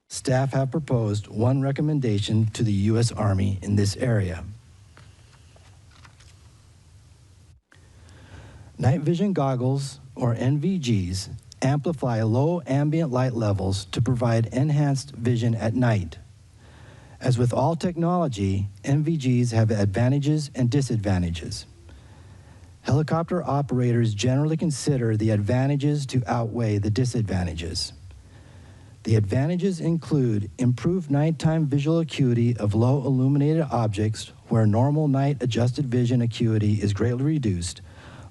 Staff have proposed one recommendation to the U.S. Army in this area. Night vision goggles, or NVGs, amplify low ambient light levels to provide enhanced vision at night. As with all technology, NVGs have advantages and disadvantages. Helicopter operators generally consider the advantages to outweigh the disadvantages. The advantages include improved nighttime visual acuity of low illuminated objects where normal night adjusted vision acuity is greatly reduced,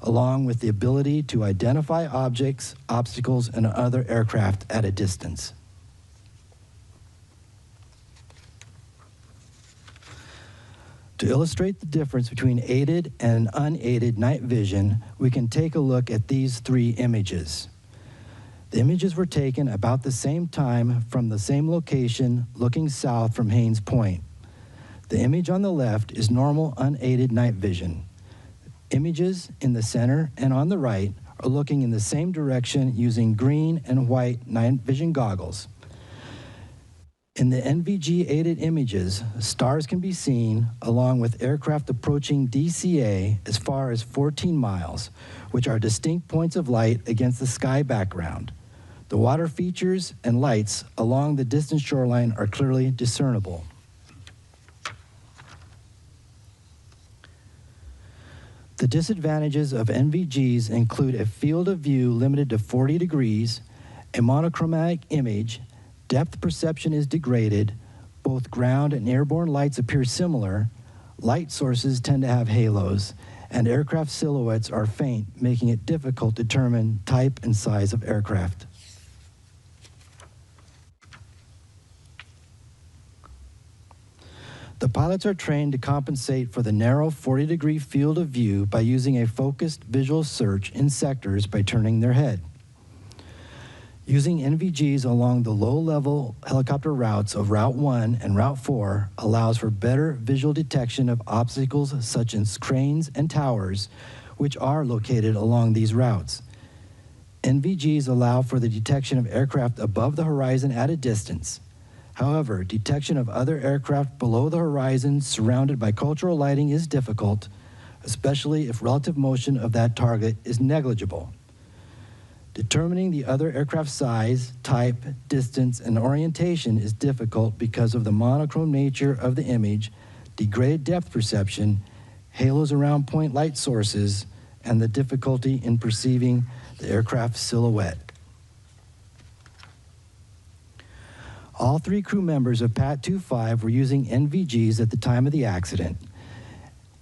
along with the ability to identify objects, obstacles, and other aircraft at a distance. To illustrate the difference between aided and unaided night vision, we can take a look at these three images. The images were taken about the same time from the same location, looking south from Haines Point. The image on the left is normal unaided night vision. Images in the center and on the right are looking in the same direction using green and white night vision goggles. In the NVG-aided images, stars can be seen along with aircraft approaching DCA as far as 14 miles, which are distinct points of light against the sky background. The water features and lights along the distant shoreline are clearly discernible. The disadvantages of NVGs include a field of view limited to 40 degrees, a monochromatic image, depth perception is degraded, both ground and airborne lights appear similar, light sources tend to have halos, and aircraft silhouettes are faint, making it difficult to determine type and size of aircraft. The pilots are trained to compensate for the narrow 40-degree field of view by using a focused visual search in sectors by turning their head. Using NVGs along the low-level helicopter routes of Route 1 and Route 4 allows for better visual detection of obstacles such as cranes and towers, which are located along these routes. NVGs allow for the detection of aircraft above the horizon at a distance. However, detection of other aircraft below the horizon surrounded by cultural lighting is difficult, especially if relative motion of that target is negligible. Determining the other aircraft size, type, distance, and orientation is difficult because of the monochrome nature of the image, degraded depth perception, halos around point light sources, and the difficulty in perceiving the aircraft silhouette. All 3 crew members of PAT 25 were using NVGs at the time of the accident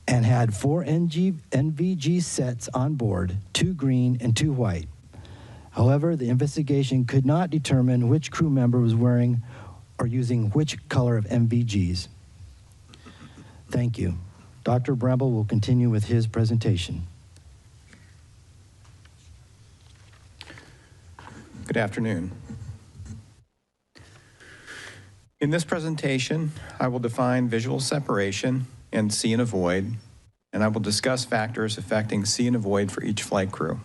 and had 4 NVG sets on board, 2 green and 2 white. However, the investigation could not determine which crew member was wearing or using which color of NVGs. Thank you. Dr. Bramble will continue with his presentation. Good afternoon. In this presentation, I will define visual separation and see and avoid, and I will discuss factors affecting see and avoid for each flight crew.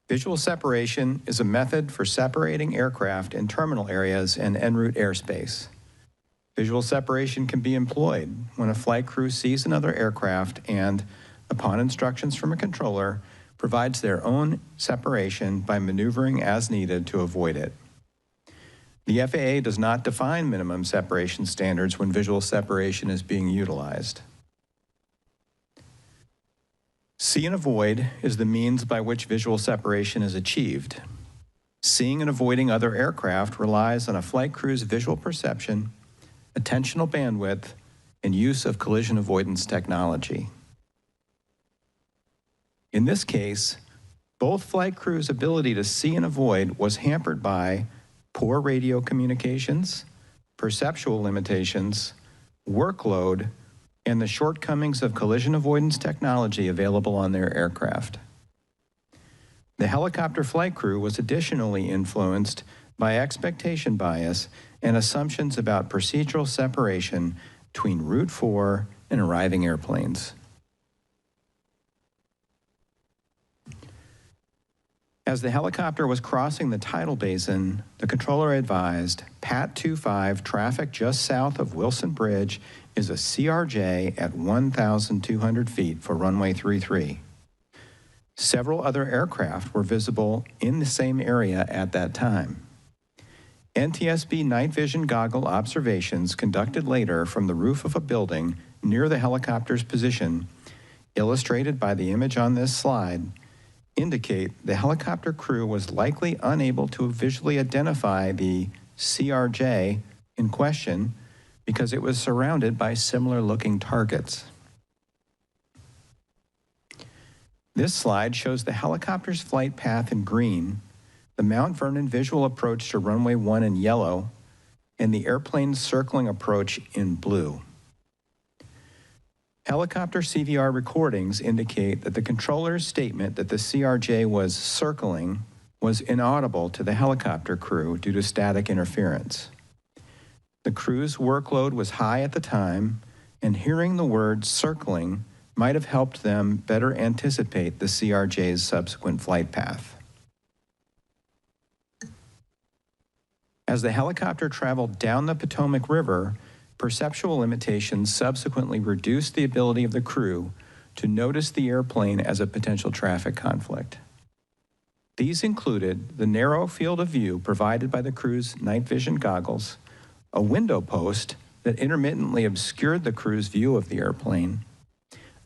Visual separation is a method for separating aircraft in terminal areas and en route airspace. Visual separation can be employed when a flight crew sees another aircraft and, upon instructions from a controller, provides their own separation by maneuvering as needed to avoid it. The FAA does not define minimum separation standards when visual separation is being utilized. See and avoid is the means by which visual separation is achieved. Seeing and avoiding other aircraft relies on a flight crew's visual perception, attentional bandwidth, and use of collision avoidance technology. In this case, both flight crews' ability to see and avoid was hampered by poor radio communications, perceptual limitations, workload, and the shortcomings of collision avoidance technology available on their aircraft. The helicopter flight crew was additionally influenced by expectation bias and assumptions about procedural separation between Route 4 and arriving airplanes. As the helicopter was crossing the tidal basin, the controller advised, PAT 25 traffic just south of Wilson Bridge is a CRJ at 1,200 feet for runway 33. Several other aircraft were visible in the same area at that time. NTSB night vision goggle observations conducted later from the roof of a building near the helicopter's position, illustrated by the image on this slide, indicate the helicopter crew was likely unable to visually identify the CRJ in question because it was surrounded by similar-looking targets. This slide shows the helicopter's flight path in green, the Mount Vernon visual approach to runway 1 in yellow, and the airplane's circling approach in blue. Helicopter CVR recordings indicate that the controller's statement that the CRJ was circling was inaudible to the helicopter crew due to static interference. The crew's workload was high at the time, and hearing the word circling might have helped them better anticipate the CRJ's subsequent flight path. As the helicopter traveled down the Potomac River, perceptual limitations subsequently reduced the ability of the crew to notice the airplane as a potential traffic conflict. These included the narrow field of view provided by the crew's night vision goggles, a window post that intermittently obscured the crew's view of the airplane,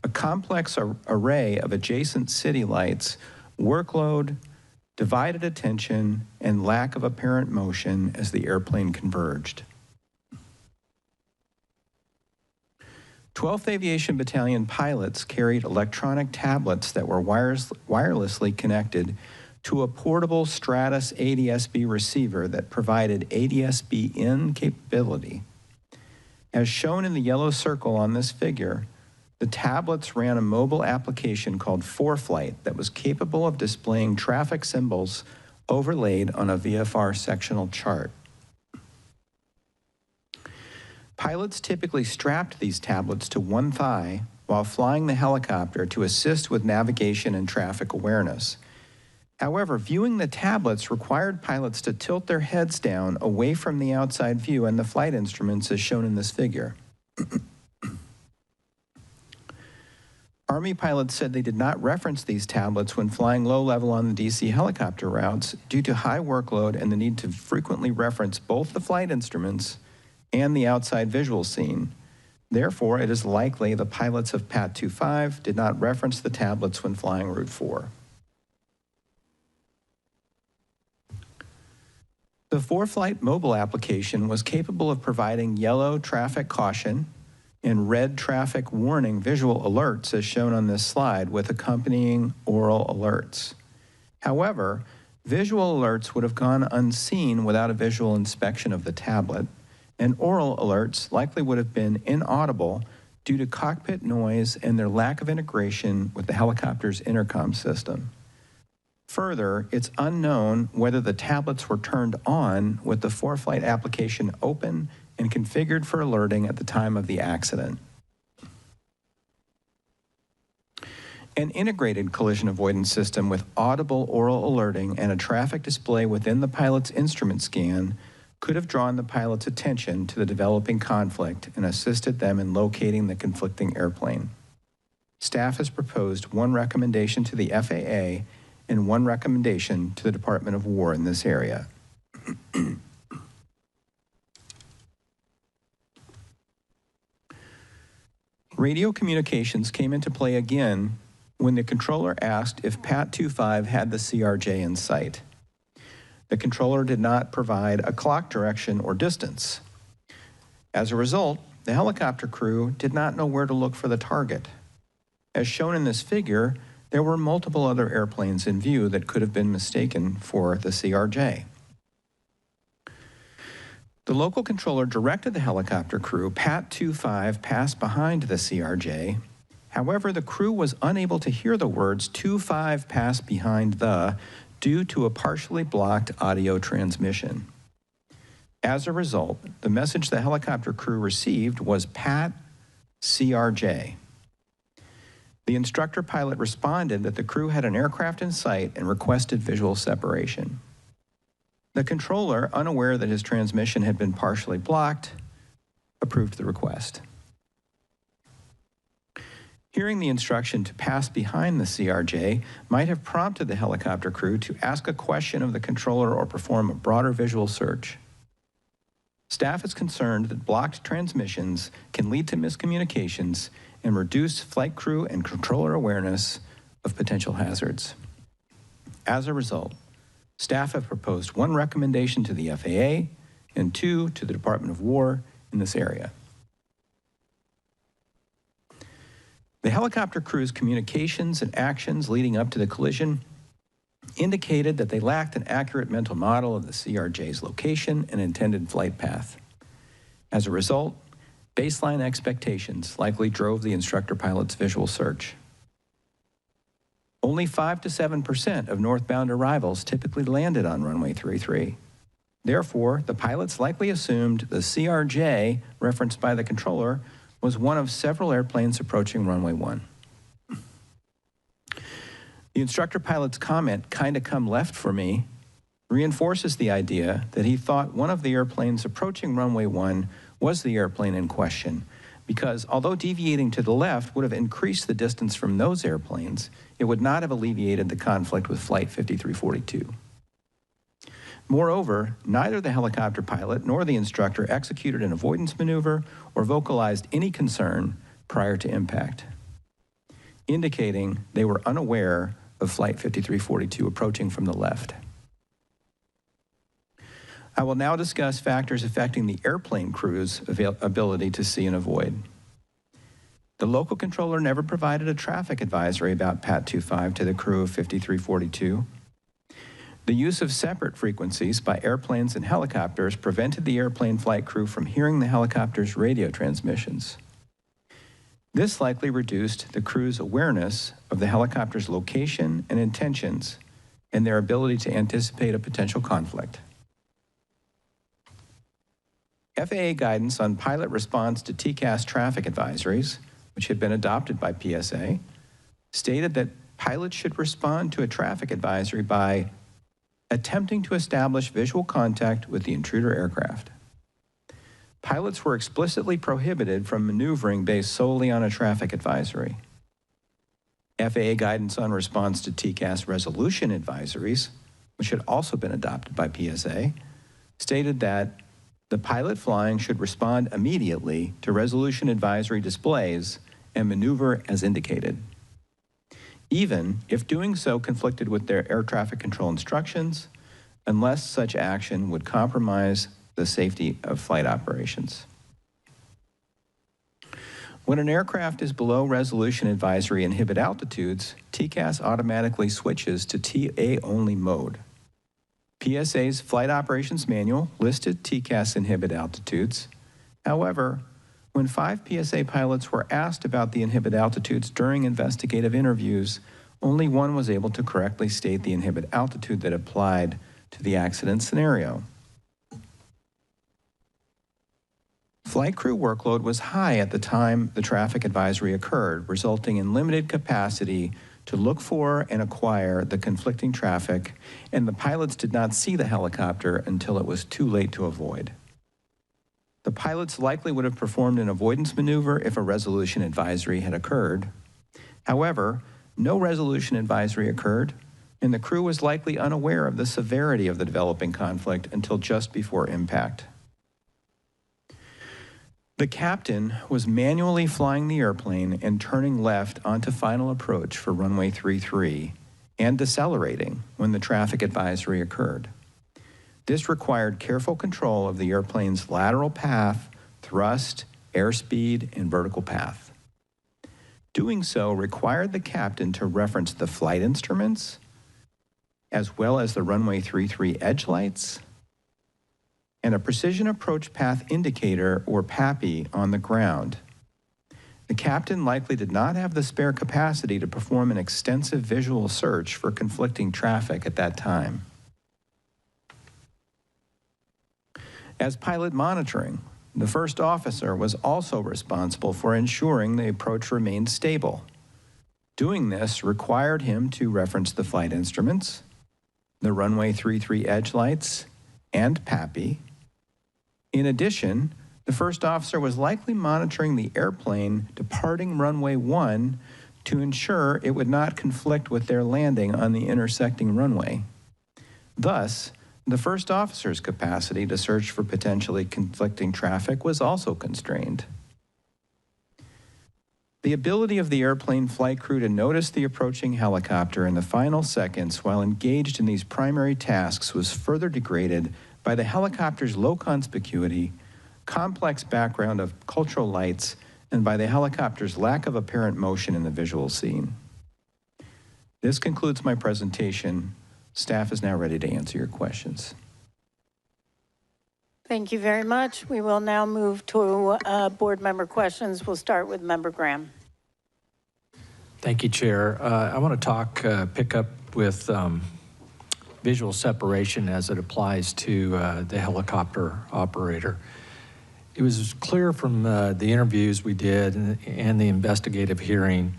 a complex array of adjacent city lights, workload, divided attention, and lack of apparent motion as the airplane converged. 12th Aviation Battalion pilots carried electronic tablets that were wirelessly connected to a portable Stratus ADSB receiver that provided ADSB in capability. As shown in the yellow circle on this figure, the tablets ran a mobile application called ForeFlight that was capable of displaying traffic symbols overlaid on a VFR sectional chart. Pilots typically strapped these tablets to one thigh while flying the helicopter to assist with navigation and traffic awareness. However, viewing the tablets required pilots to tilt their heads down away from the outside view and the flight instruments as shown in this figure. Army pilots said they did not reference these tablets when flying low level on the DC helicopter routes due to high workload and the need to frequently reference both the flight instruments and the outside visual scene. Therefore, it is likely the pilots of PAT 25 did not reference the tablets when flying Route 4. The ForeFlight mobile application was capable of providing yellow traffic caution and red traffic warning visual alerts as shown on this slide with accompanying oral alerts. However, visual alerts would have gone unseen without a visual inspection of the tablet, and oral alerts likely would have been inaudible due to cockpit noise and their lack of integration with the helicopter's intercom system. Further, it's unknown whether the tablets were turned on with the ForeFlight application open and configured for alerting at the time of the accident. An integrated collision avoidance system with audible oral alerting and a traffic display within the pilot's instrument scan could have drawn the pilot's attention to the developing conflict and assisted them in locating the conflicting airplane. Staff has proposed one recommendation to the FAA and one recommendation to the Department of War in this area. Radio communications came into play again when the controller asked if PAT 25 had the CRJ in sight. The controller did not provide a clock direction or distance. As a result, the helicopter crew did not know where to look for the target. As shown in this figure, there were multiple other airplanes in view that could have been mistaken for the CRJ. The local controller directed the helicopter crew, PAT 25 passed behind the CRJ. However, the crew was unable to hear the words 25 passed behind the due to a partially blocked audio transmission. As a result, the message the helicopter crew received was PAT CRJ. The instructor pilot responded that the crew had an aircraft in sight and requested visual separation. The controller, unaware that his transmission had been partially blocked, approved the request. Hearing the instruction to pass behind the CRJ might have prompted the helicopter crew to ask a question of the controller or perform a broader visual search. Staff is concerned that blocked transmissions can lead to miscommunications and reduce flight crew and controller awareness of potential hazards. As a result, staff have proposed one recommendation to the FAA and two to the Department of War in this area. The helicopter crew's communications and actions leading up to the collision indicated that they lacked an accurate mental model of the CRJ's location and intended flight path. As a result, baseline expectations likely drove the instructor pilot's visual search. Only 5 to 7% of northbound arrivals typically landed on runway 33. Therefore, the pilots likely assumed the CRJ, referenced by the controller, was one of several airplanes approaching runway 1. The instructor pilot's comment, "kinda come left for me," reinforces the idea that he thought one of the airplanes approaching runway 1 was the airplane in question, because although deviating to the left would have increased the distance from those airplanes, it would not have alleviated the conflict with Flight 5342. Moreover, neither the helicopter pilot nor the instructor executed an avoidance maneuver or vocalized any concern prior to impact, indicating they were unaware of Flight 5342 approaching from the left. I will now discuss factors affecting the airplane crew's ability to see and avoid. The local controller never provided a traffic advisory about PAT 25 to the crew of 5342. The use of separate frequencies by airplanes and helicopters prevented the airplane flight crew from hearing the helicopter's radio transmissions. This likely reduced the crew's awareness of the helicopter's location and intentions and their ability to anticipate a potential conflict. FAA guidance on pilot response to TCAST traffic advisories, which had been adopted by PSA, stated that pilots should respond to a traffic advisory by attempting to establish visual contact with the intruder aircraft. Pilots were explicitly prohibited from maneuvering based solely on a traffic advisory. FAA guidance on response to TCAST resolution advisories, which had also been adopted by PSA, stated that the pilot flying should respond immediately to resolution advisory displays and maneuver as indicated, even if doing so conflicted with their air traffic control instructions, unless such action would compromise the safety of flight operations. When an aircraft is below resolution advisory inhibit altitudes, TCAS automatically switches to TA-only mode. PSA's Flight Operations Manual listed TCAS inhibit altitudes. However, when 5 PSA pilots were asked about the inhibit altitudes during investigative interviews, only one was able to correctly state the inhibit altitude that applied to the accident scenario. Flight crew workload was high at the time the traffic advisory occurred, resulting in limited capacity to look for and acquire the conflicting traffic, and the pilots did not see the helicopter until it was too late to avoid. The pilots likely would have performed an avoidance maneuver if a resolution advisory had occurred. However, no resolution advisory occurred, and the crew was likely unaware of the severity of the developing conflict until just before impact. The captain was manually flying the airplane and turning left onto final approach for runway 33 and decelerating when the traffic advisory occurred. This required careful control of the airplane's lateral path, thrust, airspeed, and vertical path. Doing so required the captain to reference the flight instruments, as well as the runway 33 edge lights, and a precision approach path indicator, or PAPI, on the ground. The captain likely did not have the spare capacity to perform an extensive visual search for conflicting traffic at that time. As pilot monitoring, the first officer was also responsible for ensuring the approach remained stable. Doing this required him to reference the flight instruments, the runway 33 edge lights, and PAPI. In addition, the first officer was likely monitoring the airplane departing runway 1 to ensure it would not conflict with their landing on the intersecting runway. Thus, the first officer's capacity to search for potentially conflicting traffic was also constrained. The ability of the airplane flight crew to notice the approaching helicopter in the final seconds while engaged in these primary tasks was further degraded by the helicopter's low conspicuity, complex background of cultural lights, and by the helicopter's lack of apparent motion in the visual scene. This concludes my presentation. Staff is now ready to answer your questions. Thank you very much. We will now move to board member questions. We'll start with Member Graham. Thank you, Chair. I want to pick up with visual separation as it applies to the helicopter operator. It was clear from the interviews we did and the investigative hearing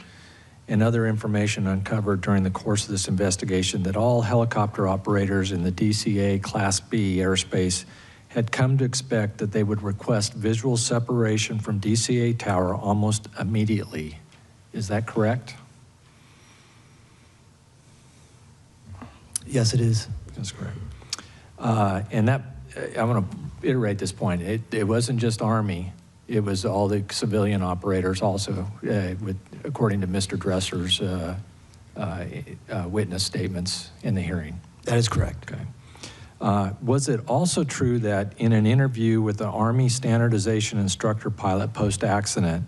and other information uncovered during the course of this investigation that all helicopter operators in the DCA Class B airspace had come to expect that they would request visual separation from DCA tower almost immediately. Is that correct? Yes, it is. That's correct. And that, I want to iterate this point. It wasn't just Army. It was all the civilian operators also, according to Mr. Dresser's witness statements in the hearing. That is correct. Okay. Was it also true that in an interview with the Army standardization instructor pilot post-accident,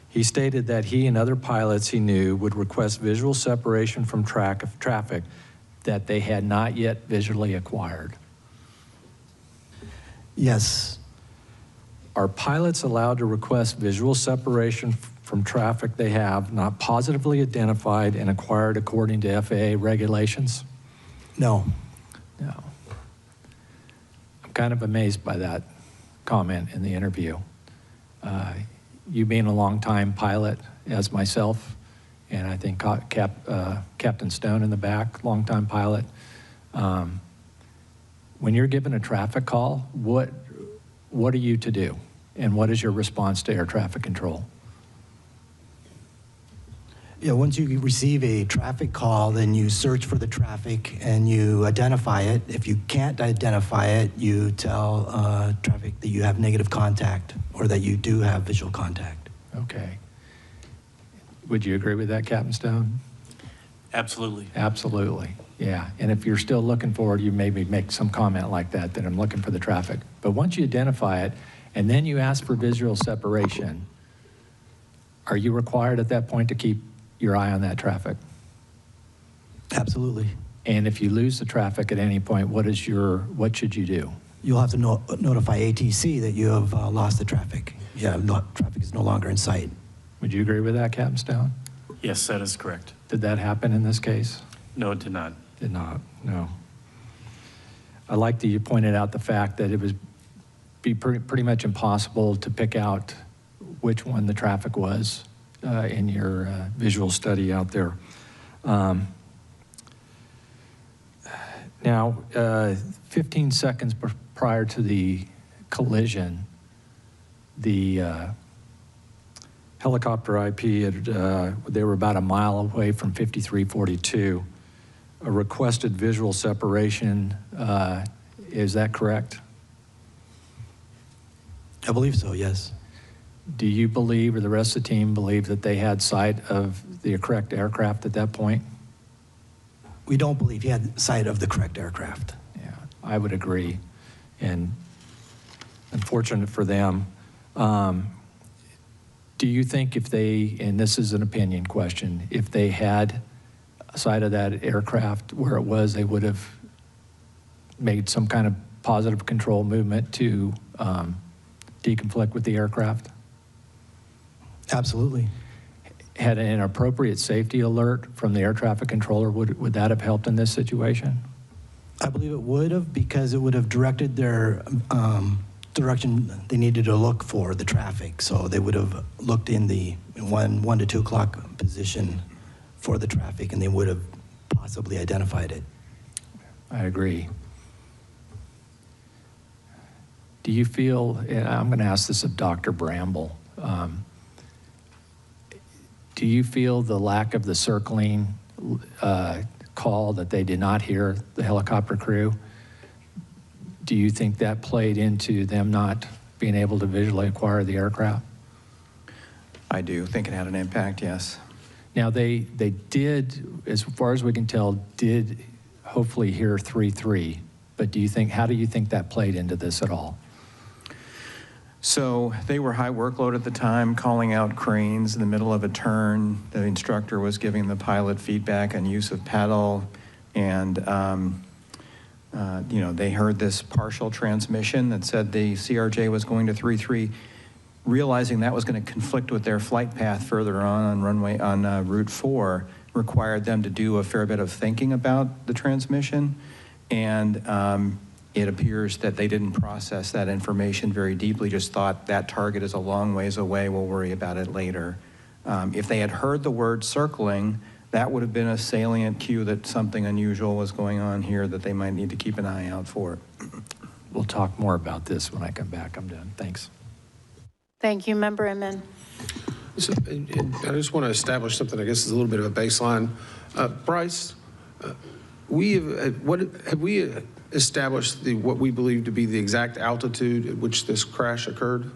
he stated that he and other pilots he knew would request visual separation from traffic that they had not yet visually acquired? Yes. Are pilots allowed to request visual separation from traffic they have not positively identified and acquired according to FAA regulations? No. No. I'm kind of amazed by that comment in the interview. You being a longtime pilot as myself, and I think Captain Stone in the back, longtime pilot. When you're given a traffic call, what are you to do? And what is your response to air traffic control? Yeah, once you receive a traffic call, then you search for the traffic and you identify it. If you can't identify it, you tell traffic that you have negative contact or that you do have visual contact. Okay. Would you agree with that, Captain Stone? Absolutely. Absolutely, yeah. And if you're still looking for it, you maybe make some comment like that I'm looking for the traffic. But once you identify it, and then you ask for visual separation, are you required at that point to keep your eye on that traffic? Absolutely. And if you lose the traffic at any point, what should you do? You'll have to notify ATC that you have lost the traffic. Yeah, traffic is no longer in sight. Would you agree with that, Captain Stone? Yes, that is correct. Did that happen in this case? No, it did not. Did not, no. I like that you pointed out the fact that it was pretty much impossible to pick out which one the traffic was in your visual study out there. Now, 15 seconds prior to the collision, the helicopter IP, they were about a mile away from 5342. A requested visual separation, is that correct? I believe so, yes. Do you believe, or the rest of the team believe, that they had sight of the correct aircraft at that point? We don't believe he had sight of the correct aircraft. Yeah, I would agree. And unfortunate for them. Do you think if they, and this is an opinion question, if they had sight of that aircraft where it was, they would have made some kind of positive control movement to deconflict with the aircraft? Absolutely. Had an appropriate safety alert from the air traffic controller, would that have helped in this situation? I believe it would have, because it would have directed their direction they needed to look for the traffic. So they would have looked in the 1 to 2 o'clock position for the traffic, and they would have possibly identified it. I agree. Do you feel, and I'm going to ask this of Dr. Bramble, do you feel the lack of the circling call that they did not hear the helicopter crew? Do you think that played into them not being able to visually acquire the aircraft? I do think it had an impact, yes. Now, they did, as far as we can tell, did hopefully hear 3-3, but how do you think that played into this at all? So they were high workload at the time, calling out cranes in the middle of a turn. The instructor was giving the pilot feedback on use of paddle, and they heard this partial transmission that said the CRJ was going to 3-3. Realizing that was going to conflict with their flight path further on Route 4, required them to do a fair bit of thinking about the transmission, and it appears that they didn't process that information very deeply, just thought that target is a long ways away, we'll worry about it later. If they had heard the word circling, that would have been a salient cue that something unusual was going on here that they might need to keep an eye out for. We'll talk more about this when I come back. I'm done. Thanks. Thank you, Member Inman. So, I just want to establish something, I guess is a little bit of a baseline. Bryce, have we established what we believe to be the exact altitude at which this crash occurred?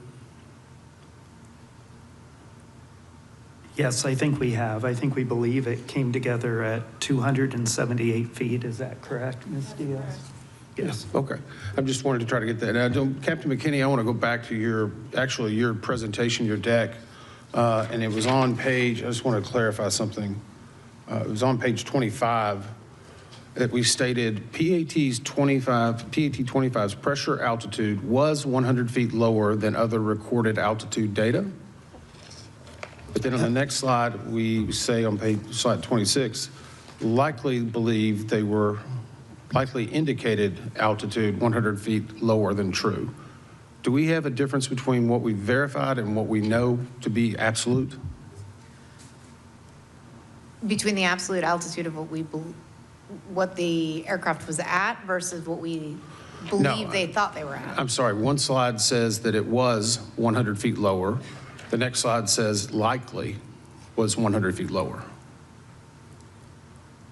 Yes, I think we have. I think we believe it came together at 278 feet. Is that correct, Ms. Diaz? Yes. Okay. I just wanted to try to get that. Now, Captain McKinney, I want to go back to your presentation, your deck, and it was on page, I just want to clarify something. It was on page 25, that we stated PAT 25's pressure altitude was 100 feet lower than other recorded altitude data. But then on the next slide, we say on slide 26, likely indicated altitude 100 feet lower than true. Do we have a difference between what we verified and what we know to be absolute? Between the absolute altitude of what the aircraft was at versus what we believe they thought they were at. I'm sorry, one slide says that it was 100 feet lower. The next slide says likely was 100 feet lower.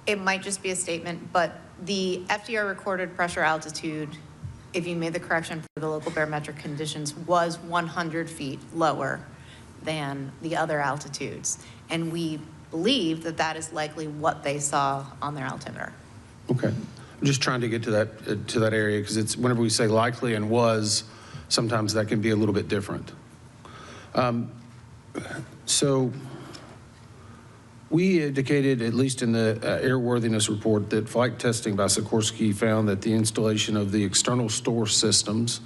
It might just be a statement, but the FDR recorded pressure altitude, if you made the correction for the local barometric conditions, was 100 feet lower than the other altitudes. And we believe that that is likely what they saw on their altimeter. Okay. I'm just trying to get to that area because it's whenever we say likely and was, sometimes that can be a little bit different. So we indicated, at least in the airworthiness report, that flight testing by Sikorsky found that the installation of the external store systems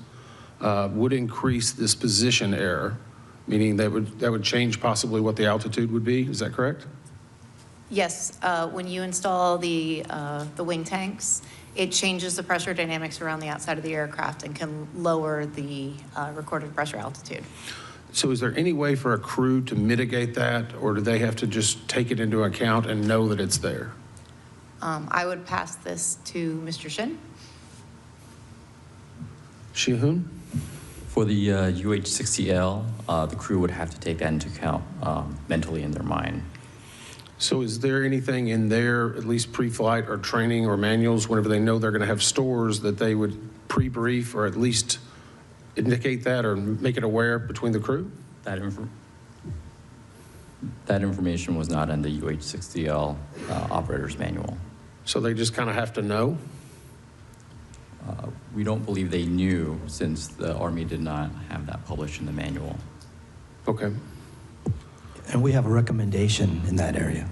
would increase this position error, meaning that would change possibly what the altitude would be. Is that correct? Yes, when you install the wing tanks, it changes the pressure dynamics around the outside of the aircraft and can lower the recorded pressure altitude. So is there any way for a crew to mitigate that, or do they have to just take it into account and know that it's there? I would pass this to Mr. Shin. Shihun? For the UH-60L, the crew would have to take that into account mentally in their mind. So is there anything in their, at least pre-flight or training or manuals, whenever they know they're going to have stores, that they would pre-brief or at least indicate that or make it aware between the crew? That information was not in the UH-60L operator's manual. So they just kind of have to know? We don't believe they knew, since the Army did not have that published in the manual. Okay. And we have a recommendation in that area.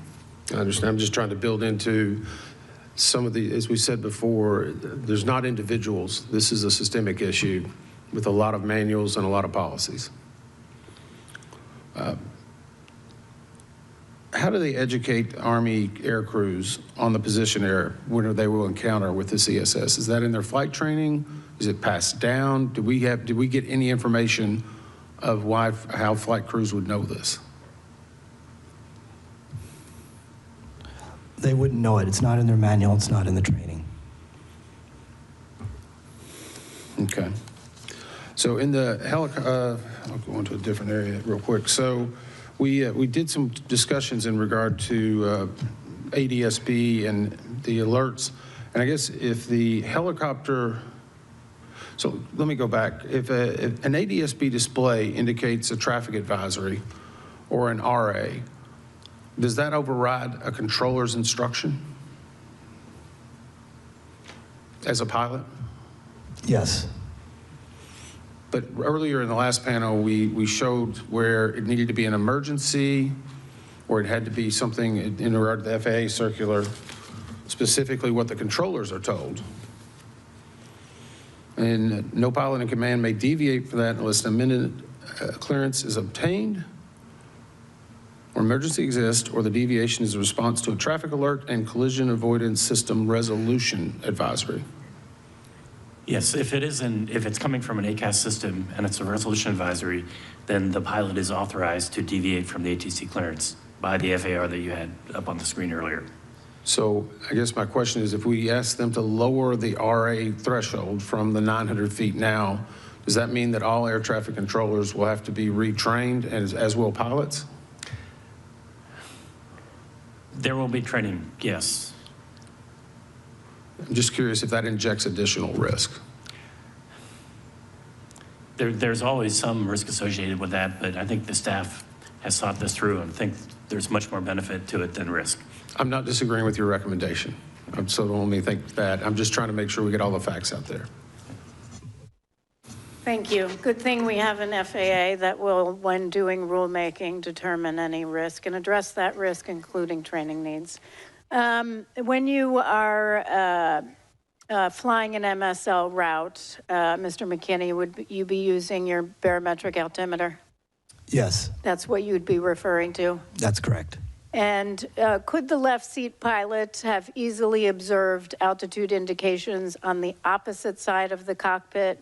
I understand. I'm just trying to build into some of the, as we said before, there's not individuals. This is a systemic issue with a lot of manuals and a lot of policies. How do they educate Army air crews on the position error when they will encounter with this ESS? Is that in their flight training? Is it passed down? Did we get any information of how flight crews would know this? They wouldn't know it. It's not in their manual. It's not in the training. Okay. So in the I'll go into a different area real quick. So we did some discussions in regard to ADSB and the alerts. And I guess if the helicopter, so let me go back. If an ADSB display indicates a traffic advisory or an RA, does that override a controller's instruction as a pilot? Yes. But earlier in the last panel, we showed where it needed to be an emergency, or it had to be something in regard to the FAA circular, specifically what the controllers are told. And no pilot in command may deviate from that unless an immediate clearance is obtained, or emergency exists, or the deviation is a response to a traffic alert and collision avoidance system resolution advisory. Yes, if it's coming from an ACAST system and it's a resolution advisory, then the pilot is authorized to deviate from the ATC clearance by the FAR that you had up on the screen earlier. So I guess my question is, if we ask them to lower the RA threshold from the 900 feet now, does that mean that all air traffic controllers will have to be retrained, as will pilots? There will be training, yes. I'm just curious if that injects additional risk. There's always some risk associated with that, but I think the staff has thought this through and think there's much more benefit to it than risk. I'm not disagreeing with your recommendation. So don't let me think that. I'm just trying to make sure we get all the facts out there. Thank you. Good thing we have an FAA that will, when doing rulemaking, determine any risk and address that risk, including training needs. When you are flying an MSL route, Mr. McKinney, would you be using your barometric altimeter? Yes, That's what you'd be referring to? that's correct. And could the left seat pilot have easily observed altitude indications on the opposite side of the cockpit?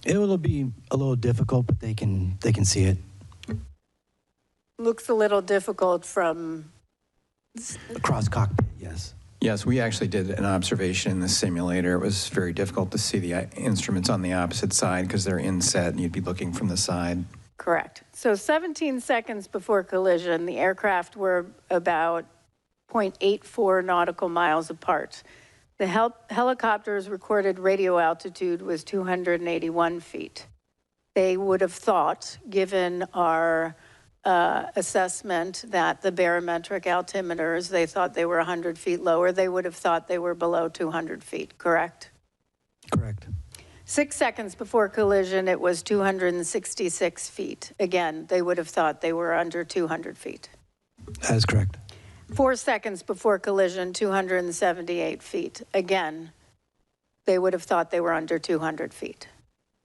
It will be a little difficult, but they can see it. Looks a little difficult from... Across cockpit, yes. Yes, we actually did an observation in the simulator. It was very difficult to see the instruments on the opposite side because they're inset and you'd be looking from the side. Correct. So 17 seconds before collision, the aircraft were about 0.84 nautical miles apart. The helicopter's recorded radio altitude was 281 feet. They would have thought, given our assessment that the barometric altimeters, they thought they were 100 feet lower. They would have thought they were below 200 feet, correct? Correct. 6 seconds before collision, it was 266 feet. Again, they would have thought they were under 200 feet. That is correct. 4 seconds before collision, 278 feet. Again, they would have thought they were under 200 feet.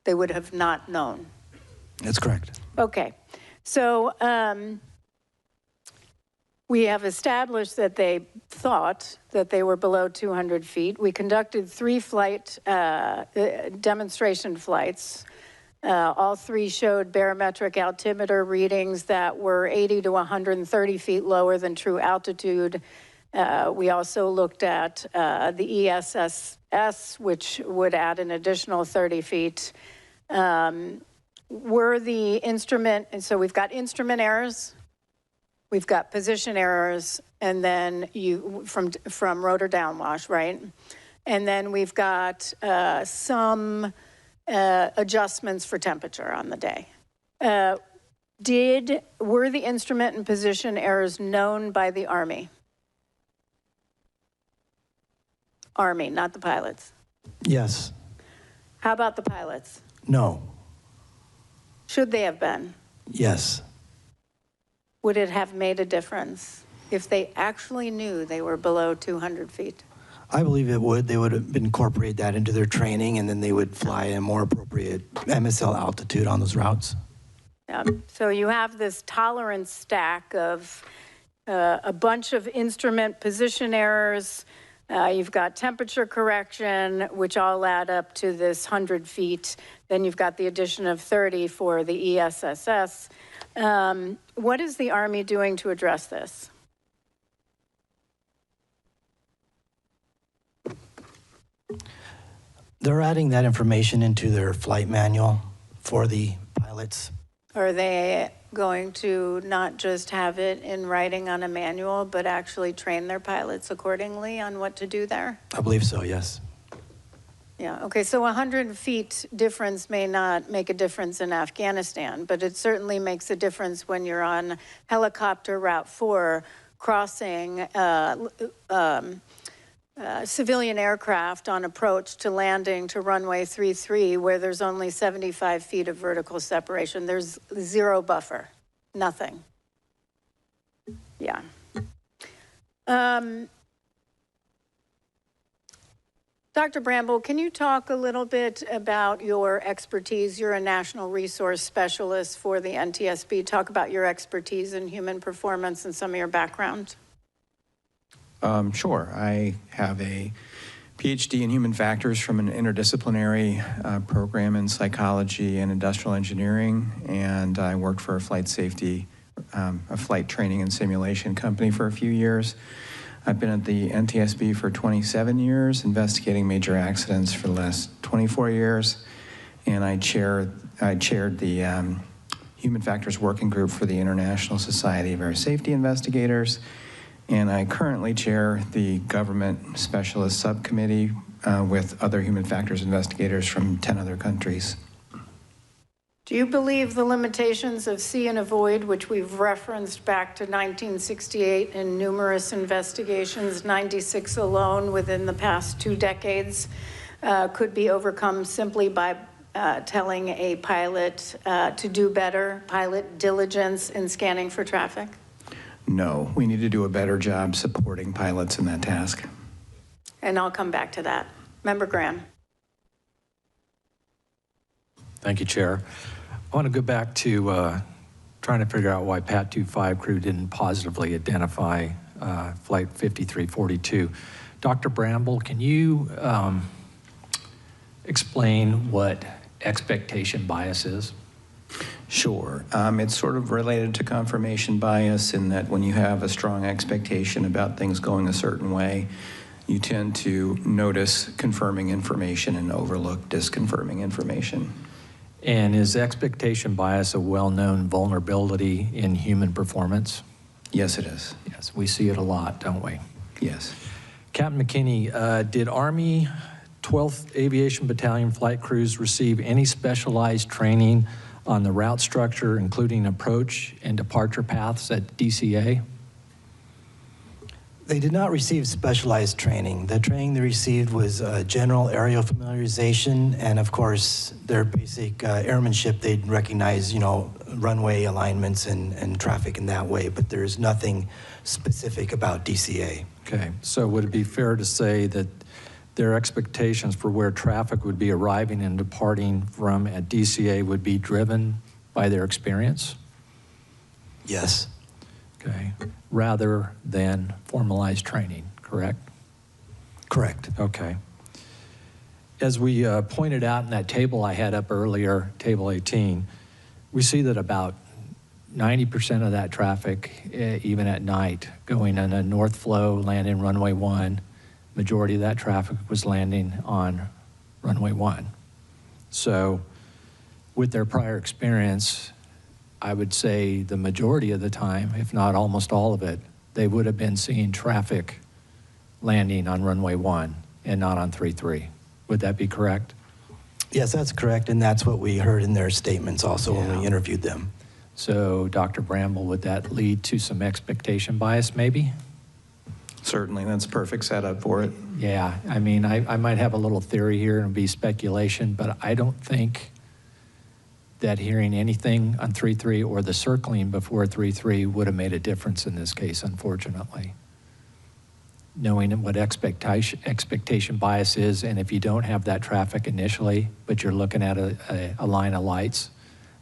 They would have not known. That's correct. Okay. So we have established that they thought that they were below 200 feet. We conducted 3 flight demonstration flights. All 3 showed barometric altimeter readings that were 80 to 130 feet lower than true altitude. We also looked at the ESSS, which would add an additional 30 feet. Were the instrument, and so we've got instrument errors, we've got position errors, and then from rotor downwash, right? And then we've got some adjustments for temperature on the day. Were the instrument and position errors known by the Army? Army, not the pilots. Yes. How about the pilots? No. Should they have been? Yes. Would it have made a difference if they actually knew they were below 200 feet? I believe it would. They would incorporate that into their training, and then they would fly a more appropriate MSL altitude on those routes. Yeah. So you have this tolerance stack of a bunch of instrument position errors. You've got temperature correction, which all add up to this 100 feet. Then you've got the addition of 30 for the ESSS. What is the Army doing to address this? They're adding that information into their flight manual for the pilots. Are they going to not just have it in writing on a manual, but actually train their pilots accordingly on what to do there? I believe so, yes. Yeah, okay, so 100 feet difference may not make a difference in Afghanistan, but it certainly makes a difference when you're on helicopter Route 4 crossing civilian aircraft on approach to landing to runway 33, where there's only 75 feet of vertical separation. There's 0 buffer, nothing. Yeah. Dr. Bramble, can you talk a little bit about your expertise? You're a national resource specialist for the NTSB. Talk about your expertise in human performance and some of your background. Sure. I have a PhD in human factors from an interdisciplinary program in psychology and industrial engineering, and I worked for a flight safety, a flight training and simulation company for a few years. I've been at the NTSB for 27 years, investigating major accidents for the last 24 years, and I chaired the Human Factors Working Group for the International Society of Air Safety Investigators, and I currently chair the Government Specialist Subcommittee with other human factors investigators from 10 other countries. Do you believe the limitations of see and avoid, which we've referenced back to 1968 in numerous investigations, 96 alone within the past 2 decades, could be overcome simply by telling a pilot to do better, pilot diligence in scanning for traffic? No, we need to do a better job supporting pilots in that task. And I'll come back to that. Member Graham. Thank you, Chair. I want to go back to trying to figure out why PAT 25 crew didn't positively identify Flight 5342. Dr. Bramble, can you explain what expectation bias is? Sure. It's sort of related to confirmation bias in that when you have a strong expectation about things going a certain way, you tend to notice confirming information and overlook disconfirming information. And is expectation bias a well-known vulnerability in human performance? Yes, it is. Yes, we see it a lot, don't we? Yes. Captain McKinney, did Army 12th Aviation Battalion flight crews receive any specialized training on the route structure, including approach and departure paths at DCA? They did not receive specialized training. The training they received was general aerial familiarization, and of course, their basic airmanship. They'd recognize, runway alignments and traffic in that way, but there's nothing specific about DCA. Okay, so would it be fair to say that their expectations for where traffic would be arriving and departing from at DCA would be driven by their experience? Yes. Okay, rather than formalized training, correct? Correct. Okay. As we pointed out in that table I had up earlier, table 18, we see that about 90% of that traffic, even at night, going on a north flow, landing runway 1, majority of that traffic was landing on runway 1. So with their prior experience, I would say the majority of the time, if not almost all of it, they would have been seeing traffic landing on runway 1 and not on 33. Would that be correct? Yes, that's correct, and that's what we heard in their statements also when we interviewed them. So, Dr. Bramble, would that lead to some expectation bias maybe? Certainly, that's a perfect setup for it. Yeah, I mean, I might have a little theory here and be speculation, but I don't think that hearing anything on 3.3 or the circling before 3.3 would have made a difference in this case, unfortunately. Knowing what expectation bias is, and if you don't have that traffic initially, but you're looking at a line of lights,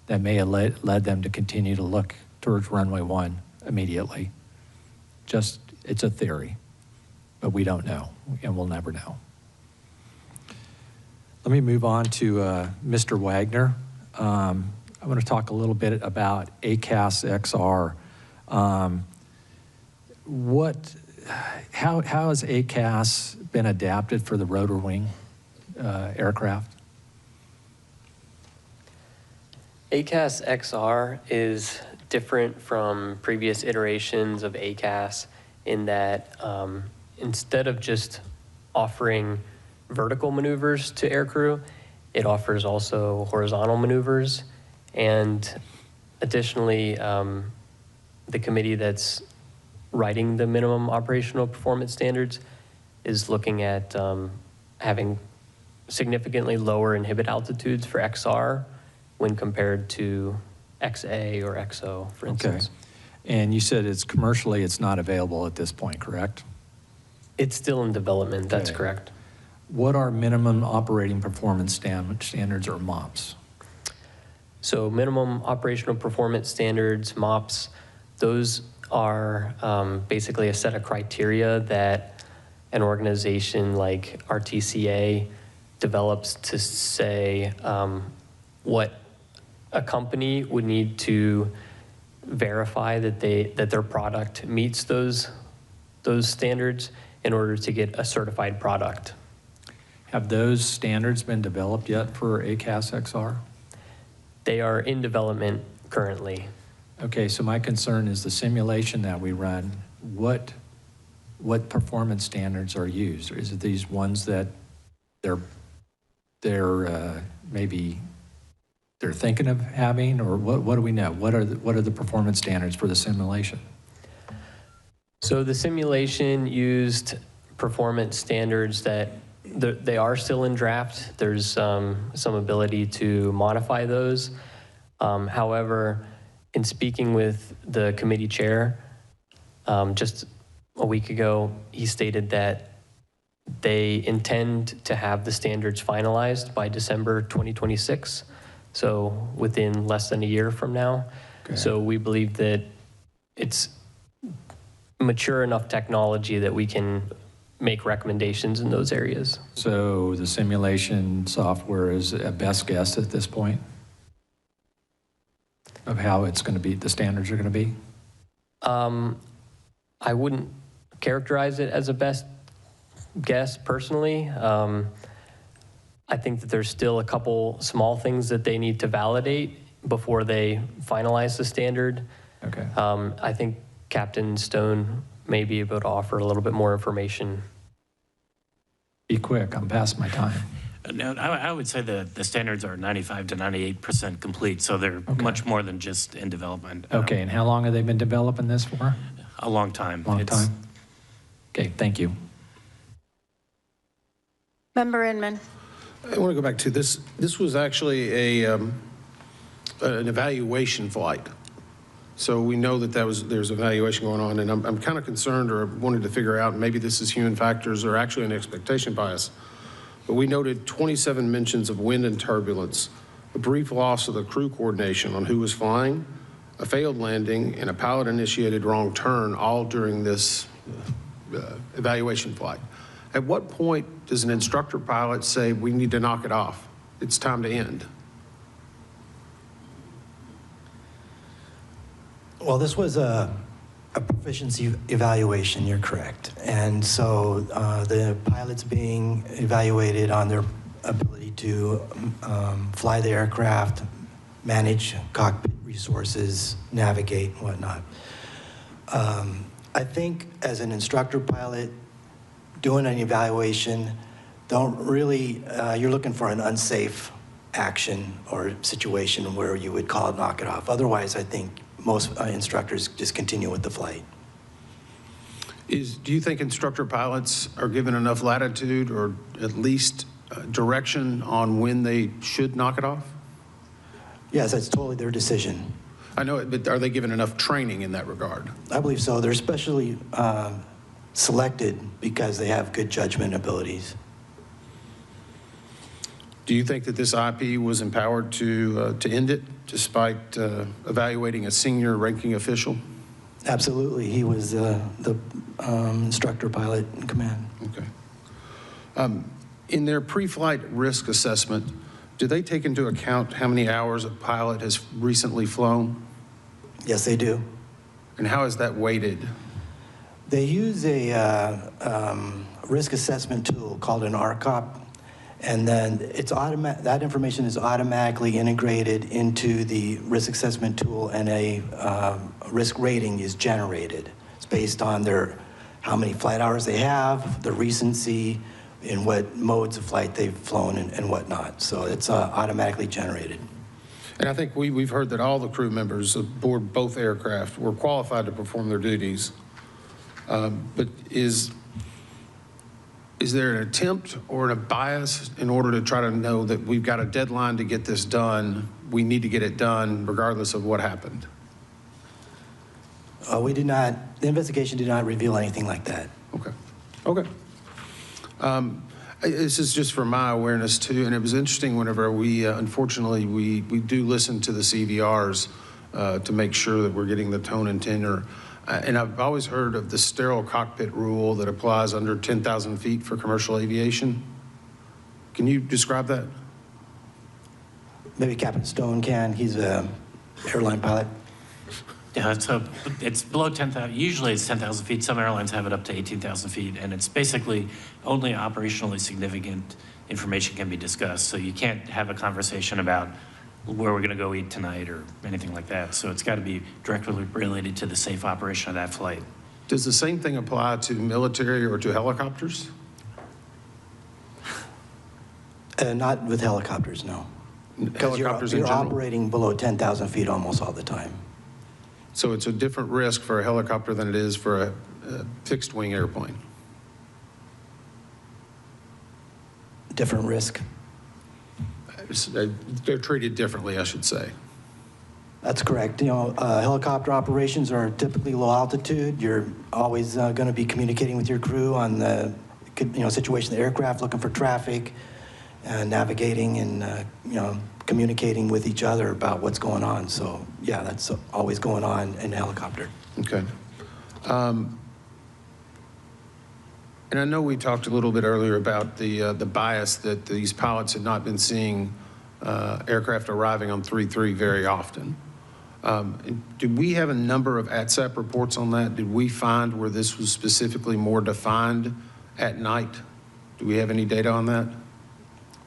that may have led them to continue to look towards runway 1 immediately. Just, it's a theory, but we don't know, and we'll never know. Let me move on to Mr. Wagner. I want to talk a little bit about ACAS XR. How has ACAS been adapted for the rotor wing aircraft? ACAS XR is different from previous iterations of ACAS in that instead of just offering vertical maneuvers to aircrew, it offers also horizontal maneuvers. And additionally, the committee that's writing the minimum operational performance standards is looking at having significantly lower inhibit altitudes for XR when compared to XA or XO, for instance. Okay. And you said it's commercially, it's not available at this point, correct? It's still in development, that's correct. What are minimum operating performance standards or MOPS? So minimum operational performance standards, MOPS, those are basically a set of criteria that an organization like RTCA develops to say what a company would need to verify that their product meets those standards in order to get a certified product. Have those standards been developed yet for ACAS XR? They are in development currently. Okay, so my concern is the simulation that we run, what performance standards are used? Is it these ones that maybe they're thinking of having, or what do we know? What are the performance standards for the simulation? So the simulation used performance standards that they are still in draft. There's some ability to modify those. However, in speaking with the committee chair, Just a week ago, he stated that they intend to have the standards finalized by December 2026, so within less than a year from now. Okay. So we believe that it's mature enough technology that we can make recommendations in those areas. So the simulation software is a best guess at this point of how it's going to be, the standards are going to be? I wouldn't characterize it as a best guess personally. I think that there's still a couple small things that they need to validate before they finalize the standard. Okay. I think Captain Stone may be able to offer a little bit more information. Be quick, I'm past my time. No, I would say the standards are 95 to 98% complete, so they're much more than just in development. Okay, and how long have they been developing this for? A long time. Long time? Okay, thank you. Member Inman. I want to go back to this. This was actually an evaluation flight. So we know that there's evaluation going on, and I'm kind of concerned or wanted to figure out, maybe this is human factors or actually an expectation bias. But we noted 27 mentions of wind and turbulence, a brief loss of the crew coordination on who was flying, a failed landing, and a pilot-initiated wrong turn, all during this evaluation flight. At what point does an instructor pilot say, we need to knock it off? It's time to end. Well, this was a proficiency evaluation, you're correct. And so the pilots being evaluated on their ability to fly the aircraft, manage cockpit resources, navigate, and whatnot. I think as an instructor pilot, doing an evaluation, you're looking for an unsafe action or situation where you would call it knock it off. Otherwise, I think most instructors just continue with the flight. Do you think instructor pilots are given enough latitude or at least direction on when they should knock it off? Yes, that's totally their decision. I know it, but are they given enough training in that regard? I believe so. They're specially selected because they have good judgment abilities. Do you think that this IP was empowered to end it, despite evaluating a senior ranking official? Absolutely. He was the instructor pilot in command. Okay. In their pre-flight risk assessment, do they take into account how many hours a pilot has recently flown? Yes, they do. And how is that weighted? They use a risk assessment tool called an RCOP, and then that information is automatically integrated into the risk assessment tool, and a risk rating is generated. It's based on how many flight hours they have, the recency, and what modes of flight they've flown and whatnot. So it's automatically generated. And I think we've heard that all the crew members aboard both aircraft were qualified to perform their duties. But is there an attempt or a bias in order to try to know that we've got a deadline to get this done, we need to get it done regardless of what happened? The investigation did not reveal anything like that. Okay. Okay. This is just for my awareness too, and it was interesting whenever unfortunately, we do listen to the CVRs to make sure that we're getting the tone and tenor. And I've always heard of the sterile cockpit rule that applies under 10,000 feet for commercial aviation. Can you describe that? Maybe Captain Stone can. He's an airline pilot. Yeah, so it's below 10,000. Usually it's 10,000 feet. Some airlines have it up to 18,000 feet, and it's basically only operationally significant information can be discussed. So you can't have a conversation about where we're going to go eat tonight or anything like that. So it's got to be directly related to the safe operation of that flight. Does the same thing apply to military or to helicopters? Not with helicopters, no. Because you're operating below 10,000 feet almost all the time. So it's a different risk for a helicopter than it is for a fixed wing airplane? Different risk. They're treated differently, I should say. That's correct. You know, helicopter operations are typically low altitude. You're always going to be communicating with your crew on the situation of the aircraft, looking for traffic, navigating, and communicating with each other about what's going on. So yeah, that's always going on in a helicopter. Okay. And I know we talked a little bit earlier about the bias that these pilots had not been seeing aircraft arriving on 3-3 very often. Did we have a number of ATSAP reports on that? Did we find where this was specifically more defined at night? Do we have any data on that?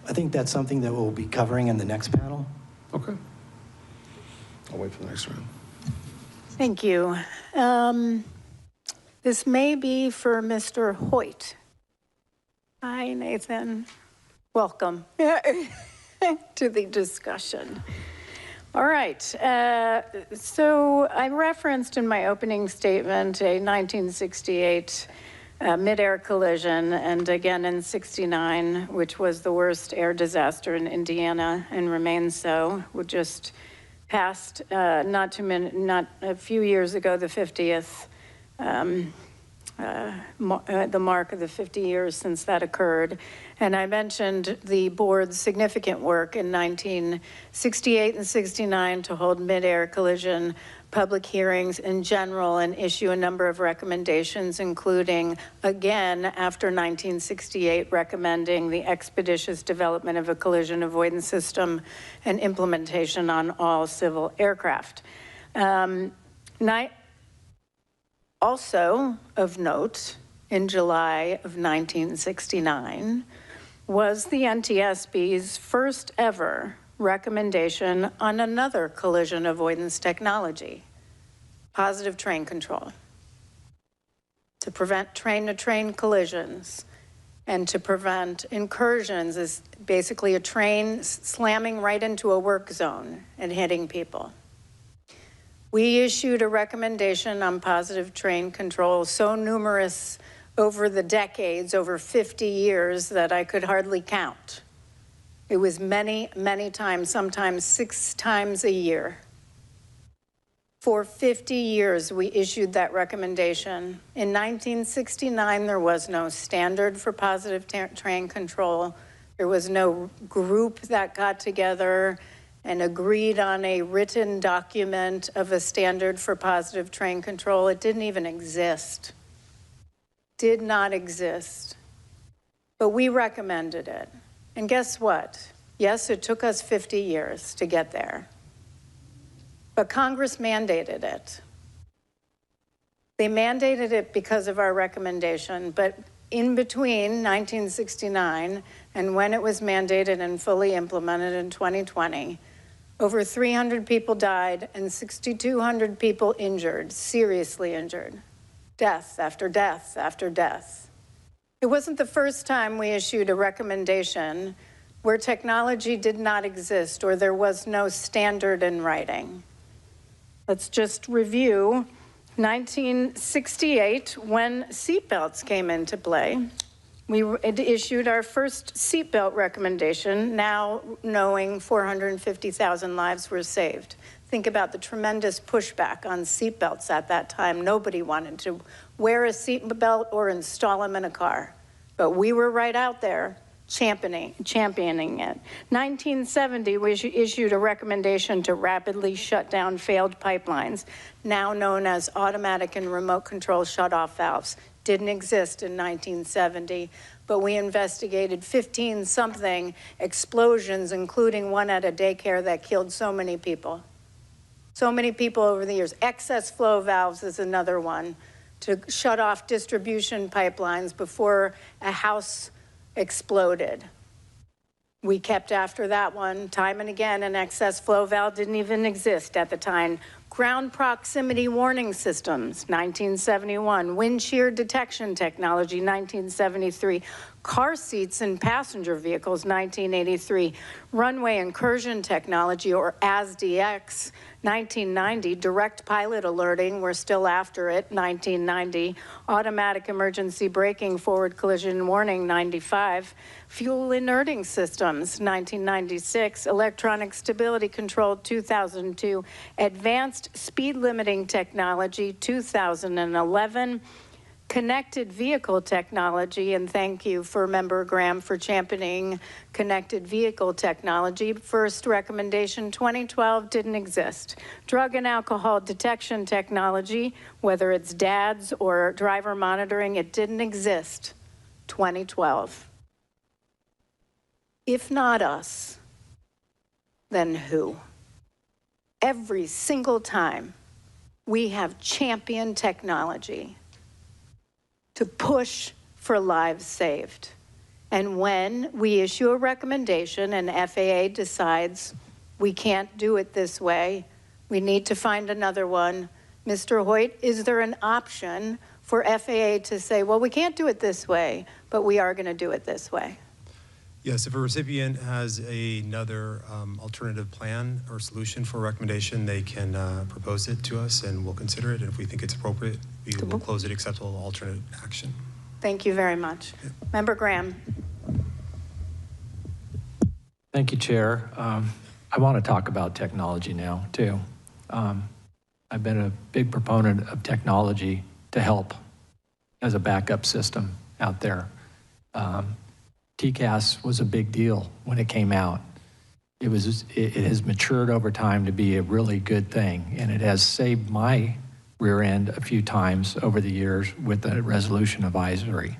I think that's something that we'll be covering in the next panel. Okay. I'll wait for the next round. Thank you. This may be for Mr. Hoyt. Hi, Nathan. Welcome to the discussion. All right. So I referenced in my opening statement a 1968 midair collision, and again in 69, which was the worst air disaster in Indiana and remains so. We just passed, not a few years ago, the 50th, the mark of the 50 years since that occurred. And I mentioned the board's significant work in 1968 and 69 to hold midair collision public hearings in general and issue a number of recommendations, including, again, after 1968, recommending the expeditious development of a collision avoidance system and implementation on all civil aircraft. Also of note, in July of 1969, was the NTSB's first ever recommendation on another collision avoidance technology, positive train control, to prevent train-to-train collisions and to prevent incursions, is basically a train slamming right into a work zone and hitting people. We issued a recommendation on positive train control, so numerous over the decades, over 50 years, that I could hardly count. It was many, many times, sometimes 6 times a year. For 50 years, we issued that recommendation. In 1969, there was no standard for positive train control. There was no group that got together and agreed on a written document of a standard for positive train control. It didn't even exist. Did not exist. But we recommended it. And guess what? Yes, it took us 50 years to get there. But Congress mandated it. They mandated it because of our recommendation, but in between 1969 and when it was mandated and fully implemented in 2020, over 300 people died and 6,200 people injured, seriously injured. Death after death after death. It wasn't the first time we issued a recommendation where technology did not exist or there was no standard in writing. Let's just review 1968, when seatbelts came into play. We issued our first seatbelt recommendation, now knowing 450,000 lives were saved. Think about the tremendous pushback on seatbelts at that time. Nobody wanted to wear a seatbelt or install them in a car. But we were right out there championing it. 1970, we issued a recommendation to rapidly shut down failed pipelines, now known as automatic and remote control shutoff valves. Didn't exist in 1970, but we investigated 15-something explosions, including one at a daycare that killed so many people. So many people over the years. Excess flow valves is another one, to shut off distribution pipelines before a house exploded. We kept after that one time and again. An excess flow valve didn't even exist at the time. Ground proximity warning systems, 1971. Wind shear detection technology, 1973. car seats in passenger vehicles, 1983, runway incursion technology, or ASDX, 1990, direct pilot alerting, we're still after it, 1990, automatic emergency braking, forward collision warning, 95, fuel inerting systems, 1996, electronic stability control, 2002, advanced speed limiting technology, 2011, connected vehicle technology, and thank you for Member Graham for championing connected vehicle technology. First recommendation, 2012, didn't exist. Drug and alcohol detection technology, whether it's DADS or driver monitoring, it didn't exist, 2012. If not us, then who? Every single time we have championed technology to push for lives saved. And when we issue a recommendation and FAA decides we can't do it this way, we need to find another one. Mr. Hoyt, is there an option for FAA to say, well, we can't do it this way, but we are going to do it this way? Yes, if a recipient has another alternative plan or solution for a recommendation, they can propose it to us and we'll consider it. And if we think it's appropriate, we will close it acceptable alternate action. Thank you very much. Yeah. Member Graham. Thank you, Chair. I want to talk about technology now, too. I've been a big proponent of technology to help as a backup system out there. TCAST was a big deal when it came out. It has matured over time to be a really good thing, and it has saved my rear end a few times over the years with the resolution advisory.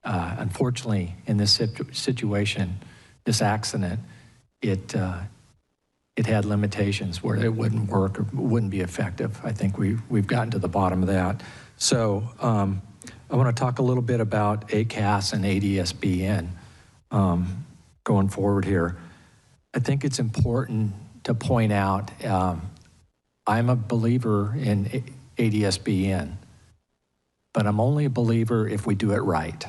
Unfortunately, in this situation, this accident, it had limitations where it wouldn't work or wouldn't be effective. I think we've gotten to the bottom of that. So I want to talk a little bit about ACAS and ADSB going forward here. I think it's important to point out I'm a believer in ADSBN, but I'm only a believer if we do it right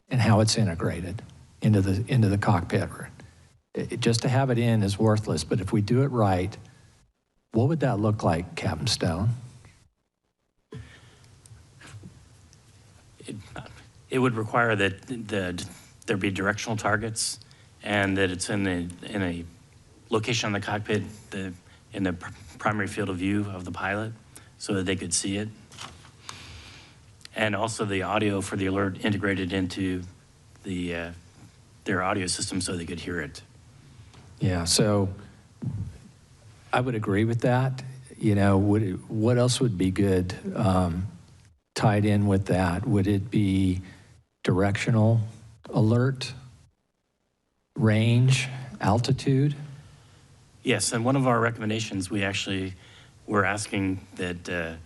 and how it's integrated into the cockpit. Just to have it in is worthless, but if we do it right, what would that look like, Captain Stone? It would require that there be directional targets and that it's in a location on the cockpit in the primary field of view of the pilot so that they could see it. And also the audio for the alert integrated into their audio system so they could hear it. Yeah, so I would agree with that. You know, what else would be good tied in with that? Would it be directional alert, range, altitude? Yes, and one of our recommendations, we actually were asking that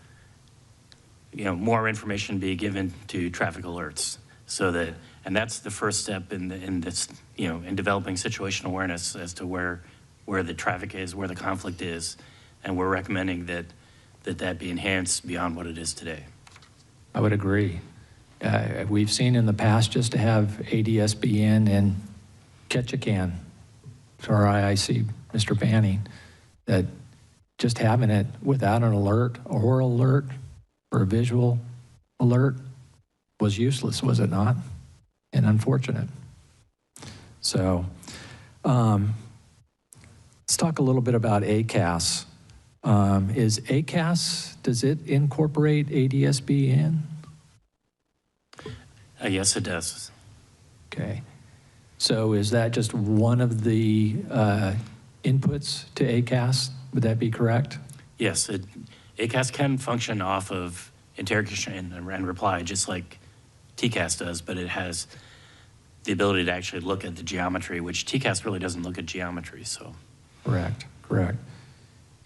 more information be given to traffic alerts, so that, and that's the first step in this, in developing situational awareness as to where the traffic is, where the conflict is, and we're recommending that be enhanced beyond what it is today. I would agree. We've seen in the past just to have ADSBN and Ketchikan, for IIC, Mr. Banning, that just having it without an alert, oral alert, or a visual alert was useless, was it not? And unfortunate. So let's talk a little bit about ACAS. Is ACAS, does it incorporate ADSBN? Yes, it does. Okay. So is that just one of the inputs to ACAS? Would that be correct? Yes, ACAS can function off of interrogation and reply just like TCAST does, but it has the ability to actually look at the geometry, which TCAST really doesn't look at geometry, so. Correct, correct.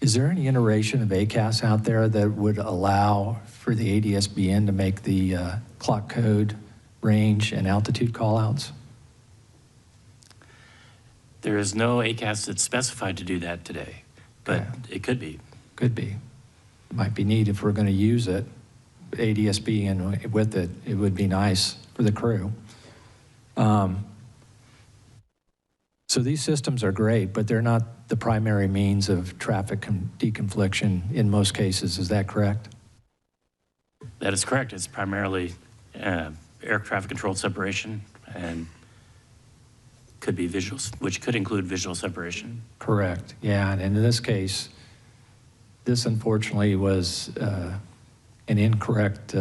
Is there any iteration of ACAS out there that would allow for the ADSBN to make the clock code, range, and altitude callouts? There is no ACAS that's specified to do that today, but it could be. Could be. Might be neat if we're going to use it, ADSBN with it. It would be nice for the crew. So these systems are great, but they're not the primary means of traffic deconfliction in most cases. Is that correct? That is correct. It's primarily air traffic controlled separation and could be visuals, which could include visual separation. Correct, yeah, and in this case, this unfortunately was an incorrect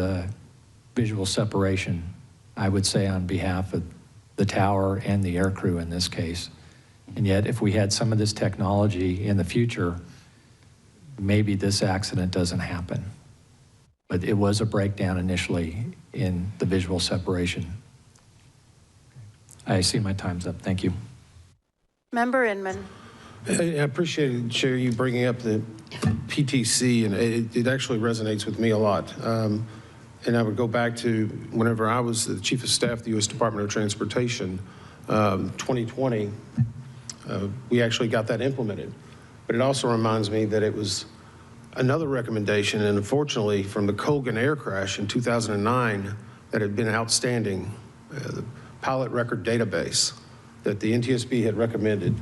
visual separation, I would say, on behalf of the tower and the aircrew in this case. And yet, if we had some of this technology in the future, maybe this accident doesn't happen. But it was a breakdown initially in the visual separation. I see my time's up. Thank you. Member Inman. I appreciate it, Chair, you bringing up the PTC, and it actually resonates with me a lot. And I would go back to whenever I was the Chief of Staff of the U.S. Department of Transportation, 2020, we actually got that implemented. But it also reminds me that it was another recommendation, and unfortunately from the Colgan air crash in 2009 that had been outstanding, the pilot record database that the NTSB had recommended,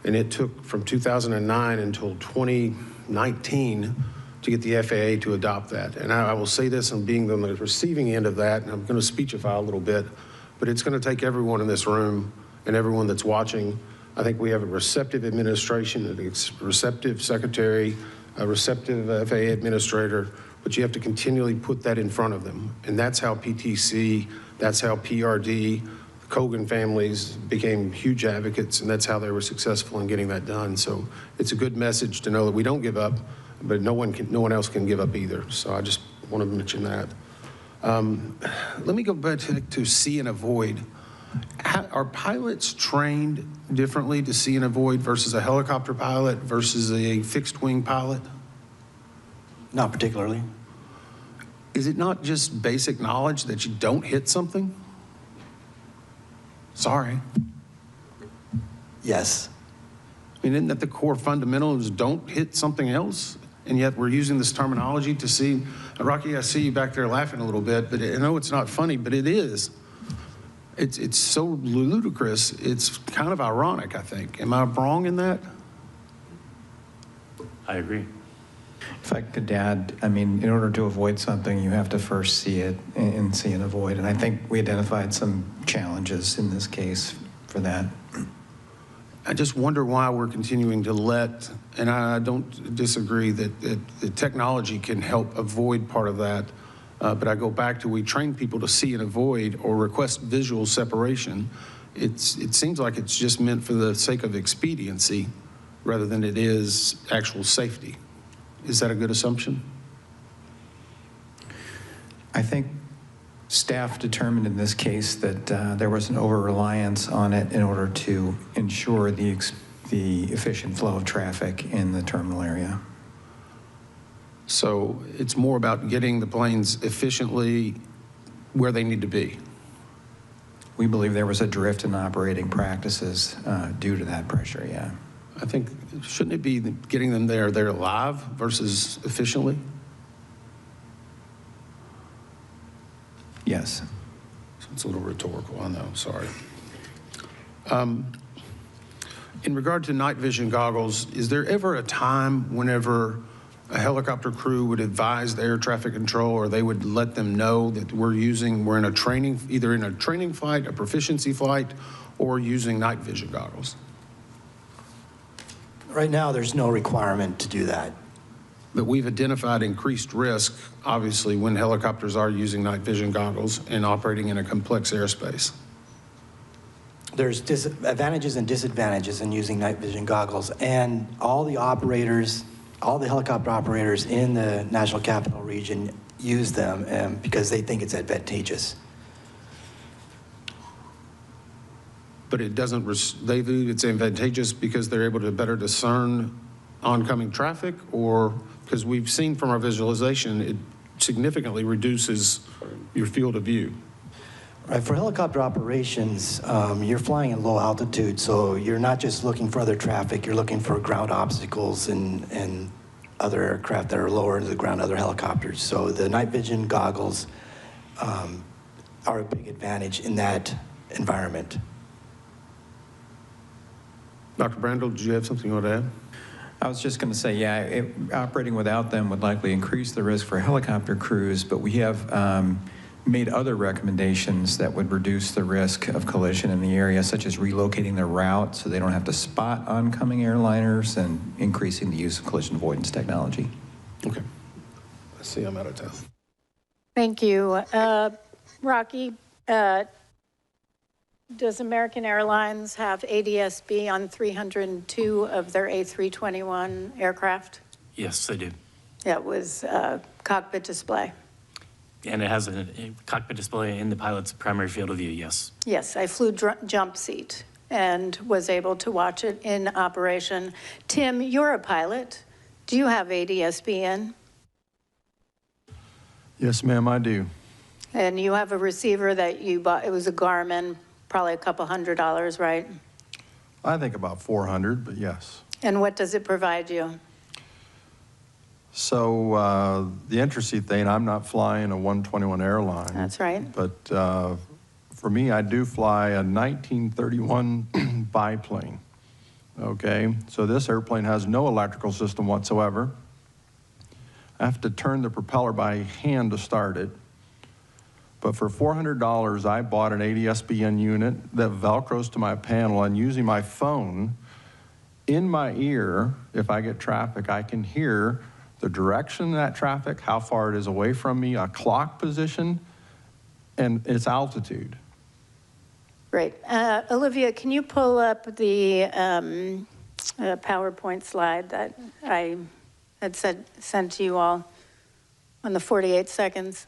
and it took from 2009 until 2019 to get the FAA to adopt that. And I will say this, and being on the receiving end of that, and I'm going to speechify a little bit, but it's going to take everyone in this room and everyone that's watching. I think we have a receptive administration, a receptive secretary, a receptive FAA administrator, but you have to continually put that in front of them. And that's how PTC, that's how PRD, the Colgan families became huge advocates, and that's how they were successful in getting that done. So it's a good message to know that we don't give up, but no one else can give up either. So I just want to mention that. Let me go back to see and avoid. Are pilots trained differently to see and avoid versus a helicopter pilot versus a fixed wing pilot? Not particularly. Is it not just basic knowledge that you don't hit something? Sorry. Yes. I mean, isn't that the core fundamentals? Don't hit something else? And yet we're using this terminology to see. Rocky, I see you back there laughing a little bit, but I know it's not funny, but it is. It's so ludicrous, it's kind of ironic, I think. Am I wrong in that? I agree. If I could add, I mean, in order to avoid something, you have to first see it and see and avoid. And I think we identified some challenges in this case for that. I just wonder why we're continuing to let, and I don't disagree that the technology can help avoid part of that, but I go back to we train people to see and avoid or request visual separation. It seems like it's just meant for the sake of expediency rather than it is actual safety. Is that a good assumption? I think staff determined in this case that there was an over-reliance on it in order to ensure the efficient flow of traffic in the terminal area. So it's more about getting the planes efficiently where they need to be. We believe there was a drift in operating practices due to that pressure, yeah. I think, shouldn't it be getting them there live versus efficiently? Yes. So it's a little rhetorical, I know, sorry. In regard to night vision goggles, is there ever a time whenever a helicopter crew would advise the air traffic control, or they would let them know that we're in a training, either in a training flight, a proficiency flight, or using night vision goggles? Right now, there's no requirement to do that. But we've identified increased risk, obviously, when helicopters are using night vision goggles and operating in a complex airspace. There's advantages and disadvantages in using night vision goggles, and all the operators, all the helicopter operators in the National Capital Region use them because they think it's advantageous. But it doesn't, they view it's advantageous because they're able to better discern oncoming traffic, or because we've seen from our visualization, it significantly reduces your field of view. Right, for helicopter operations, you're flying at low altitude, so you're not just looking for other traffic, you're looking for ground obstacles and other aircraft that are lower to the ground, other helicopters. So the night vision goggles are a big advantage in that environment. Dr. Brandel, did you have something you want to add? I was just going to say, yeah, operating without them would likely increase the risk for helicopter crews, but we have made other recommendations that would reduce the risk of collision in the area, such as relocating their route so they don't have to spot oncoming airliners and increasing the use of collision avoidance technology. Okay. I see I'm out of time. Thank you. Rocky, does American Airlines have ADSB on 302 of their A321 aircraft? Yes, they do. That was cockpit display. And it has a cockpit display in the pilot's primary field of view, yes. Yes, I flew jump seat and was able to watch it in operation. Tim, you're a pilot. Do you have ADSB in? Yes, ma'am, I do. And you have a receiver that you bought, it was a Garmin, probably a couple $100, right? I think about 400, but yes. And what does it provide you? So the interesting thing, I'm not flying a 121 airline. That's right. But for me, I do fly a 1931 biplane. Okay, so this airplane has no electrical system whatsoever. I have to turn the propeller by hand to start it. But for $400, I bought an ADSBN unit that Velcros to my panel, and using my phone in my ear, if I get traffic, I can hear the direction of that traffic, how far it is away from me, a clock position, and its altitude. Great. Olivia, can you pull up the PowerPoint slide that I had sent to you all on the 48 seconds?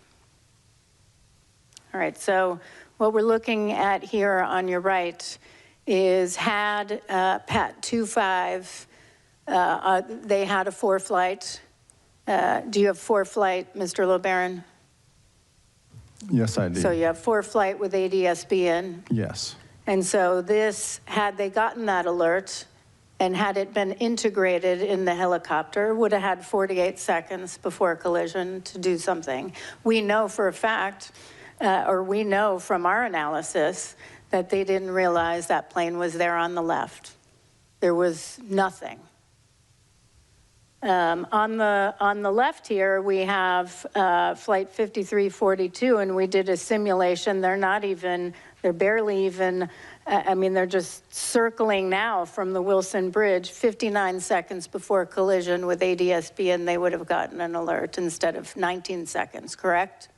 All right, so what we're looking at here on your right is had PAT 25, they had a 4-flight. Do you have 4-flight, Mr. LeBaron? Yes, I do. So you have 4-flight with ADSB in? Yes. And so this, had they gotten that alert and had it been integrated in the helicopter, would have had 48 seconds before collision to do something. We know for a fact, or we know from our analysis, that they didn't realize that plane was there on the left. There was nothing. On the left here, we have flight 5342, and we did a simulation. They're barely even, I mean, they're just circling now from the Wilson Bridge 59 seconds before collision with ADSB, and they would have gotten an alert instead of 19 seconds, correct?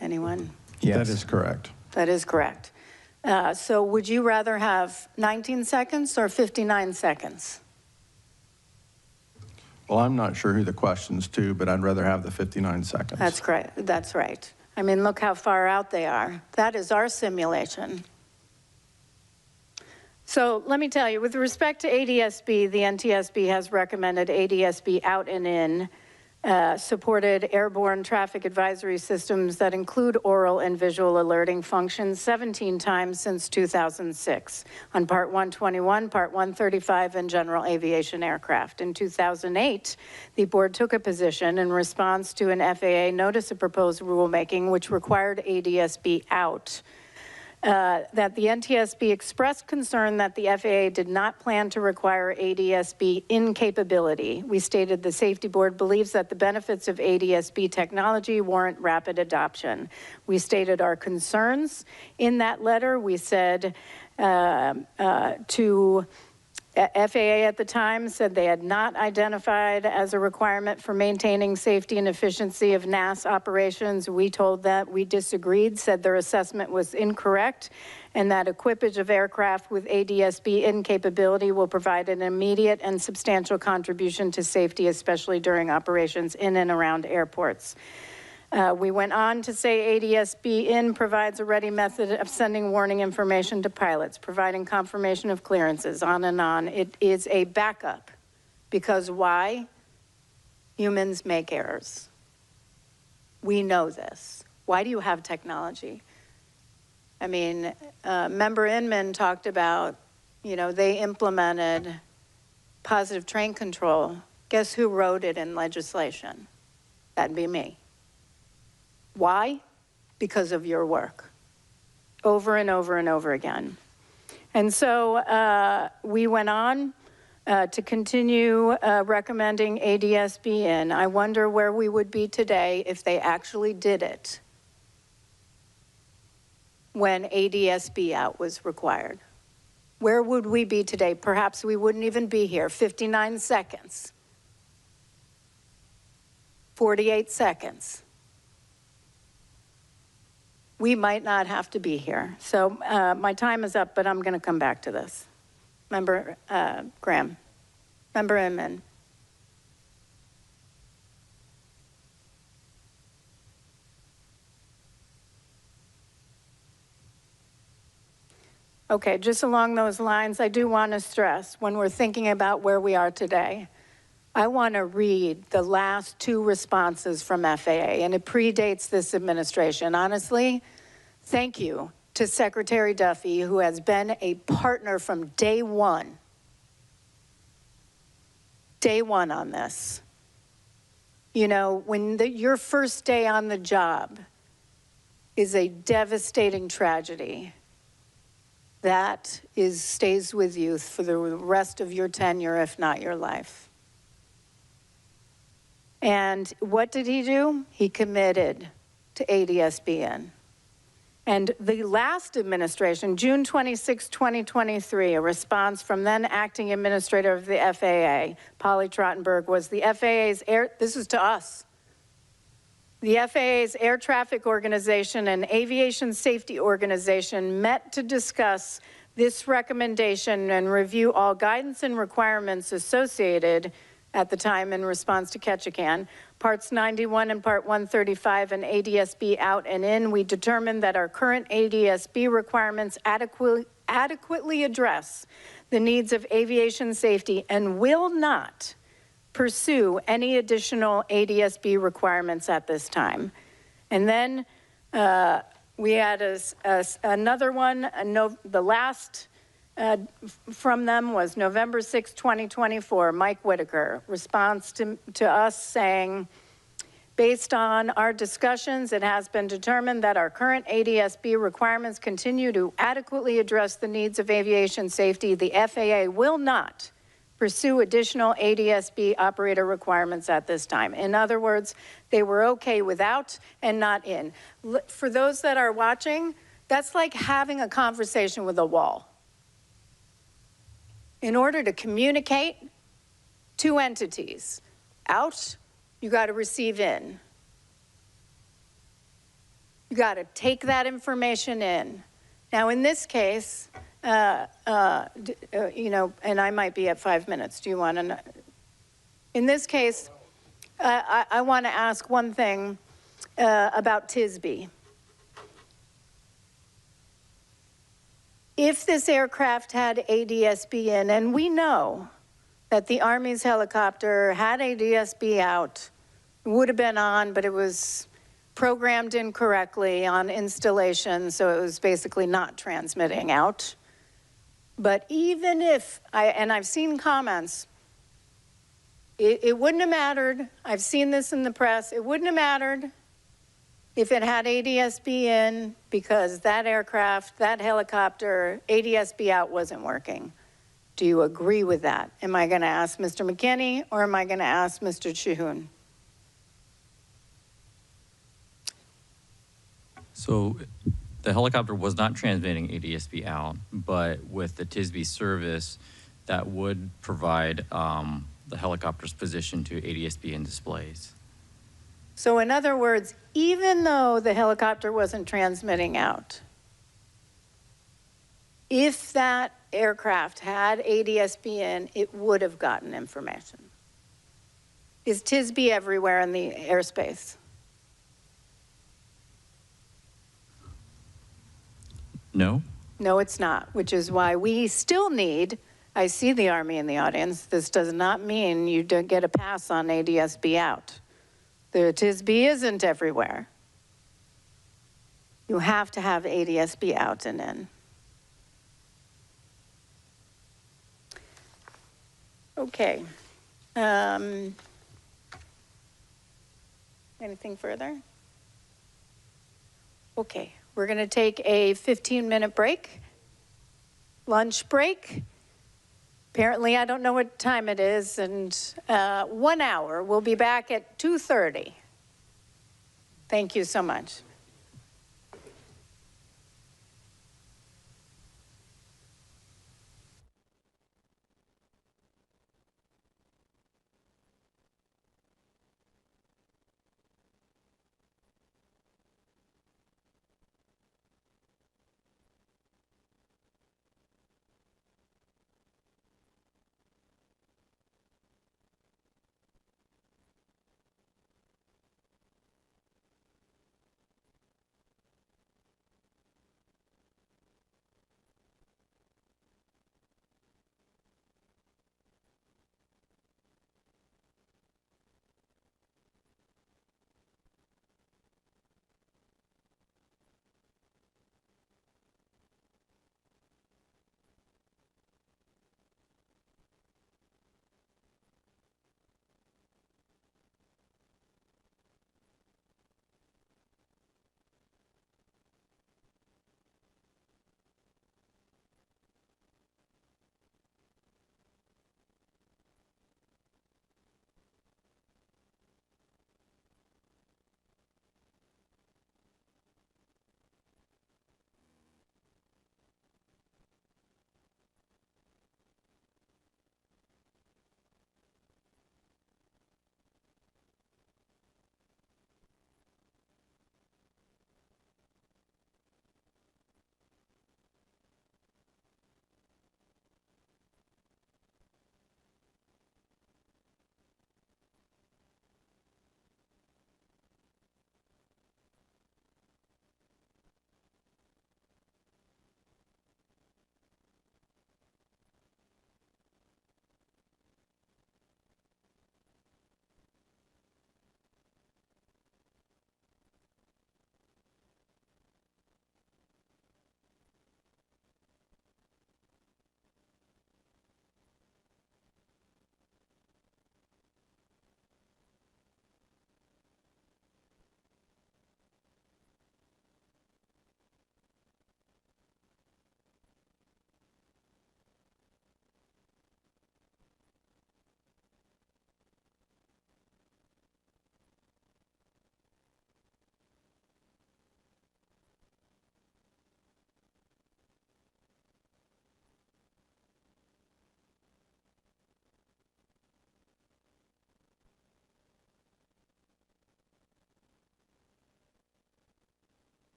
Anyone? Yes. That is correct. That is correct. So would you rather have 19 seconds or 59 seconds? Well, I'm not sure who the question's to, but I'd rather have the 59 seconds. That's correct. That's right. I mean, look how far out they are. That is our simulation. So let me tell you, with respect to ADSB, the NTSB has recommended ADSB out and in, supported airborne traffic advisory systems that include oral and visual alerting functions 17 times since 2006 on Part 121, Part 135, and general aviation aircraft. In 2008, the board took a position in response to an FAA notice of proposed rulemaking which required ADSB out. That the NTSB expressed concern that the FAA did not plan to require ADSB in capability. We stated the safety board believes that the benefits of ADSB technology warrant rapid adoption. We stated our concerns. In that letter, we said to FAA at the time said they had not identified as a requirement for maintaining safety and efficiency of NAS operations. We told that we disagreed, said their assessment was incorrect, and that equipage of aircraft with ADSB in capability will provide an immediate and substantial contribution to safety, especially during operations in and around airports. We went on to say ADSB in provides a ready method of sending warning information to pilots, providing confirmation of clearances, on and on. It is a backup because why? Humans make errors. We know this. Why do you have technology? I mean, Member Inman talked about, you know, they implemented positive train control. Guess who wrote it in legislation? That'd be me. Why? Because of your work, over and over and over again. And so we went on to continue recommending ADSB in. I wonder where we would be today if they actually did it when ADSB out was required. Where would we be today? Perhaps we wouldn't even be here. 59 seconds. 48 seconds. We might not have to be here. So my time is up, but I'm going to come back to this. Member Graham. Member Inman. Okay, just along those lines, I do want to stress, when we're thinking about where we are today, I want to read the last two responses from FAA, and it predates this administration. Honestly, thank you to Secretary Duffy, who has been a partner from day one on this. You know, when your first day on the job is a devastating tragedy, that stays with you for the rest of your tenure, if not your life. And what did he do? He committed to ADSB in. And the last administration, June 26, 2023, a response from then acting administrator of the FAA, Polly Trottenberg, was the FAA's this is to us, the FAA's Air Traffic Organization and Aviation Safety Organization met to discuss this recommendation and review all guidance and requirements associated at the time in response to Ketchikan. Parts 91 and Part 135 and ADSB out and in, we determined that our current ADSB requirements adequately address the needs of aviation safety and will not pursue any additional ADSB requirements at this time. And then we had another one, the last from them was November 6, 2024, Mike Whitaker, response to us saying, based on our discussions, it has been determined that our current ADSB requirements continue to adequately address the needs of aviation safety. The FAA will not pursue additional ADSB operator requirements at this time. In other words, they were okay without and not in. For those that are watching, that's like having a conversation with a wall. In order to communicate two entities, out, you got to receive in. You got to take that information in. Now, in this case, you know, and I might be at 5 minutes. Do you want to know? In this case, I want to ask one thing about TSB. If this aircraft had ADSB in, and we know that the Army's helicopter had ADSB out, would have been on, but it was programmed incorrectly on installation, so it was basically not transmitting out. But even if, and I've seen comments, it wouldn't have mattered. I've seen this in the press. It wouldn't have mattered if it had ADSB in, because that aircraft, that helicopter, ADSB out wasn't working. Do you agree with that? Am I going to ask Mr. McKinney or am I going to ask Mr. Chihoun? So the helicopter was not transmitting ADSB out, but with the TSB service, that would provide the helicopter's position to ADSB in displays. So in other words, even though the helicopter wasn't transmitting out, if that aircraft had ADSB in, it would have gotten information. Is TSB everywhere in the airspace? No. No, it's not, which is why we still need, I see the Army in the audience, this does not mean you don't get a pass on ADSB out. The TSB isn't everywhere. You have to have ADSB out and in. Okay. Anything further? Okay, we're going to take a 15-minute break, lunch break. Apparently, I don't know what time it is, and 1 hour. We'll be back at 2:30. Thank you so much.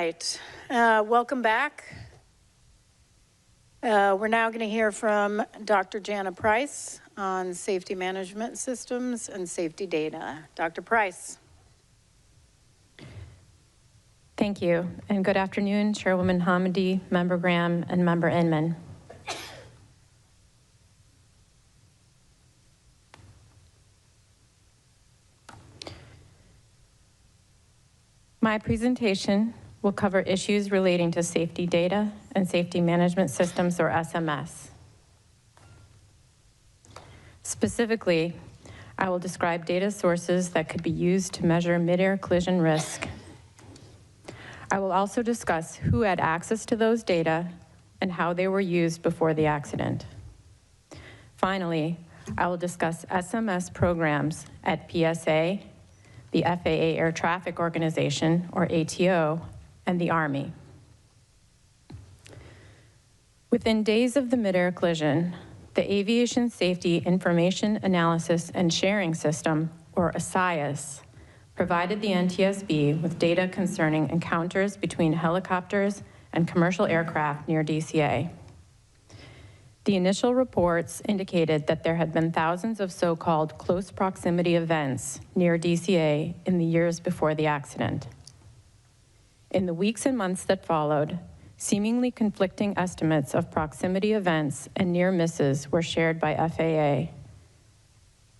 right, welcome back. We're now going to hear from Dr. Jana Price on safety management systems and safety data. Dr. Price. Thank you, and good afternoon, Chairwoman Hamady, Member Graham, and Member Inman. My presentation will cover issues relating to safety data and safety management systems, or SMS. Specifically, I will describe data sources that could be used to measure midair collision risk. I will also discuss who had access to those data and how they were used before the accident. Finally, I will discuss SMS programs at PSA, the FAA Air Traffic Organization, or ATO, and the Army. Within days of the midair collision, the Aviation Safety Information Analysis and Sharing System, or ASIAS, provided the NTSB with data concerning encounters between helicopters and commercial aircraft near DCA. The initial reports indicated that there had been thousands of so-called close proximity events near DCA in the years before the accident. In the weeks and months that followed, seemingly conflicting estimates of proximity events and near misses were shared by FAA.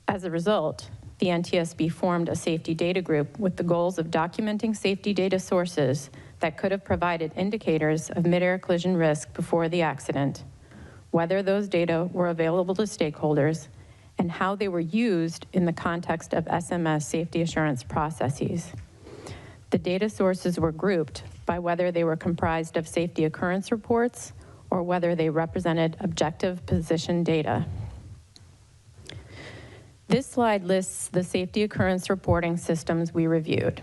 As a result, the NTSB formed a safety data group with the goals of documenting safety data sources that could have provided indicators of midair collision risk before the accident, whether those data were available to stakeholders, and how they were used in the context of SMS safety assurance processes. The data sources were grouped by whether they were comprised of safety occurrence reports or whether they represented objective position data. This slide lists the safety occurrence reporting systems we reviewed.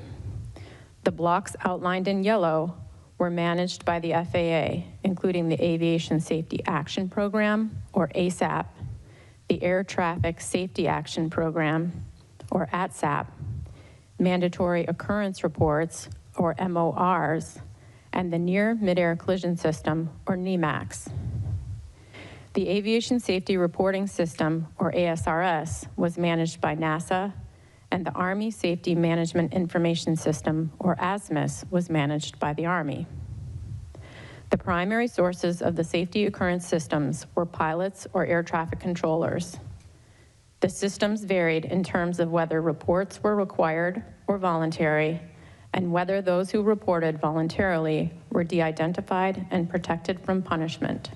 The blocks outlined in yellow were managed by the FAA, including the Aviation Safety Action Program, or ASAP, the Air Traffic Safety Action Program, or ATSAP, mandatory occurrence reports, or MORs, and the Near Midair Collision System, or NEMACS. The Aviation Safety Reporting System, or ASRS, was managed by NASA, and the Army Safety Management Information System, or ASMIS, was managed by the Army. The primary sources of the safety occurrence systems were pilots or air traffic controllers. The systems varied in terms of whether reports were required or voluntary, and whether those who reported voluntarily were de-identified and protected from punishment.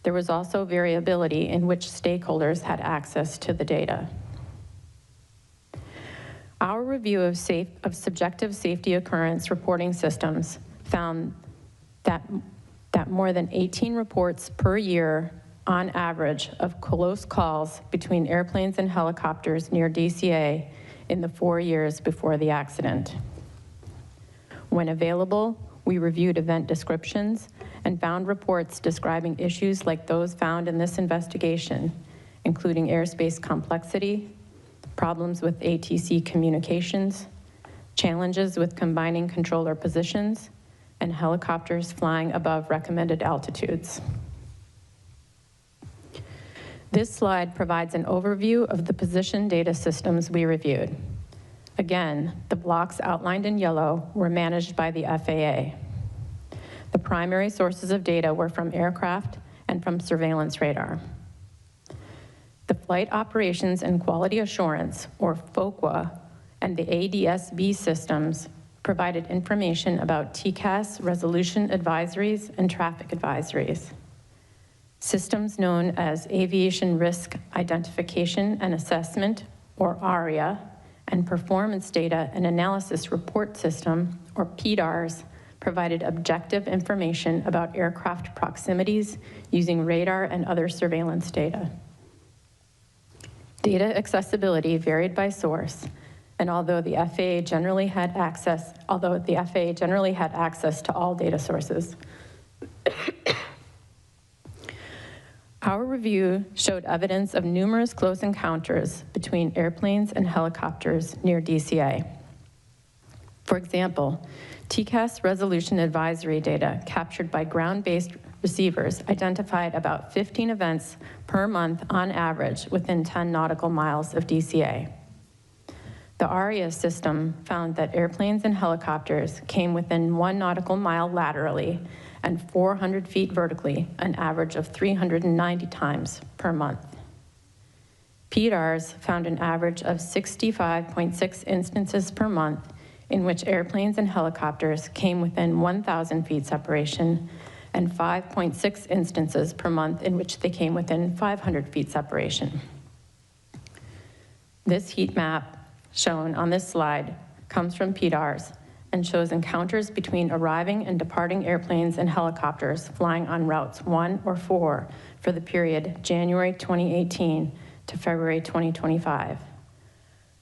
There was also variability in which stakeholders had access to the data. Our review of subjective safety occurrence reporting systems found that more than 18 reports per year on average of close calls between airplanes and helicopters near DCA in the 4 years before the accident. When available, we reviewed event descriptions and found reports describing issues like those found in this investigation, including airspace complexity, problems with ATC communications, challenges with combining controller positions, and helicopters flying above recommended altitudes. This slide provides an overview of the position data systems we reviewed. Again, the blocks outlined in yellow were managed by the FAA. The primary sources of data were from aircraft and from surveillance radar. The Flight Operations and Quality Assurance, or FOQA, and the ADSB systems provided information about TCAST resolution advisories and traffic advisories. Systems known as Aviation Risk Identification and Assessment, or ARIA, and Performance Data and Analysis Report System, or PDARS, provided objective information about aircraft proximities using radar and other surveillance data. Data accessibility varied by source, and although the FAA generally had access to all data sources, our review showed evidence of numerous close encounters between airplanes and helicopters near DCA. For example, TCAST resolution advisory data captured by ground-based receivers identified about 15 events per month on average within 10 nautical miles of DCA. The ARIA system found that airplanes and helicopters came within 1 nautical mile laterally and 400 feet vertically, an average of 390 times per month. PDARS found an average of 65.6 instances per month in which airplanes and helicopters came within 1,000 feet separation, and 5.6 instances per month in which they came within 500 feet separation. This heat map shown on this slide comes from PDARS and shows encounters between arriving and departing airplanes and helicopters flying on routes 1 or 4 for the period January 2018 to February 2025.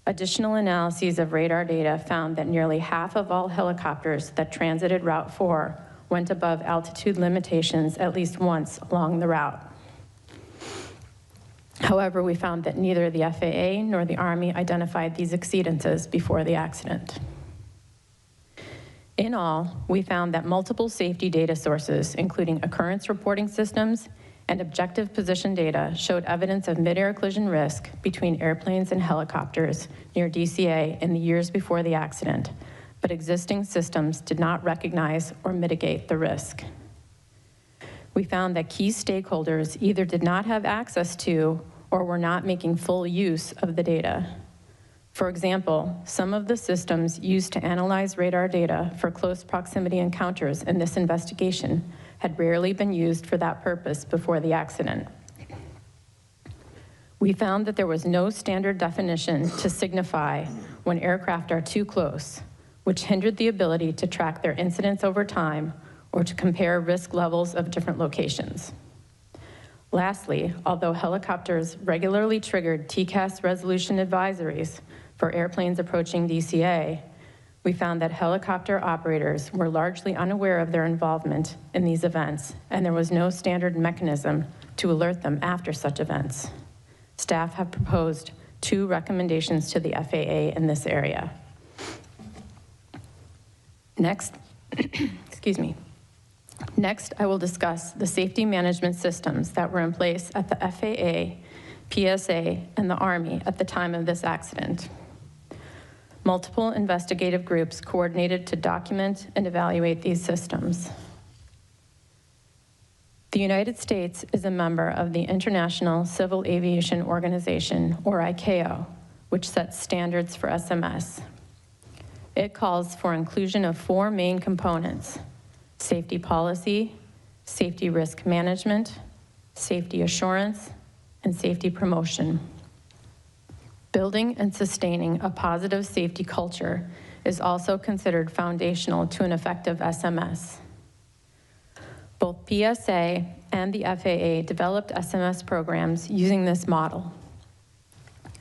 Additional analyses of radar data found that nearly half of all helicopters that transited Route 4 went above altitude limitations at least once along the route. However, we found that neither the FAA nor the Army identified these exceedances before the accident. In all, we found that multiple safety data sources, including occurrence reporting systems and objective position data, showed evidence of mid-air collision risk between airplanes and helicopters near DCA in the years before the accident, but existing systems did not recognize or mitigate the risk. We found that key stakeholders either did not have access to or were not making full use of the data. For example, some of the systems used to analyze radar data for close proximity encounters in this investigation had rarely been used for that purpose before the accident. We found that there was no standard definition to signify when aircraft are too close, which hindered the ability to track their incidents over time or to compare risk levels of different locations. Lastly, although helicopters regularly triggered TCAST resolution advisories for airplanes approaching DCA, we found that helicopter operators were largely unaware of their involvement in these events, and there was no standard mechanism to alert them after such events. Staff have proposed 2 recommendations to the FAA in this area. Next, excuse me. Next, I will discuss the safety management systems that were in place at the FAA, PSA, and the Army at the time of this accident. Multiple investigative groups coordinated to document and evaluate these systems. The United States is a member of the International Civil Aviation Organization, or ICAO, which sets standards for SMS. It calls for inclusion of 4 main components: safety policy, safety risk management, safety assurance, and safety promotion. Building and sustaining a positive safety culture is also considered foundational to an effective SMS. Both PSA and the FAA developed SMS programs using this model.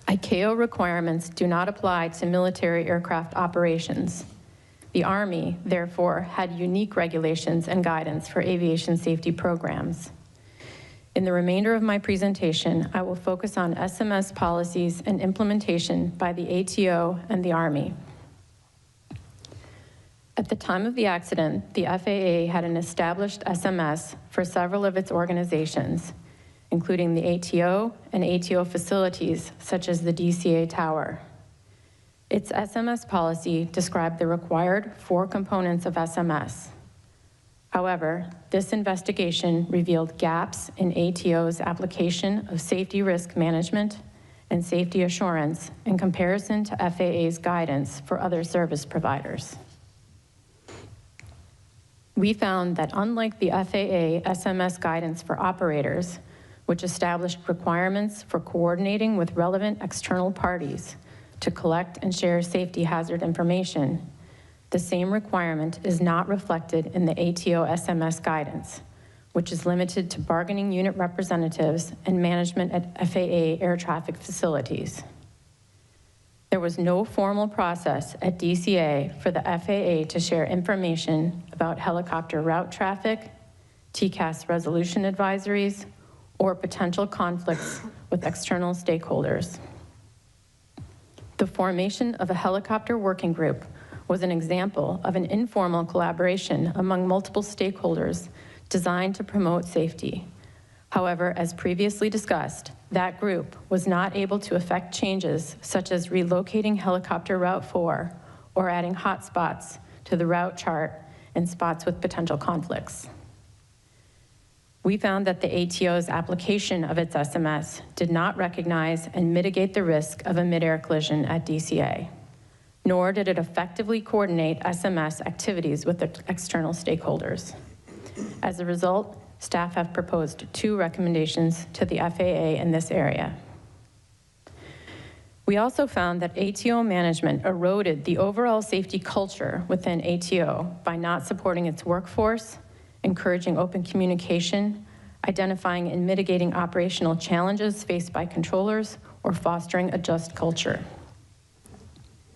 ICAO requirements do not apply to military aircraft operations. The Army, therefore, had unique regulations and guidance for aviation safety programs. In the remainder of my presentation, I will focus on SMS policies and implementation by the ATO and the Army. At the time of the accident, the FAA had an established SMS for several of its organizations, including the ATO and ATO facilities, such as the DCA Tower. Its SMS policy described the required 4 components of SMS. However, this investigation revealed gaps in ATO's application of safety risk management and safety assurance in comparison to FAA's guidance for other service providers. We found that unlike the FAA SMS guidance for operators, which established requirements for coordinating with relevant external parties to collect and share safety hazard information, the same requirement is not reflected in the ATO SMS guidance, which is limited to bargaining unit representatives and management at FAA air traffic facilities. There was no formal process at DCA for the FAA to share information about helicopter route traffic, TCAST resolution advisories, or potential conflicts with external stakeholders. The formation of a helicopter working group was an example of an informal collaboration among multiple stakeholders designed to promote safety. However, as previously discussed, that group was not able to effect changes such as relocating helicopter Route 4 or adding hotspots to the route chart in spots with potential conflicts. We found that the ATO's application of its SMS did not recognize and mitigate the risk of a midair collision at DCA, nor did it effectively coordinate SMS activities with the external stakeholders. As a result, staff have proposed 2 recommendations to the FAA in this area. We also found that ATO management eroded the overall safety culture within ATO by not supporting its workforce, encouraging open communication, identifying and mitigating operational challenges faced by controllers, or fostering a just culture.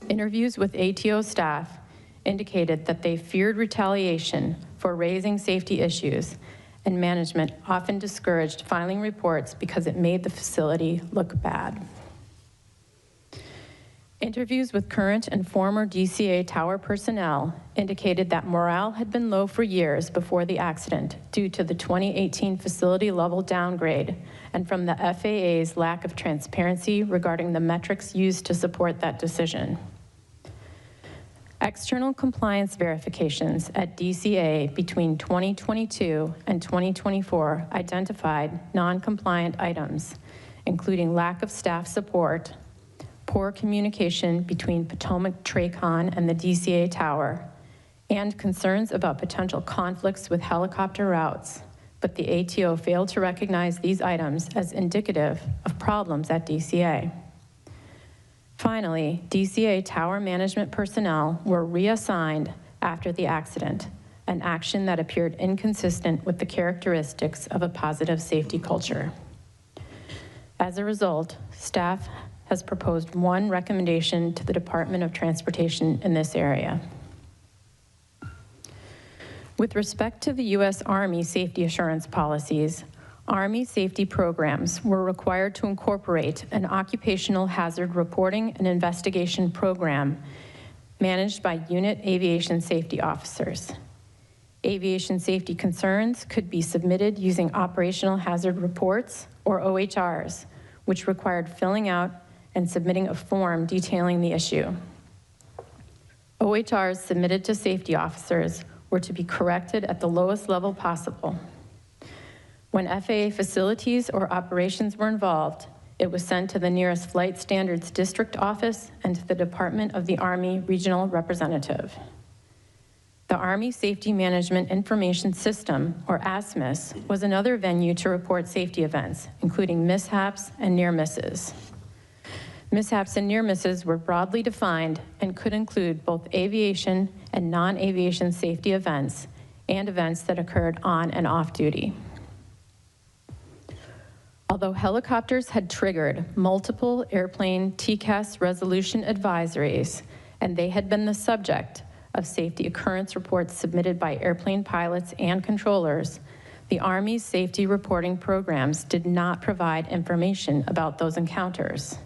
Interviews with ATO staff indicated that they feared retaliation for raising safety issues, and management often discouraged filing reports because it made the facility look bad. Interviews with current and former DCA tower personnel indicated that morale had been low for years before the accident due to the 2018 facility level downgrade and from the FAA's lack of transparency regarding the metrics used to support that decision. External compliance verifications at DCA between 2022 and 2024 identified non-compliant items, including lack of staff support, poor communication between Potomac TRACON and the DCA tower, and concerns about potential conflicts with helicopter routes, but the ATO failed to recognize these items as indicative of problems at DCA. Finally, DCA tower management personnel were reassigned after the accident, an action that appeared inconsistent with the characteristics of a positive safety culture. As a result, staff has proposed 1 recommendation to the Department of Transportation in this area. With respect to the U.S. Army safety assurance policies, Army safety programs were required to incorporate an occupational hazard reporting and investigation program managed by unit aviation safety officers. Aviation safety concerns could be submitted using operational hazard reports, or OHRs, which required filling out and submitting a form detailing the issue. OHRs submitted to safety officers were to be corrected at the lowest level possible. When FAA facilities or operations were involved, it was sent to the nearest Flight Standards District Office and to the Department of the Army Regional Representative. The Army Safety Management Information System, or ASMIS, was another venue to report safety events, including mishaps and near misses. Mishaps and near misses were broadly defined and could include both aviation and non-aviation safety events and events that occurred on and off duty. Although helicopters had triggered multiple airplane TCAST resolution advisories, and they had been the subject of safety occurrence reports submitted by airplane pilots and controllers, the Army's safety reporting programs did not provide information about those encounters.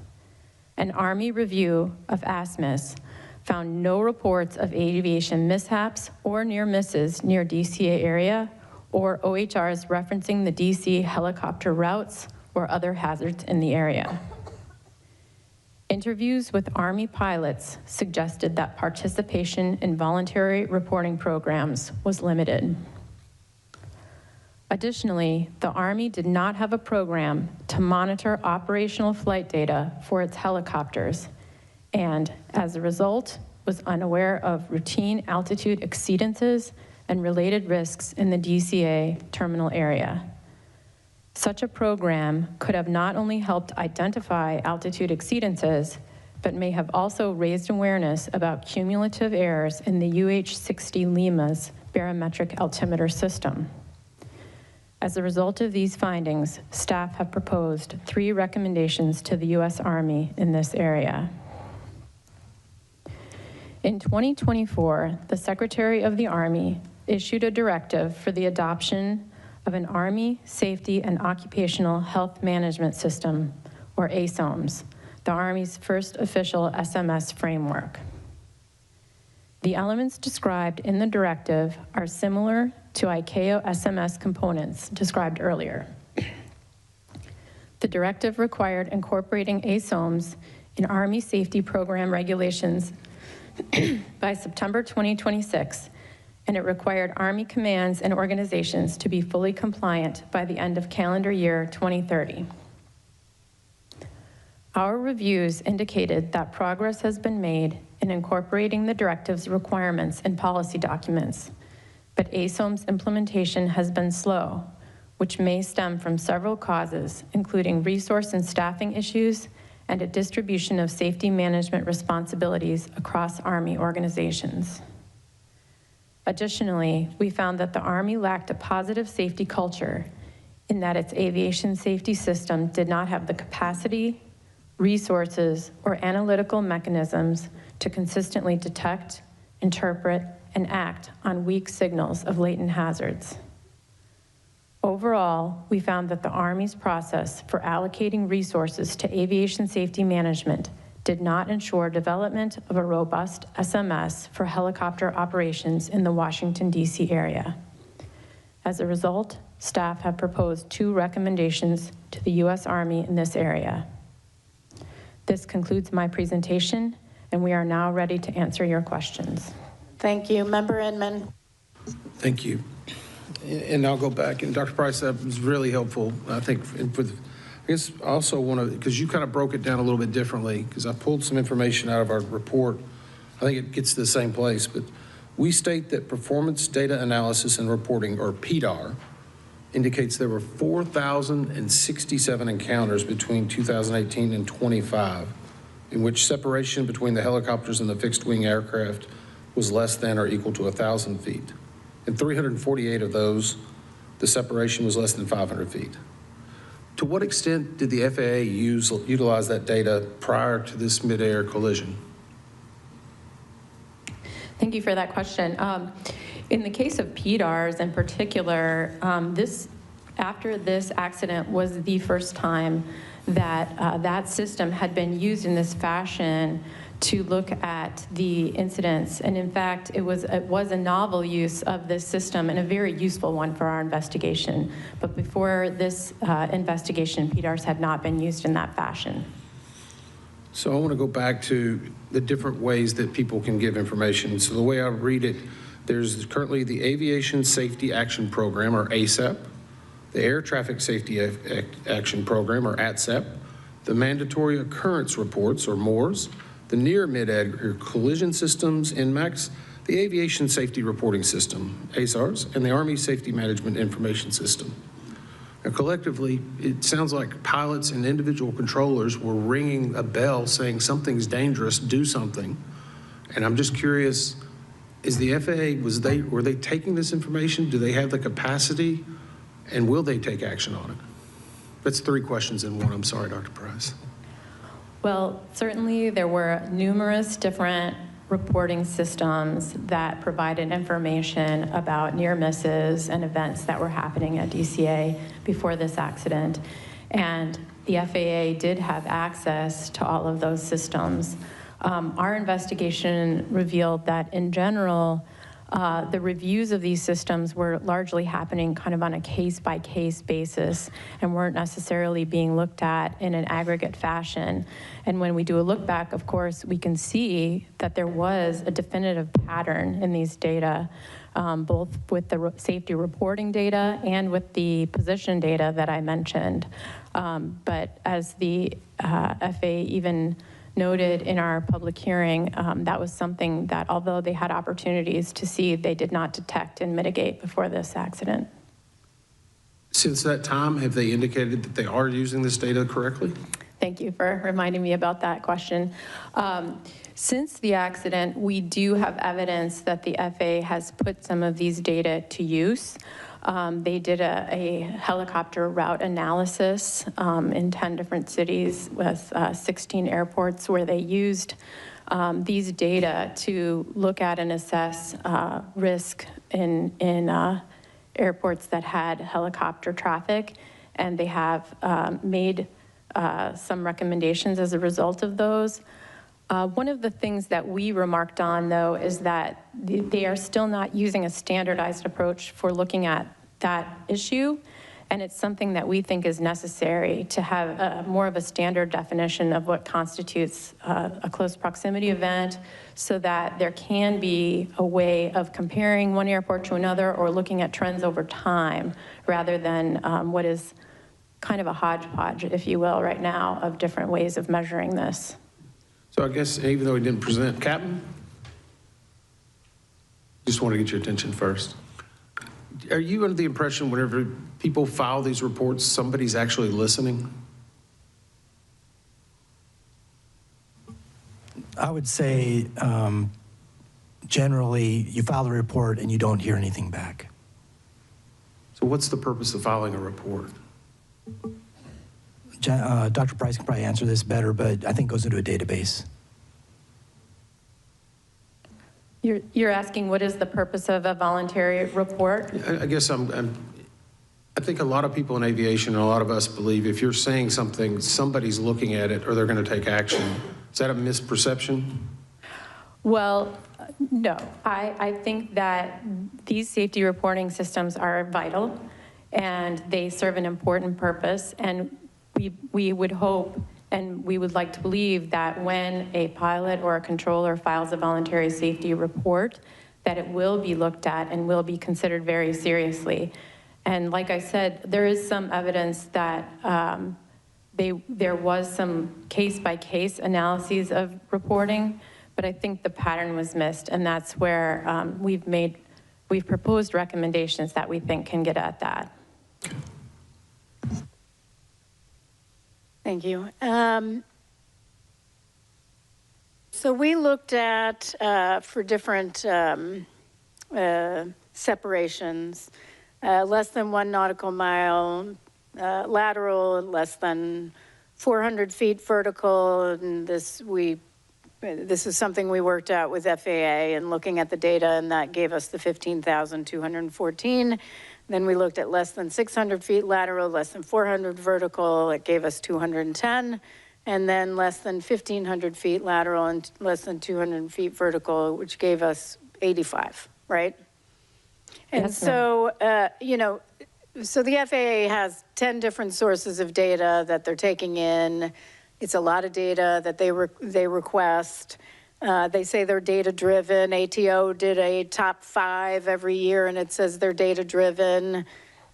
An Army review of ASMIS found no reports of aviation mishaps or near misses near DCA area, or OHRs referencing the DC helicopter routes or other hazards in the area. Interviews with Army pilots suggested that participation in voluntary reporting programs was limited. Additionally, the Army did not have a program to monitor operational flight data for its helicopters, and as a result, was unaware of routine altitude exceedances and related risks in the DCA terminal area. Such a program could have not only helped identify altitude exceedances, but may have also raised awareness about cumulative errors in the UH-60 Lima's barometric altimeter system. As a result of these findings, staff have proposed 3 recommendations to the U.S. Army in this area. In 2024, the Secretary of the Army issued a directive for the adoption of an Army Safety and Occupational Health Management System, or ASOMS, the Army's first official SMS framework. The elements described in the directive are similar to ICAO SMS components described earlier. The directive required incorporating ASOMs in Army Safety Program regulations by September 2026, and it required Army commands and organizations to be fully compliant by the end of calendar year 2030. Our reviews indicated that progress has been made in incorporating the directive's requirements in policy documents, but ASOM's implementation has been slow, which may stem from several causes, including resource and staffing issues and a distribution of safety management responsibilities across Army organizations. Additionally, we found that the Army lacked a positive safety culture in that its aviation safety system did not have the capacity, resources, or analytical mechanisms to consistently detect, interpret, and act on weak signals of latent hazards. Overall, we found that the Army's process for allocating resources to aviation safety management did not ensure development of a robust SMS for helicopter operations in the Washington, D.C. area. As a result, staff have proposed 2 recommendations to the U.S. Army in this area. This concludes my presentation, and we are now ready to answer your questions. Thank you. Member Inman. Thank you. And I'll go back, and Dr. Price, that was really helpful. I think I guess I also want to, because you kind of broke it down a little bit differently, because I pulled some information out of our report. I think it gets to the same place, but we state that performance data analysis and reporting, or PDAR, indicates there were 4,067 encounters between 2018 and 25, in which separation between the helicopters and the fixed-wing aircraft was less than or equal to 1,000 feet. In 348 of those, the separation was less than 500 feet. To what extent did the FAA utilize that data prior to this midair collision? Thank you for that question. In the case of PDARs in particular, after this accident was the first time that that system had been used in this fashion to look at the incidents. And in fact, it was a novel use of this system and a very useful one for our investigation. But before this investigation, PDARs had not been used in that fashion. So I want to go back to the different ways that people can give information. So the way I read it, there's currently the Aviation Safety Action Program, or ASAP, the Air Traffic Safety Action Program, or ATSAP, the Mandatory Occurrence Reports, or MORS, the Near Mid-Air Collision Systems, NMACS, the Aviation Safety Reporting System, ASARS, and the Army Safety Management Information System. Now, collectively, it sounds like pilots and individual controllers were ringing a bell saying something's dangerous, do something. And I'm just curious, is the FAA, were they taking this information? Do they have the capacity? And will they take action on it? That's 3 questions in one. I'm sorry, Dr. Price. Well, certainly there were numerous different reporting systems that provided information about near misses and events that were happening at DCA before this accident. And the FAA did have access to all of those systems. Our investigation revealed that in general, the reviews of these systems were largely happening kind of on a case-by-case basis and weren't necessarily being looked at in an aggregate fashion. And when we do a look back, of course, we can see that there was a definitive pattern in these data, both with the safety reporting data and with the position data that I mentioned. But as the FAA even noted in our public hearing, that was something that, although they had opportunities to see, they did not detect and mitigate before this accident. Since that time, have they indicated that they are using this data correctly? Thank you for reminding me about that question. Since the accident, we do have evidence that the FAA has put some of these data to use. They did a helicopter route analysis in 10 different cities with 16 airports where they used these data to look at and assess risk in airports that had helicopter traffic. And they have made some recommendations as a result of those. One of the things that we remarked on, though, is that they are still not using a standardized approach for looking at that issue, and it's something that we think is necessary to have more of a standard definition of what constitutes a close proximity event, so that there can be a way of comparing one airport to another or looking at trends over time, rather than what is kind of a hodgepodge, if you will, right now, of different ways of measuring this. So I guess even though he didn't present, Captain, just want to get your attention first. Are you under the impression whenever people file these reports, somebody's actually listening? I would say generally you file a report and you don't hear anything back. So what's the purpose of filing a report? Dr. Price can probably answer this better, but I think it goes into a database. You're asking what is the purpose of a voluntary report? I guess I think a lot of people in aviation and a lot of us believe if you're saying something, somebody's looking at it or they're going to take action. Is that a misperception? Well, no. I think that these safety reporting systems are vital and they serve an important purpose, and we would hope and we would like to believe that when a pilot or a controller files a voluntary safety report, that it will be looked at and will be considered very seriously. And like I said, there is some evidence that there was some case-by-case analyses of reporting, but I think the pattern was missed, and that's where we've proposed recommendations that we think can get at that. Thank you. So we looked at, for different separations, less than 1 nautical mile lateral, less than 400 feet vertical, and this is something we worked out with FAA and looking at the data, and that gave us the 15,214. Then we looked at less than 600 feet lateral, less than 400 vertical, it gave us 210. And then less than 1,500 feet lateral and less than 200 feet vertical, which gave us 85, right? And yes, so, you know, so the FAA has 10 different sources of data that they're taking in. It's a lot of data that they request. They say they're data-driven. ATO did a top 5 every year, and it says they're data-driven.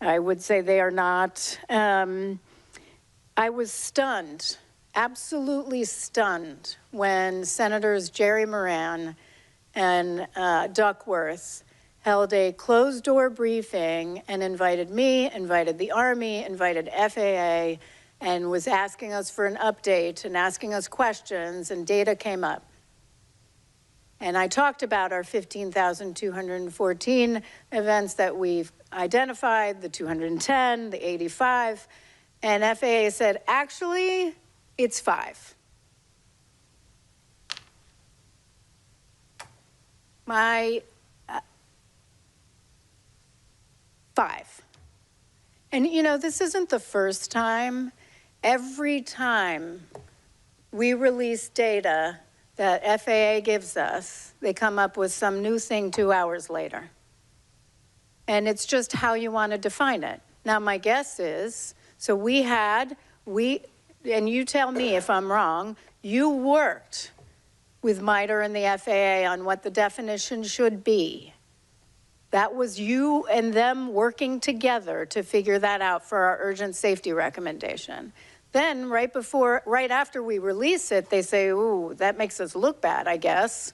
I would say they are not. I was stunned, absolutely stunned, when Senators Jerry Moran and Duckworth held a closed-door briefing and invited me, invited the Army, invited FAA, and was asking us for an update and asking us questions, and data came up. And I talked about our 15,214 events that we've identified, the 210, the 85, and FAA said, actually, it's 5. My 5. And you know, this isn't the first time. Every time we release data that FAA gives us, they come up with some new thing 2 hours later. And it's just how you want to define it. Now, my guess is, so and you tell me if I'm wrong, you worked with MIDAR and the FAA on what the definition should be. That was you and them working together to figure that out for our urgent safety recommendation. Then right after we release it, they say, ooh, that makes us look bad, I guess.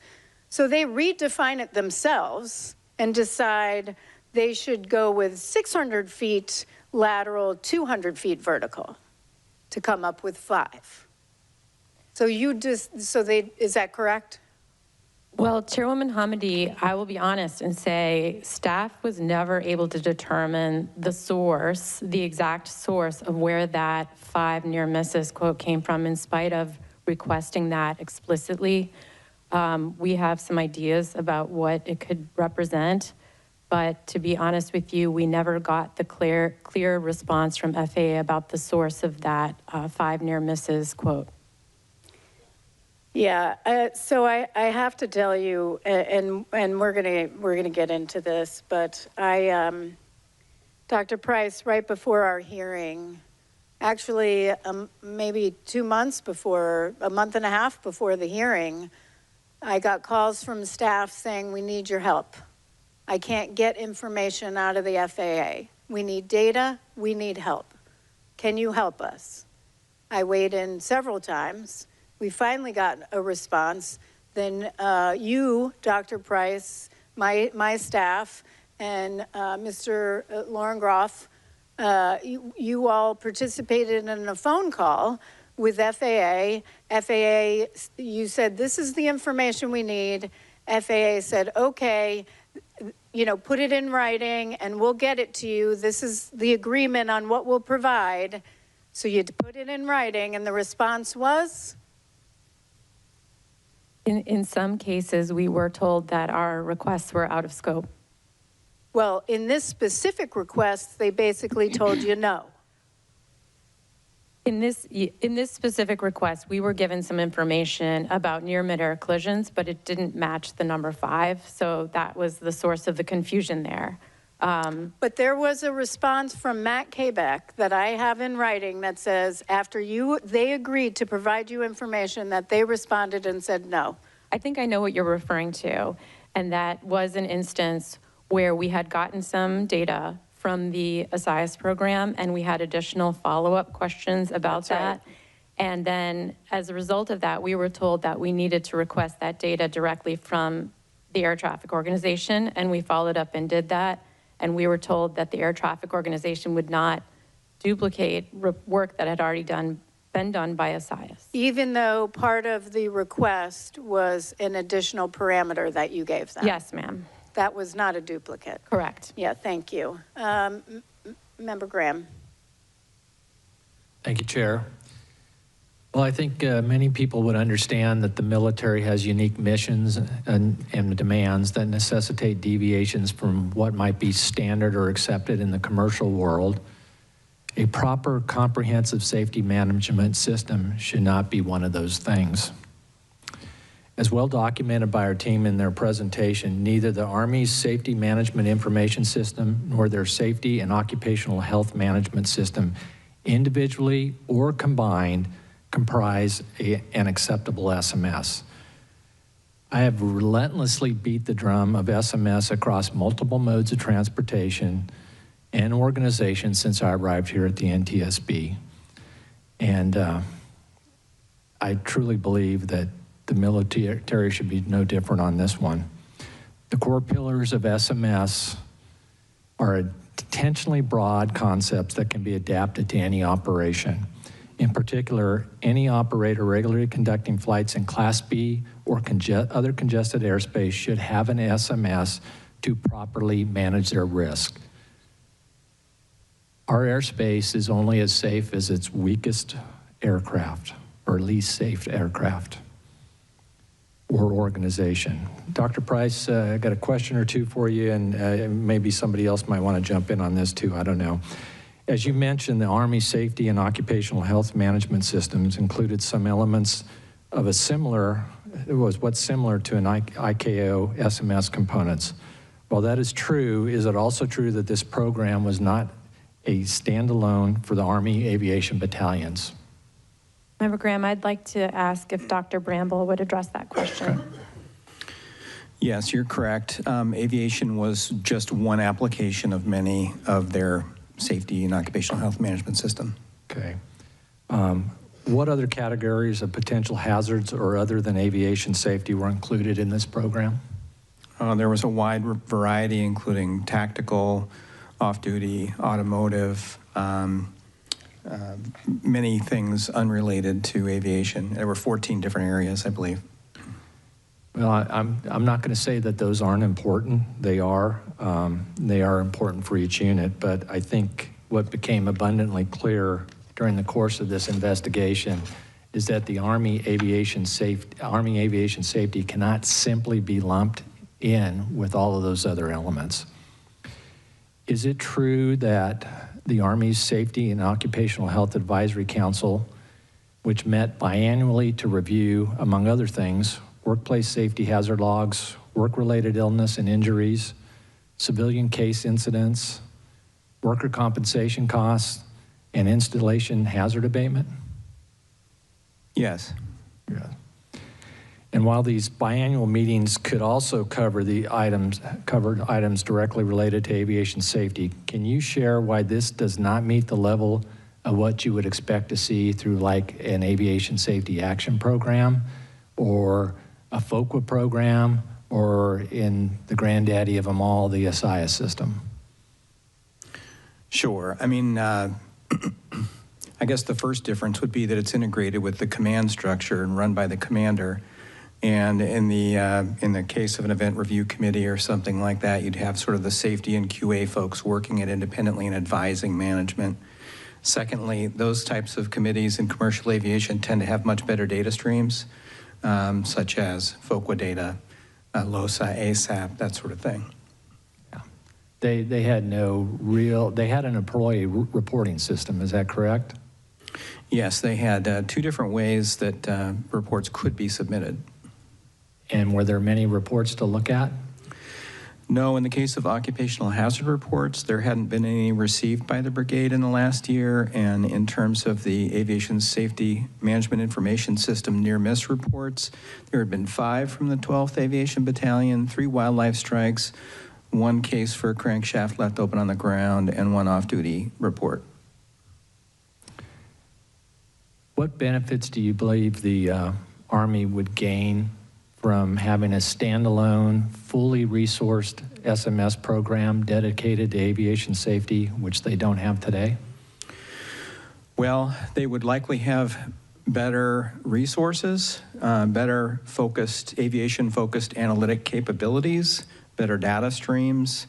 So they redefine it themselves and decide they should go with 600 feet lateral, 200 feet vertical to come up with 5. So is that correct? Well, Chairwoman Hamady, I will be honest and say staff was never able to determine the exact source of where that 5 near misses quote came from, in spite of requesting that explicitly. We have some ideas about what it could represent, but to be honest with you, we never got the clear response from FAA about the source of that 5 near misses quote. Yeah, so I have to tell you, and we're gonna get into this, but Dr. Price, right before our hearing, actually maybe 2 months before, a month and a half before the hearing, I got calls from staff saying, we need your help. I can't get information out of the FAA. We need data, we need help. Can you help us? I weighed in several times. We finally got a response. Then you, Dr. Price, my staff, and Mr. Lauren Groff, you all participated in a phone call with FAA. FAA, you said, this is the information we need. FAA said, okay, you know, put it in writing and we'll get it to you. This is the agreement on what we'll provide. So you put it in writing, and the response was? In some cases, we were told that our requests were out of scope. Well, in this specific request, they basically told you no. In this specific request, we were given some information about near midair collisions, but it didn't match the number 5, so that was the source of the confusion there. But there was a response from Matt Quebec that I have in writing that says after they agreed to provide you information that they responded and said no. I think I know what you're referring to, and that was an instance where we had gotten some data from the ASIAS program and we had additional follow-up questions about that. Right. And then as a result of that, we were told that we needed to request that data directly from the Air Traffic Organization, and we followed up and did that. And we were told that the Air Traffic Organization would not duplicate work that had already been done by ASIAS. Even though part of the request was an additional parameter that you gave them? Yes, ma'am. That was not a duplicate? Correct. Yeah, thank you. Member Graham. Thank you, Chair. Well, I think many people would understand that the military has unique missions and demands that necessitate deviations from what might be standard or accepted in the commercial world. A proper comprehensive safety management system should not be one of those things. As well documented by our team in their presentation, neither the Army's Safety Management Information System nor their Safety and Occupational Health Management System, individually or combined, comprise an acceptable SMS. I have relentlessly beat the drum of SMS across multiple modes of transportation and organization since I arrived here at the NTSB. And I truly believe that the military should be no different on this one. The core pillars of SMS are intentionally broad concepts that can be adapted to any operation. In particular, any operator regularly conducting flights in Class B or other congested airspace should have an SMS to properly manage their risk. Our airspace is only as safe as its weakest aircraft or least safe aircraft or organization. Dr. Price, I got a question or two for you, and maybe somebody else might want to jump in on this too, I don't know. As you mentioned, the Army Safety and Occupational Health Management Systems included some elements of what's similar to an ICAO SMS components. While that is true, is it also true that this program was not a standalone for the Army aviation battalions? Member Graham, I'd like to ask if Dr. Bramble would address that question. Okay. Yes, you're correct. Aviation was just one application of many of their safety and occupational health management system. Okay. What other categories of potential hazards or other than aviation safety were included in this program? There was a wide variety, including tactical, off-duty, automotive, many things unrelated to aviation. There were 14 different areas, I believe. Well, I'm not going to say that those aren't important. They are important for each unit, but I think what became abundantly clear during the course of this investigation is that the Army aviation safety cannot simply be lumped in with all of those other elements. Is it true that the Army's Safety and Occupational Health Advisory Council which met biannually to review, among other things, workplace safety hazard logs, work-related illness and injuries, civilian case incidents, worker compensation costs, and installation hazard abatement? Yes. Yeah. And while these biannual meetings could also cover covered items directly related to aviation safety, can you share why this does not meet the level of what you would expect to see through like an aviation safety action program or a FOQA program or in the granddaddy of them all, the ASIA system? Sure. I mean, I guess the first difference would be that it's integrated with the command structure and run by the commander. And in the case of an event review committee or something like that, you'd have sort of the safety and QA folks working it independently and advising management. Secondly, those types of committees in commercial aviation tend to have much better data streams, such as FOQA data, LOSA, ASAP, that sort of thing. Yeah. They had they had an employee reporting system, is that correct? Yes, they had two different ways that reports could be submitted. And were there many reports to look at? No, in the case of occupational hazard reports, there hadn't been any received by the brigade in the last year. And in terms of the Aviation Safety Management Information System near-miss reports, there had been 5 from the 12th Aviation Battalion, 3 wildlife strikes, 1 case for a crankshaft left open on the ground, and 1 off-duty report. What benefits do you believe the Army would gain from having a standalone, fully resourced SMS program dedicated to aviation safety, which they don't have today? Well, they would likely have better resources, better focused, aviation-focused analytic capabilities, better data streams,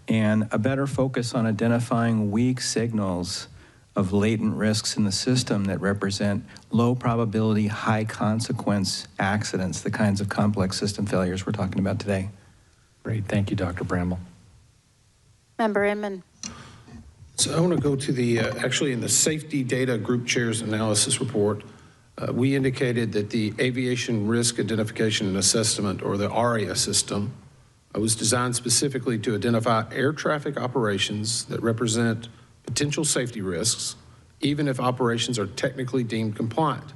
and a better focus on identifying weak signals of latent risks in the system that represent low probability, high consequence accidents, the kinds of complex system failures we're talking about today. Great, thank you, Dr. Bramble. Member Inman. So I want to go to the, actually in the Safety Data Group Chairs Analysis Report, we indicated that the Aviation Risk Identification and Assessment, or the ARIA system, was designed specifically to identify air traffic operations that represent potential safety risks, even if operations are technically deemed compliant.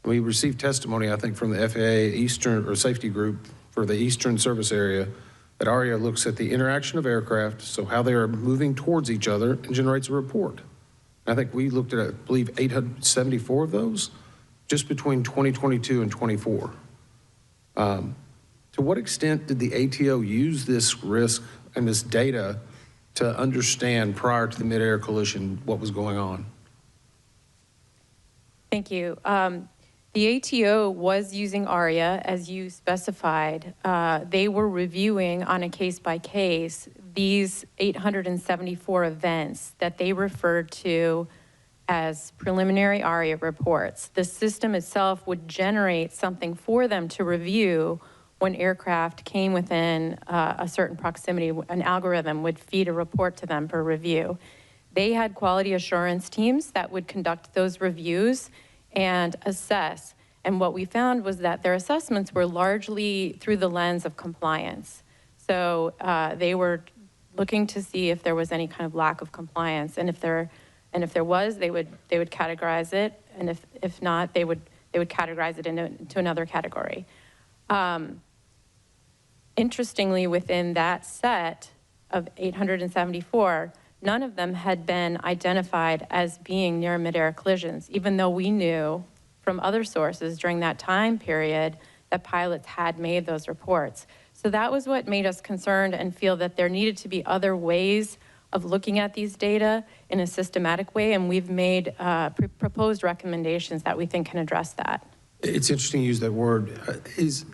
We received testimony, I think, from the FAA Eastern or Safety Group for the Eastern Service Area that ARIA looks at the interaction of aircraft, so how they are moving towards each other, and generates a report. I think we looked at, I believe, 874 of those just between 2022 and 24. To what extent did the ATO use this risk and this data to understand prior to the mid-air collision what was going on? Thank you. The ATO was using ARIA, as you specified. They were reviewing on a case-by-case these 874 events that they referred to as preliminary ARIA reports. The system itself would generate something for them to review when aircraft came within a certain proximity. An algorithm would feed a report to them for review. They had quality assurance teams that would conduct those reviews and assess. And what we found was that their assessments were largely through the lens of compliance. So they were looking to see if there was any kind of lack of compliance, and if there was, they would categorize it, and if not, they would categorize it into another category. Interestingly, within that set of 874, none of them had been identified as being near mid-air collisions, even though we knew from other sources during that time period that pilots had made those reports. So that was what made us concerned and feel that there needed to be other ways of looking at these data in a systematic way, and we've made proposed recommendations that we think can address that. It's interesting you use that word. Is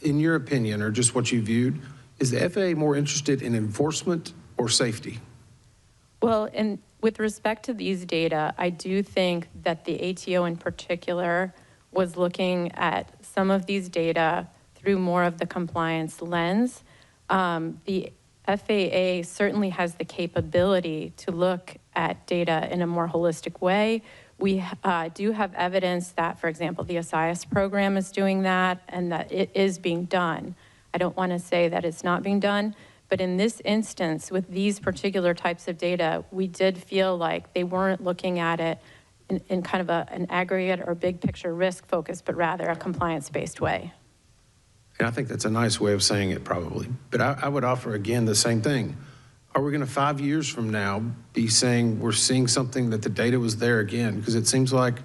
in your opinion, or just what you viewed, is the FAA more interested in enforcement or safety? Well, and with respect to these data, I do think that the ATO in particular was looking at some of these data through more of the compliance lens. The FAA certainly has the capability to look at data in a more holistic way. We do have evidence that, for example, the ASIAS program is doing that and that it is being done. I don't want to say that it's not being done, but in this instance, with these particular types of data, we did feel like they weren't looking at it in kind of an aggregate or big picture risk focus, but rather a compliance-based way. And I think that's a nice way of saying it probably. But I would offer again the same thing. Are we going to 5 years from now be saying we're seeing something that the data was there again? Because it seems like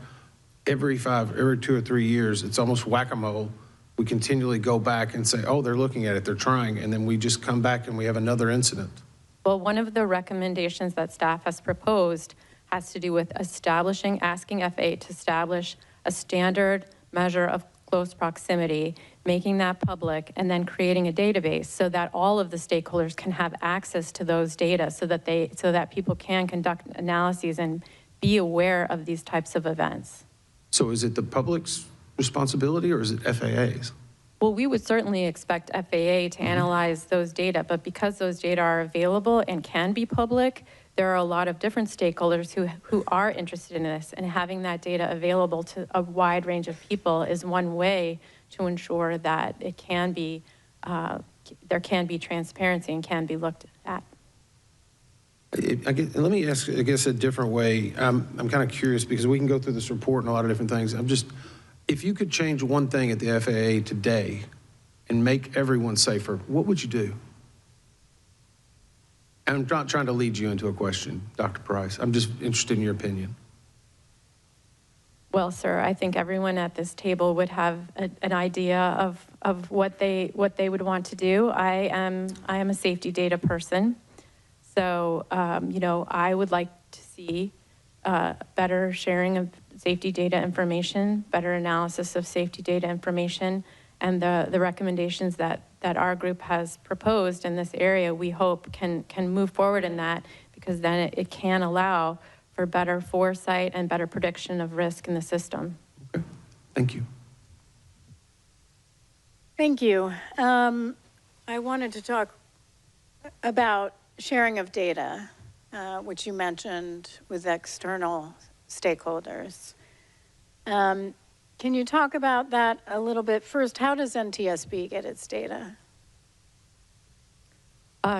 every 2 or 3 years, it's almost whack-a-mole. We continually go back and say, oh, they're looking at it, they're trying, and then we just come back and we have another incident. Well, one of the recommendations that staff has proposed has to do with asking FAA to establish a standard measure of close proximity, making that public, and then creating a database so that all of the stakeholders can have access to those data so that people can conduct analyses and be aware of these types of events. So is it the public's responsibility or is it FAA's? Well, we would certainly expect FAA to analyze those data, but because those data are available and can be public, there are a lot of different stakeholders who are interested in this, and having that data available to a wide range of people is one way to ensure that it can be, there can be transparency and can be looked at. Let me ask, I guess, a different way. I'm kind of curious because we can go through this report and a lot of different things. If you could change one thing at the FAA today and make everyone safer, what would you do? I'm not trying to lead you into a question, Dr. Price. I'm just interested in your opinion. Well, sir, I think everyone at this table would have an idea of what they would want to do. I am a safety data person, so you know, I would like to see better sharing of safety data information, better analysis of safety data information, and the recommendations that our group has proposed in this area, we hope can move forward in that, because then it can allow for better foresight and better prediction of risk in the system. Okay, thank you. Thank you. I wanted to talk about sharing of data, which you mentioned with external stakeholders. Can you talk about that a little bit? First, how does NTSB get its data?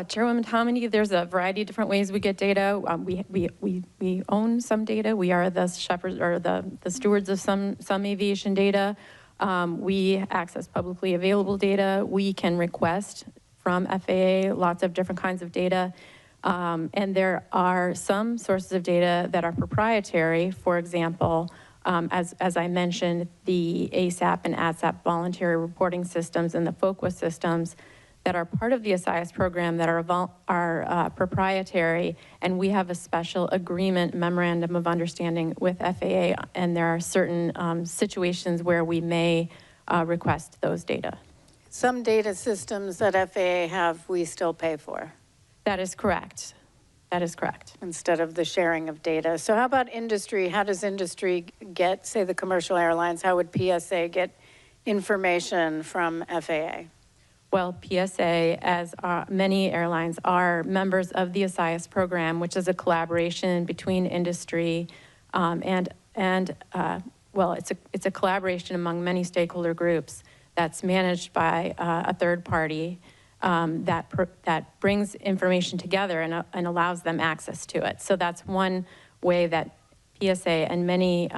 Chairwoman Tomini, there's a variety of different ways we get data. We own some data. We are the shepherds or the stewards of some aviation data. We access publicly available data. We can request from FAA lots of different kinds of data. And there are some sources of data that are proprietary. For example, as I mentioned, the ASAP and ADSAP voluntary reporting systems and the FOQA systems that are part of the ASIAS program that are proprietary, and we have a special agreement memorandum of understanding with FAA, and there are certain situations where we may request those data. Some data systems that FAA have, we still pay for. That is correct. That is correct. Instead of the sharing of data. So how about industry? How does industry get, say the commercial airlines, how would PSA get information from FAA? Well, PSA, as many airlines, are members of the ASIAS program, which is a collaboration between industry well, it's a collaboration among many stakeholder groups that's managed by a third party that brings information together and allows them access to it. So that's one way that PSA and many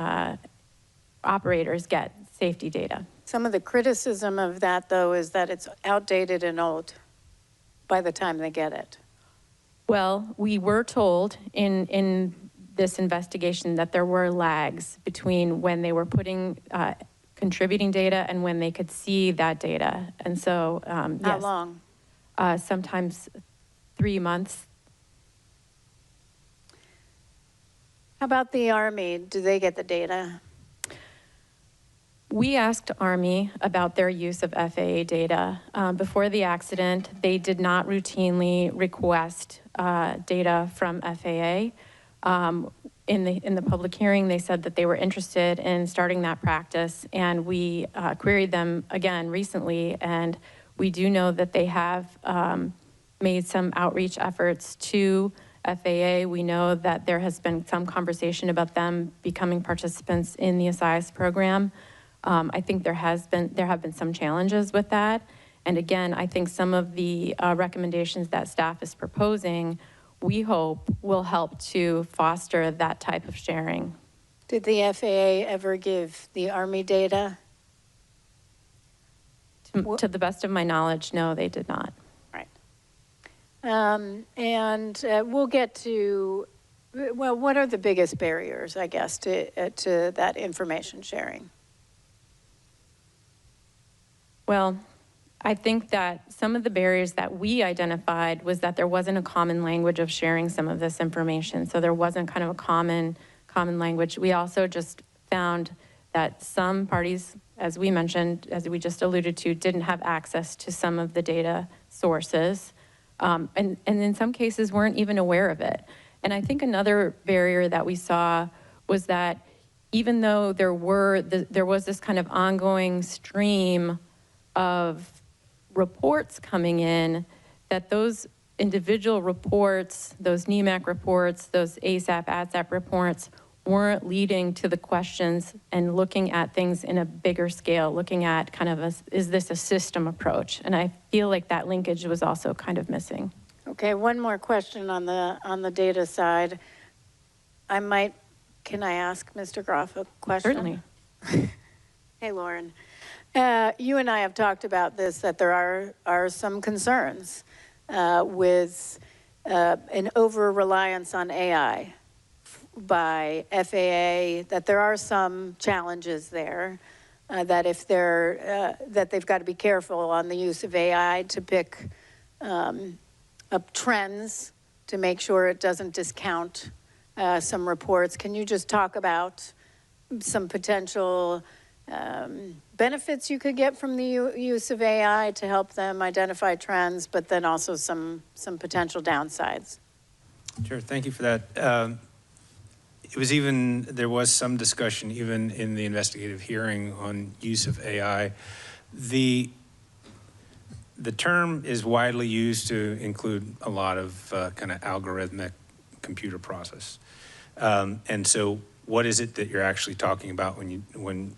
operators get safety data. Some of the criticism of that, though, is that it's outdated and old by the time they get it. Well, we were told in this investigation that there were lags between when they were contributing data and when they could see that data. And so, How yes, long? Sometimes 3 months. How about the Army? Do they get the data? We asked Army about their use of FAA data. Before the accident, they did not routinely request data from FAA. In the public hearing, they said that they were interested in starting that practice, and we queried them again recently, and we do know that they have made some outreach efforts to FAA, we know that there has been some conversation about them becoming participants in the ASIAS program. I think there have been some challenges with that. And again, I think some of the recommendations that staff is proposing, we hope will help to foster that type of sharing. Did the FAA ever give the Army data? To the best of my knowledge, no, they did not. Right. And we'll get to, well, what are the biggest barriers, I guess, to that information sharing? Well, I think that some of the barriers that we identified was that there wasn't a common language of sharing some of this information. So there wasn't kind of a common language. We also just found that some parties, as we mentioned, as we just alluded to, didn't have access to some of the data sources. And in some cases weren't even aware of it. And I think another barrier that we saw was that even though there was this kind of ongoing stream of reports coming in, that those individual reports, those NEMAC reports, those ASAP, ADSAP reports weren't leading to the questions and looking at things in a bigger scale, looking at kind of is this a system approach? And I feel like that linkage was also kind of missing. Okay, one more question on the data side. Can I ask Mr. Groff a question? Certainly. Hey, Lauren. You and I have talked about this, that there are some concerns with an over-reliance on AI by FAA, that there are some challenges there, that if that they've got to be careful on the use of AI to pick up trends to make sure it doesn't discount some reports. Can you just talk about some potential benefits you could get from the use of AI to help them identify trends, but then also some potential downsides? Sure, thank you for that. There was some discussion even in the investigative hearing on use of AI. The term is widely used to include a lot of kind of algorithmic computer process. And so what is it that you're actually talking about when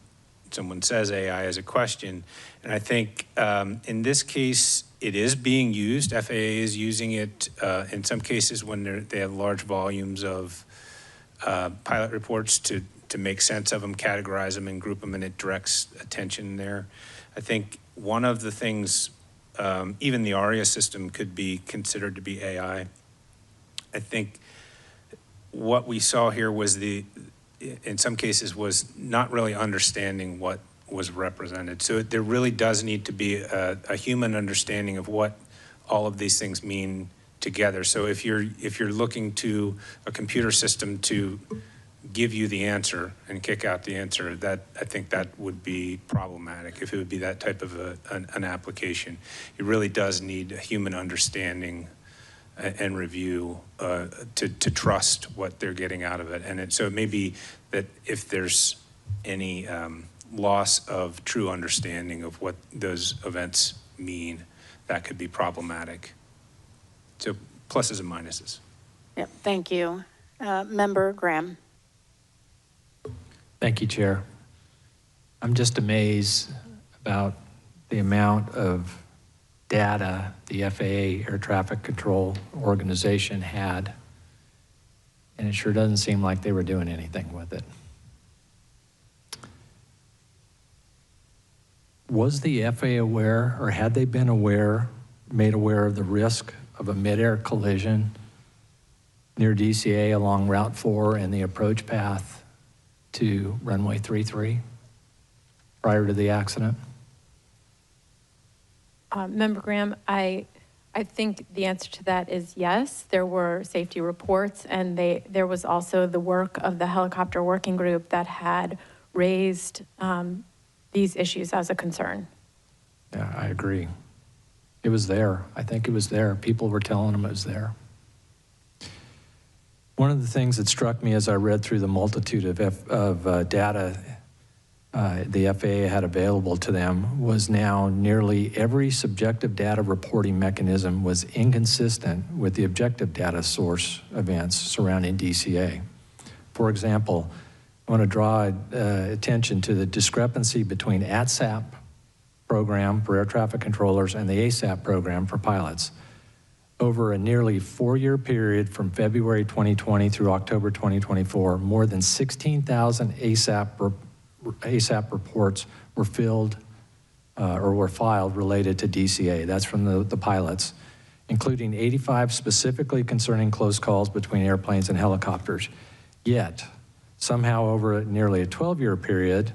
someone says AI as a question? And I think in this case, it is being used. FAA is using it in some cases when they have large volumes of pilot reports to make sense of them, categorize them, and group them, and it directs attention there. I think one of the things, even the ARIA system could be considered to be AI. I think what we saw here was in some cases was not really understanding what was represented. So there really does need to be a human understanding of what all of these things mean together. So if you're looking to a computer system to give you the answer and kick out the answer, I think that would be problematic if it would be that type of an application. It really does need a human understanding and review to trust what they're getting out of it. And so it may be that if there's any loss of true understanding of what those events mean, that could be problematic. So pluses and minuses. Yep, thank you. Member Graham. Thank you, Chair. I'm just amazed about the amount of data the FAA Air Traffic Control Organization had, and it sure doesn't seem like they were doing anything with it. Was the FAA aware, or had they been made aware of the risk of a midair collision near DCA along Route 4 and the approach path to runway 33 prior to the accident? Member Graham, I think the answer to that is yes. There were safety reports, and there was also the work of the helicopter working group that had raised these issues as a concern. Yeah, I agree. It was there. I think it was there. People were telling them it was there. One of the things that struck me as I read through the multitude of data the FAA had available to them was now nearly every subjective data reporting mechanism was inconsistent with the objective data source events surrounding DCA. For example, I want to draw attention to the discrepancy between ADSAP program for air traffic controllers and the ASAP program for pilots. Over a nearly 4-year period from February 2020 through October 2024, more than 16,000 ASAP reports were filled or were filed related to DCA. That's from the pilots, including 85 specifically concerning close calls between airplanes and helicopters. Yet, somehow over nearly a 12-year period,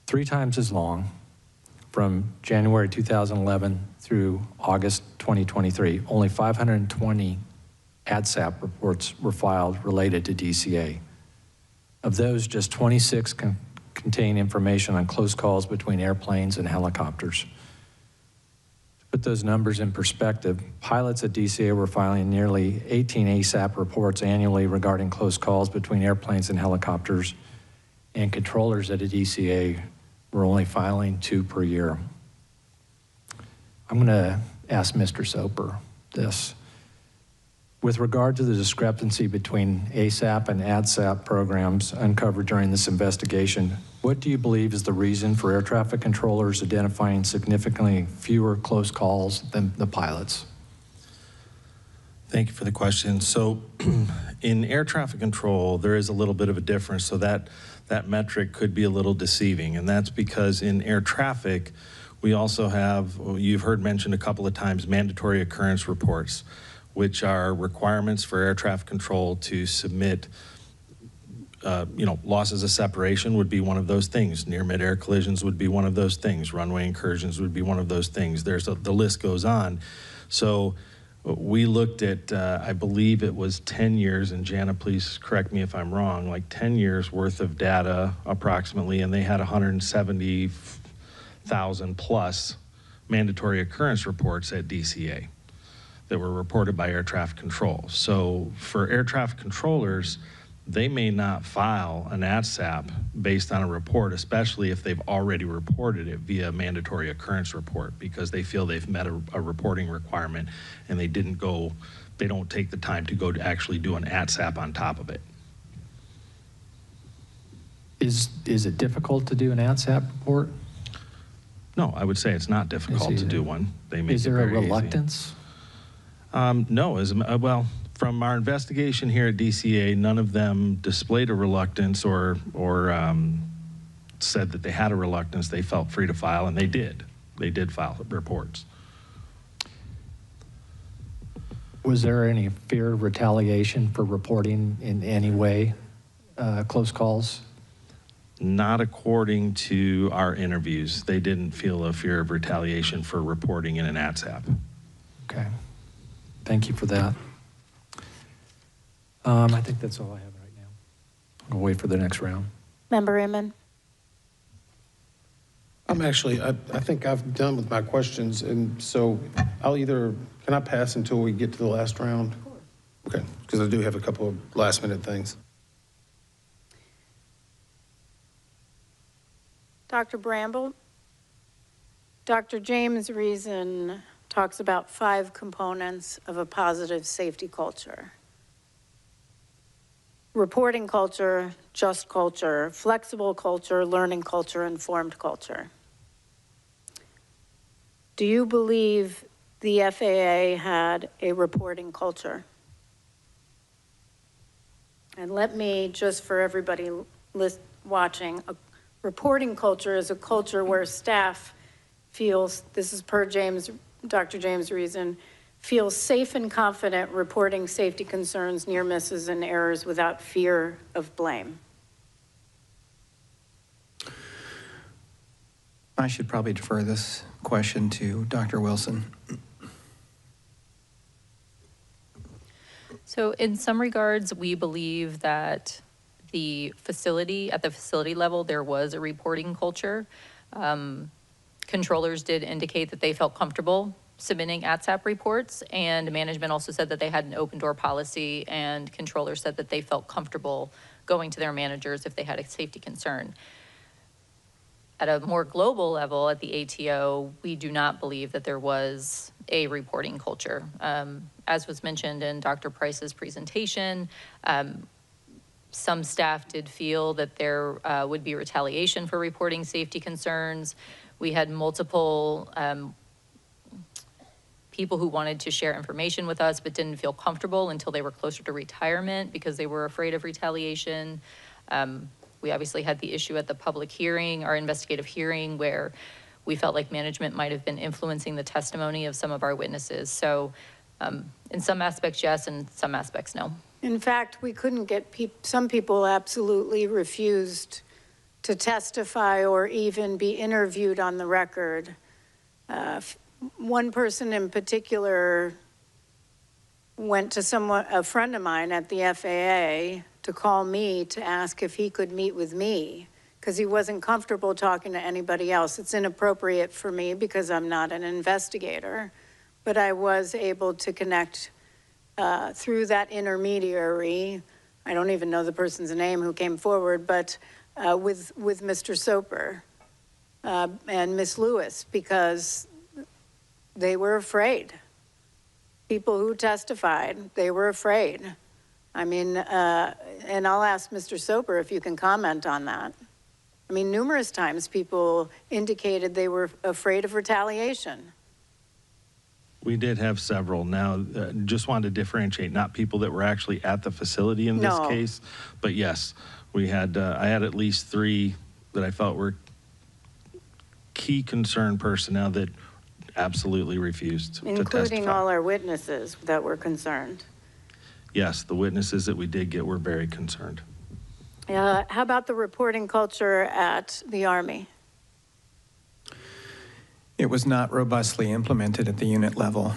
3 times as long, from January 2011 through August 2023, only 520 ADSAP reports were filed related to DCA. Of those, just 26 contain information on close calls between airplanes and helicopters. To put those numbers in perspective, pilots at DCA were filing nearly 18 ASAP reports annually regarding close calls between airplanes and helicopters, and controllers at a DCA were only filing 2 per year. I'm going to ask Mr. Soper this. With regard to the discrepancy between ASAP and ADSAP programs uncovered during this investigation, what do you believe is the reason for air traffic controllers identifying significantly fewer close calls than the pilots? Thank you for the question. So in air traffic control, there is a little bit of a difference, so that metric could be a little deceiving, and that's because in air traffic, we also have, you've heard mentioned a couple of times, mandatory occurrence reports, which are requirements for air traffic control to submit, losses of separation would be one of those things. Near midair collisions would be one of those things. Runway incursions would be one of those things. The list goes on. So we looked at, I believe it was 10 years, and Jana, please correct me if I'm wrong, like 10 years worth of data approximately, and they had 170,000 plus mandatory occurrence reports at DCA that were reported by air traffic control. So for air traffic controllers, they may not file an ADSAP based on a report, especially if they've already reported it via mandatory occurrence report, because they feel they've met a reporting requirement and they don't take the time to go to actually do an ADSAP on top of it. Is it difficult to do an ADSAP report? No, I would say it's not difficult to do one. They make Is it there a very reluctance? Easy. No, well, from our investigation here at DCA, none of them displayed a reluctance or said that they had a reluctance. They felt free to file, and they did. They did file reports. Was there any fear of retaliation for reporting in any way close calls? Not according to our interviews. They didn't feel a fear of retaliation for reporting in an ADSAP. Okay. Thank you for that. I think that's all I have right now. I'll wait for the next round. Member Inman. I think I've done with my questions, and so can I pass until we get to the last round? Of course. Okay, because I do have a couple of last minute things. Dr. Bramble, Dr. James Reason talks about 5 components of a positive safety culture. Reporting culture, just culture, flexible culture, learning culture, informed culture. Do you believe the FAA had a reporting culture? And let me, just for everybody watching, a reporting culture is a culture where staff feels, this is per Dr. James Reason, feels safe and confident reporting safety concerns, near misses, and errors without fear of blame. I should probably defer this question to Dr. Wilson. So in some regards, we believe that at the facility level, there was a reporting culture. Controllers did indicate that they felt comfortable submitting ADSAP reports, and management also said that they had an open door policy, and controllers said that they felt comfortable going to their managers if they had a safety concern. at a more global level at the ATO, we do not believe that there was a reporting culture. As was mentioned in Dr. Price's presentation, some staff did feel that there would be retaliation for reporting safety concerns. We had multiple people who wanted to share information with us but didn't feel comfortable until they were closer to retirement because they were afraid of retaliation. We obviously had the issue at the public hearing, our investigative hearing, where we felt like management might have been influencing the testimony of some of our witnesses. So in some aspects, yes, and some aspects, no. In fact, we couldn't get some people absolutely refused to testify or even be interviewed on the record. One person in particular went to a friend of mine at the FAA to call me to ask if he could meet with me because he wasn't comfortable talking to anybody else. It's inappropriate for me because I'm not an investigator, but I was able to connect through that intermediary. I don't even know the person's name who came forward, but with Mr. Soper and Miss Lewis, because they were afraid. People who testified, they were afraid. I mean, and I'll ask Mr. Soper if you can comment on that. I mean, numerous times people indicated they were afraid of retaliation. We did have several. Now, just wanted to differentiate, not people that were actually at the facility in this case, but yes, we had, I had at least 3 that I felt were key concern personnel that absolutely refused to testify. Including all our witnesses that were concerned. Yes, the witnesses that we did get were very concerned. How about the reporting culture at the Army? It was not robustly implemented at the unit level.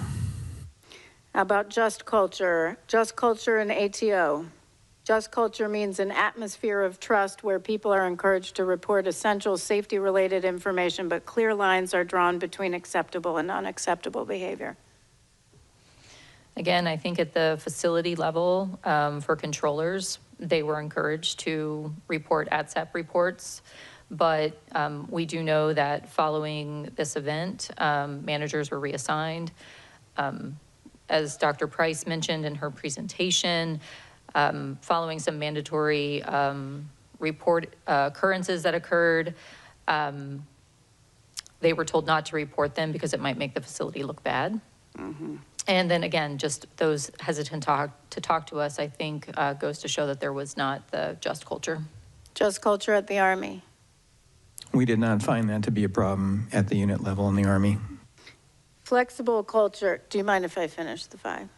How about just culture? Just culture in ATO. Just culture means an atmosphere of trust where people are encouraged to report essential safety-related information, but clear lines are drawn between acceptable and unacceptable behavior. Again, I think at the facility level, for controllers, they were encouraged to report ADSB reports, but we do know that following this event, managers were reassigned. As Dr. Price mentioned in her presentation, following some mandatory report occurrences that occurred, they were told not to report them because it might make the facility look bad. Mm-hmm. And then again, just those hesitant to talk to us, I think goes to show that there was not the just culture. Just culture at the Army. We did not find that to be a problem at the unit level in the Army. Flexible culture. Do you mind if I finish the 5?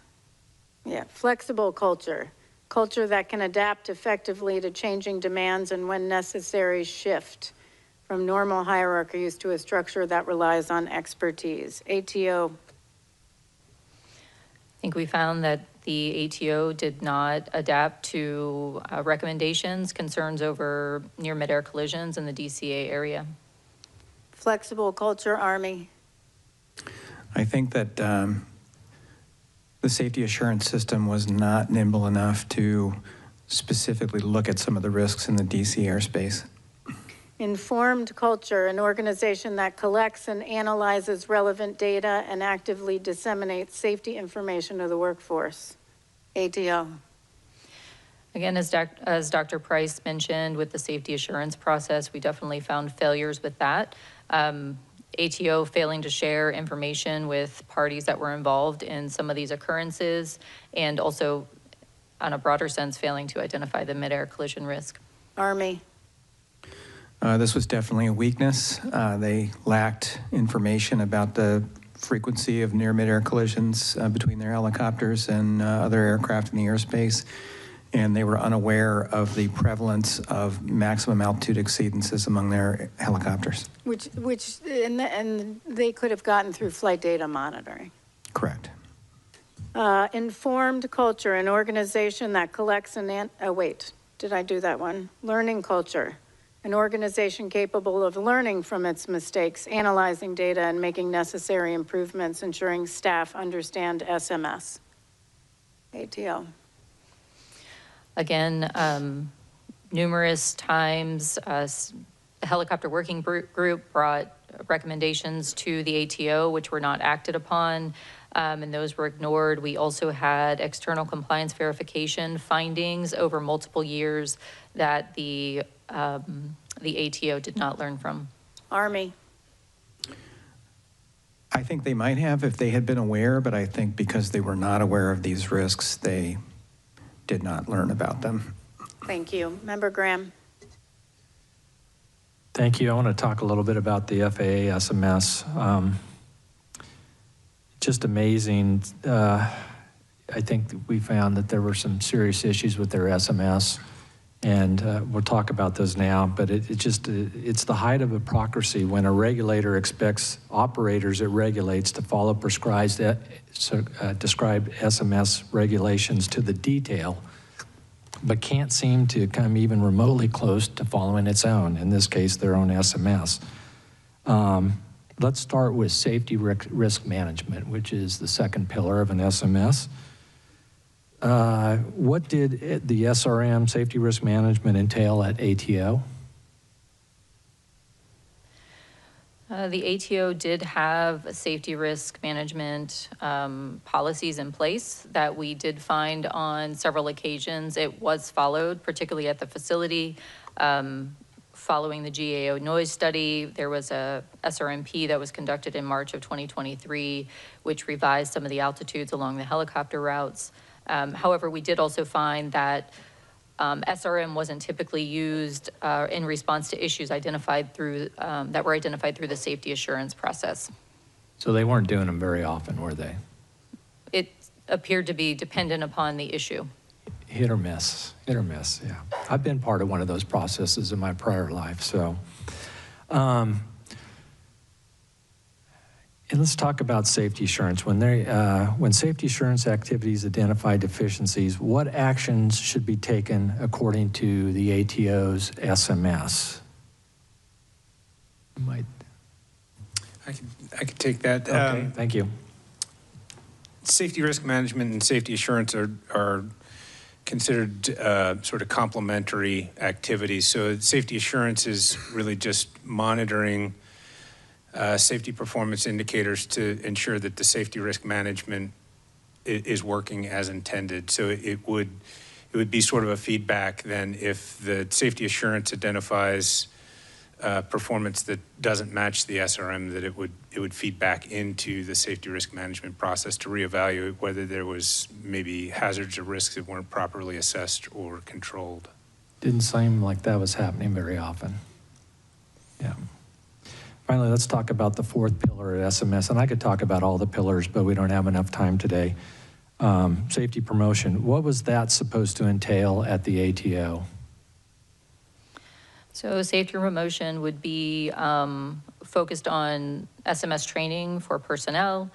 Yeah, flexible culture. Culture that can adapt effectively to changing demands and when necessary shift from normal hierarchies to a structure that relies on expertise. ATO. I think we found that the ATO did not adapt to recommendations, concerns over near midair collisions in the DCA area. Flexible culture, Army. I think that the safety assurance system was not nimble enough to specifically look at some of the risks in the DC airspace. Informed culture, an organization that collects and analyzes relevant data and actively disseminates safety information to the workforce. ATO. Again, as Dr. Price mentioned, with the safety assurance process, we definitely found failures with that. ATO failing to share information with parties that were involved in some of these occurrences, and also, on a broader sense, failing to identify the midair collision risk. Army. This was definitely a weakness. They lacked information about the frequency of near midair collisions between their helicopters and other aircraft in the airspace, and they were unaware of the prevalence of maximum altitude exceedances among their helicopters. And they could have gotten through flight data monitoring. Correct. Informed culture, an organization that collects and, wait, did I do that one? Learning culture, an organization capable of learning from its mistakes, analyzing data and making necessary improvements, ensuring staff understand SMS. ATO. Again, numerous times The helicopter working group brought recommendations to the ATO, which were not acted upon, and those were ignored. We also had external compliance verification findings over multiple years that the ATO did not learn from. Army. I think they might have if they had been aware, but I think because they were not aware of these risks, they did not learn about them. Thank you. Member Graham. Thank you. I want to talk a little bit about the FAA SMS. Just amazing. I think we found that there were some serious issues with their SMS, and we'll talk about those now, but it's the height of hypocrisy when a regulator expects operators it regulates to follow prescribed SMS regulations to the detail, but can't seem to come even remotely close to following its own, in this case, their own SMS. Let's start with safety risk management, which is the second pillar of an SMS. What did the SRM, safety risk management, entail at ATO? The ATO did have safety risk management policies in place that we did find on several occasions. It was followed, particularly at the facility. Following the GAO noise study, there was a SRMP that was conducted in March of 2023, which revised some of the altitudes along the helicopter routes. However, we did also find that SRM wasn't typically used in response to issues identified through that were identified through the safety assurance process. So they weren't doing them very often, were they? It appeared to be dependent upon the issue. Hit or miss, yeah. I've been part of one of those processes in my prior life, so. And let's talk about safety assurance. When safety assurance activities identify deficiencies, what actions should be taken according to the ATO's SMS? I could take that. Okay, thank you. Safety risk management and safety assurance are considered sort of complementary activities. So safety assurance is really just monitoring safety performance indicators to ensure that the safety risk management is working as intended. So it would be sort of a feedback then if the safety assurance identifies performance that doesn't match the SRM, that it would feed back into the safety risk management process to reevaluate whether there was maybe hazards or risks that weren't properly assessed or controlled. Didn't seem like that was happening very often. Yeah. Finally, let's talk about the fourth pillar at SMS, and I could talk about all the pillars, but we don't have enough time today. Safety promotion, what was that supposed to entail at the ATO? So safety promotion would be focused on SMS training for personnel,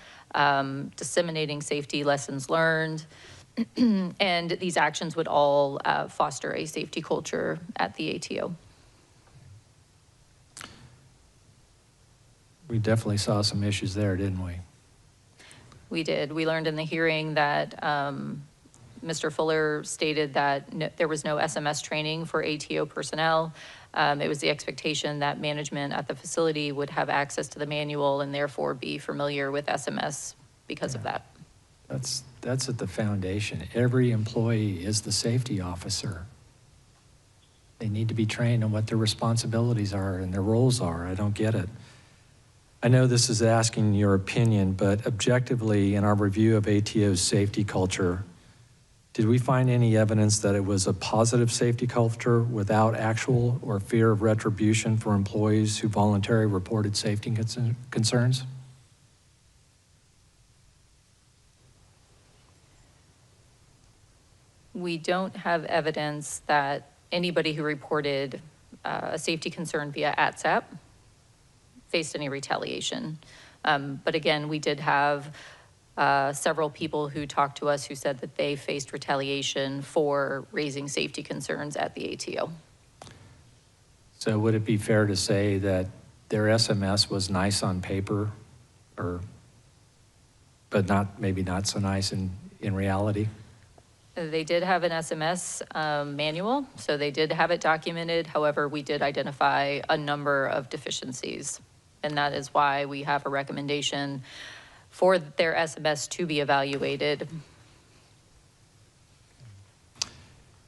disseminating safety lessons learned, and these actions would all foster a safety culture at the ATO. We definitely saw some issues there, didn't we? We did. We learned in the hearing that Mr. Fuller stated that there was no SMS training for ATO personnel. It was the expectation that management at the facility would have access to the manual and therefore be familiar with SMS because of that. That's at the foundation. Every employee is the safety officer. They need to be trained on what their responsibilities are and their roles are. I don't get it. I know this is asking your opinion, but objectively in our review of ATO's safety culture, did we find any evidence that it was a positive safety culture without actual or fear of retribution for employees who voluntarily reported safety concerns? We don't have evidence that anybody who reported a safety concern via ATSAP faced any retaliation. But again, we did have several people who talked to us who said that they faced retaliation for raising safety concerns at the ATO. So would it be fair to say that their SMS was nice on paper, but maybe not so nice in reality? They did have an SMS manual, so they did have it documented. However, we did identify a number of deficiencies, and that is why we have a recommendation for their SMS to be evaluated.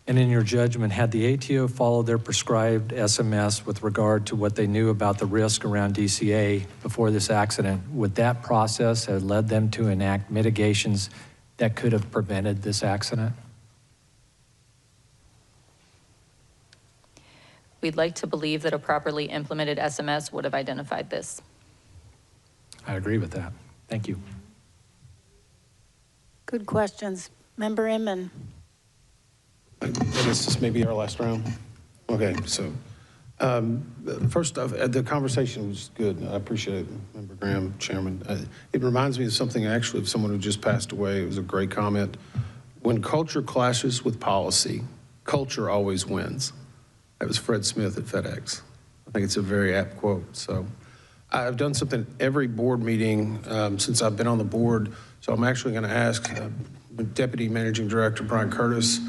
And in your judgment, had the ATO followed their prescribed SMS with regard to what they knew about the risk around DCA before this accident, would that process have led them to enact mitigations that could have prevented this accident? We'd like to believe that a properly implemented SMS would have identified this. I agree with that. Thank you. Good questions. Member Inman. I guess this may be our last round. Okay, so first off, the conversation was good. I appreciate it, Member Graham, Chairman. It reminds me of something actually of someone who just passed away. It was a great comment. When culture clashes with policy, culture always wins. That was Fred Smith at FedEx. I think it's a very apt quote. So I've done something every board meeting since I've been on the board. So I'm actually going to ask Deputy Managing Director Brian Curtis,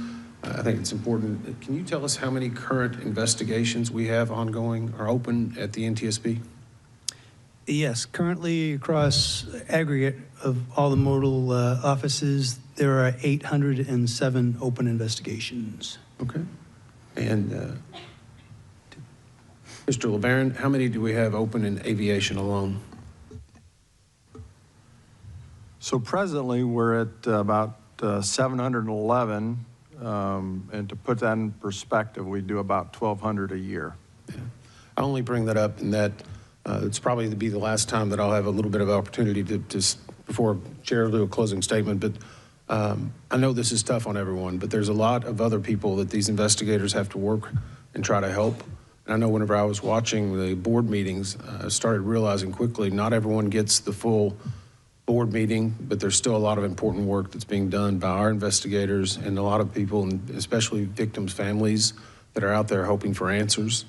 I think it's important. Can you tell us how many current investigations we have ongoing or open at the NTSB? Yes, currently across aggregate of all the modal offices, there are 807 open investigations. Okay. And Mr. LeBaron, how many do we have open in aviation alone? So presently, we're at about 711. And to put that in perspective, we do about 1,200 a year. Yeah. I only bring that up in that it's probably to be the last time that I'll have a little bit of opportunity to before Chair do a closing statement, but I know this is tough on everyone, but there's a lot of other people that these investigators have to work and try to help. And I know whenever I was watching the board meetings, I started realizing quickly not everyone gets the full board meeting, but there's still a lot of important work that's being done by our investigators and a lot of people, and especially victims' families that are out there hoping for answers.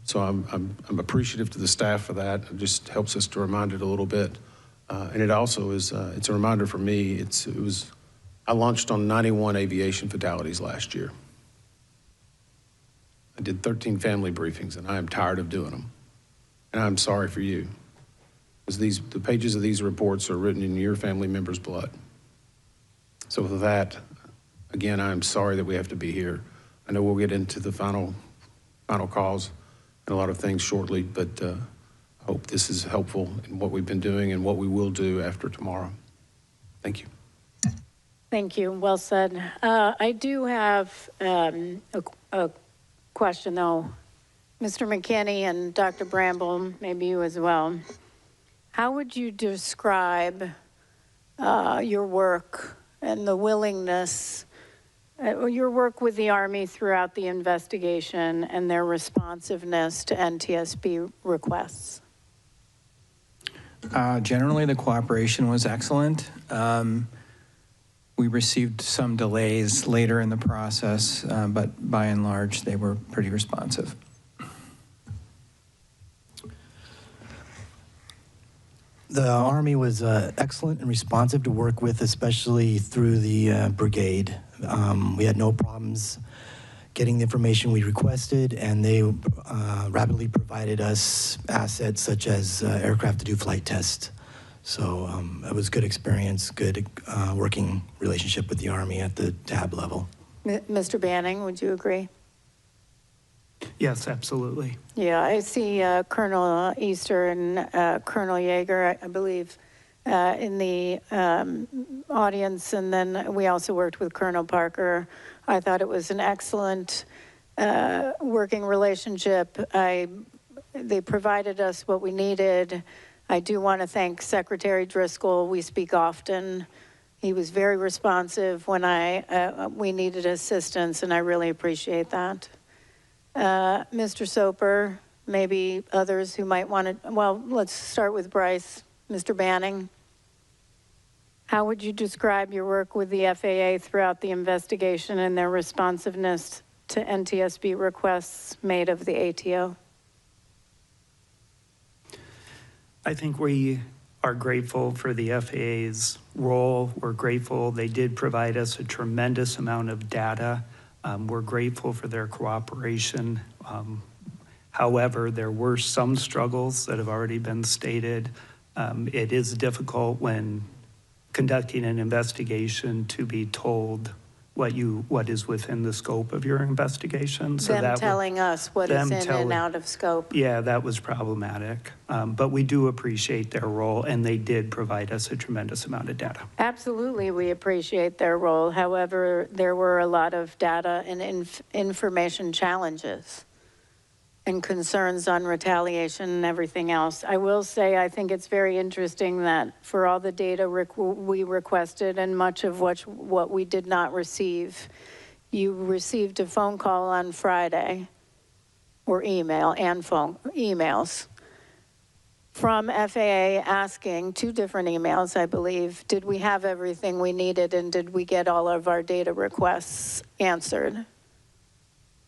So I'm appreciative to the staff for that. It just helps us to remind it a little bit. And it also is, it's a reminder for me. I launched on 91 aviation fatalities last year. I did 13 family briefings, and I am tired of doing them. And I'm sorry for you. Because the pages of these reports are written in your family members' blood. So with that, again, I'm sorry that we have to be here. I know we'll get into the final calls and a lot of things shortly, but I hope this is helpful in what we've been doing and what we will do after tomorrow. Thank you. Thank you. Well said. I do have a question, though. Mr. McKinney and Dr. Bramble, maybe you as well. How would you describe your work and the willingness, your work with the Army throughout the investigation and their responsiveness to NTSB requests? Generally, the cooperation was excellent. We received some delays later in the process, but by and large, they were pretty responsive. The Army was excellent and responsive to work with, especially through the brigade. We had no problems getting the information we requested, and they rapidly provided us assets such as aircraft to do flight tests. So it was a good experience, good working relationship with the Army at the tab level. Mr. Banning, would you agree? Yes, absolutely. Yeah, I see Colonel Easter and Colonel Yeager, I believe, in the audience, and then we also worked with Colonel Parker. I thought it was an excellent working relationship. They provided us what we needed. I do want to thank Secretary Driscoll. We speak often. He was very responsive when we needed assistance, and I really appreciate that. Mr. Soper, maybe others who might want to, well, let's start with Bryce. Mr. Banning, how would you describe your work with the FAA throughout the investigation and their responsiveness to NTSB requests made of the ATO? I think we are grateful for the FAA's role. We're grateful. They did provide us a tremendous amount of data. We're grateful for their cooperation. However, there were some struggles that have already been stated. It is difficult when conducting an investigation to be told what is within the scope of your investigation. So Them telling us what is in and out of scope. Yeah, that was problematic. But we do appreciate their role, and they did provide us a tremendous amount of data. Absolutely, we appreciate their role. However, there were a lot of data and information challenges and concerns on retaliation and everything else. I will say, I think it's very interesting that for all the data we requested and much of what we did not receive, you received a phone call on Friday, or emails from FAA asking, 2 different emails, I believe, did we have everything we needed and did we get all of our data requests answered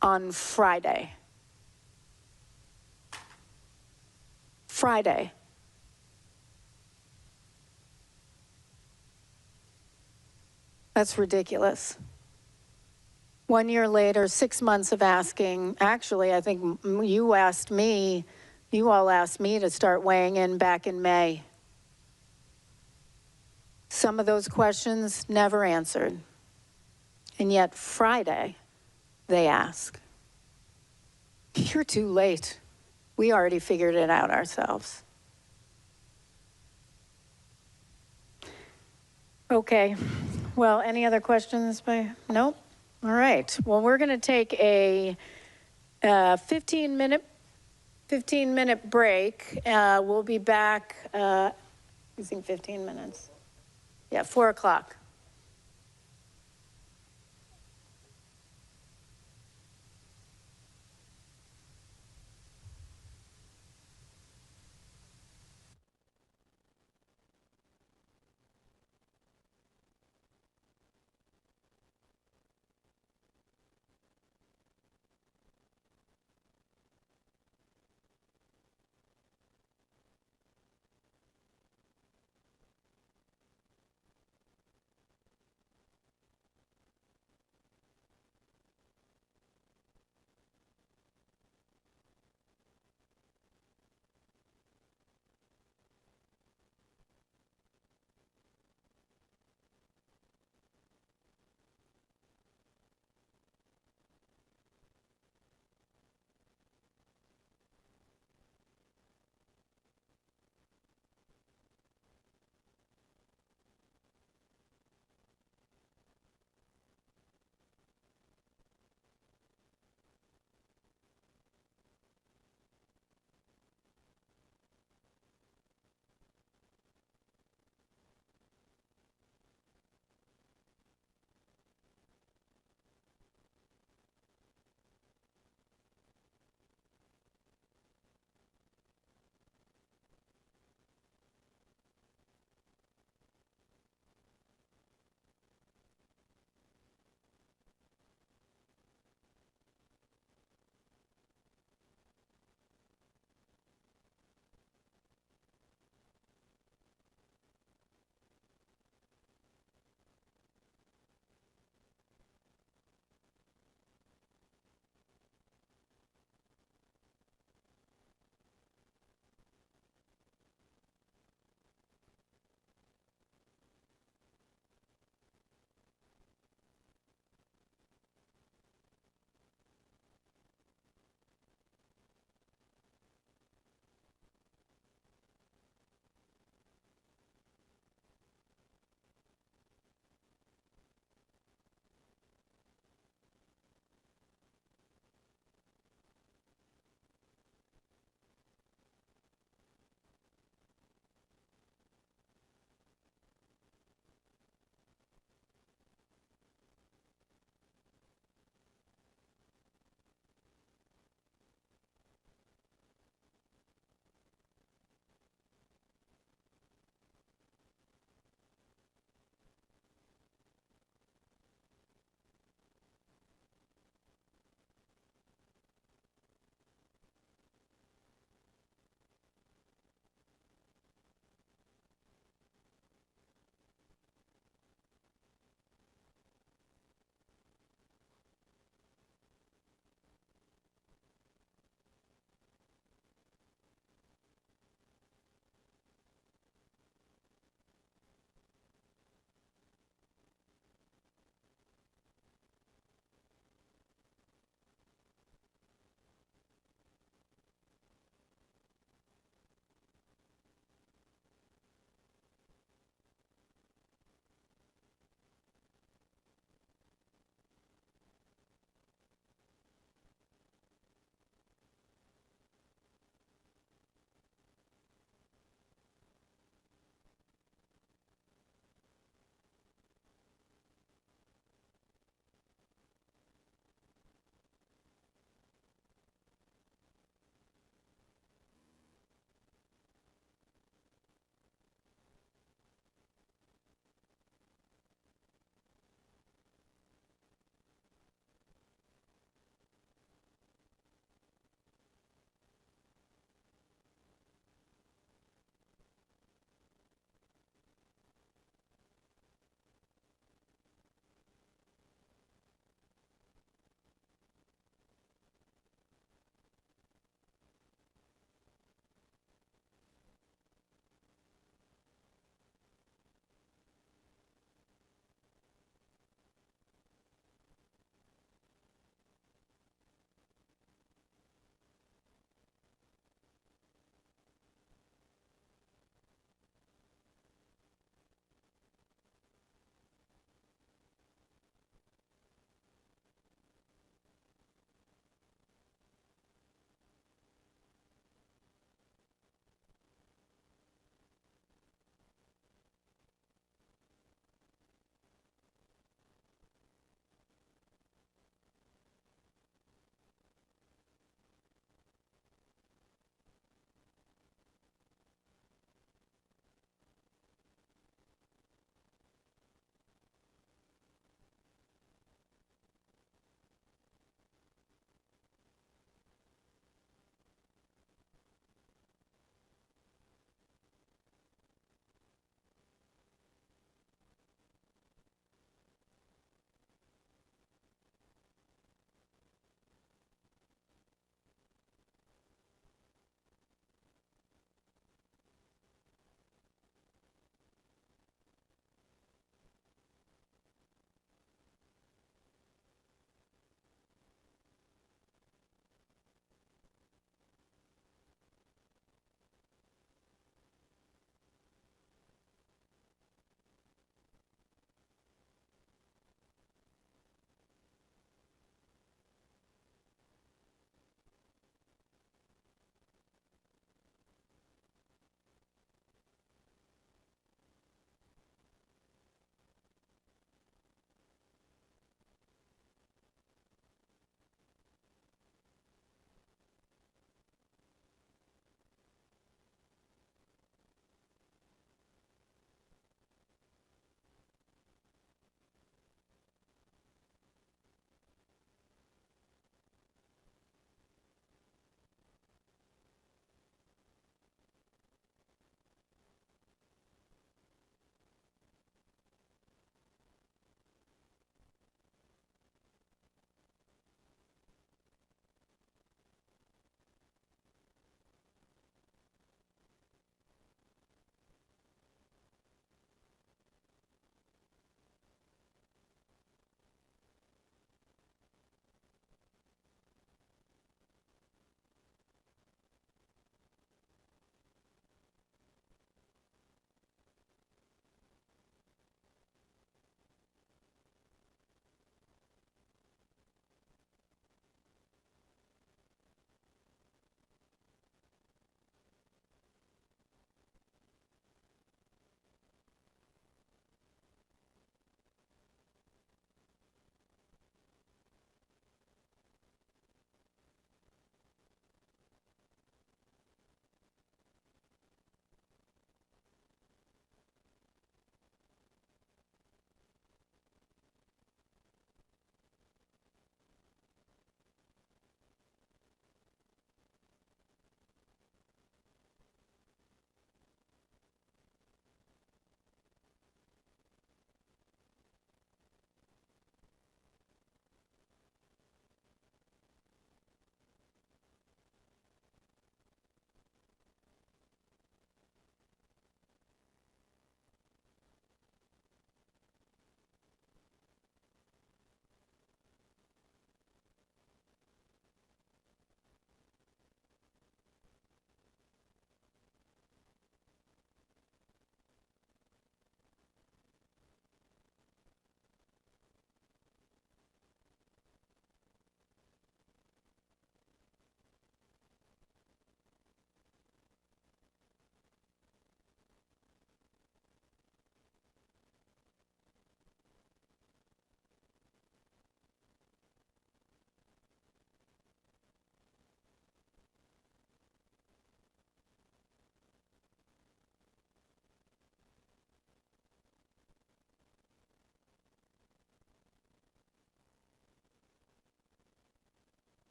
on Friday? Friday. That's ridiculous. 1 year later, 6 months of asking, actually, I think you all asked me to start weighing in back in May. Some of those questions never answered. And yet Friday, they ask. You're too late. We already figured it out ourselves. Okay, well, any other questions nope? All right, well, we're gonna take a 15-minute break. We'll be back, using 15 minutes. Yeah, 4 o'clock.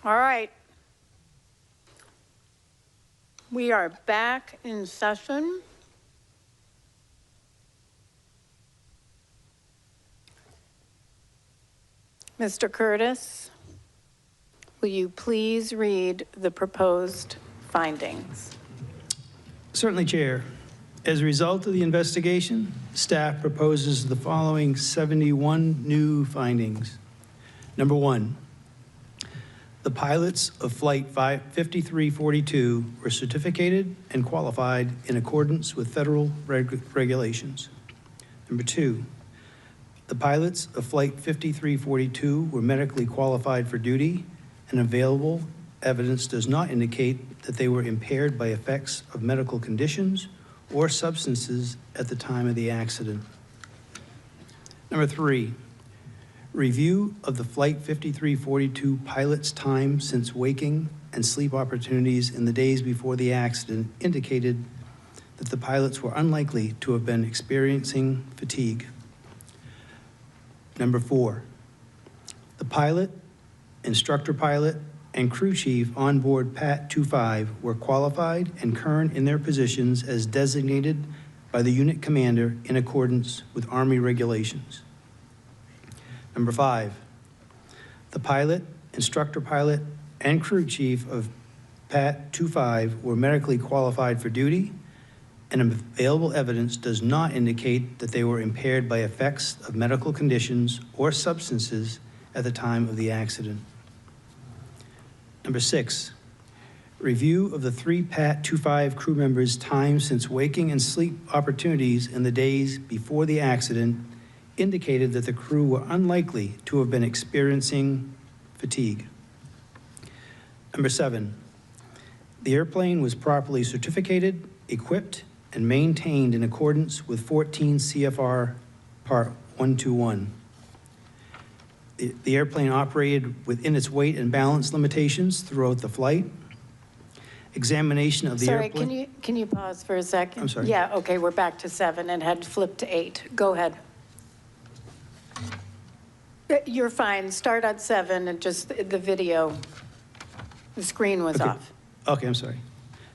All right. We are back in session. Mr. Curtis, will you please read the proposed findings? Certainly, Chair. As a result of the investigation, staff proposes the following 71 new findings. Number one, the pilots of Flight 5342 were certificated and qualified in accordance with federal regulations. Number two, the pilots of Flight 5342 were medically qualified for duty, and available evidence does not indicate that they were impaired by effects of medical conditions or substances at the time of the accident. Number three, review of the Flight 5342 pilot's time since waking and sleep opportunities in the days before the accident indicated that the pilots were unlikely to have been experiencing fatigue. Number four, the pilot, instructor pilot, and crew chief on board PAT 25 were qualified and current in their positions as designated by the unit commander in accordance with Army regulations. Number five, the pilot, instructor pilot, and crew chief of PAT 25 were medically qualified for duty, and available evidence does not indicate that they were impaired by effects of medical conditions or substances at the time of the accident. Number six, review of the three PAT 25 crew members' time since waking and sleep opportunities in the days before the accident indicated that the crew were unlikely to have been experiencing fatigue. Number seven, the airplane was properly certificated, equipped, and maintained in accordance with 14 CFR Part 121. The airplane operated within its weight and balance limitations throughout the flight. Examination of the airplane. Sorry, can you pause for a second? I'm sorry. Yeah, okay, we're back to 7 and had flipped to 8. Go ahead. You're fine. Start at 7 and just the video, the screen was off. Okay, I'm sorry.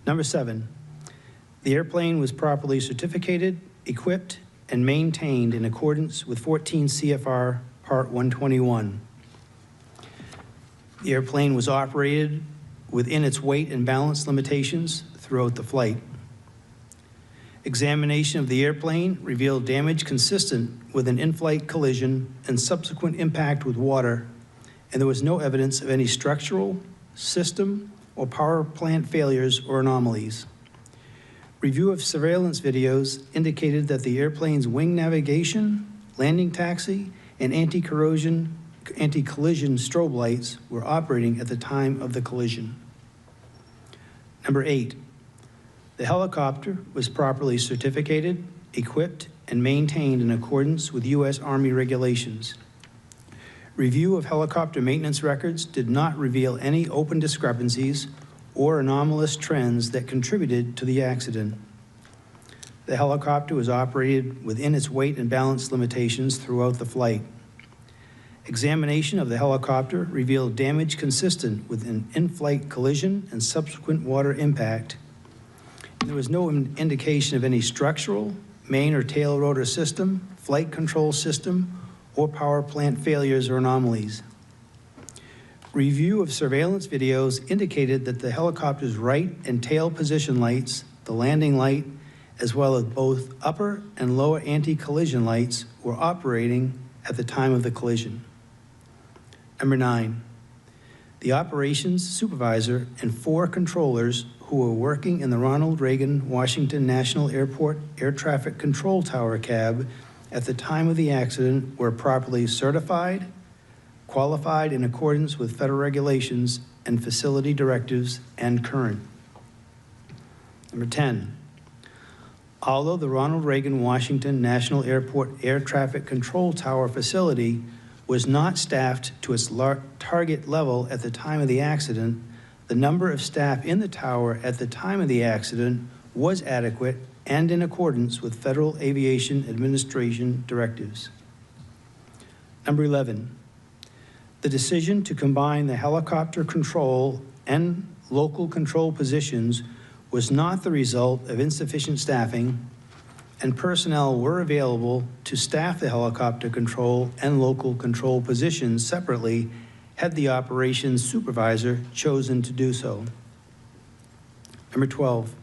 Number 7, the airplane was properly certificated, equipped, and maintained in accordance with 14 CFR Part 121. The airplane was operated within its weight and balance limitations throughout the flight. Examination of the airplane revealed damage consistent with an in-flight collision and subsequent impact with water, and there was no evidence of any structural, system, or power plant failures or anomalies. Review of surveillance videos indicated that the airplane's wing navigation, landing taxi, and anti-collision strobe lights were operating at the time of the collision. Number 8, the helicopter was properly certificated, equipped, and maintained in accordance with U.S. Army regulations. Review of helicopter maintenance records did not reveal any open discrepancies or anomalous trends that contributed to the accident. The helicopter was operated within its weight and balance limitations throughout the flight. Examination of the helicopter revealed damage consistent with an in-flight collision and subsequent water impact. There was no indication of any structural, main or tail rotor system, flight control system, or power plant failures or anomalies. Review of surveillance videos indicated that the helicopter's right and tail position lights, the landing light, as well as both upper and lower anti-collision lights were operating at the time of the collision. Number 9, the operations supervisor and 4 controllers who were working in the Ronald Reagan Washington National Airport Air Traffic Control Tower cab at the time of the accident were properly certified, qualified in accordance with federal regulations and facility directives, and current. Number 10, although the Ronald Reagan Washington National Airport Air Traffic Control Tower facility was not staffed to its target level at the time of the accident, the number of staff in the tower at the time of the accident was adequate and in accordance with Federal Aviation Administration directives. Number 11, The decision to combine the helicopter control and local control positions was not the result of insufficient staffing, and personnel were available to staff the helicopter control and local control positions separately had the operations supervisor chosen to do so. Number 12,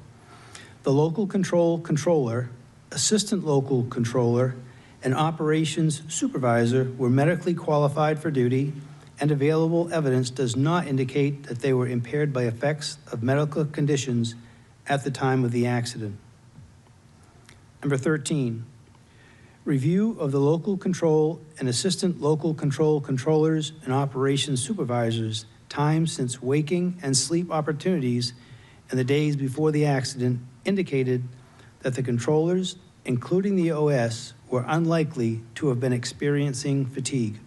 the local control controller, assistant local controller, and operations supervisor were medically qualified for duty, and available evidence does not indicate that they were impaired by effects of medical conditions at the time of the accident. Number 13, review of the local control and assistant local control controllers and operations supervisors' time since waking and sleep opportunities in the days before the accident indicated that the controllers, including the OS, were unlikely to have been experiencing fatigue.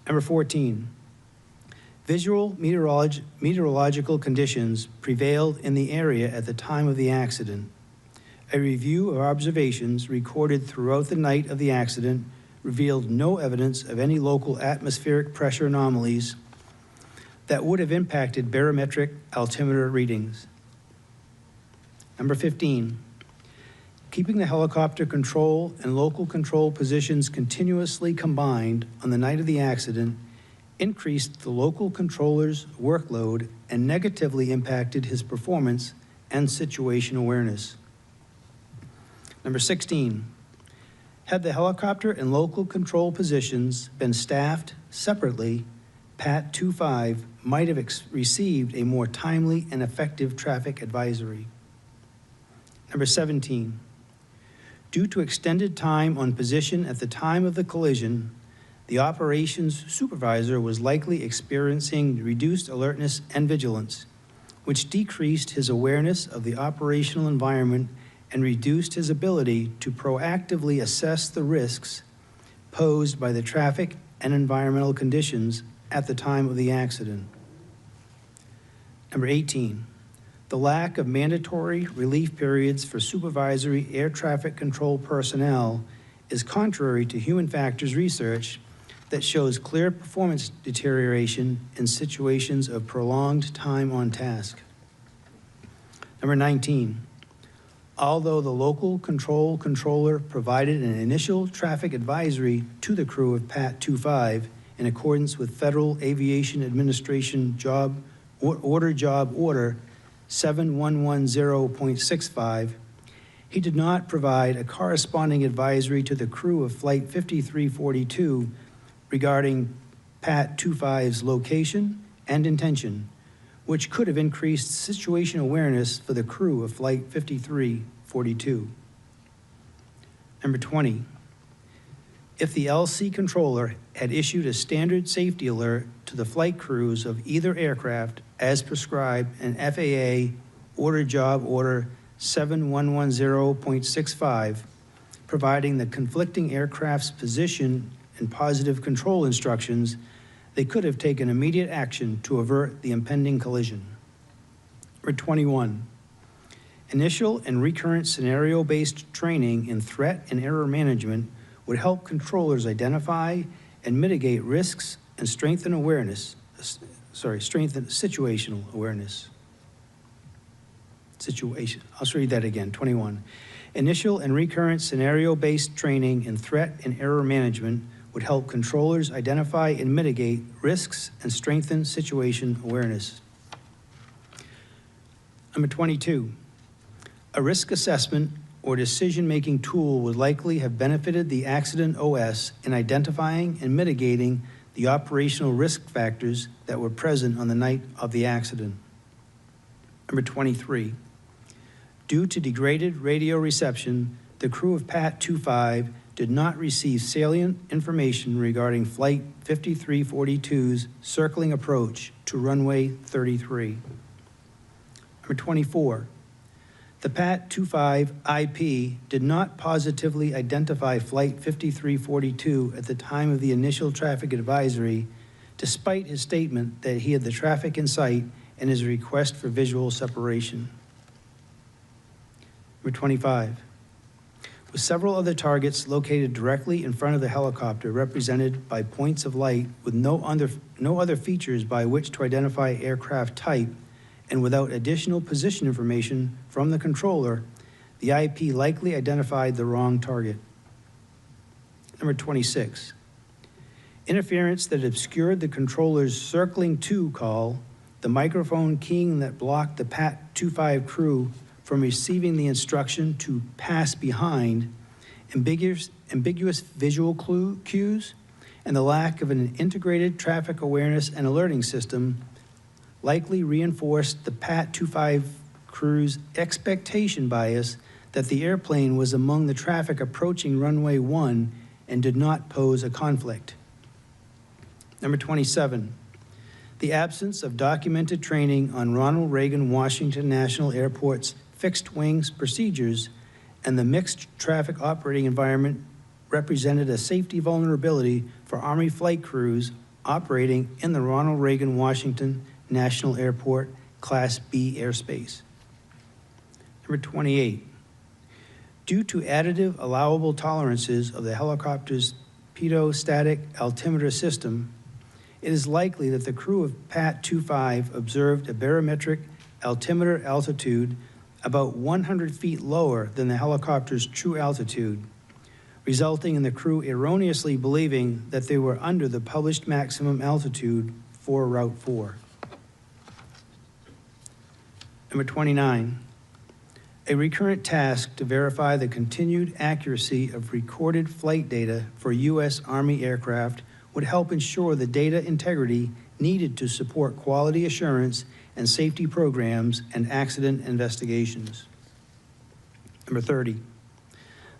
Number 14, visual meteorological conditions prevailed in the area at the time of the accident. A review of observations recorded throughout the night of the accident revealed no evidence of any local atmospheric pressure anomalies that would have impacted barometric altimeter readings. Number 15, keeping the helicopter control and local control positions continuously combined on the night of the accident increased the local controller's workload and negatively impacted his performance and situation awareness. Number 16, had the helicopter and local control positions been staffed separately, PAT 25 might have received a more timely and effective traffic advisory. Number 17, due to extended time on position at the time of the collision, the operations supervisor was likely experiencing reduced alertness and vigilance, which decreased his awareness of the operational environment and reduced his ability to proactively assess the risks posed by the traffic and environmental conditions at the time of the accident. Number 18, the lack of mandatory relief periods for supervisory air traffic control personnel is contrary to human factors research that shows clear performance deterioration in situations of prolonged time on task. Number 19, although the local control controller provided an initial traffic advisory to the crew of PAT 25 in accordance with Federal Aviation Administration Order 7110.65, he did not provide a corresponding advisory to the crew of Flight 5342 regarding PAT 25's location and intention, which could have increased situation awareness for the crew of Flight 5342. Number 20, if the LC controller had issued a standard safety alert to the flight crews of either aircraft as prescribed in FAA Order 7110.65, providing the conflicting aircraft's position and positive control instructions, they could have taken immediate action to avert the impending collision. Number 21, initial and recurrent scenario-based training in threat and error management would help controllers identify and mitigate risks and strengthen situational awareness. I'll read that again, 21. Initial and recurrent scenario-based training in threat and error management would help controllers identify and mitigate risks and strengthen situation awareness. Number 22, a risk assessment or decision-making tool would likely have benefited the accident OS in identifying and mitigating the operational risk factors that were present on the night of the accident. Number 23, due to degraded radio reception, the crew of PAT 25 did not receive salient information regarding Flight 5342's circling approach to runway 33. Number 24, the PAT 25 IP did not positively identify Flight 5342 at the time of the initial traffic advisory, despite his statement that he had the traffic in sight and his request for visual separation. Number 25, with several other targets located directly in front of the helicopter represented by points of light with no other features by which to identify aircraft type, and without additional position information from the controller, the IP likely identified the wrong target. Number 26, interference that obscured the controller's circling to call, the microphone keying that blocked the PAT 25 crew from receiving the instruction to pass behind, ambiguous visual cues, and the lack of an integrated traffic awareness and alerting system likely reinforced the PAT 25 crew's expectation bias that the airplane was among the traffic approaching runway 1 and did not pose a conflict. Number 27, the absence of documented training on Ronald Reagan Washington National Airport's fixed wings procedures and the mixed traffic operating environment represented a safety vulnerability for Army flight crews operating in the Ronald Reagan Washington National Airport Class B airspace. Number 28, due to additive allowable tolerances of the helicopter's pitot-static altimeter system, it is likely that the crew of PAT 25 observed a barometric altimeter altitude about 100 feet lower than the helicopter's true altitude, resulting in the crew erroneously believing that they were under the published maximum altitude for Route 4. Number 29, a recurrent task to verify the continued accuracy of recorded flight data for U.S. Army aircraft would help ensure the data integrity needed to support quality assurance and safety programs and accident investigations. Number 30,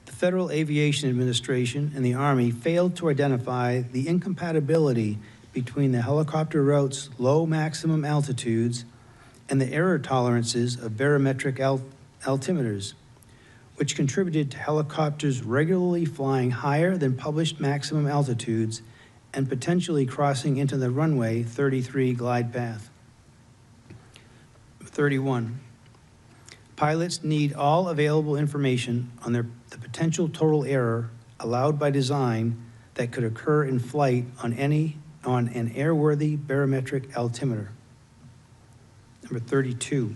the Federal Aviation Administration and the Army failed to identify the incompatibility between the helicopter route's low maximum altitudes and the error tolerances of barometric altimeters, which contributed to helicopters regularly flying higher than published maximum altitudes and potentially crossing into the runway 33 glide path. 31, pilots need all available information on the potential total error allowed by design that could occur in flight on an airworthy barometric altimeter. Number 32,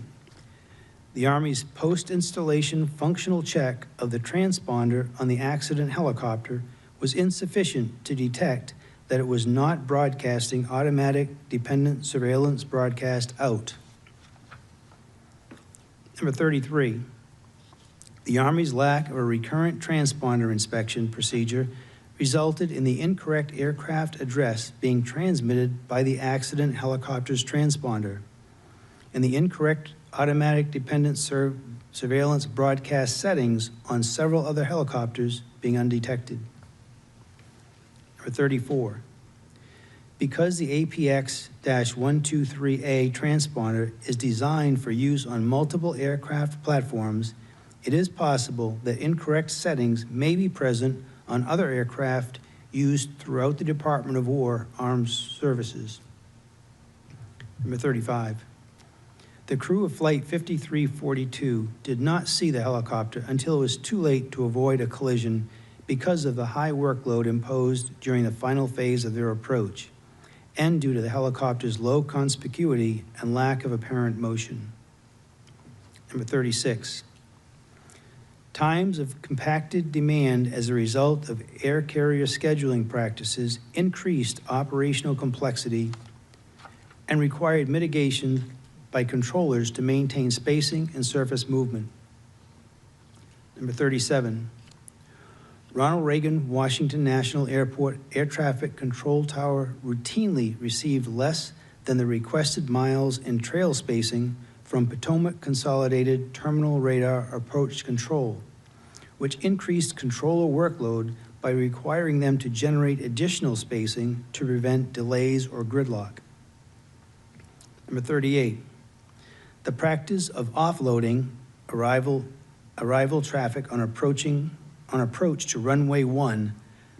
the Army's post-installation functional check of the transponder on the accident helicopter was insufficient to detect that it was not broadcasting automatic dependent surveillance broadcast out. Number 33, the Army's lack of a recurrent transponder inspection procedure resulted in the incorrect aircraft address being transmitted by the accident helicopter's transponder and the incorrect automatic dependent surveillance broadcast settings on several other helicopters being undetected. Number 34, because the APX-123A transponder is designed for use on multiple aircraft platforms, it is possible that incorrect settings may be present on other aircraft used throughout the Department of War Armed Services. Number 35, the crew of Flight 5342 did not see the helicopter until it was too late to avoid a collision because of the high workload imposed during the final phase of their approach, and due to the helicopter's low conspicuity and lack of apparent motion. Number 36, times of compacted demand as a result of air carrier scheduling practices increased operational complexity and required mitigation by controllers to maintain spacing and surface movement. Number 37, Ronald Reagan Washington National Airport Air Traffic Control Tower routinely received less than the requested miles in trail spacing from Potomac Consolidated Terminal Radar Approach Control, which increased controller workload by requiring them to generate additional spacing to prevent delays or gridlock. Number 38, the practice of offloading arrival traffic on approach to runway 1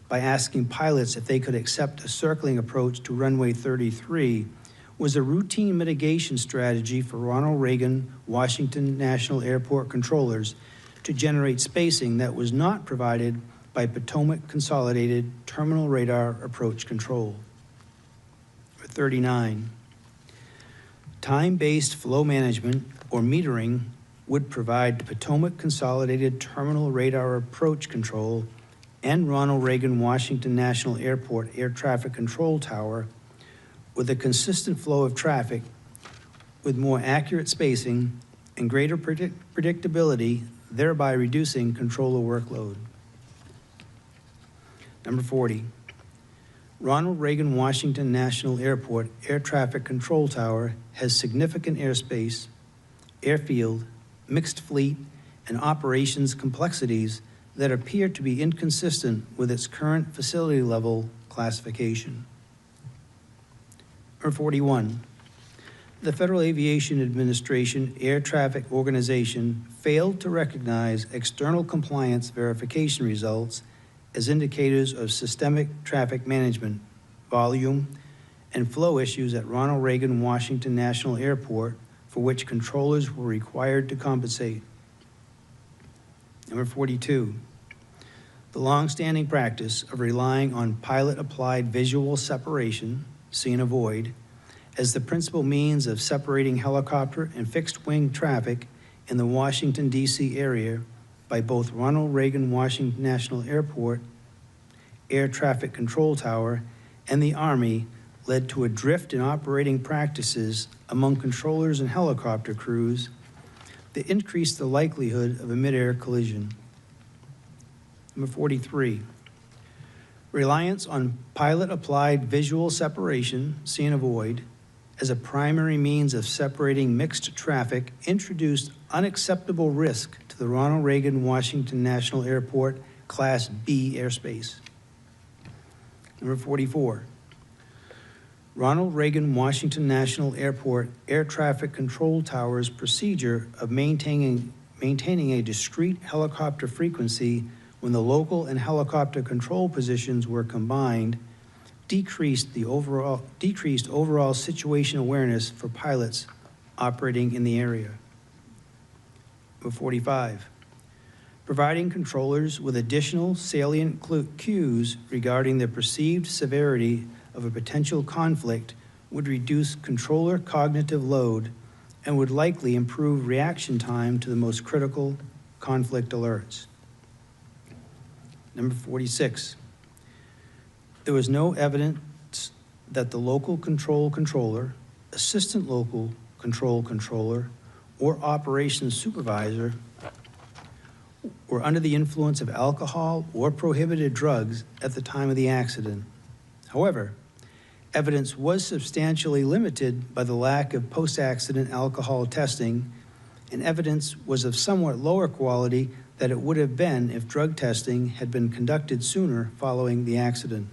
by asking pilots if they could accept a circling approach to runway 33 was a routine mitigation strategy for Ronald Reagan Washington National Airport controllers to generate spacing that was not provided by Potomac Consolidated Terminal Radar Approach Control. 39, time-based flow management or metering would provide Potomac Consolidated Terminal Radar Approach Control and Ronald Reagan Washington National Airport Air Traffic Control Tower with a consistent flow of traffic with more accurate spacing and greater predictability, thereby reducing controller workload. Number 40, Ronald Reagan Washington National Airport Air Traffic Control Tower has significant airspace, airfield, mixed fleet, and operations complexities that appear to be inconsistent with its current facility level classification. Number 41, the Federal Aviation Administration Air Traffic Organization failed to recognize external compliance verification results as indicators of systemic traffic management, volume, and flow issues at Ronald Reagan Washington National Airport for which controllers were required to compensate. Number 42, the longstanding practice of relying on pilot-applied visual separation, see and avoid, as the principal means of separating helicopter and fixed-wing traffic in the Washington, D.C. area by both Ronald Reagan Washington National Airport Air Traffic Control Tower and the Army led to a drift in operating practices among controllers and helicopter crews that increased the likelihood of a midair collision. Number 43, reliance on pilot-applied visual separation, see and avoid, as a primary means of separating mixed traffic introduced unacceptable risk to the Ronald Reagan Washington National Airport Class B airspace. Number 44, Ronald Reagan Washington National Airport Air Traffic Control Tower's procedure of maintaining a discrete helicopter frequency when the local and helicopter control positions were combined decreased overall situation awareness for pilots operating in the area. Number 45, providing controllers with additional salient cues regarding the perceived severity of a potential conflict would reduce controller cognitive load and would likely improve reaction time to the most critical conflict alerts. Number 46, there was no evidence that the local control controller, assistant local control controller, or operations supervisor were under the influence of alcohol or prohibited drugs at the time of the accident. However, evidence was substantially limited by the lack of post-accident alcohol testing, and evidence was of somewhat lower quality than it would have been if drug testing had been conducted sooner following the accident.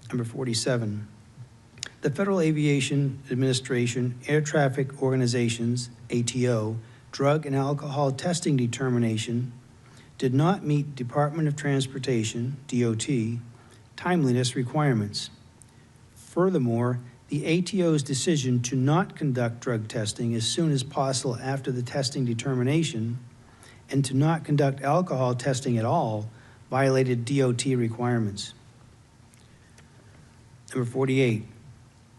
Number 47, the Federal Aviation Administration Air Traffic Organization's, ATO, drug and alcohol testing determination did not meet Department of Transportation, DOT, timeliness requirements. Furthermore, the ATO's decision to not conduct drug testing as soon as possible after the testing determination and to not conduct alcohol testing at all violated DOT requirements. Number 48,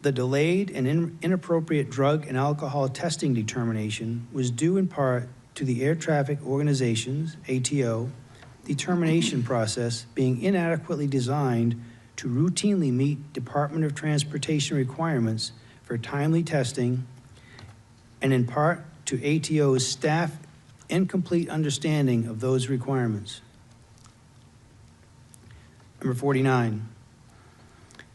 the delayed and inappropriate drug and alcohol testing determination was due in part to the Air Traffic Organization's, ATO, determination process being inadequately designed to routinely meet Department of Transportation requirements for timely testing, and in part to ATO's staff incomplete understanding of those requirements. Number 49,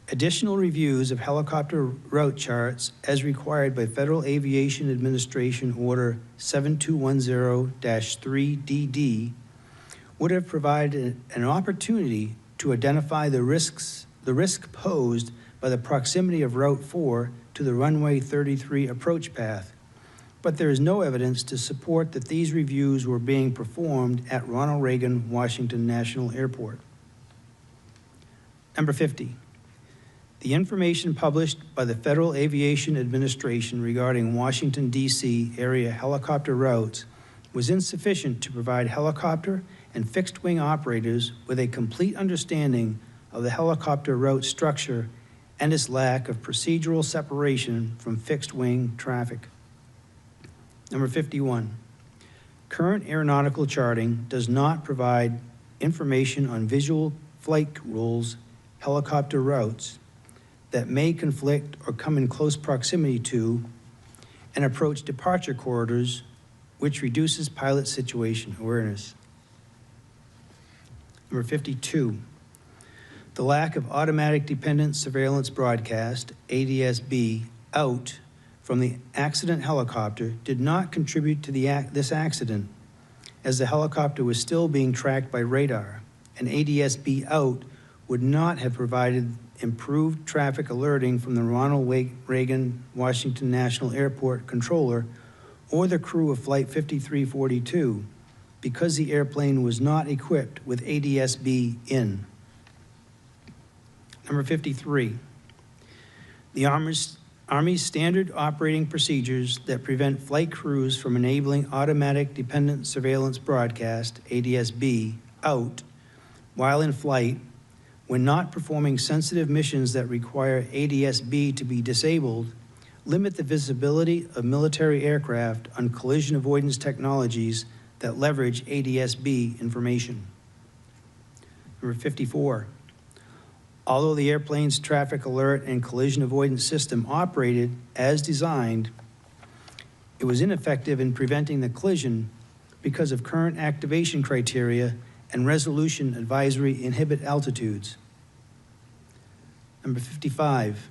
additional reviews of helicopter route charts as required by Federal Aviation Administration Order 7210-3DD would have provided an opportunity to identify the risk posed by the proximity of Route 4 to the runway 33 approach path, but there is no evidence to support that these reviews were being performed at Ronald Reagan Washington National Airport. Number 50, the information published by the Federal Aviation Administration regarding Washington, D.C. area helicopter routes was insufficient to provide helicopter and fixed-wing operators with a complete understanding of the helicopter route structure and its lack of procedural separation from fixed-wing traffic. Number 51, current aeronautical charting does not provide information on visual flight rules, helicopter routes that may conflict or come in close proximity to and approach departure corridors, which reduces pilot situation awareness. Number 52, the lack of automatic dependent surveillance broadcast, ADSB, out from the accident helicopter did not contribute to this accident, as the helicopter was still being tracked by radar. An ADSB out would not have provided improved traffic alerting from the Ronald Reagan Washington National Airport controller or the crew of Flight 5342 because the airplane was not equipped with ADSB in. Number 53, the Army's standard operating procedures that prevent flight crews from enabling automatic dependent surveillance broadcast, ADSB, out while in flight when not performing sensitive missions that require ADSB to be disabled, limit the visibility of military aircraft on collision avoidance technologies that leverage ADSB information. Number 54, although the airplane's traffic alert and collision avoidance system operated as designed, it was ineffective in preventing the collision because of current activation criteria and resolution advisory inhibit altitudes. Number 55,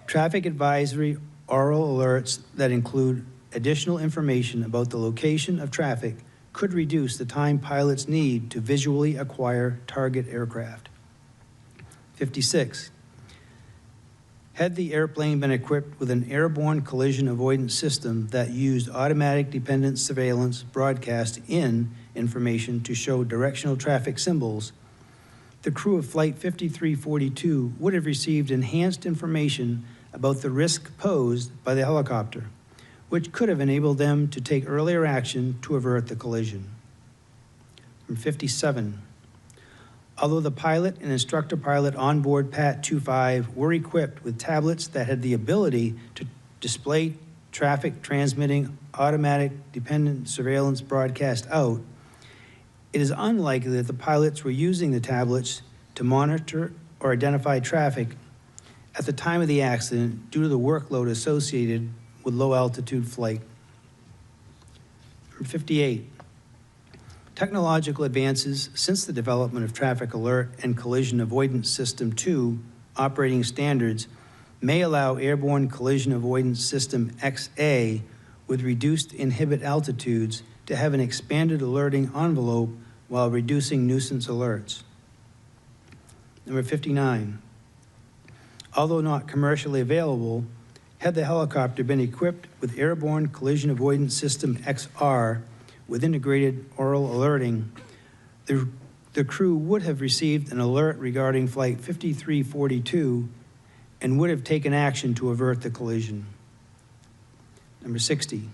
traffic advisory oral alerts that include additional information about the location of traffic could reduce the time pilots need to visually acquire target aircraft. 56, had the airplane been equipped with an airborne collision avoidance system that used automatic dependent surveillance broadcast in information to show directional traffic symbols, the crew of Flight 5342 would have received enhanced information about the risk posed by the helicopter, which could have enabled them to take earlier action to avert the collision. Number 57, although the pilot and instructor pilot onboard PAT 25 were equipped with tablets that had the ability to display traffic transmitting automatic dependent surveillance broadcast out, it is unlikely that the pilots were using the tablets to monitor or identify traffic at the time of the accident due to the workload associated with low altitude flight. Number 58, technological advances since the development of Traffic Alert and Collision Avoidance System 2 operating standards may allow Airborne Collision Avoidance System XA with reduced inhibit altitudes to have an expanded alerting envelope while reducing nuisance alerts. Number 59, although not commercially available, had the helicopter been equipped with Airborne Collision Avoidance System XR with integrated oral alerting, the crew would have received an alert regarding Flight 5342 and would have taken action to avert the collision. Number 60,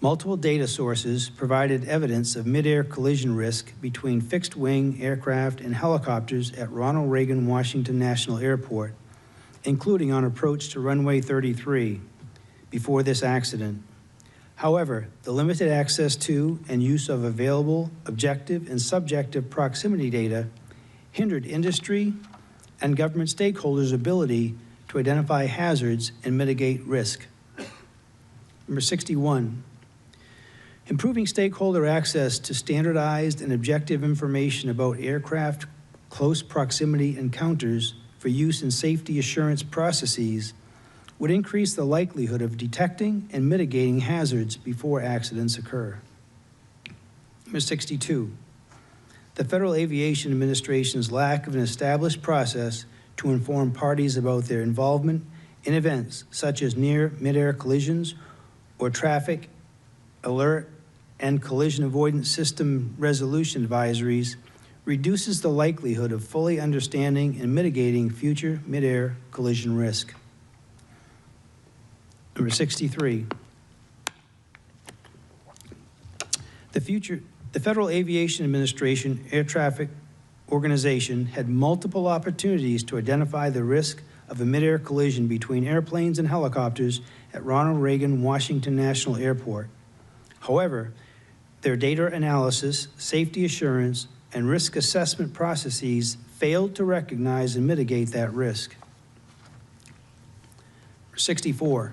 multiple data sources provided evidence of midair collision risk between fixed-wing aircraft and helicopters at Ronald Reagan Washington National Airport, including on approach to runway 33 before this accident. However, the limited access to and use of available objective and subjective proximity data hindered industry and government stakeholders' ability to identify hazards and mitigate risk. Number 61, improving stakeholder access to standardized and objective information about aircraft close proximity encounters for use in safety assurance processes would increase the likelihood of detecting and mitigating hazards before accidents occur. Number 62, the Federal Aviation Administration's lack of an established process to inform parties about their involvement in events such as near midair collisions or traffic alert and collision avoidance system resolution advisories reduces the likelihood of fully understanding and mitigating future midair collision risk. Number 63, The Federal Aviation Administration Air Traffic Organization had multiple opportunities to identify the risk of a midair collision between airplanes and helicopters at Ronald Reagan Washington National Airport. However, their data analysis, safety assurance, and risk assessment processes failed to recognize and mitigate that risk. 64,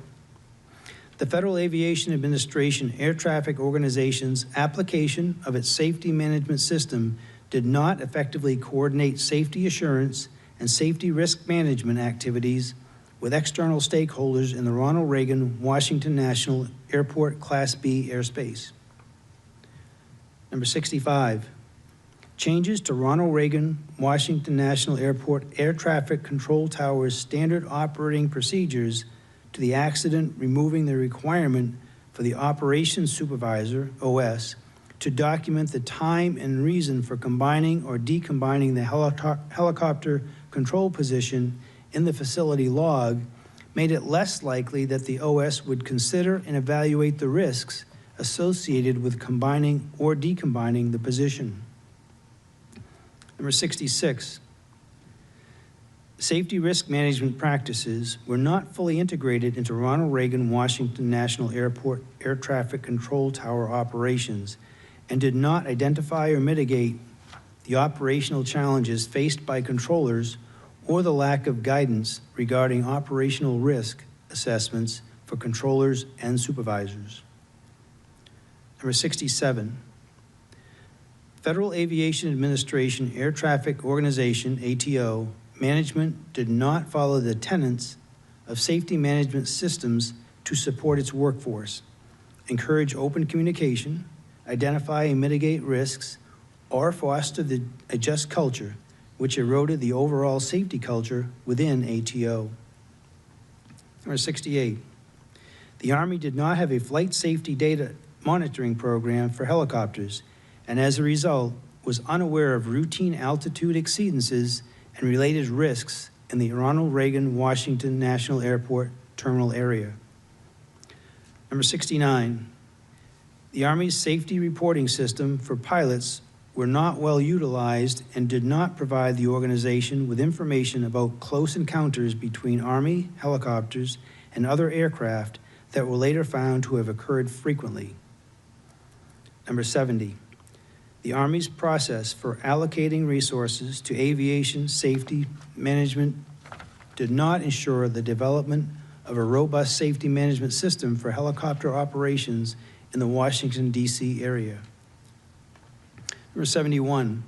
the Federal Aviation Administration Air Traffic Organization's application of its safety management system did not effectively coordinate safety assurance and safety risk management activities with external stakeholders in the Ronald Reagan Washington National Airport Class B airspace. Number 65, changes to Ronald Reagan Washington National Airport Air Traffic Control Tower's standard operating procedures to the accident, removing the requirement for the operations supervisor, OS, to document the time and reason for combining or decombining the helicopter control position in the facility log, made it less likely that the OS would consider and evaluate the risks associated with combining or decombining the position. Number 66, safety risk management practices were not fully integrated into Ronald Reagan Washington National Airport Air Traffic Control Tower operations and did not identify or mitigate the operational challenges faced by controllers or the lack of guidance regarding operational risk assessments for controllers and supervisors. Number 67, Federal Aviation Administration Air Traffic Organization, ATO, management did not follow the tenets of safety management systems to support its workforce, encourage open communication, identify and mitigate risks, or foster a just culture, which eroded the overall safety culture within ATO. Number 68, the Army did not have a flight safety data monitoring program for helicopters, and as a result, was unaware of routine altitude exceedances and related risks in the Ronald Reagan Washington National Airport terminal area. Number 69, the Army's safety reporting system for pilots were not well utilized and did not provide the organization with information about close encounters between Army helicopters and other aircraft that were later found to have occurred frequently. Number 70, the Army's process for allocating resources to aviation safety management did not ensure the development of a robust safety management system for helicopter operations in the Washington, D.C. area. Number 71,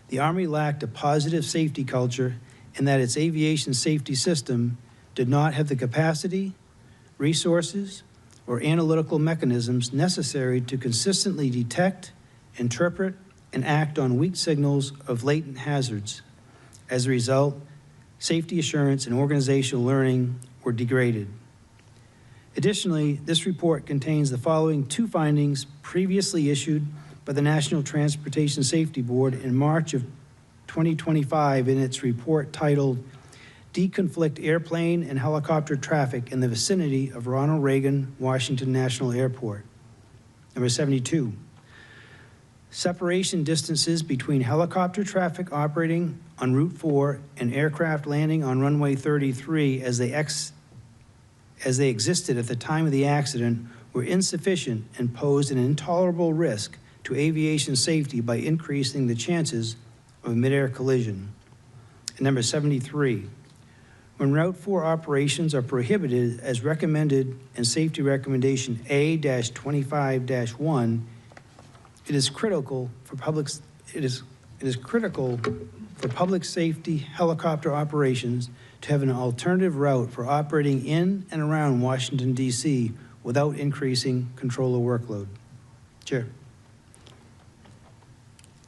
the Army lacked a positive safety culture in that its aviation safety system did not have the capacity, resources, or analytical mechanisms necessary to consistently detect, interpret, and act on weak signals of latent hazards. As a result, safety assurance and organizational learning were degraded. Additionally, this report contains the following two findings previously issued by the National Transportation Safety Board in March of 2025 in its report titled Deconflict Airplane and Helicopter Traffic in the Vicinity of Ronald Reagan Washington National Airport. Number 72, separation distances between helicopter traffic operating on Route 4 and aircraft landing on runway 33 as they existed at the time of the accident were insufficient and posed an intolerable risk to aviation safety by increasing the chances of a midair collision. And number 73, when Route 4 operations are prohibited as recommended in Safety Recommendation A-25-1, it is critical for public safety helicopter operations to have an alternative route for operating in and around Washington, D.C. without increasing controller workload. Chair.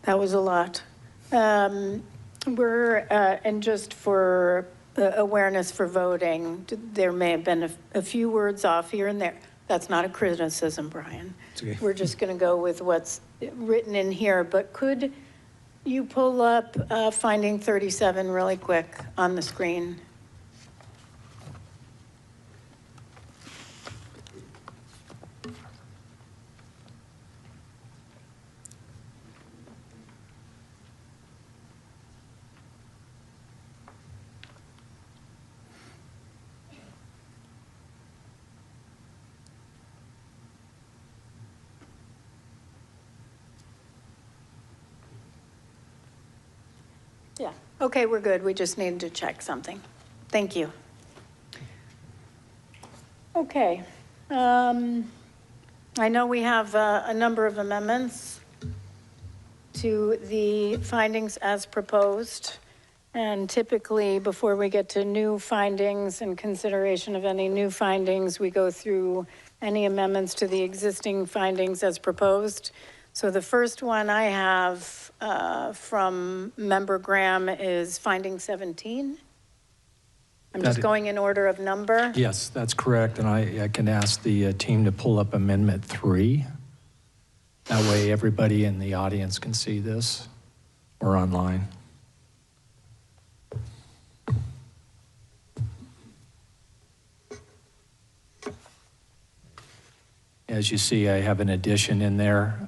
That was a lot. And just for awareness for voting, there may have been a few words off here and there. That's not a criticism, Brian. It's okay. We're just going to go with what's written in here. But could you pull up finding 37 really quick on the screen? Yeah, okay, we're good. We just needed to check something. Thank you. Okay. I know we have a number of amendments to the findings as proposed. And typically, before we get to new findings and consideration of any new findings, we go through any amendments to the existing findings as proposed. So the first one I have from Member Graham is finding 17. I'm just going in order of number. Yes, that's correct, and I can ask the team to pull up Amendment 3. That way everybody in the audience can see this, or online. As you see, I have an addition in there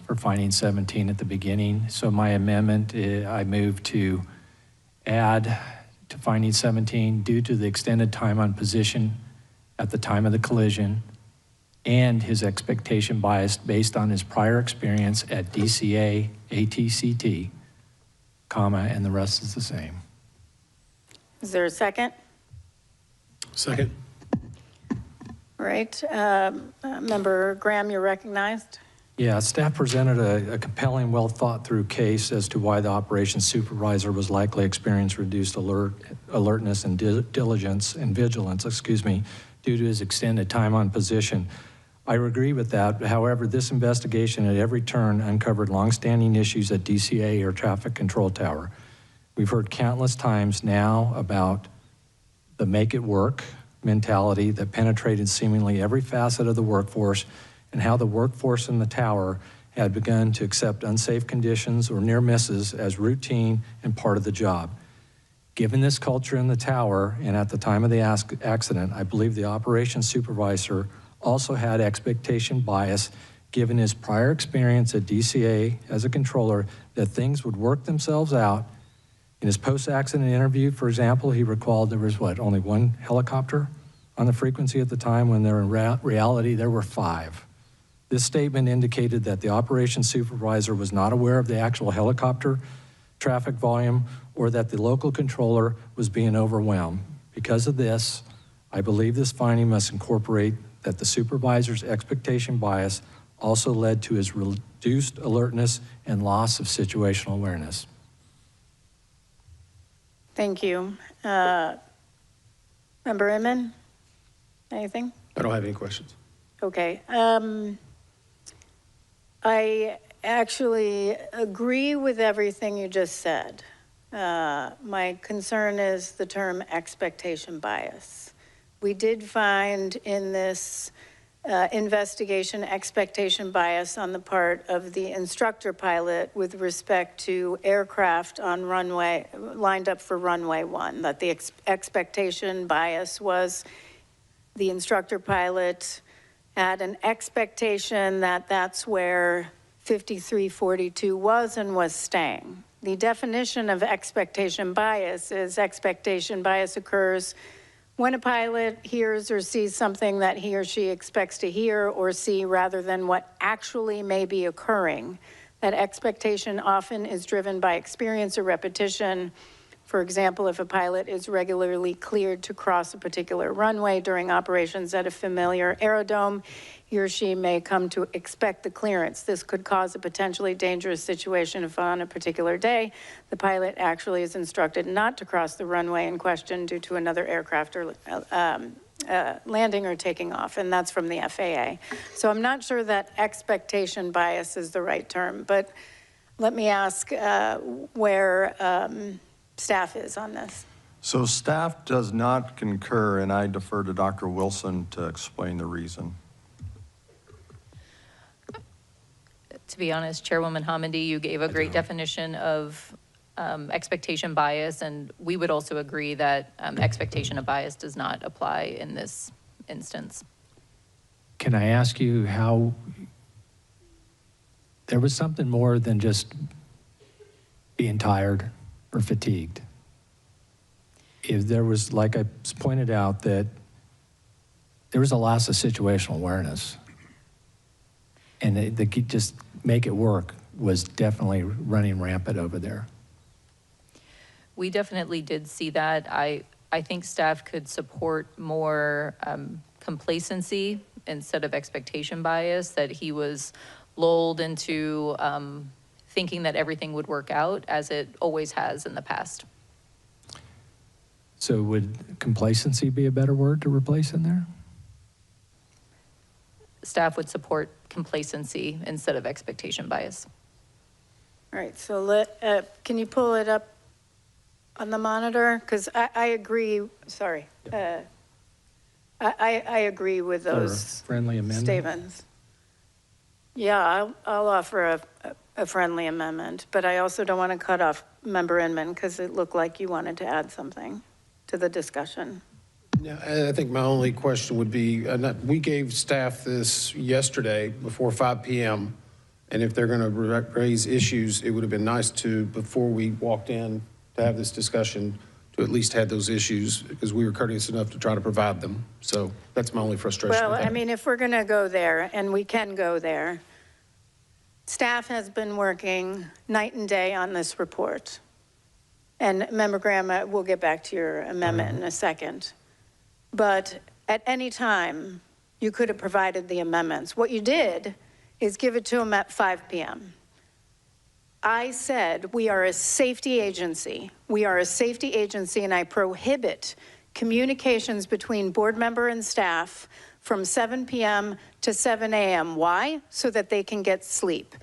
for finding 17 at the beginning. So my amendment, I move to add to finding 17 due to the extended time on position at the time of the collision and his expectation bias based on his prior experience at DCA, ATCT, comma, and the rest is the same. Is there a second? Second. All right, Member Graham, you're recognized. Yeah, staff presented a compelling, well-thought-through case as to why the operations supervisor was likely experiencing reduced alertness and diligence and vigilance, due to his extended time on position. I agree with that. However, this investigation at every turn uncovered longstanding issues at DCA Air Traffic Control Tower. We've heard countless times now about the make it work mentality that penetrated seemingly every facet of the workforce and how the workforce in the tower had begun to accept unsafe conditions or near misses as routine and part of the job. Given this culture in the tower and at the time of the accident, I believe the operations supervisor also had expectation bias given his prior experience at DCA as a controller that things would work themselves out. In his post-accident interview, for example, he recalled there was, only one helicopter on the frequency at the time when in reality there were 5. This statement indicated that the operations supervisor was not aware of the actual helicopter traffic volume or that the local controller was being overwhelmed. Because of this, I believe this finding must incorporate that the supervisor's expectation bias also led to his reduced alertness and loss of situational awareness. Thank you. Member Inman, anything? I don't have any questions. Okay. I actually agree with everything you just said. My concern is the term expectation bias. We did find in this investigation expectation bias on the part of the instructor pilot with respect to aircraft on runway, lined up for runway 1, that the expectation bias was the instructor pilot had an expectation that that's where 5342 was and was staying. The definition of expectation bias is expectation bias occurs when a pilot hears or sees something that he or she expects to hear or see rather than what actually may be occurring. That expectation often is driven by experience or repetition. For example, if a pilot is regularly cleared to cross a particular runway during operations at a familiar aerodrome, he or she may come to expect the clearance. This could cause a potentially dangerous situation if on a particular day, the pilot actually is instructed not to cross the runway in question due to another aircraft or landing or taking off, and that's from the FAA. So I'm not sure that expectation bias is the right term, but let me ask where staff is on this. So staff does not concur, and I defer to Dr. Wilson to explain the reason. To be honest, Chairwoman Hamidi, you gave a great definition of expectation bias, and we would also agree that expectation of bias does not apply in this instance. Can I ask you how there was something more than just being tired or fatigued? If there was, like I pointed out, that there was a loss of situational awareness, and the just make it work was definitely running rampant over there. We definitely did see that. I think staff could support more complacency instead of expectation bias, that he was lulled into thinking that everything would work out as it always has in the past. So would complacency be a better word to replace in there? Staff would support complacency instead of expectation bias. All right, so can you pull it up on the monitor? Because I agree, sorry. I agree with those friendly amendment statements. Yeah, I'll offer a friendly amendment, but I also don't want to cut off Member Inman because it looked like you wanted to add something to the discussion. Yeah, I think my only question would be, we gave staff this yesterday before 5 p.m., and if they're going to raise issues, it would have been nice to, before we walked in to have this discussion, to at least have those issues, because we were courteous enough to try to provide them. So that's my only frustration. Well, I mean, if we're going to go there, and we can go there, staff has been working night and day on this report. And Member Graham, we'll get back to your amendment in a second. But at any time, you could have provided the amendments. What you did is give it to them at 5 p.m. I said we are a safety agency. We are a safety agency, and I prohibit communications between board member and staff from 7 p.m. to 7 a.m. Why? So that they can get sleep.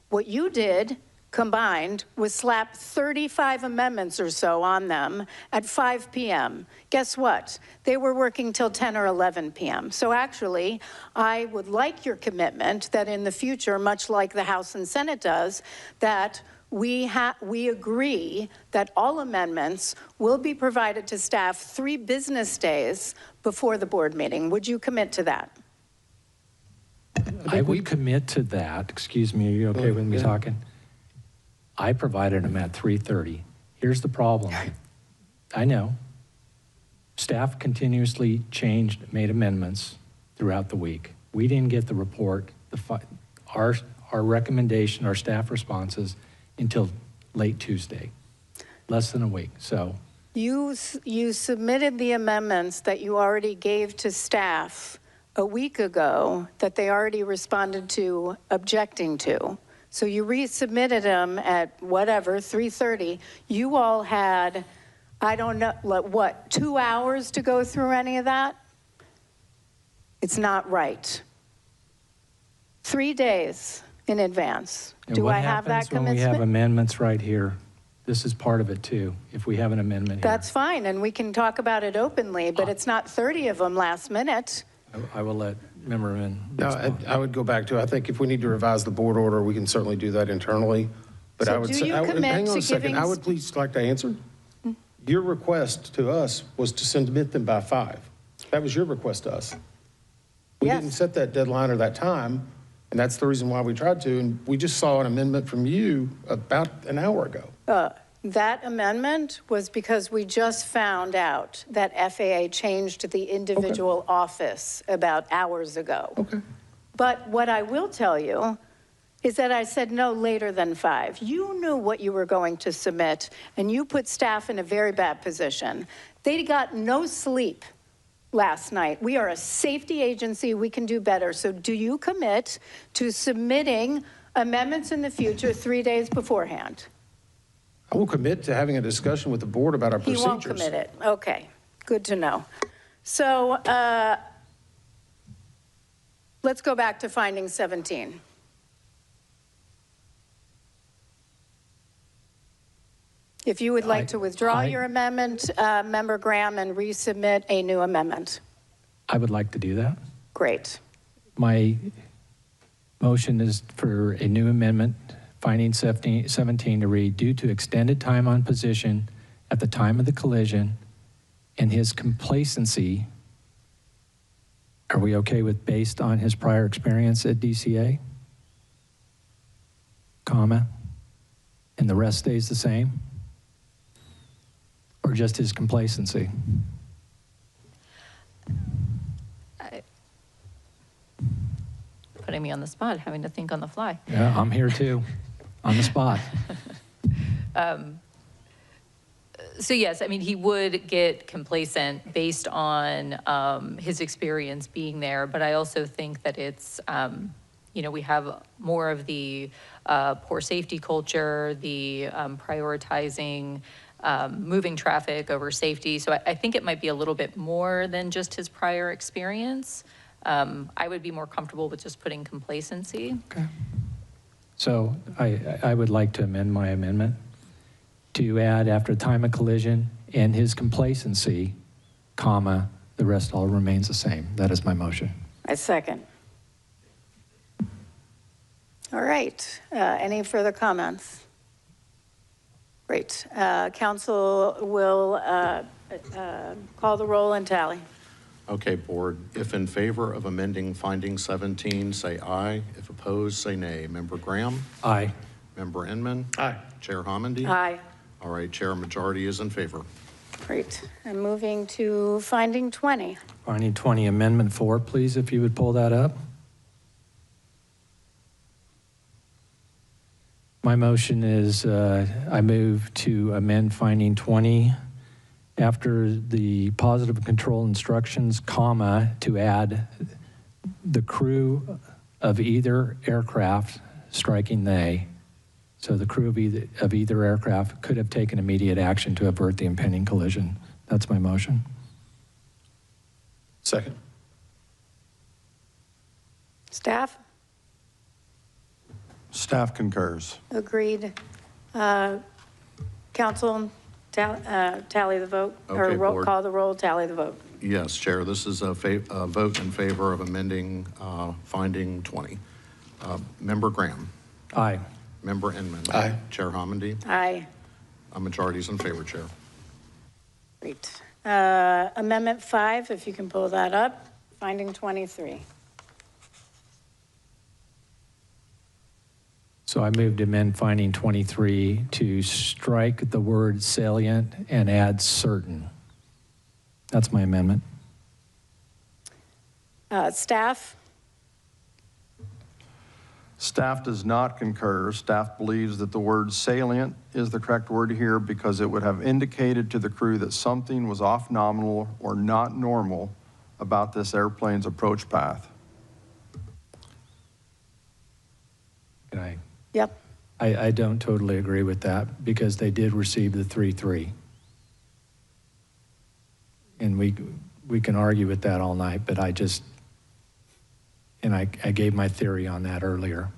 What you did combined was slap 35 amendments or so on them at 5 p.m. Guess what? They were working till 10 or 11 p.m. So actually, I would like your commitment that in the future, much like the House and Senate does, that we agree that all amendments will be provided to staff 3 business days before the board meeting. Would you commit to that? I would commit to that. Excuse me, are you okay with me talking? I provided them at 3:30. Here's the problem. I know. Staff continuously made amendments throughout the week. We didn't get the report, our recommendation, our staff responses, until late Tuesday, less than a week. So you submitted the amendments that you already gave to staff a week ago that they already responded to objecting to. So you resubmitted them at whatever, 3:30. You all had, I don't know, what, 2 hours to go through any of that? It's not right. 3 days in advance. Do I have that commitment? What happens when we have amendments right here? This is part of it too, if we have an amendment here. That's fine, and we can talk about it openly, but it's not 30 of them last minute. I will let Member Inman respond. No, I would go back to, I think if we need to revise the board order, we can certainly do that internally. But So I would do say, you commit hang on to a second, giving- I would please like to answer. Your request to us was to submit them by 5. That was your request to us. We Yes. didn't set that deadline or that time, and that's the reason why we tried to, and we just saw an amendment from you about an hour ago. That amendment was because we just found out that FAA changed the individual office about hours ago. Okay. But what I will tell you is that I said no later than 5. You knew what you were going to submit, and you put staff in a very bad position. They got no sleep last night. We are a safety agency. We can do better. So do you commit to submitting amendments in the future 3 days beforehand? I will commit to having a discussion with the board about our procedures. He won't commit it. Okay, good to know. So let's go back to finding 17. If you would like to withdraw your amendment, Member Graham, and resubmit a new amendment. I would like to do that. Great. My motion is for a new amendment, finding 17 to read, due to extended time on position at the time of the collision and his complacency, are we okay with based on his prior experience at DCA? Comma, and the rest stays the same? Or just his complacency? Putting me on the spot, having to think on the fly. Yeah, I'm here too, on the spot. So yes, I mean, he would get complacent based on his experience being there, but I also think that it's, you know, we have more of the poor safety culture, the prioritizing moving traffic over safety. So I think it might be a little bit more than just his prior experience. I would be more comfortable with just putting complacency. Okay. So I would like to amend my amendment to add after time of collision and his complacency, comma, the rest all remains the same. That is my motion. I second. All right. Any further comments? Great. Council will call the roll and tally. Okay, board. If in favor of amending finding 17, say aye. If opposed, say nay. Member Graham? Aye. Member Inman? Aye. Chair Homendy? Aye. All right, Chair, majority is in favor. Great. I'm moving to finding 20. Finding 20, Amendment 4, please, if you would pull that up. My motion is I move to amend finding 20 after the positive control instructions, comma, to add the crew of either aircraft, striking they. So the crew of either aircraft could have taken immediate action to avert the impending collision. That's my motion. Second. Staff? Staff concurs. Agreed. Council, tally the vote, Okay, or board. call the roll, tally the vote. Yes, Chair, this is a vote in favor of amending finding 20. Member Graham? Aye. Member Inman? Aye. Chair Homendy? Aye. A majority is in favor, Chair. Great. Amendment 5, if you can pull that up, finding 23. So I moved to amend finding 23 to strike the word salient and add certain. That's my amendment. Staff? Staff does not concur. Staff believes that the word salient is the correct word here because it would have indicated to the crew that something was off nominal or not normal about this airplane's approach path. Can I? Yep. I don't totally agree with that because they did receive the 3-3. And we can argue with that all night, but I gave my theory on that earlier.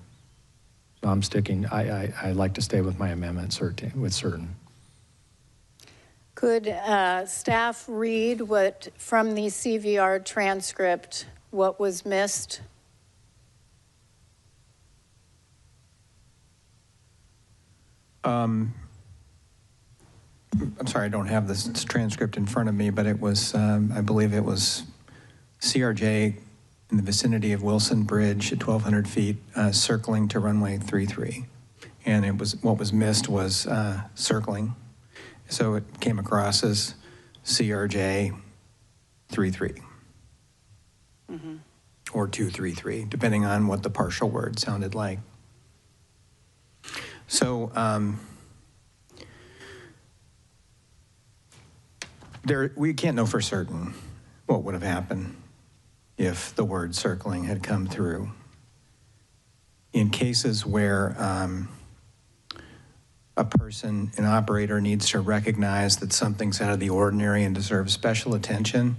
So I'm sticking, I like to stay with my amendment with certain. Could staff read what, from the CVR transcript, what was missed? I'm sorry, I don't have this transcript in front of me, but it was, I believe it was CRJ in the vicinity of Wilson Bridge at 1,200 feet, circling to runway 33. And it was, what was missed was circling. So it came across as CRJ 33. Mm-hmm. Or 233, depending on what the partial word sounded like. So we can't know for certain what would have happened if the word circling had come through. In cases where a person, an operator, needs to recognize that something's out of the ordinary and deserves special attention,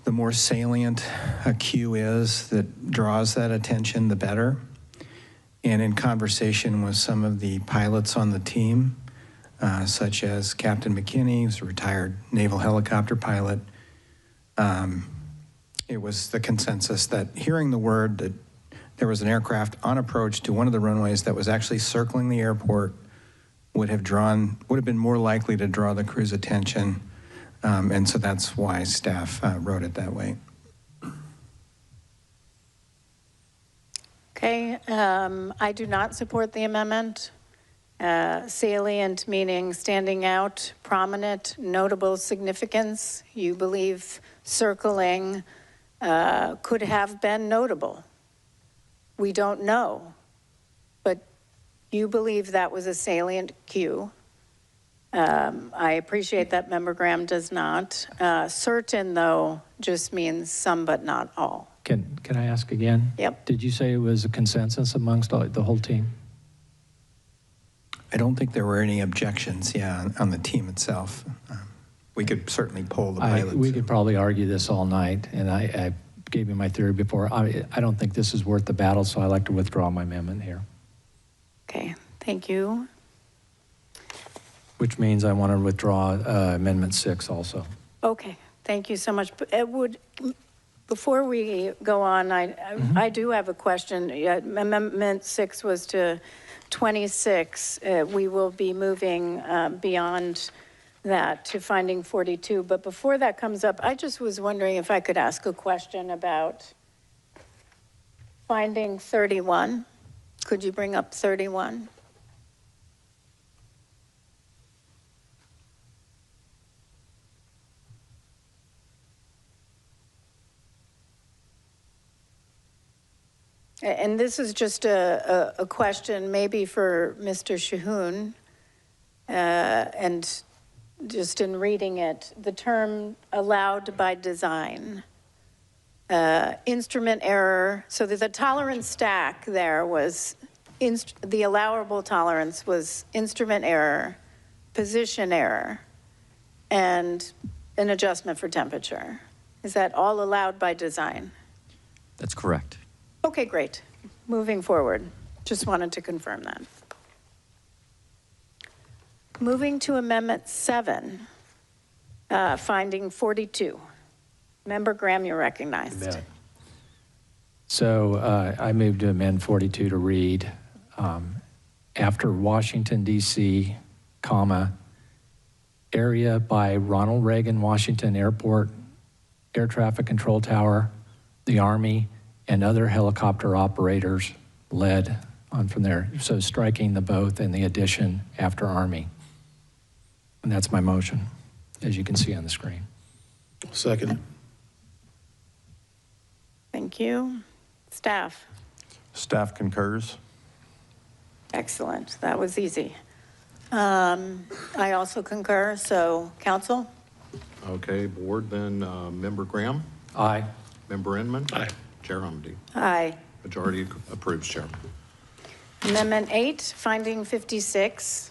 the more salient a cue is that draws that attention, the better. And in conversation with some of the pilots on the team, such as Captain McKinney, who's a retired naval helicopter pilot, it was the consensus that hearing the word that there was an aircraft on approach to one of the runways that was actually circling the airport would have been more likely to draw the crew's attention. And so that's why staff wrote it that way. Okay, I do not support the amendment. Salient meaning standing out, prominent, notable significance. You believe circling could have been notable. We don't know, but you believe that was a salient cue. I appreciate that Member Graham does not. Certain, though, just means some but not all. Can I ask again? Yep. Did you say it was a consensus amongst the whole team? I don't think there were any objections, on the team itself. We could certainly poll the pilots. We could probably argue this all night, and I gave you my theory before. I don't think this is worth the battle, so I'd like to withdraw my amendment here. Okay, thank you. Which means I want to withdraw Amendment 6 also. Okay, thank you so much. Before we go on, I do have a question. Amendment 6 was to 26. We will be moving beyond that to finding 42. But before that comes up, I just was wondering if I could ask a question about finding 31. Could you bring up 31? And this is just a question maybe for Mr. Shahoon, and just in reading it, the term allowed by design, instrument error, so there's a tolerance stack there was, the allowable tolerance was instrument error, position error, and an adjustment for temperature. Is that all allowed by design? That's correct. Okay, great. Moving forward. Just wanted to confirm that. Moving to Amendment 7, finding 42. Member Graham, you're recognized. Yeah. So I move to amend 42 to read, after Washington, D.C., comma, area by Ronald Reagan Washington Airport, Air Traffic Control Tower, the Army, and other helicopter operators led on from there. So striking the both and the addition after Army. And that's my motion, as you can see on the screen. Second. Thank you. Staff. Staff concurs. Excellent. That was easy. I also concur. So, council? Okay, board, then Member Graham? Aye. Member Inman? Aye. Chair Humdy? Aye. Majority approves, Chair. Amendment 8, finding 56.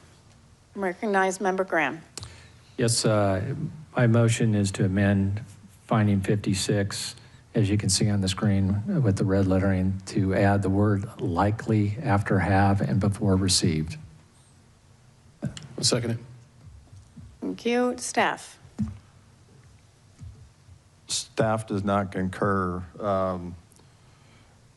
Recognize Member Graham. Yes, my motion is to amend finding 56, as you can see on the screen with the red lettering, to add the word likely after have and before received. I'll second it. Thank you. Staff. Staff does not concur.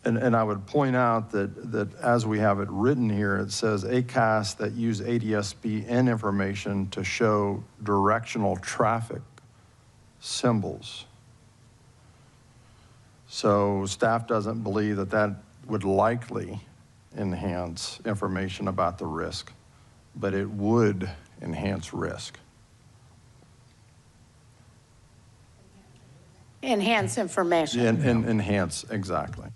And I would point out that as we have it written here, it says ACAST that use ADSB and information to show directional traffic symbols. So staff doesn't believe that that would likely enhance information about the risk, but it would enhance risk. Enhance information. Enhance, exactly.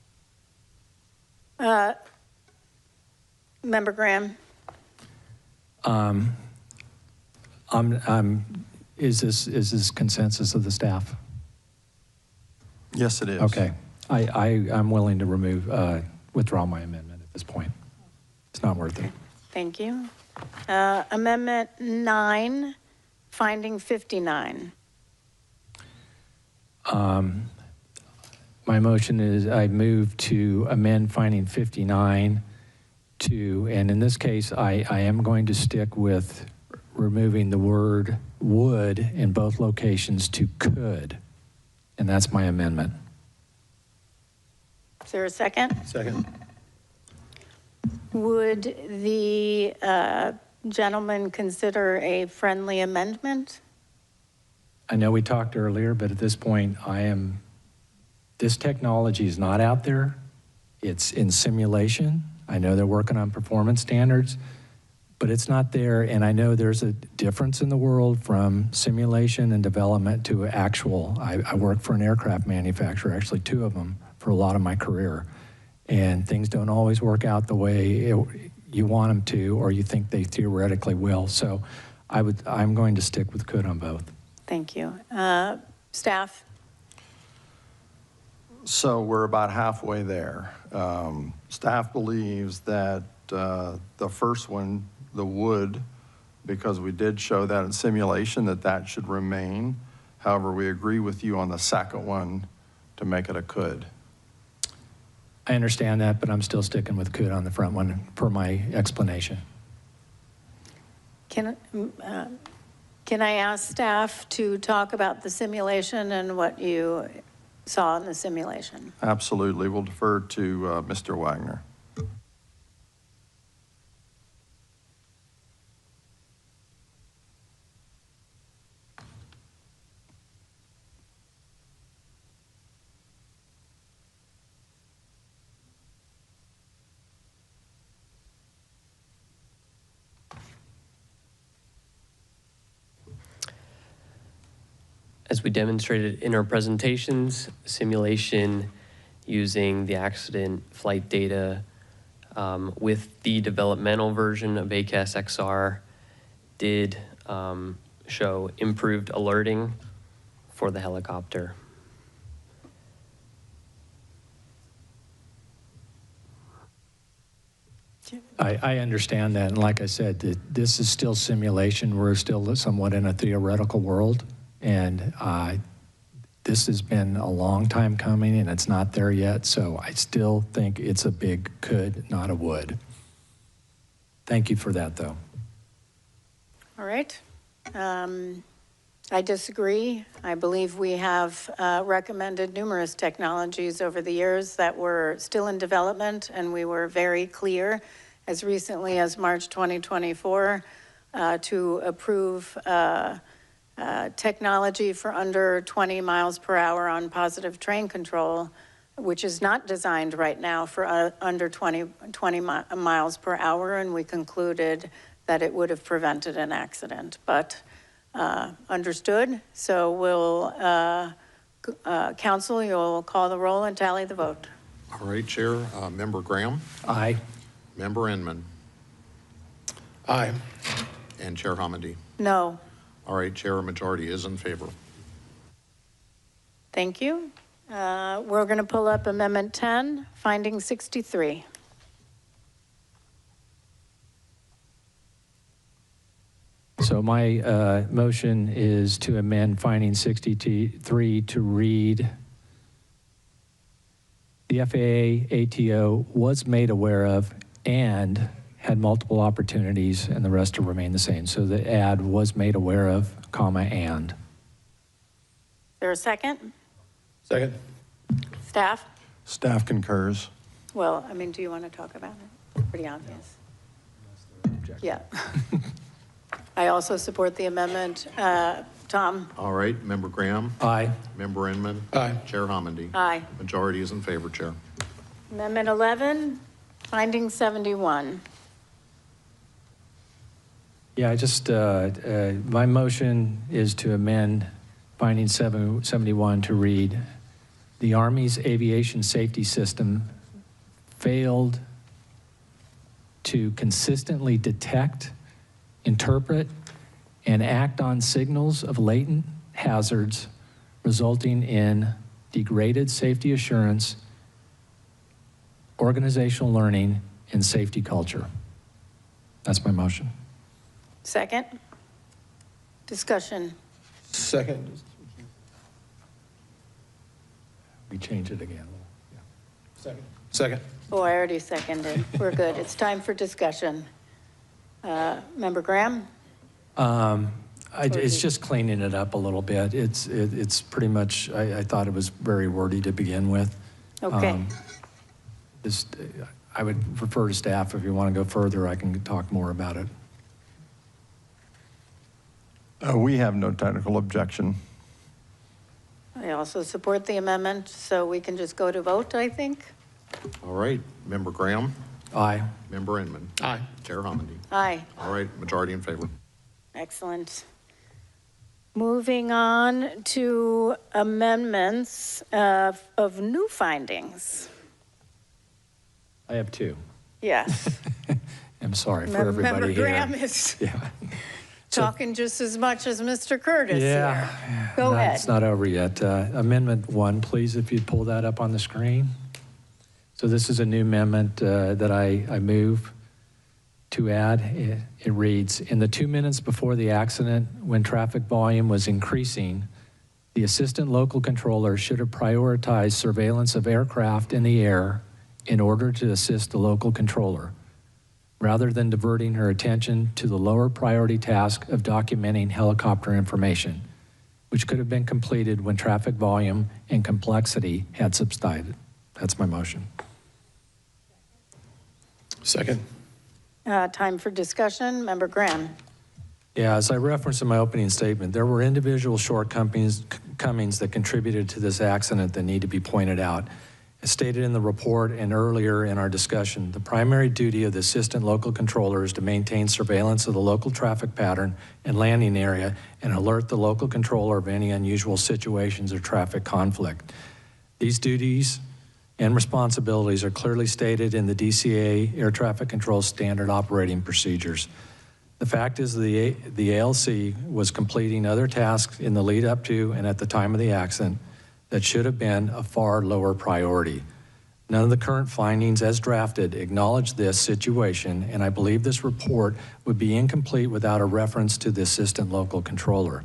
Member Graham. Is this consensus of the staff? Yes, it is. Okay. I'm willing to withdraw my amendment at this point. It's not worth it. Thank you. Amendment 9, finding 59. My motion is I move to amend finding 59 to, and in this case, I am going to stick with removing the word would in both locations to could, and that's my amendment. Is there a second? Second. Would the gentleman consider a friendly amendment? I know we talked earlier, but at this point, this technology is not out there. It's in simulation. I know they're working on performance standards, but it's not there. And I know there's a difference in the world from simulation and development to actual. I worked for an aircraft manufacturer, actually 2 of them, for a lot of my career. And things don't always work out the way you want them to, or you think they theoretically will. So I'm going to stick with could on both. Thank you. Staff? So we're about halfway there. Staff believes that the first one, the would, because we did show that in simulation, that should remain. However, we agree with you on the second one to make it a could. I understand that, but I'm still sticking with could on the front one per my explanation. Can I ask staff to talk about the simulation and what you saw in the simulation? Absolutely. We'll defer to Mr. Wagner. As we demonstrated in our presentations, simulation using the accident flight data with the developmental version of ACAS XR did show improved alerting for the helicopter. I understand that, and like I said, this is still simulation. We're still somewhat in a theoretical world, and this has been a long time coming, and it's not there yet, so I still think it's a big could, not a would. Thank you for that, though. All right. I disagree. I believe we have recommended numerous technologies over the years that were still in development, and we were very clear as recently as March 2024 to approve technology for under 20 miles per hour on positive train control, which is not designed right now for under 20 miles per hour, and we concluded that it would have prevented an accident. But understood. So we'll, council, you'll call the roll and tally the vote. All right, Chair. Member Graham? Aye. Member Inman? Aye. And Chair Hamady? No. All right, Chair, a majority is in favor. Thank you. We're going to pull up Amendment 10, Finding 63. So my motion is to amend finding 63 to read, the FAA ATO was made aware of and had multiple opportunities, and the rest will remain the same. So the add was made aware of, comma, and. Is there a second? Second. Staff? Staff concurs. Well, I mean, do you want to talk about it? Pretty obvious. Yeah. I also support the amendment. Tom? All right, Member Graham? Aye. Member Inman? Aye. Chair Hamady? Aye. Majority is in favor, Chair. Amendment 11, Finding 71. Yeah, I just, my motion is to amend finding 71 to read, the Army's aviation safety system failed to consistently detect, interpret, and act on signals of latent hazards, resulting in degraded safety assurance, organizational learning, and safety culture. That's my motion. Second? Discussion. Second. We change it again. Second. Second. Oh, I already seconded. We're good. It's time for discussion. Member Graham? It's just cleaning it up a little bit. It's pretty much, I thought it was very wordy to begin with. Okay. I would refer to staff. If you want to go further, I can talk more about it. We have no technical objection. I also support the amendment, so we can just go to vote, I think. All right, Member Graham? Aye. Member Inman? Aye. Chair Hamady? Aye. All right, majority in favor. Excellent. Moving on to amendments of new findings. I have two. Yes. I'm sorry for everybody Member here. Graham is. Yeah. talking just as much as Mr. Curtis Yeah. here. Go ahead. It's not over yet. Amendment 1, please, if you'd pull that up on the screen. So this is a new amendment that I move to add. It reads, in the 2 minutes before the accident, when traffic volume was increasing, the assistant local controller should have prioritized surveillance of aircraft in the air in order to assist the local controller, rather than diverting her attention to the lower priority task of documenting helicopter information, which could have been completed when traffic volume and complexity had subsided. That's my motion. Second. Time for discussion. Member Graham. Yeah, as I referenced in my opening statement, there were individual shortcomings that contributed to this accident that need to be pointed out. As stated in the report and earlier in our discussion, the primary duty of the assistant local controller is to maintain surveillance of the local traffic pattern and landing area and alert the local controller of any unusual situations or traffic conflict. These duties and responsibilities are clearly stated in the DCA Air Traffic Control Standard Operating Procedures. The fact is the ALC was completing other tasks in the lead up to and at the time of the accident that should have been a far lower priority. None of the current findings as drafted acknowledge this situation, and I believe this report would be incomplete without a reference to the assistant local controller.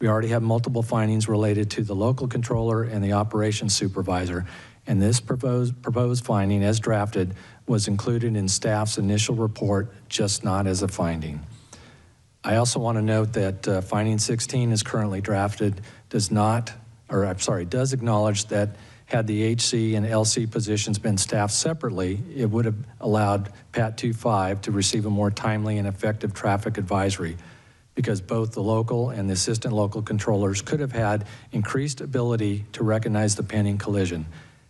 We already have multiple findings related to the local controller and the operations supervisor, and this proposed finding as drafted was included in staff's initial report, just not as a finding. I also want to note that finding 16 is currently drafted does acknowledge that had the HC and LC positions been staffed separately, it would have allowed PAT 25 to receive a more timely and effective traffic advisory, because both the local and the assistant local controllers could have had increased ability to recognize the pending collision.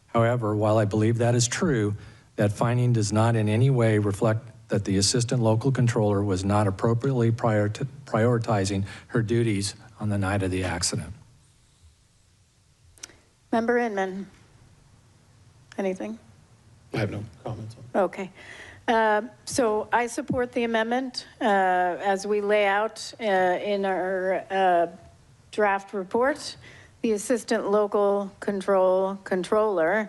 However, while I believe that is true, that finding does not in any way reflect that the assistant local controller was not appropriately prioritizing her duties on the night of the accident. Member Inman. Anything? I have no comments on it. Okay. So I support the amendment as we lay out in our draft report. The assistant local controller,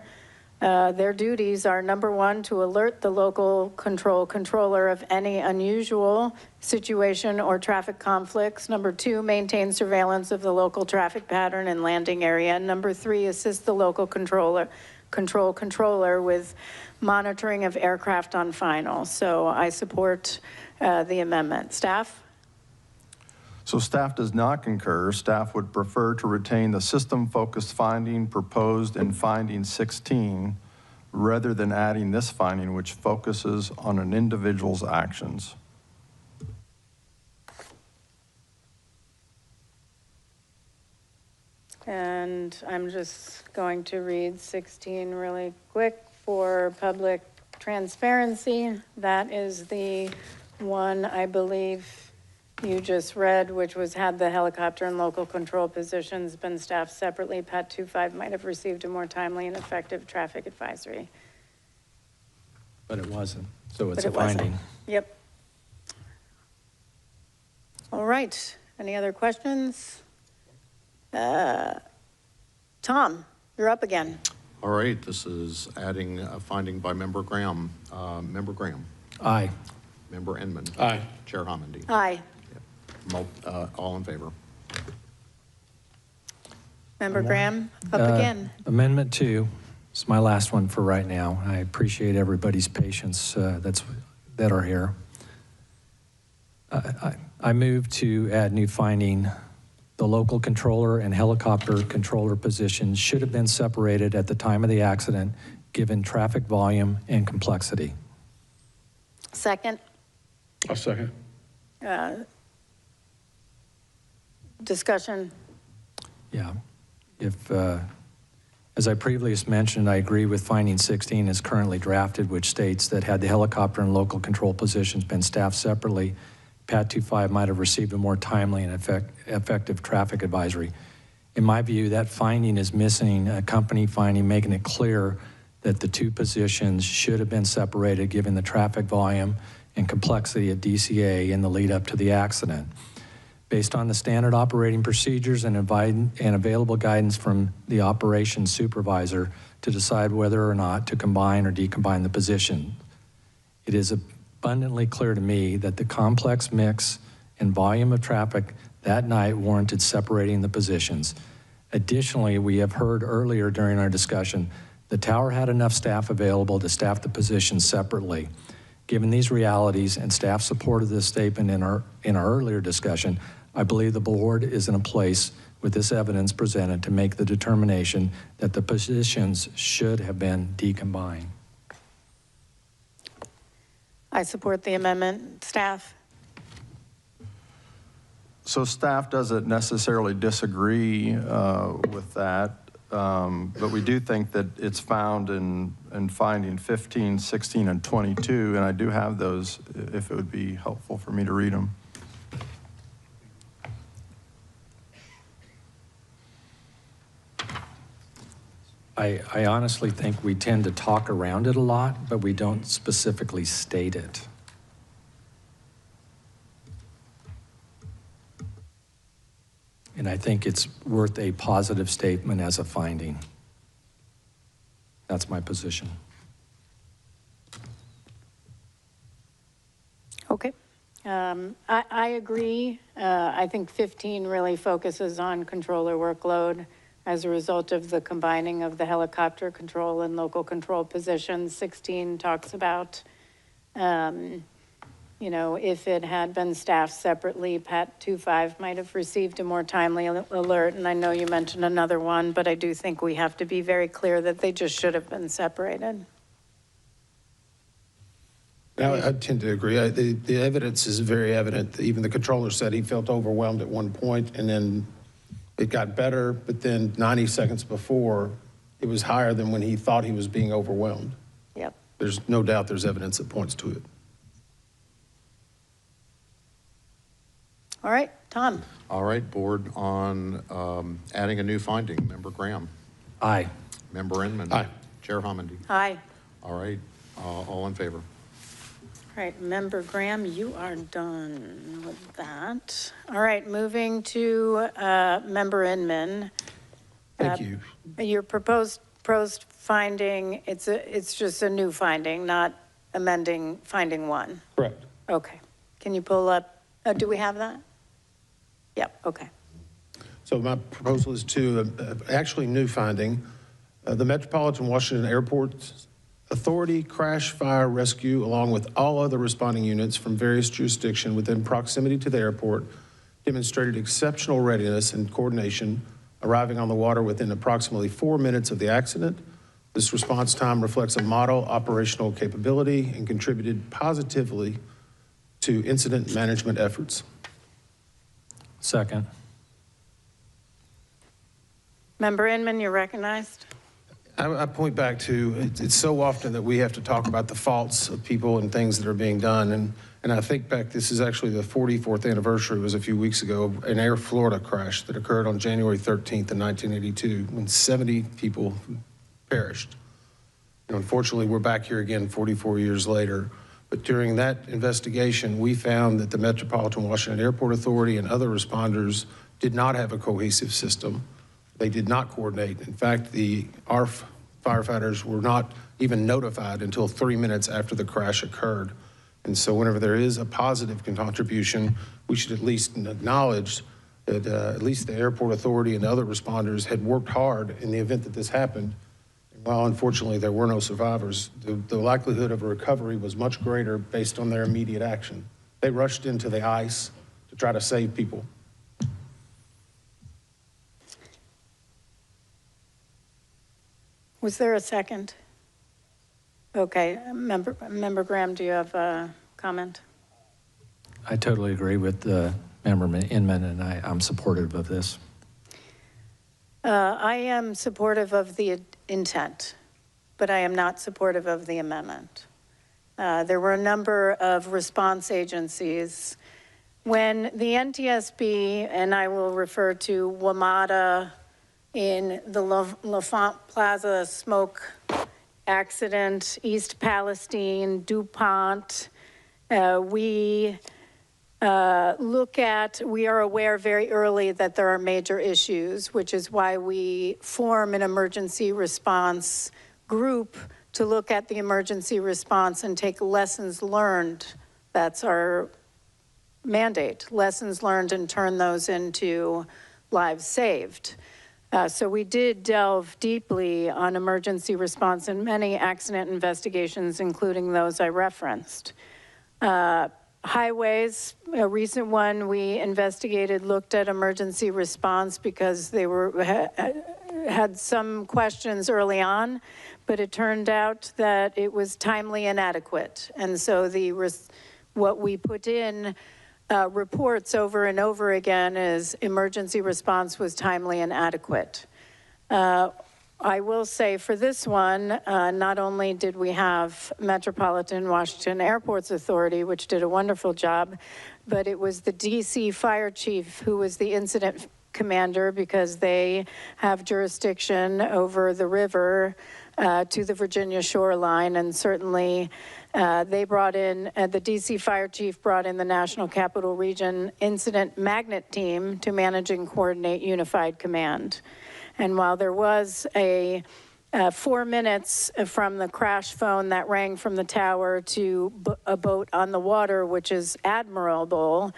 their duties are, number one, to alert the local controller of any unusual situation or traffic conflicts. Number two, maintain surveillance of the local traffic pattern and landing area. Number three, assist the local controller with monitoring of aircraft on final. So I support the amendment. Staff? So staff does not concur. Staff would prefer to retain the system-focused finding proposed in finding 16 rather than adding this finding, which focuses on an individual's actions. And I'm just going to read 16 really quick for public transparency. That is the one I believe you just read, which was had the helicopter and local control positions been staffed separately, PAT 25 might have received a more timely and effective traffic advisory. But it wasn't, so it's a finding. Yep. All right, any other questions? Tom, you're up again. All right, this is adding a finding by Member Graham. Member Graham. Aye. Member Inman. Aye. Chair Homendy. Aye. All in favor. Member Graham, up again. Amendment 2 is my last one for right now. I appreciate everybody's patience that are here. I move to add new finding. The local controller and helicopter controller positions should have been separated at the time of the accident, given traffic volume and complexity. Second. I'll second. Discussion. Yeah. As I previously mentioned, I agree with finding 16 as currently drafted, which states that had the helicopter and local control positions been staffed separately, PAT 25 might have received a more timely and effective traffic advisory. In my view, that finding is missing a company finding making it clear that the two positions should have been separated given the traffic volume and complexity at DCA in the lead up to the accident. Based on the standard operating procedures and available guidance from the operations supervisor to decide whether or not to combine or decombine the position. It is abundantly clear to me that the complex mix and volume of traffic that night warranted separating the positions. Additionally, we have heard earlier during our discussion, the tower had enough staff available to staff the positions separately. Given these realities and staff support of this statement in our earlier discussion, I believe the board is in a place with this evidence presented to make the determination that the positions should have been decombined. I support the amendment. Staff? So staff doesn't necessarily disagree with that, but we do think that it's found in finding 15, 16, and 22, and I do have those if it would be helpful for me to read them. I honestly think we tend to talk around it a lot, but we don't specifically state it. And I think it's worth a positive statement as a finding. That's my position. Okay. I agree. I think 15 really focuses on controller workload as a result of the combining of the helicopter control and local control positions. 16 talks about, you know, if it had been staffed separately, Pat 25 might have received a more timely alert. And I know you mentioned another one, but I do think we have to be very clear that they just should have been separated. I tend to agree. The evidence is very evident. Even the controller said he felt overwhelmed at one point, and then it got better, but then 90 seconds before, it was higher than when he thought he was being overwhelmed. Yep. There's no doubt there's evidence that points to it. All right, Tom. All right, board, on adding a new finding. Member Graham. Aye. Member Inman. Aye. Chair Homendy. Aye. All right, all in favor. All right, Member Graham, you are done with that. All right, moving to Member Inman. Thank you. Your proposed finding, it's just a new finding, not amending finding one. Correct. Okay. Can you pull up, do we have that? Yep, okay. So my proposal is to actually new finding. The Metropolitan Washington Airport Authority Crash Fire Rescue, along with all other responding units from various jurisdictions within proximity to the airport, demonstrated exceptional readiness and coordination, arriving on the water within approximately 4 minutes of the accident. This response time reflects a model operational capability and contributed positively to incident management efforts. Second. Member Inman, you're recognized. I point back to, it's so often that we have to talk about the faults of people and things that are being done. And I think back, this is actually the 44th anniversary, was a few weeks ago, an Air Florida crash that occurred on January 13th in 1982, when 70 people perished. And unfortunately, we're back here again 44 years later. But during that investigation, we found that the Metropolitan Washington Airport Authority and other responders did not have a cohesive system. They did not coordinate. In fact, our firefighters were not even notified until 3 minutes after the crash occurred. And so whenever there is a positive contribution, we should at least acknowledge that at least the airport authority and other responders had worked hard in the event that this happened. And while unfortunately there were no survivors, the likelihood of a recovery was much greater based on their immediate action. They rushed into the ice to try to save people. Was there a second? Okay, Member Graham, do you have a comment? I totally agree with Member Inman, and I'm supportive of this. I am supportive of the intent, but I am not supportive of the amendment. There were a number of response agencies. When the NTSB, and I will refer to WMATA in the L'Enfant Plaza smoke accident, East Palestine, DuPont, We we are aware very early that there are major issues, which is why we form an emergency response group to look at the emergency response and take lessons learned. That's our mandate, lessons learned, and turn those into lives saved. So we did delve deeply on emergency response in many accident investigations, including those I referenced. Highways, a recent one we investigated, looked at emergency response because they had some questions early on, but it turned out that it was timely inadequate. And so what we put in reports over and over again is emergency response was timely and adequate. I will say for this one, not only did we have Metropolitan Washington Airports Authority, which did a wonderful job, but it was the DC fire chief who was the incident commander because they have jurisdiction over the river to the Virginia shoreline, and certainly they brought in, the DC fire chief brought in the National Capital Region Incident Magnet Team to manage and coordinate unified command. And while there was a 4 minutes from the crash phone that rang from the tower to a boat on the water, which is admirable,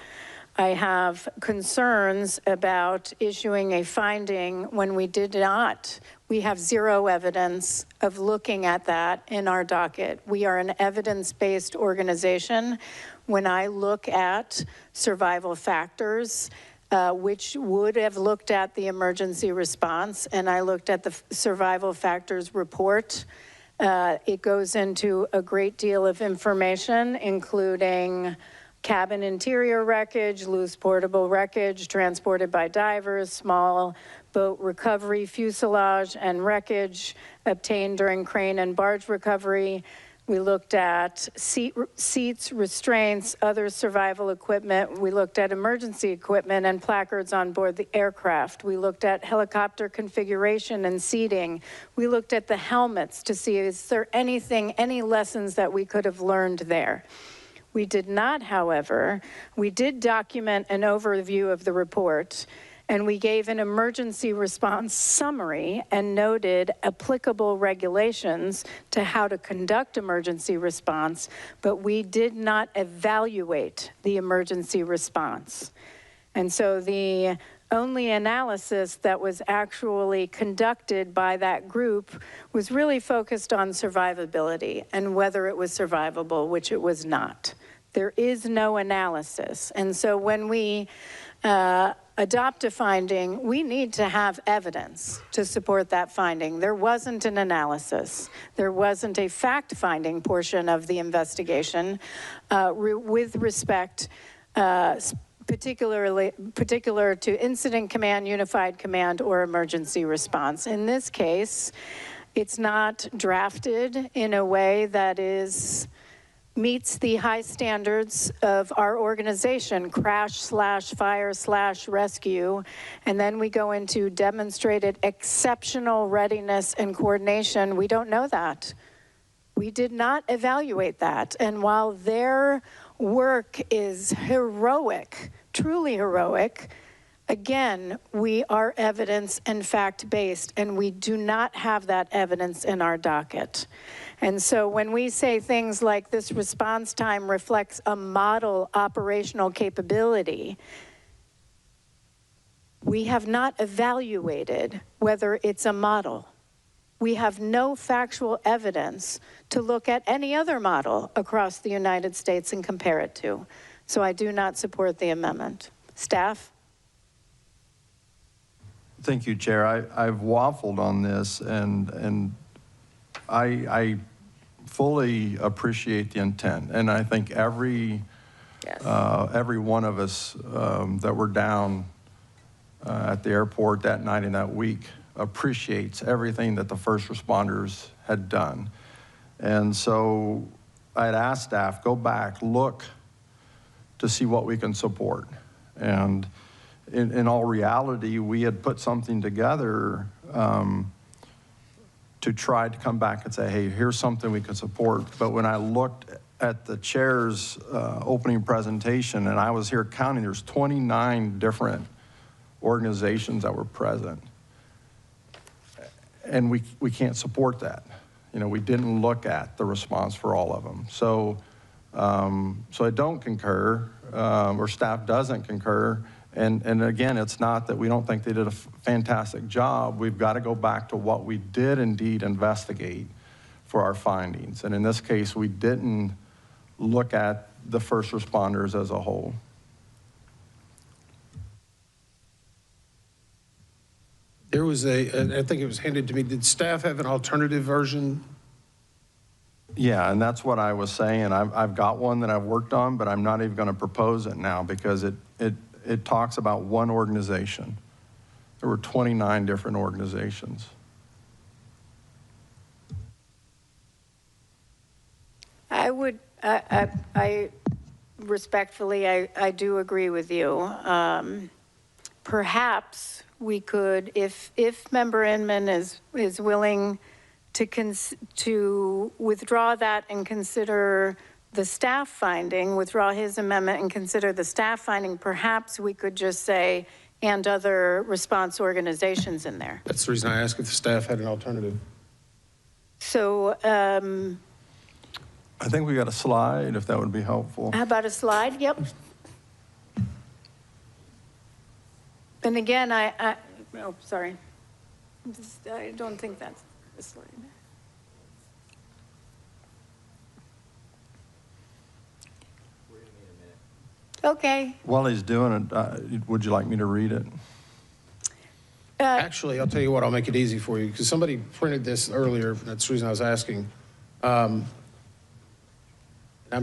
I have concerns about issuing a finding when we did not. We have zero evidence of looking at that in our docket. We are an evidence-based organization. When I look at survival factors, which would have looked at the emergency response, and I looked at the survival factors report. It goes into a great deal of information, including cabin interior wreckage, loose portable wreckage transported by divers, small boat recovery, fuselage and wreckage obtained during crane and barge recovery. We looked at seats, restraints, other survival equipment. We looked at emergency equipment and placards on board the aircraft. We looked at helicopter configuration and seating. We looked at the helmets to see, is there any lessons that we could have learned there? We did not, however. We did document an overview of the report, and we gave an emergency response summary and noted applicable regulations to how to conduct emergency response, but we did not evaluate the emergency response. And so the only analysis that was actually conducted by that group was really focused on survivability and whether it was survivable, which it was not. There is no analysis. And so when we adopt a finding, we need to have evidence to support that finding. There wasn't an analysis. There wasn't a fact-finding portion of the investigation with respect particular to incident command, unified command, or emergency response. In this case, it's not drafted in a way that meets the high standards of our organization, crash/fire/rescue, and then we go into demonstrated exceptional readiness and coordination. We don't know that. We did not evaluate that, and while their work is heroic, truly heroic, again, we are evidence and fact-based, and we do not have that evidence in our docket. And so when we say things like this response time reflects a model operational capability, we have not evaluated whether it's a model. We have no factual evidence to look at any other model across the United States and compare it to. So I do not support the amendment. Staff? Thank you, Chair. I've waffled on this, and I fully appreciate the intent, and I think every one of us that were down at the airport that night and that week appreciates everything that the first responders had done. And so I'd asked staff, go back, look to see what we can support. And in all reality, we had put something together to try to come back and say, hey, here's something we can support. But when I looked at the chair's opening presentation, and I was here counting, there's 29 different organizations that were present. And we can't support that. You know, we didn't look at the response for all of them. So, so I don't concur, or staff doesn't concur. And again, it's not that we don't think they did a fantastic job. We've got to go back to what we did indeed investigate for our findings. And in this case, we didn't look at the first responders as a whole. There was I think it was handed to me, did staff have an alternative version? Yeah, and that's what I was saying. I've got one that I've worked on, but I'm not even going to propose it now because it talks about one organization. There were 29 different organizations. I respectfully, I do agree with you. Perhaps we could, if Member Inman is willing to withdraw that and consider the staff finding, withdraw his amendment and consider the staff finding, perhaps we could just say, and other response organizations in there. That's the reason I asked if the staff had an alternative. So, I think we got a slide, if that would be helpful. how about a slide? Yep. And again, oh, sorry. I don't think that's the slide. Okay. While he's doing it, would you like me to read it? Actually, I'll tell you what, I'll make it easy for you, because somebody printed this earlier. That's the reason I was asking. I'm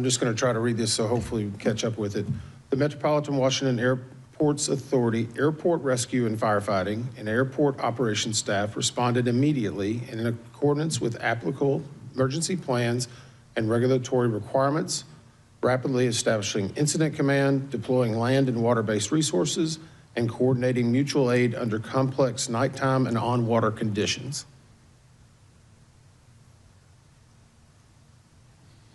just going to try to read this, so hopefully we can catch up with it. The Metropolitan Washington Airports Authority, Airport Rescue and Firefighting, and airport operations staff responded immediately and in accordance with applicable emergency plans and regulatory requirements, rapidly establishing incident command, deploying land and water-based resources, and coordinating mutual aid under complex nighttime and on-water conditions.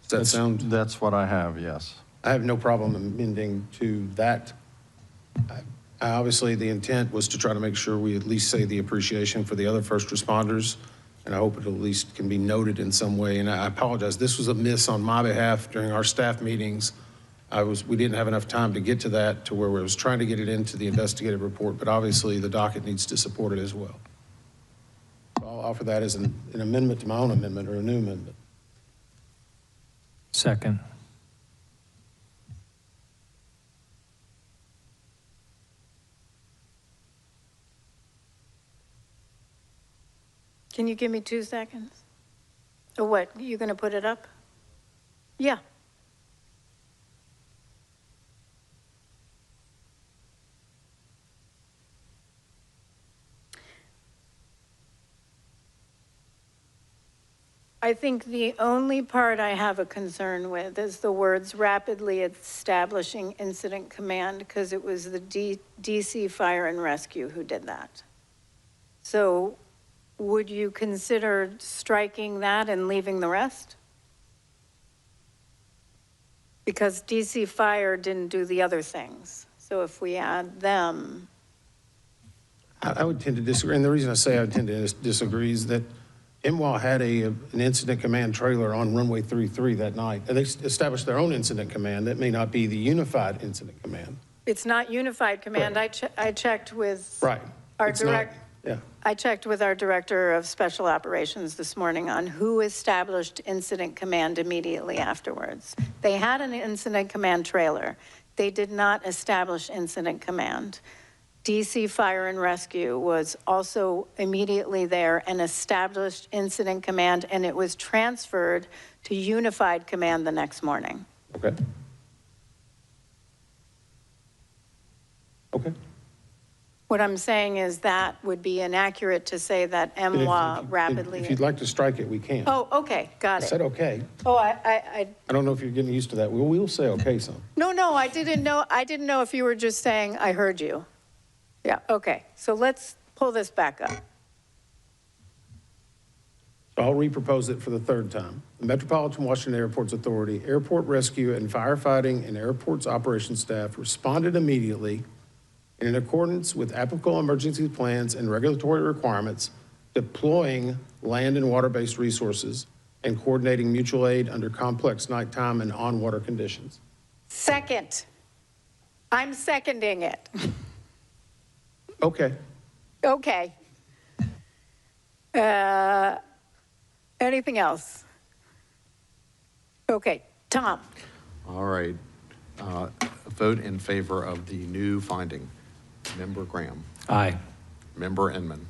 Does that sound? That's what I have, yes. I have no problem amending to that. Obviously, the intent was to try to make sure we at least say the appreciation for the other first responders, and I hope it at least can be noted in some way. And I apologize, this was a miss on my behalf during our staff meetings. We didn't have enough time to get to that, to where we was trying to get it into the investigative report, but obviously the docket needs to support it as well. So I'll offer that as an amendment to my own amendment, or a new amendment. Second. Can you give me 2 seconds? Or what, you gonna put it up? Yeah. I think the only part I have a concern with is the words rapidly establishing incident command, because it was the DC Fire and Rescue who did that. So would you consider striking that and leaving the rest? Because DC Fire didn't do the other things. So if we add them. I would tend to disagree, and the reason I say I would tend to disagree is that MWA had an incident command trailer on runway 33 that night, and they established their own incident command. That may not be the unified incident command. It's not unified command. Right. I checked with our director. Yeah. I checked with our director of special operations this morning on who established incident command immediately afterwards. They had an incident command trailer. They did not establish incident command. DC Fire and Rescue was also immediately there and established incident command, and it was transferred to unified command the next morning. Okay. Okay. What I'm saying is that would be inaccurate to say that MWA rapidly. If you'd like to strike it, we can. Oh, okay, got it. I said okay. Oh, I don't know if you're getting used to that. We'll say okay some. No, I didn't know if you were just saying I heard you. Yeah, okay. So let's pull this back up. I'll repropose it for the third time. The Metropolitan Washington Airports Authority, airport rescue and firefighting and airports operations staff responded immediately in accordance with applicable emergency plans and regulatory requirements, deploying land and water-based resources and coordinating mutual aid under complex nighttime and on-water conditions. Second. I'm seconding it. Okay. Okay. Anything else? Okay, Tom. All right. Vote in favor of the new finding. Member Graham. Aye. Member Inman.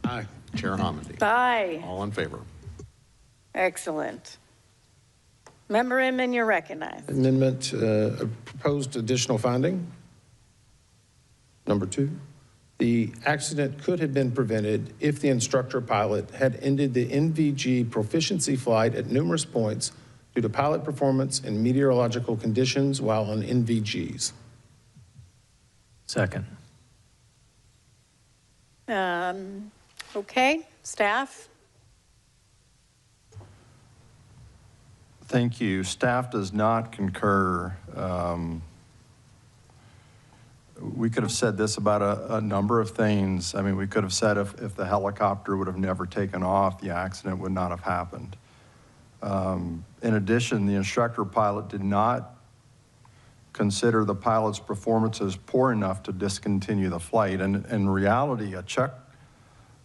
Aye. Chair Homendy. Aye. All in favor. Excellent. Member Inman, you're recognized. Amendment, proposed additional finding. Number 2, the accident could have been prevented if the instructor pilot had ended the NVG proficiency flight at numerous points due to pilot performance and meteorological conditions while on NVGs. Second. Okay, staff? Thank you. Staff does not concur. We could have said this about a number of things. I mean, we could have said if the helicopter would have never taken off, the accident would not have happened. In addition, the instructor pilot did not consider the pilot's performances poor enough to discontinue the flight. And in reality, a check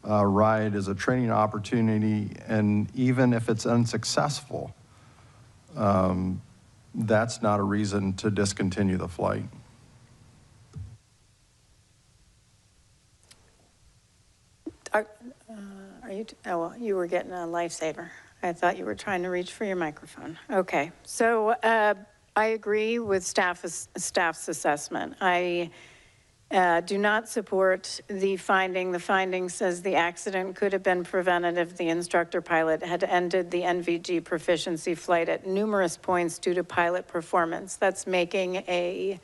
ride is a training opportunity, and even if it's unsuccessful, that's not a reason to discontinue the flight. You were getting a lifesaver. I thought you were trying to reach for your microphone. Okay, so I agree with staff's assessment. I do not support the finding. The finding says the accident could have been prevented if the instructor pilot had ended the NVG proficiency flight at numerous points due to pilot performance. That's making a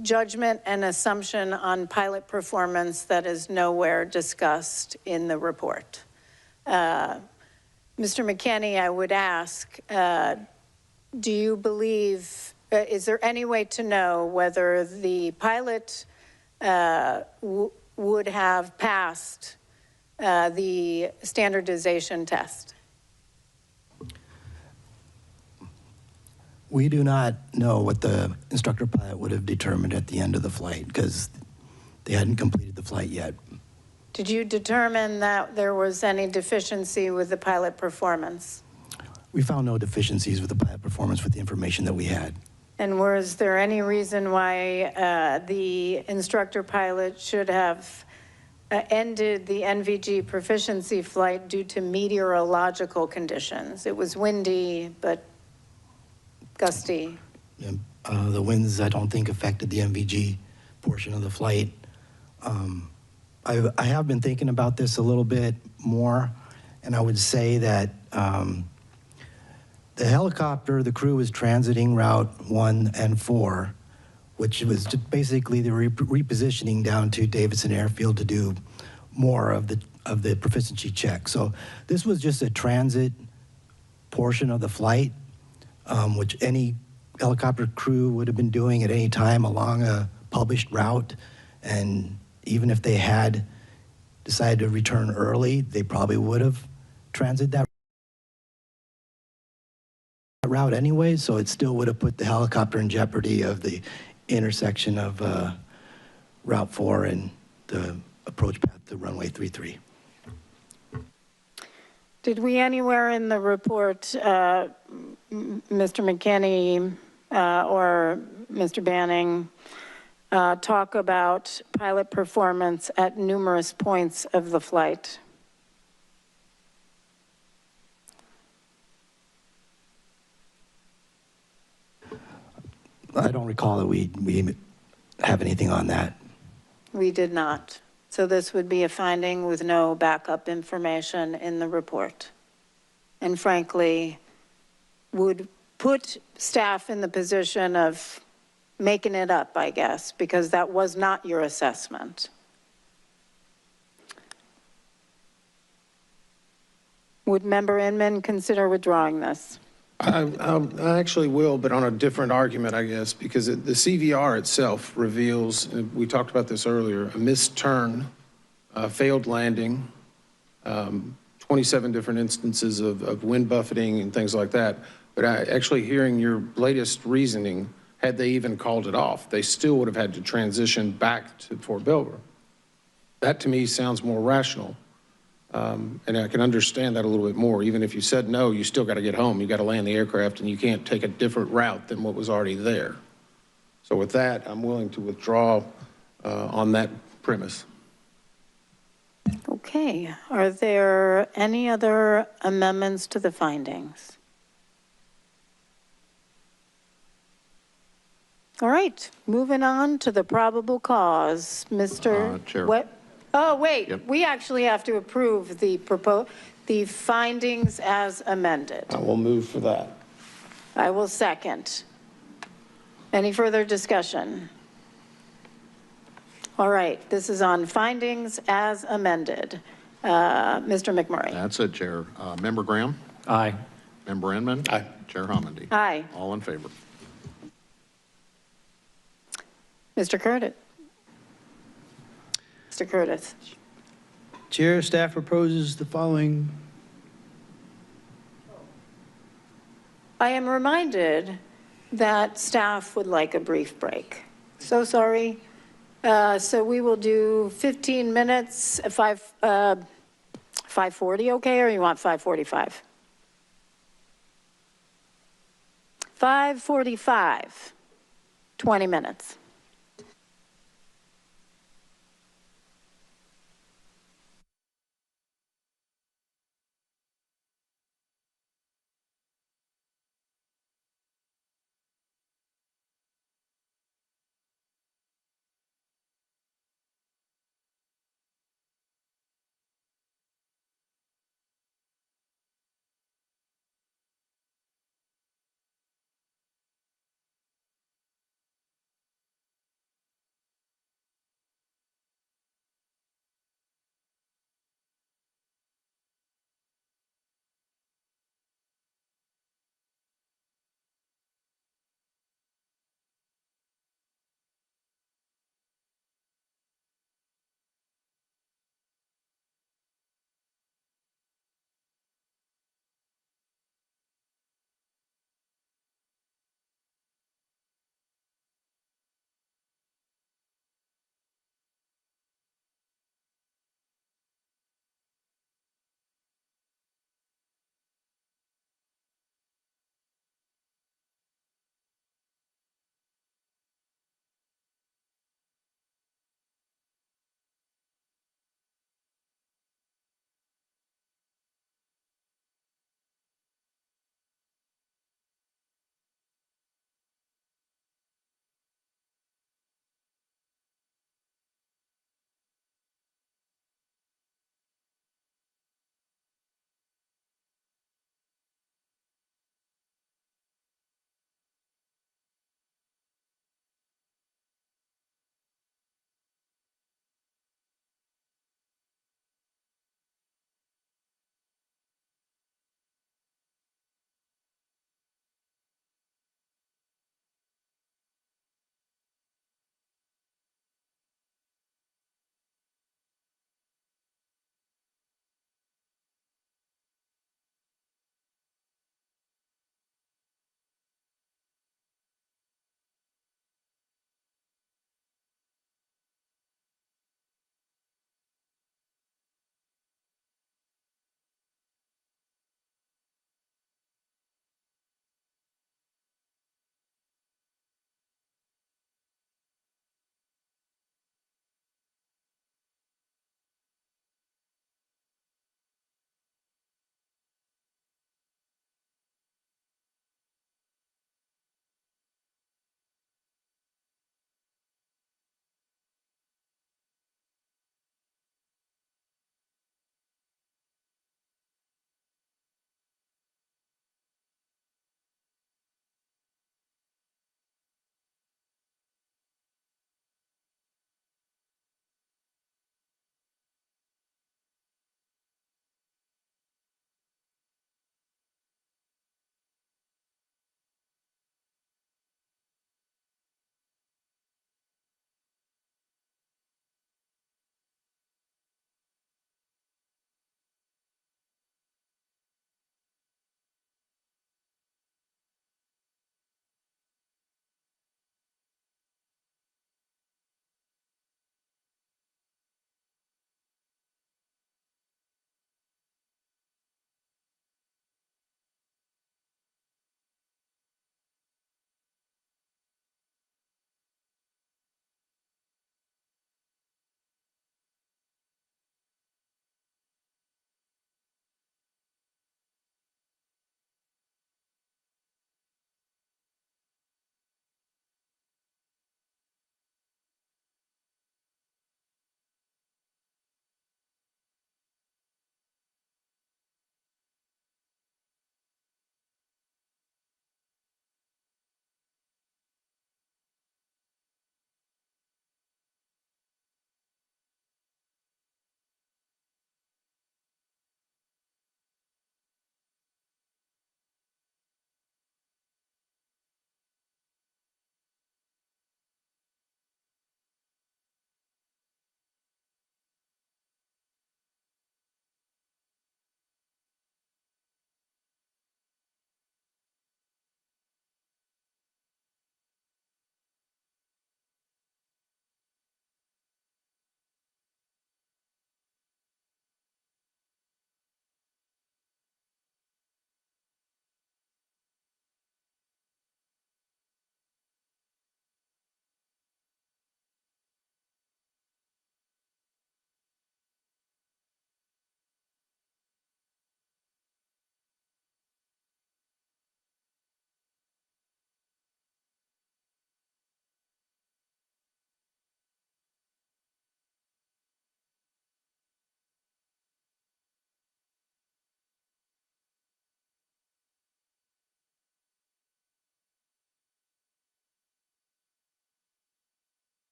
judgment and assumption on pilot performance that is nowhere discussed in the report. Mr. McKinney, I would ask, do you believe, is there any way to know whether the pilot would have passed the standardization test? We do not know what the instructor pilot would have determined at the end of the flight because they hadn't completed the flight yet. Did you determine that there was any deficiency with the pilot performance? We found no deficiencies with the pilot performance with the information that we had. And was there any reason why the instructor pilot should have ended the NVG proficiency flight due to meteorological conditions? It was windy, but gusty. Yeah, the winds, I don't think, affected the NVG portion of the flight. I have been thinking about this a little bit more, and I would say that the helicopter, the crew was transiting Route 1 and 4, which was just basically the repositioning down to Davidson Airfield to do more of the proficiency check. So this was just a transit portion of the flight, which any helicopter crew would have been doing at any time along a published route. And even if they had decided to return early, they probably would have transited that route anyway, so it still would have put the helicopter in jeopardy of the intersection of Route 4 and the approach path to runway 33. Did we anywhere in the report, Mr. McKinney or Mr. Banning, talk about pilot performance at numerous points of the flight? I don't recall that we have anything on that. We did not. So this would be a finding with no backup information in the report. And frankly, would put staff in the position of making it up, I guess, because that was not your assessment. Would Member Inman consider withdrawing this? I actually will, but on a different argument, I guess, because the CVR itself reveals, and we talked about this earlier, a missed turn, failed landing, 27 different instances of wind buffeting and things like that. But actually hearing your latest reasoning, had they even called it off, they still would have had to transition back to Fort Belvoir. That to me sounds more rational. And I can understand that a little bit more. Even if you said no, you still got to get home. You got to land the aircraft and you can't take a different route than what was already there. So with that, I'm willing to withdraw on that premise. Okay, are there any other amendments to the findings? All right, moving on to the probable cause. Mr. Chair. What? Oh, wait, Yep. we actually have to approve the findings as amended. I will move for that. I will second. Any further discussion? All right, this is on findings as amended. Mr. McMurray. That's it, Chair. Member Graham? Aye. Member Inman? Aye. Chair Homendy? Aye. All in favor? Mr. Curtis. Mr. Curtis. Chair, staff proposes the following. I am reminded that staff would like a brief break. So sorry. So we will do 15 minutes, 5:40, okay, or you want 5:45? 5:45, 20 minutes.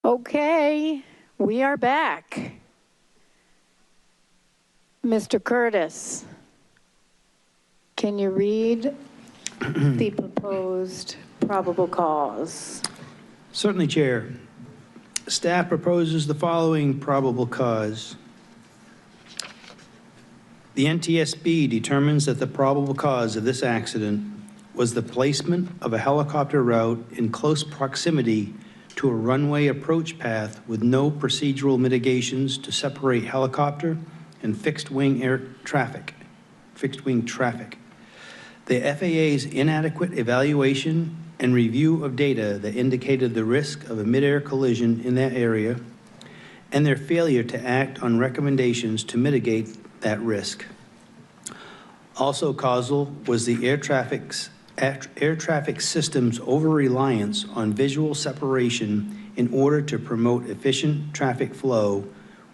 Okay, we are back. Mr. Curtis, can you read the proposed probable cause? Certainly, Chair. Staff proposes the following probable cause. The NTSB determines that the probable cause of this accident was the placement of a helicopter route in close proximity to a runway approach path with no procedural mitigations to separate helicopter and fixed-wing traffic. The FAA's inadequate evaluation and review of data that indicated the risk of a midair collision in that area, and their failure to act on recommendations to mitigate that risk. Also causal was the air traffic system's over-reliance on visual separation in order to promote efficient traffic flow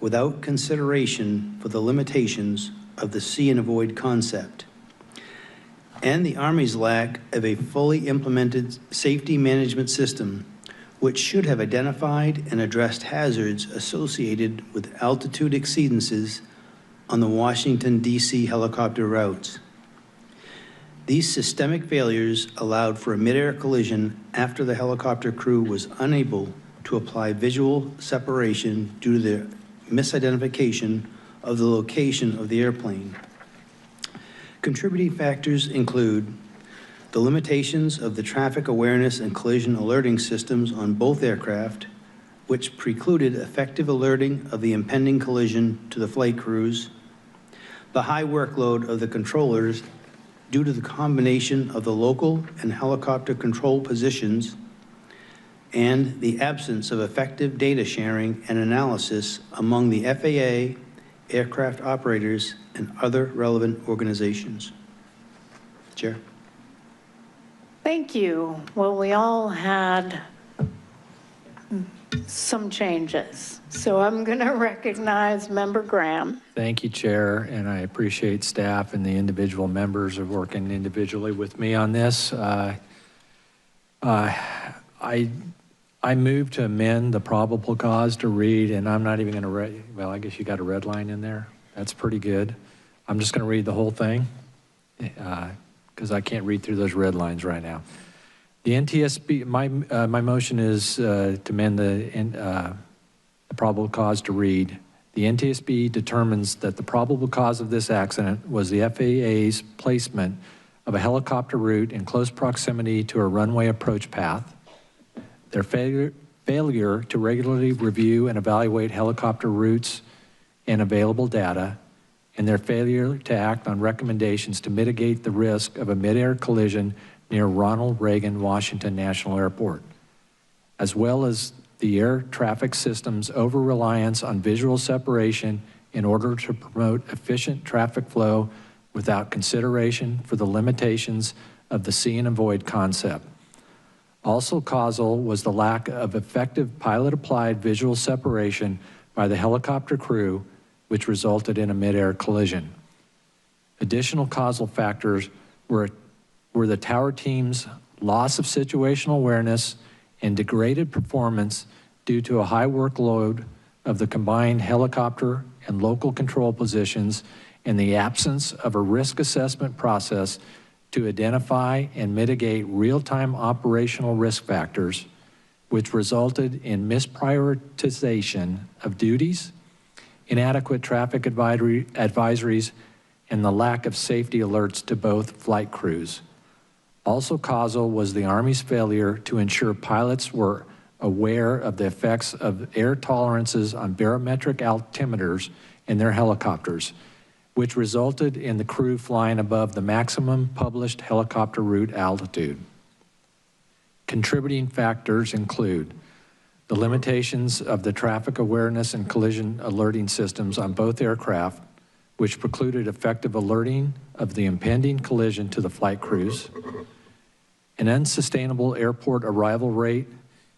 without consideration for the limitations of the see and avoid concept, and the Army's lack of a fully implemented safety management system, which should have identified and addressed hazards associated with altitude exceedances on the Washington, D.C. helicopter routes. These systemic failures allowed for a midair collision after the helicopter crew was unable to apply visual separation due to the misidentification of the location of the airplane. Contributing factors include the limitations of the traffic awareness and collision alerting systems on both aircraft, which precluded effective alerting of the impending collision to the flight crews, the high workload of the controllers due to the combination of the local and helicopter control positions, and the absence of effective data sharing and analysis among the FAA, aircraft operators, and other relevant organizations. Chair. Thank you. Well, we all had some changes. So I'm going to recognize Member Graham. Thank you, Chair, and I appreciate staff and the individual members of working individually with me on this. I move to amend the probable cause to read, and I'm not even going to read, well, I guess you got a red line in there. That's pretty good. I'm just going to read the whole thing because I can't read through those red lines right now. The NTSB, my motion is to amend the probable cause to read. The NTSB determines that the probable cause of this accident was the FAA's placement of a helicopter route in close proximity to a runway approach path, their failure to regularly review and evaluate helicopter routes and available data, and their failure to act on recommendations to mitigate the risk of a midair collision near Ronald Reagan Washington National Airport, as well as the air traffic system's over-reliance on visual separation in order to promote efficient traffic flow without consideration for the limitations of the see and avoid concept. Also causal was the lack of effective pilot-applied visual separation by the helicopter crew, which resulted in a midair collision. Additional causal factors were the tower team's loss of situational awareness and degraded performance due to a high workload of the combined helicopter and local control positions and the absence of a risk assessment process to identify and mitigate real-time operational risk factors, which resulted in misprioritization of duties, inadequate traffic advisories, and the lack of safety alerts to both flight crews. Also causal was the Army's failure to ensure pilots were aware of the effects of air tolerances on barometric altimeters in their helicopters, which resulted in the crew flying above the maximum published helicopter route altitude. Contributing factors include the limitations of the traffic awareness and collision alerting systems on both aircraft, which precluded effective alerting of the impending collision to the flight crews, an unsustainable airport arrival rate,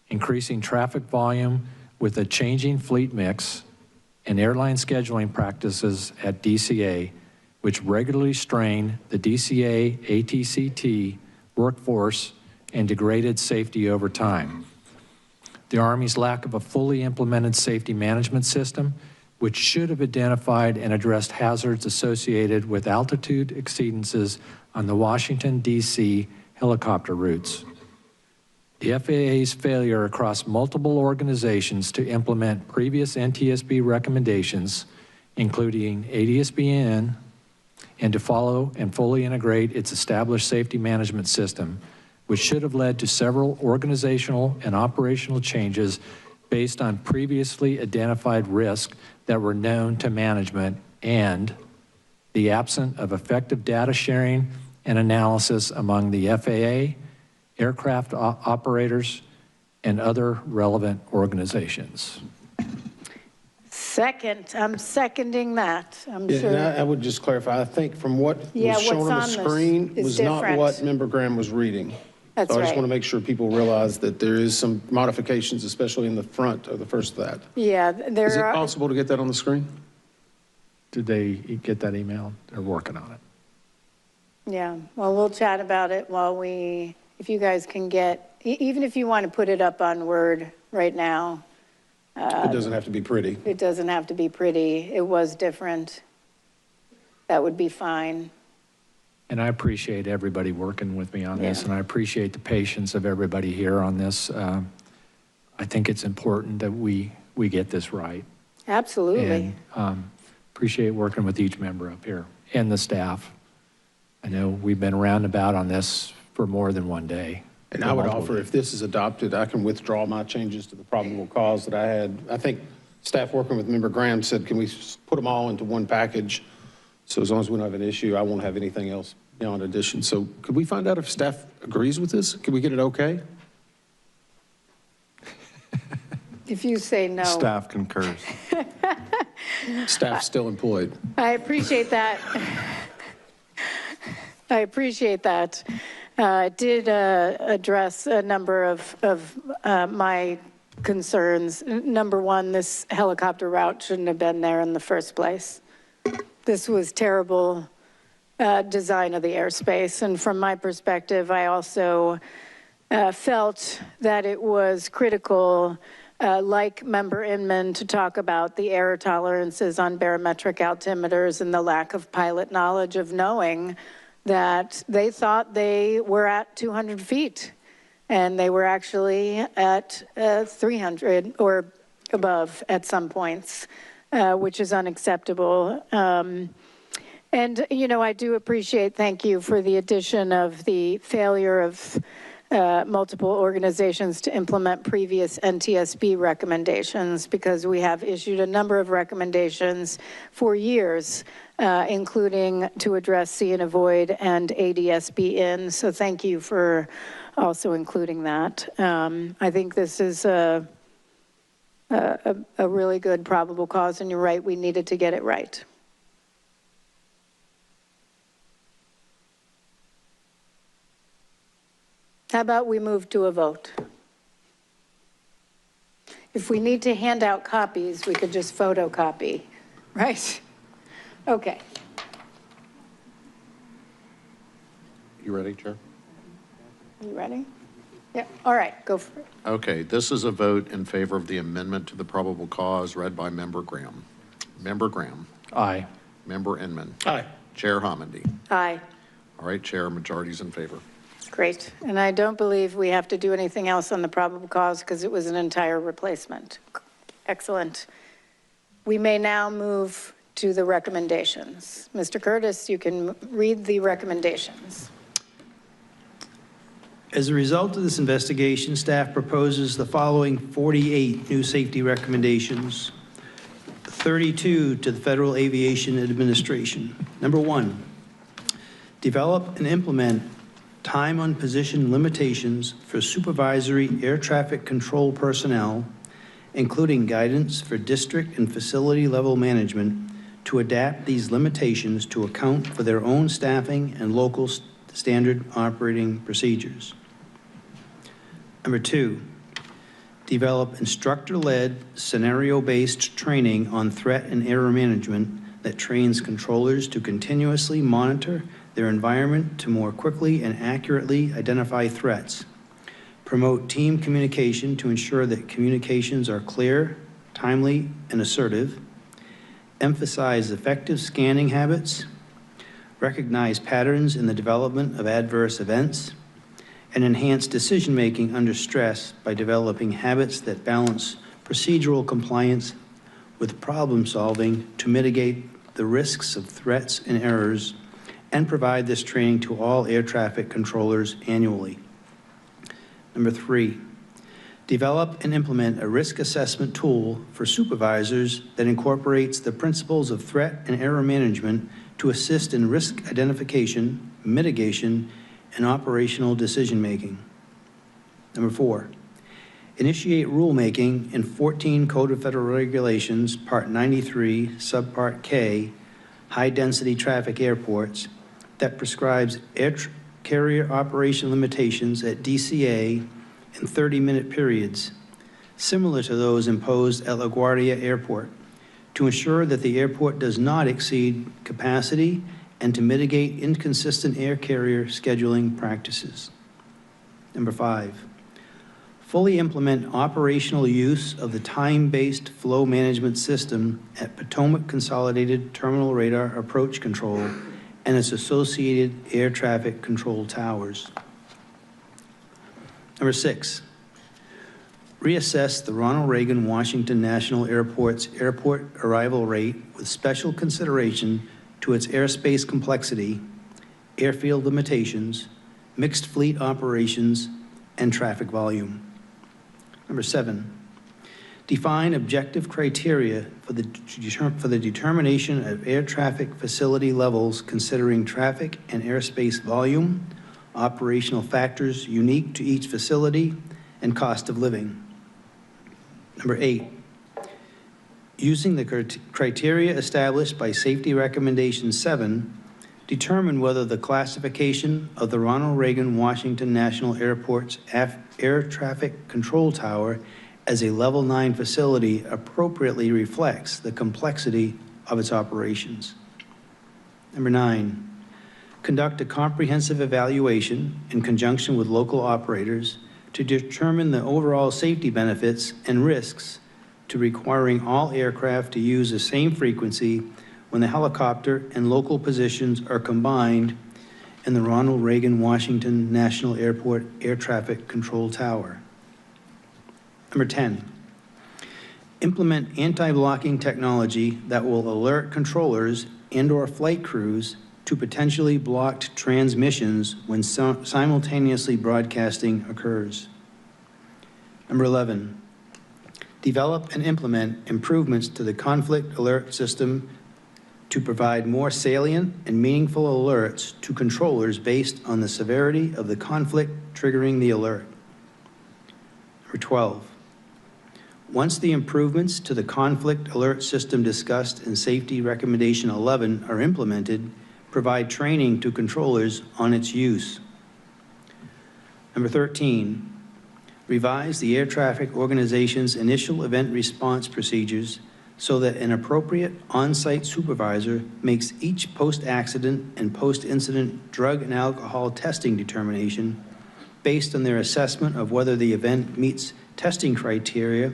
increasing traffic volume with a changing fleet mix, and airline scheduling practices at DCA, which regularly strain the DCA ATCT workforce and degraded safety over time. the Army's lack of a fully implemented safety management system, which should have identified and addressed hazards associated with altitude exceedances on the Washington, D.C. helicopter routes. The FAA's failure across multiple organizations to implement previous NTSB recommendations, including ADSB and to follow and fully integrate its established safety management system, which should have led to several organizational and operational changes based on previously identified risks that were known to management, and the absence of effective data sharing and analysis among the FAA, aircraft operators, and other relevant organizations. Second, I'm seconding that. I'm Yeah, sure. and I would just clarify, I think from what was shown on the screen was not what Member Graham was reading. That's so I just right. want to make sure people realize that there is some modifications, especially in the front of the first of that. Yeah, there Is it are. possible to get that on the screen? Did they get that email? They're working on it. Yeah, well, we'll chat about it while if you guys can get, even if you want to put it up on Word right now. It doesn't have to be pretty. It doesn't have to be pretty. It was different. That would be fine. And I appreciate everybody working with me on this, Yeah. and I appreciate the patience of everybody here on this. I think it's important that we get this right. Absolutely. And appreciate working with each member up here and the staff. I know we've been roundabout on this for more than one day. And I would offer, if this is adopted, I can withdraw my changes to the probable cause that I had. I think staff working with Member Graham said, can we put them all into one package? So as long as we don't have an issue, I won't have anything else beyond addition. So could we find out if staff agrees with this? Can we get it okay? If you say no. Staff concurs. Staff still employed. I appreciate that. I appreciate that. Did address a number of my concerns. Number one, this helicopter route shouldn't have been there in the first place. This was terrible design of the airspace. And from my perspective, I also felt that it was critical, like Member Inman, to talk about the error tolerances on barometric altimeters and the lack of pilot knowledge of knowing that they thought they were at 200 feet and they were actually at 300 or above at some points, which is unacceptable. And, you know, I do appreciate, thank you for the addition of the failure of multiple organizations to implement previous NTSB recommendations, because we have issued a number of recommendations for years, including to address see and avoid and ADSB in. So thank you for also including that. I think this is a really good probable cause, and you're right, we needed to get it right. How about we move to a vote? If we need to hand out copies, we could just photocopy, right? Okay. You ready, Chair? You ready? Yeah, all right, go for it. Okay, this is a vote in favor of the amendment to the probable cause read by Member Graham. Member Graham. Aye. Member Inman. Aye. Chair Homendy. Aye. All right, Chair, majority's in favor. Great. And I don't believe we have to do anything else on the probable cause because it was an entire replacement. Excellent. We may now move to the recommendations. Mr. Curtis, you can read the recommendations. As a result of this investigation, staff proposes the following 48 new safety recommendations, 32 to the Federal Aviation Administration. Number one, develop and implement time on position limitations for supervisory air traffic control personnel, including guidance for district and facility level management to adapt these limitations to account for their own staffing and local standard operating procedures. Number two, develop instructor-led scenario-based training on threat and error management that trains controllers to continuously monitor their environment to more quickly and accurately identify threats, promote team communication to ensure that communications are clear, timely, and assertive, emphasize effective scanning habits, recognize patterns in the development of adverse events, and enhance decision-making under stress by developing habits that balance procedural compliance with problem-solving to mitigate the risks of threats and errors, and provide this training to all air traffic controllers annually. Number 3, develop and implement a risk assessment tool for supervisors that incorporates the principles of threat and error management to assist in risk identification, mitigation, and operational decision-making. Number 4, initiate rulemaking in 14 Code of Federal Regulations, Part 93, Subpart K, high-density traffic airports, that prescribes air carrier operation limitations at DCA in 30-minute periods, similar to those imposed at LaGuardia Airport, to ensure that the airport does not exceed capacity and to mitigate inconsistent air carrier scheduling practices. Number 5, fully implement operational use of the time-based flow management system at Potomac Consolidated Terminal Radar Approach Control and its associated air traffic control towers. Number 6, reassess the Ronald Reagan Washington National Airport's airport arrival rate with special consideration to its airspace complexity, airfield limitations, mixed fleet operations, and traffic volume. Number 7, define objective criteria for the determination of air traffic facility levels considering traffic and airspace volume, operational factors unique to each facility, and cost of living. Number 8, using the criteria established by Safety Recommendation 7, determine whether the classification of the Ronald Reagan Washington National Airport's Air Traffic Control Tower as a Level 9 facility appropriately reflects the complexity of its operations. Number 9, conduct a comprehensive evaluation in conjunction with local operators to determine the overall safety benefits and risks to requiring all aircraft to use the same frequency when the helicopter and local positions are combined in the Ronald Reagan Washington National Airport Air Traffic Control Tower. Number 10, implement anti-blocking technology that will alert controllers and/or flight crews to potentially blocked transmissions when simultaneously broadcasting occurs. Number 11, develop and implement improvements to the conflict alert system to provide more salient and meaningful alerts to controllers based on the severity of the conflict triggering the alert. Number 12, once the improvements to the conflict alert system discussed in Safety Recommendation 11 are implemented, provide training to controllers on its use. Number 13, revise the air traffic organization's initial event response procedures so that an appropriate on-site supervisor makes each post-accident and post-incident drug and alcohol testing determination based on their assessment of whether the event meets testing criteria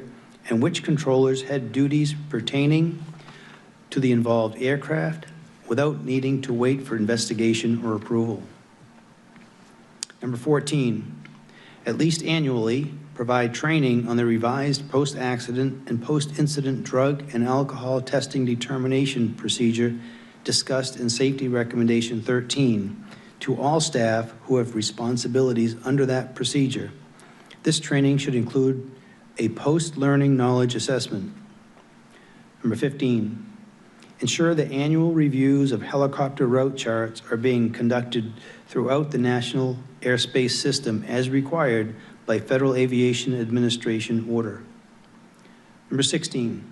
and which controllers had duties pertaining to the involved aircraft without needing to wait for investigation or approval. Number 14, at least annually, provide training on the revised post-accident and post-incident drug and alcohol testing determination procedure discussed in Safety Recommendation 13 to all staff who have responsibilities under that procedure. This training should include a post-learning knowledge assessment. Number 15, ensure that annual reviews of helicopter route charts are being conducted throughout the national airspace system as required by Federal Aviation Administration order. Number 16,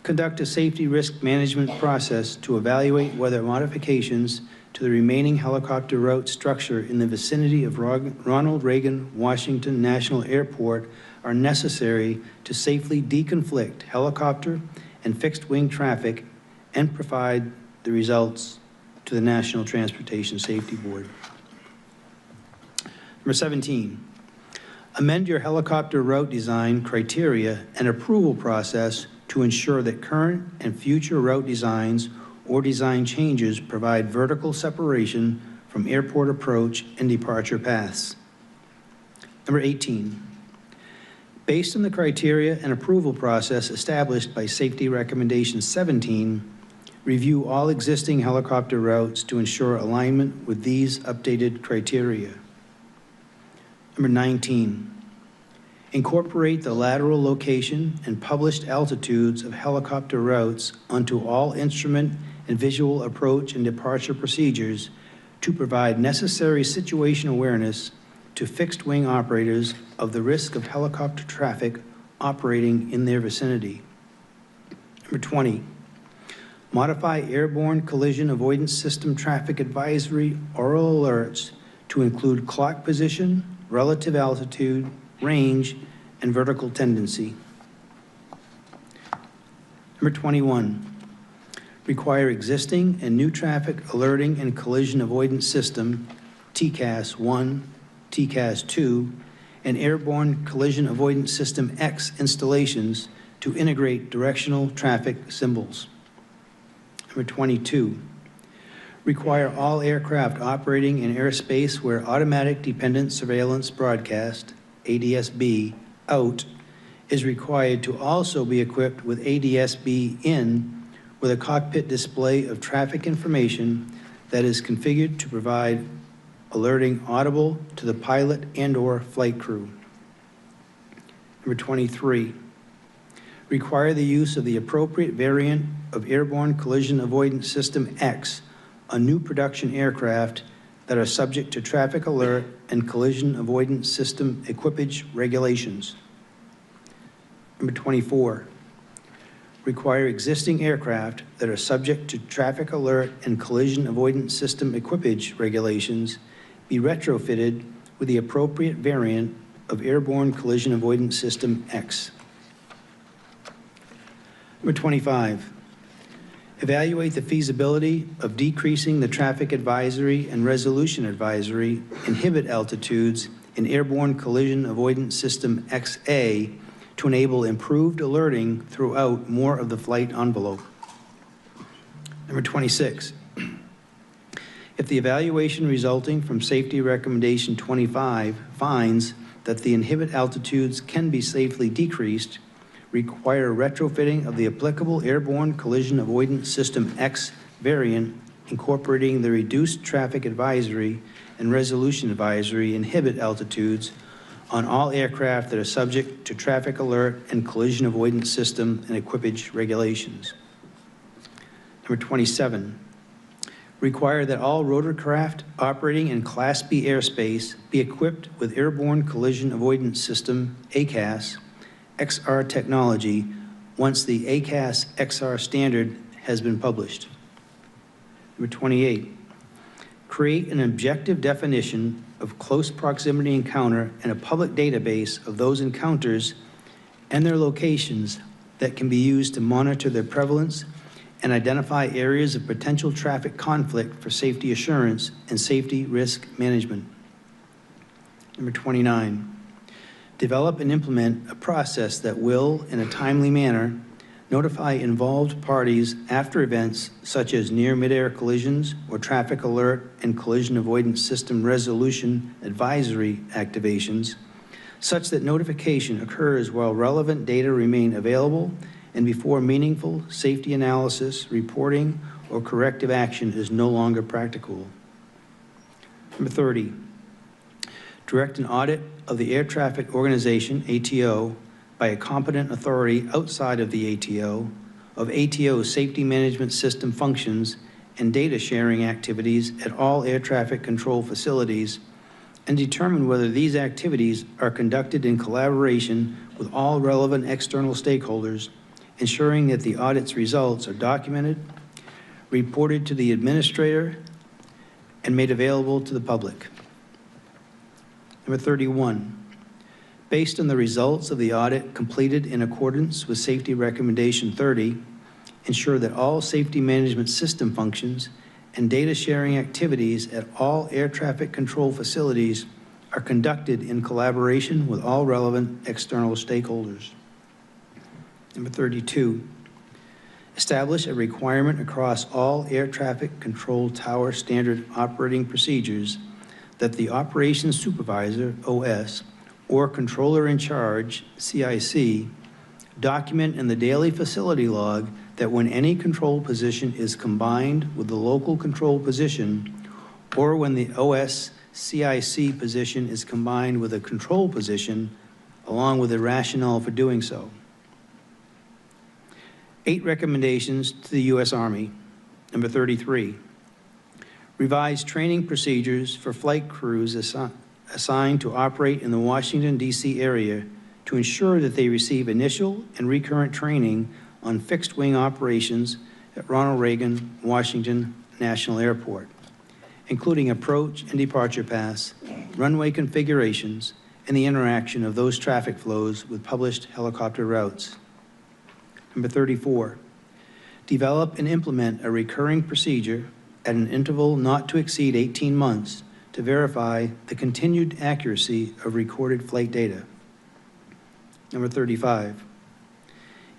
conduct a safety risk management process to evaluate whether modifications to the remaining helicopter route structure in the vicinity of Ronald Reagan Washington National Airport are necessary to safely deconflict helicopter and fixed-wing traffic and provide the results to the National Transportation Safety Board. Number 17, Amend your helicopter route design criteria and approval process to ensure that current and future route designs or design changes provide vertical separation from airport approach and departure paths. Number 18, based on the criteria and approval process established by Safety Recommendation 17, review all existing helicopter routes to ensure alignment with these updated criteria. Number 19, incorporate the lateral location and published altitudes of helicopter routes onto all instrument and visual approach and departure procedures to provide necessary situation awareness to fixed wing operators of the risk of helicopter traffic operating in their vicinity. Number 20, modify airborne collision avoidance system traffic advisory oral alerts to include clock position, relative altitude, range, and vertical tendency. Number 21, require existing and new traffic alerting and collision avoidance system, TCAST 1, TCAST 2, and airborne collision avoidance system X installations to integrate directional traffic symbols. Number 22, require all aircraft operating in airspace where automatic dependent surveillance broadcast, ADSB, out is required to also be equipped with ADSB in with a cockpit display of traffic information that is configured to provide alerting audible to the pilot and/or flight crew. Number 23, require the use of the appropriate variant of airborne collision avoidance system X on new production aircraft that are subject to traffic alert and collision avoidance system equipage regulations. Number 24, require existing aircraft that are subject to traffic alert and collision avoidance system equipage regulations be retrofitted with the appropriate variant of airborne collision avoidance system X. Number 25, evaluate the feasibility of decreasing the traffic advisory and resolution advisory inhibit altitudes in airborne collision avoidance system XA to enable improved alerting throughout more of the flight envelope. Number 26, if the evaluation resulting from Safety Recommendation 25 finds that the inhibit altitudes can be safely decreased, require retrofitting of the applicable airborne collision avoidance system X variant incorporating the reduced traffic advisory and resolution advisory inhibit altitudes on all aircraft that are subject to traffic alert and collision avoidance system and equipage regulations. Number 27, require that all rotorcraft operating in Class B airspace be equipped with airborne collision avoidance system, ACAS, XR technology once the ACAS XR standard has been published. Number 28, create an objective definition of close proximity encounter and a public database of those encounters and their locations that can be used to monitor their prevalence and identify areas of potential traffic conflict for safety assurance and safety risk management. Number 29, develop and implement a process that will, in a timely manner, notify involved parties after events such as near midair collisions or traffic alert and collision avoidance system resolution advisory activations, such that notification occurs while relevant data remain available and before meaningful safety analysis, reporting, or corrective action is no longer practicable. Number 30, direct an audit of the Air Traffic Organization, ATO, by a competent authority outside of the ATO, of ATO's safety management system functions and data sharing activities at all air traffic control facilities, and determine whether these activities are conducted in collaboration with all relevant external stakeholders, ensuring that the audit's results are documented, reported to the administrator, and made available to the public. Number 31, based on the results of the audit completed in accordance with Safety Recommendation 30, ensure that all safety management system functions and data sharing activities at all air traffic control facilities are conducted in collaboration with all relevant external stakeholders. Number 32, establish a requirement across all air traffic control tower standard operating procedures that the operations supervisor, OS, or controller in charge, CIC, document in the daily facility log that when any control position is combined with the local control position, or when the OS CIC position is combined with a control position, along with the rationale for doing so. 8 recommendations to the U.S. Army. Number 33, revise training procedures for flight crews assigned to operate in the Washington, D.C. area to ensure that they receive initial and recurrent training on fixed-wing operations at Ronald Reagan Washington National Airport, including approach and departure paths, runway configurations, and the interaction of those traffic flows with published helicopter routes. Number 34, develop and implement a recurring procedure at an interval not to exceed 18 months to verify the continued accuracy of recorded flight data. Number 35,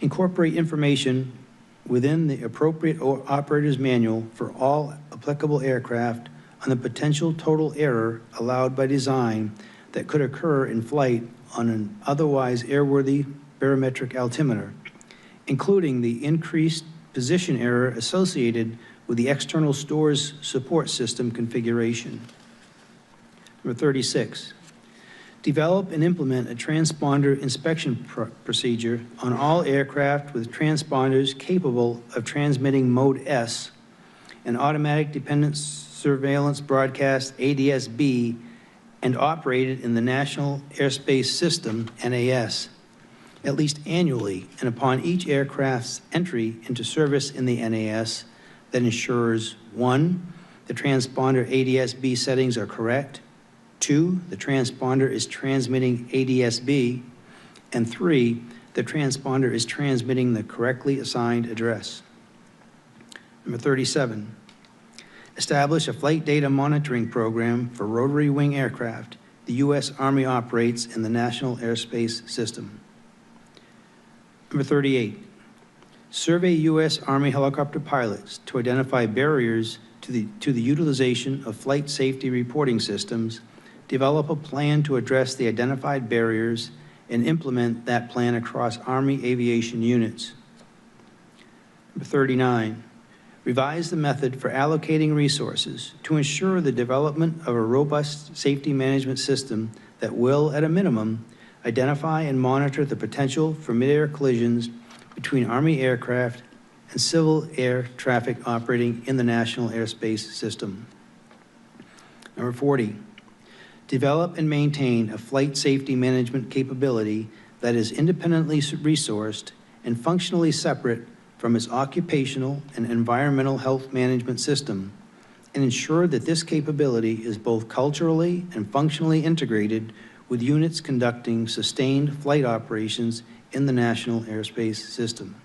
incorporate information within the appropriate operator's manual for all applicable aircraft on the potential total error allowed by design that could occur in flight on an otherwise airworthy barometric altimeter, including the increased position error associated with the external stores support system configuration. Number 36, develop and implement a transponder inspection procedure on all aircraft with transponders capable of transmitting Mode S and automatic dependent surveillance broadcast ADSB and operated in the National Airspace System, NAS, at least annually and upon each aircraft's entry into service in the NAS that ensures 1, the transponder ADSB settings are correct, 2, the transponder is transmitting ADSB, and 3, the transponder is transmitting the correctly assigned address. Number 37, establish a flight data monitoring program for rotary wing aircraft the U.S. Army operates in the National Airspace System. Number 38, survey U.S. Army helicopter pilots to identify barriers to the utilization of flight safety reporting systems, develop a plan to address the identified barriers, and implement that plan across Army aviation units. Number 39, revise the method for allocating resources to ensure the development of a robust safety management system that will, at a minimum, identify and monitor the potential for midair collisions between Army aircraft and civil air traffic operating in the National Airspace System. Number 40, develop and maintain a flight safety management capability that is independently resourced and functionally separate from its occupational and environmental health management system, and ensure that this capability is both culturally and functionally integrated with units conducting sustained flight operations in the National Airspace System.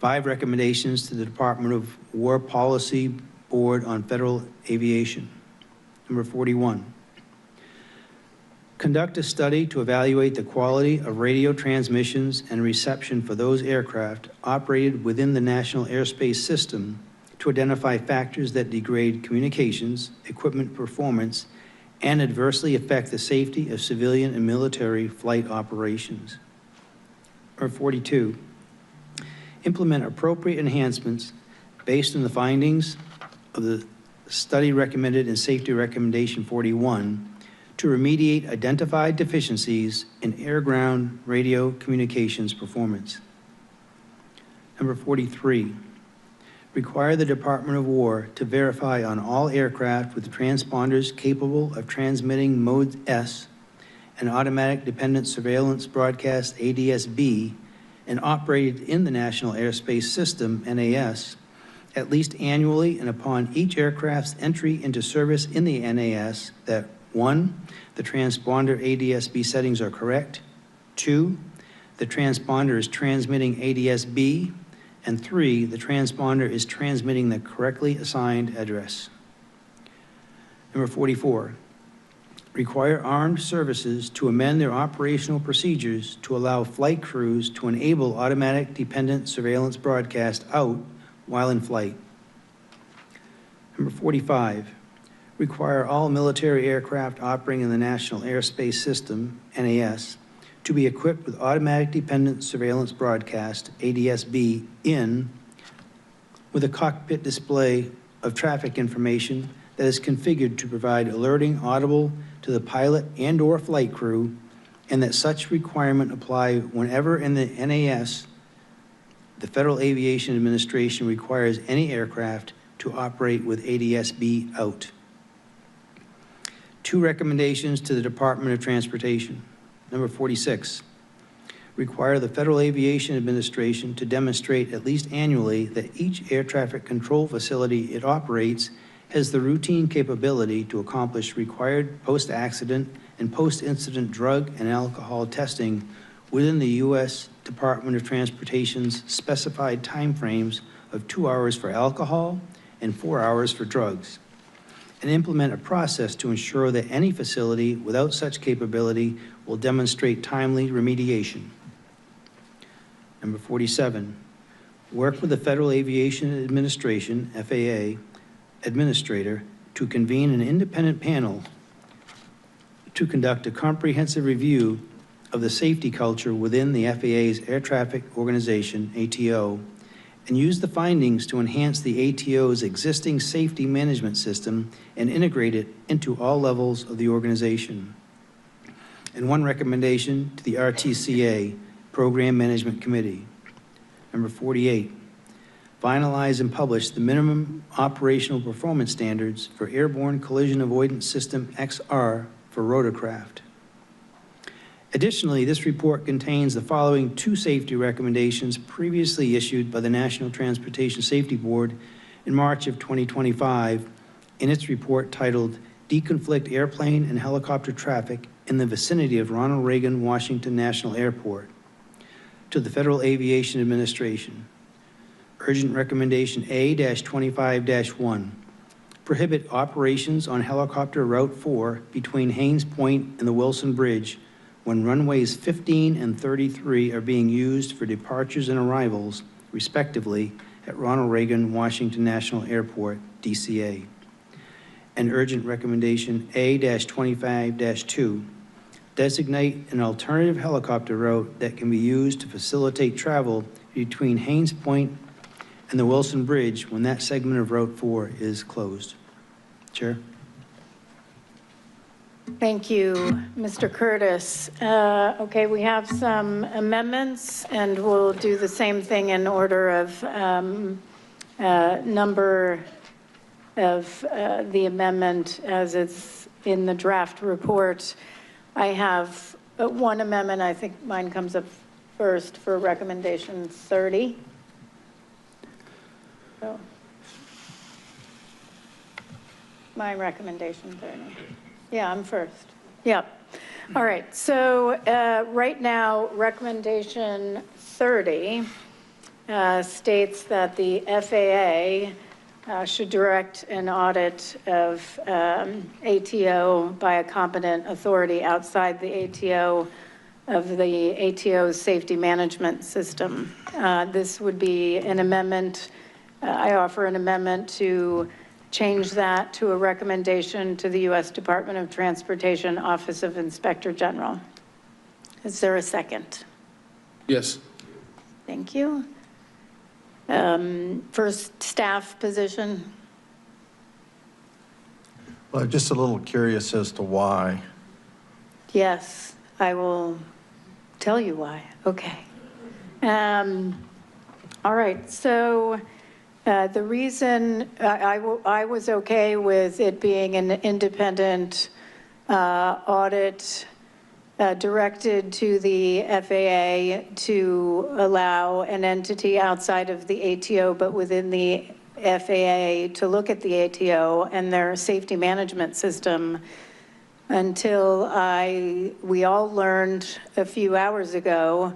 5 recommendations to the Department of War Policy Board on Federal Aviation. Number 41, conduct a study to evaluate the quality of radio transmissions and reception for those aircraft operated within the National Airspace System to identify factors that degrade communications, equipment performance, and adversely affect the safety of civilian and military flight operations. Or 42, implement appropriate enhancements based on the findings of the study recommended in Safety Recommendation 41 to remediate identified deficiencies in air-ground radio communications performance. Number 43, require the Department of War to verify on all aircraft with transponders capable of transmitting Mode S and automatic dependent surveillance broadcast ADSB and operated in the National Airspace System, NAS, at least annually and upon each aircraft's entry into service in the NAS that 1, the transponder ADSB settings are correct, 2, the transponder is transmitting ADSB, and 3, the transponder is transmitting the correctly assigned address. Number 44, require armed services to amend their operational procedures to allow flight crews to enable automatic dependent surveillance broadcast out while in flight. Number 45, require all military aircraft operating in the National Airspace System, NAS, to be equipped with automatic dependent surveillance broadcast, ADSB, with a cockpit display of traffic information that is configured to provide alerting audible to the pilot and/or flight crew, and that such requirement apply whenever in the NAS the Federal Aviation Administration requires any aircraft to operate with ADSB out. 2 recommendations to the Department of Transportation. Number 46, require the Federal Aviation Administration to demonstrate at least annually that each air traffic control facility it operates has the routine capability to accomplish required post-accident and post-incident drug and alcohol testing within the U.S. Department of Transportation's specified timeframes of 2 hours for alcohol and 4 hours for drugs, and implement a process to ensure that any facility without such capability will demonstrate timely remediation. Number 47, work with the Federal Aviation Administration, FAA, administrator to convene an independent panel to conduct a comprehensive review of the safety culture within the FAA's Air Traffic Organization, ATO, and use the findings to enhance the ATO's existing safety management system and integrate it into all levels of the organization. And 1 recommendation to the RTCA, Program Management Committee. Number 48, finalize and publish the minimum operational performance standards for Airborne Collision Avoidance System XR for rotorcraft. Additionally, this report contains the following 2 safety recommendations previously issued by the National Transportation Safety Board in March of 2025 in its report titled Deconflict Airplane and Helicopter Traffic in the Vicinity of Ronald Reagan Washington National Airport to the Federal Aviation Administration. Urgent Recommendation A-25-1, prohibit operations on helicopter Route 4 between Haynes Point and the Wilson Bridge when runways 15 and 33 are being used for departures and arrivals, respectively, at Ronald Reagan Washington National Airport, DCA. And Urgent Recommendation A-25-2, designate an alternative helicopter route that can be used to facilitate travel between Haynes Point and the Wilson Bridge when that segment of Route 4 is closed. Chair. Thank you, Mr. Curtis. Okay, we have some amendments, and we'll do the same thing in order of number of the amendment as it's in the draft report. I have 1 amendment. I think mine comes up first for recommendation 30. So, my recommendation 30. Yeah, I'm first. Yep. All right. So right now, recommendation 30 states that the FAA should direct an audit of ATO by a competent authority outside the ATO of the ATO's safety management system. This would be an amendment. I offer an amendment to change that to a recommendation to the U.S. Department of Transportation Office of Inspector General. Is there a second? Yes. Thank you. First staff position. Well, I'm just a little curious as to why. Yes, I will tell you why. Okay. All right, so the reason I was okay with it being an independent audit directed to the FAA to allow an entity outside of the ATO, but within the FAA to look at the ATO and their safety management system until we all learned a few hours ago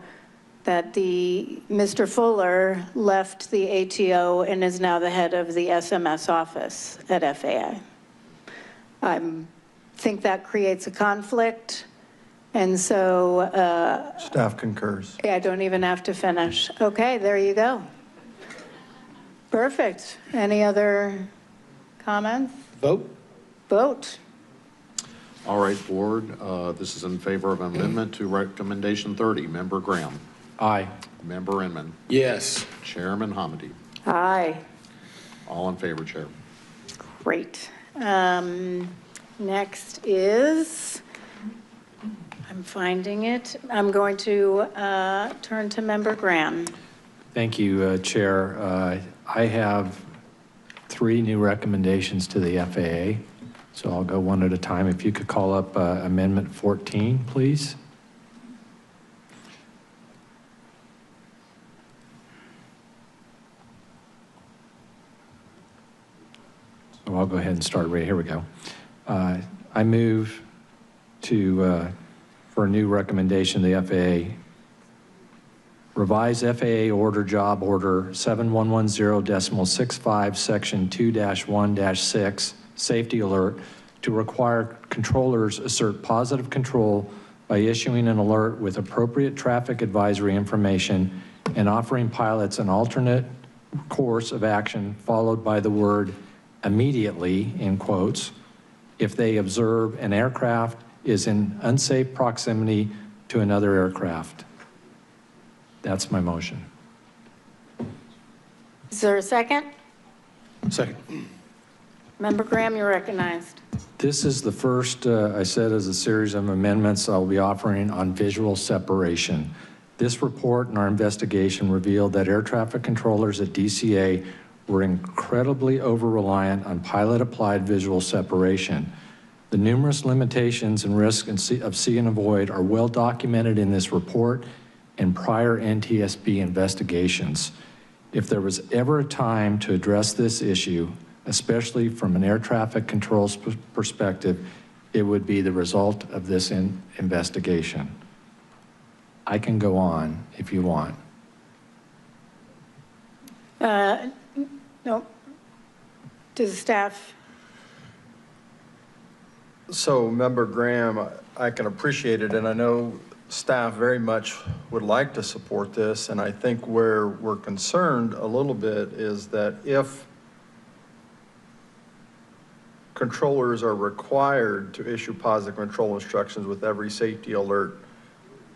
that Mr. Fuller left the ATO and is now the head of the SMS office at FAA. I'm think that creates a conflict. And so, Staff concurs. yeah, I don't even have to finish. Okay, there you go. Perfect. Any other comments? Vote. Vote. All right, Board, this is in favor of amendment to recommendation 30. Member Graham. Aye. Member Inman. Yes. Chairman Hamady. Aye. All in favor, Chair. Great. Next is, I'm finding it. I'm going to turn to Member Graham. Thank you, Chair. I have 3 new recommendations to the FAA, so I'll go one at a time. If you could call up Amendment 14, please. So I'll go ahead and start right here. We go. I move to for a new recommendation to the FAA. Revise FAA Order Job Order 7110.65, Section 2-1-6, Safety Alert, to require controllers assert positive control by issuing an alert with appropriate traffic advisory information and offering pilots an alternate course of action followed by the word immediately, in quotes, if they observe an aircraft is in unsafe proximity to another aircraft. That's my motion. Is there a second? Second. Member Graham, you're recognized. This is the first, I said, as a series of amendments I'll be offering on visual separation. This report and our investigation revealed that air traffic controllers at DCA were incredibly over-reliant on pilot-applied visual separation. The numerous limitations and risks of see and avoid are well documented in this report and prior NTSB investigations. If there was ever a time to address this issue, especially from an air traffic controls perspective, it would be the result of this investigation. I can go on if you want. No. Does the staff? So, Member Graham, I can appreciate it, and I know staff very much would like to support this, and I think where we're concerned a little bit is that if controllers are required to issue positive control instructions with every safety alert,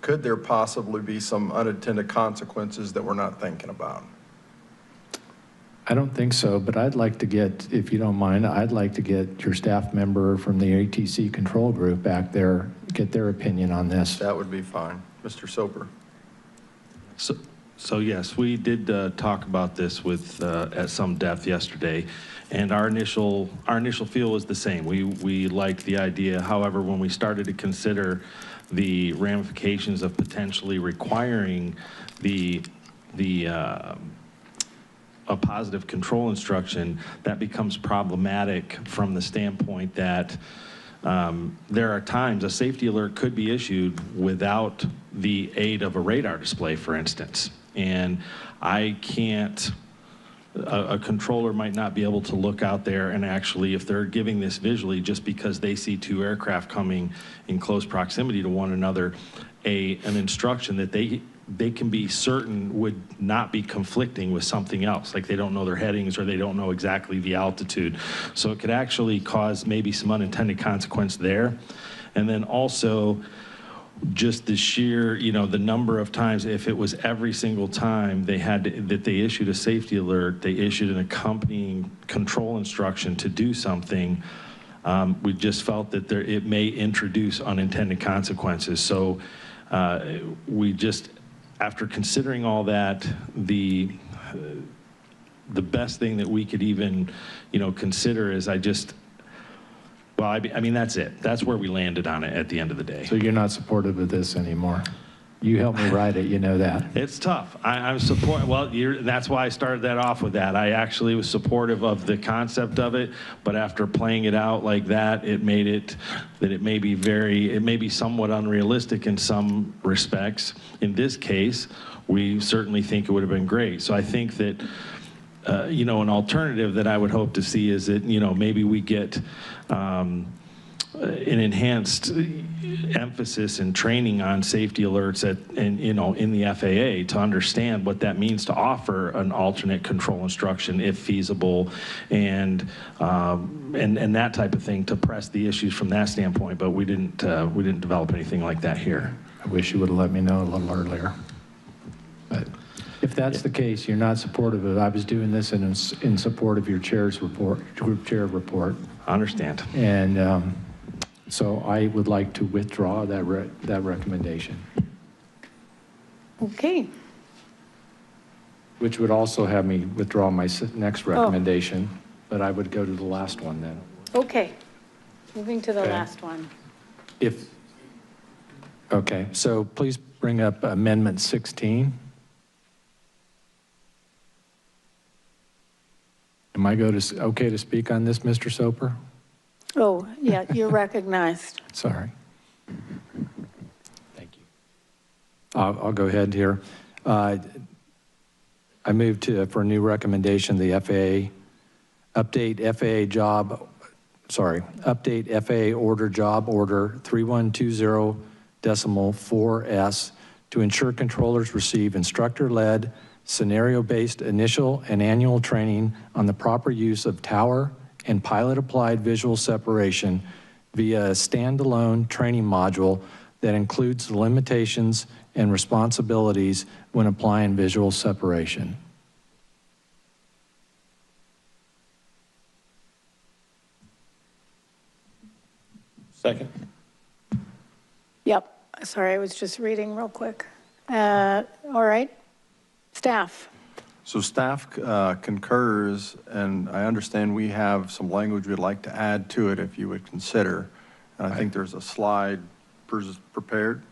could there possibly be some unintended consequences that we're not thinking about? I don't think so, but I'd like to get, if you don't mind, I'd like to get your staff member from the ATC control group back there, get their opinion on this. That would be fine. Mr. Soper. So yes, we did talk about this with at some depth yesterday, and our initial feel was the same. We liked the idea. However, when we started to consider the ramifications of potentially requiring a positive control instruction, that becomes problematic from the standpoint that there are times a safety alert could be issued without the aid of a radar display, for instance. And I can't, a controller might not be able to look out there and actually, if they're giving this visually just because they see 2 aircraft coming in close proximity to one another, an instruction that they can be certain would not be conflicting with something else, like they don't know their headings or they don't know exactly the altitude. So it could actually cause maybe some unintended consequence there. And then also just the sheer, the number of times, if it was every single time that they issued a safety alert, they issued an accompanying control instruction to do something, we just felt that it may introduce unintended consequences. So we just, after considering all that, the best thing that we could even, consider is I mean, that's it. That's where we landed on it at the end of the day. So you're not supportive of this anymore? You helped me write it, you know that. It's tough. I'm that's why I started that off with that. I actually was supportive of the concept of it, but after playing it out like that, it made it that it may be somewhat unrealistic in some respects. In this case, we certainly think it would have been great. So I think that, an alternative that I would hope to see is that, maybe we get an enhanced emphasis and training on safety alerts in the FAA to understand what that means to offer an alternate control instruction if feasible, and that type of thing to press the issues from that standpoint. But we didn't develop anything like that here. I wish you would have let me know a little earlier. But if that's the case, you're not supportive of it. I was doing this in support of your chair's report, group chair report. I understand. And so I would like to withdraw that recommendation. Okay. Which would also have me withdraw my next recommendation, but I would go to the last one then. Okay. Moving to the Okay. last one. Okay, so please bring up Amendment 16. Am I okay to speak on this, Mr. Soper? Oh, yeah, you're recognized. Sorry. Thank you. I'll go ahead here. I move for a new recommendation, the update FAA order job order 3120.4S to ensure controllers receive instructor-led, scenario-based initial and annual training on the proper use of tower and pilot-applied visual separation via a standalone training module that includes the limitations and responsibilities when applying visual separation. Second. Yep. Sorry, I was just reading real quick. All right. Staff. So staff concurs, and I understand we have some language we'd like to add to it if you would consider. And I think there's a slide prepared.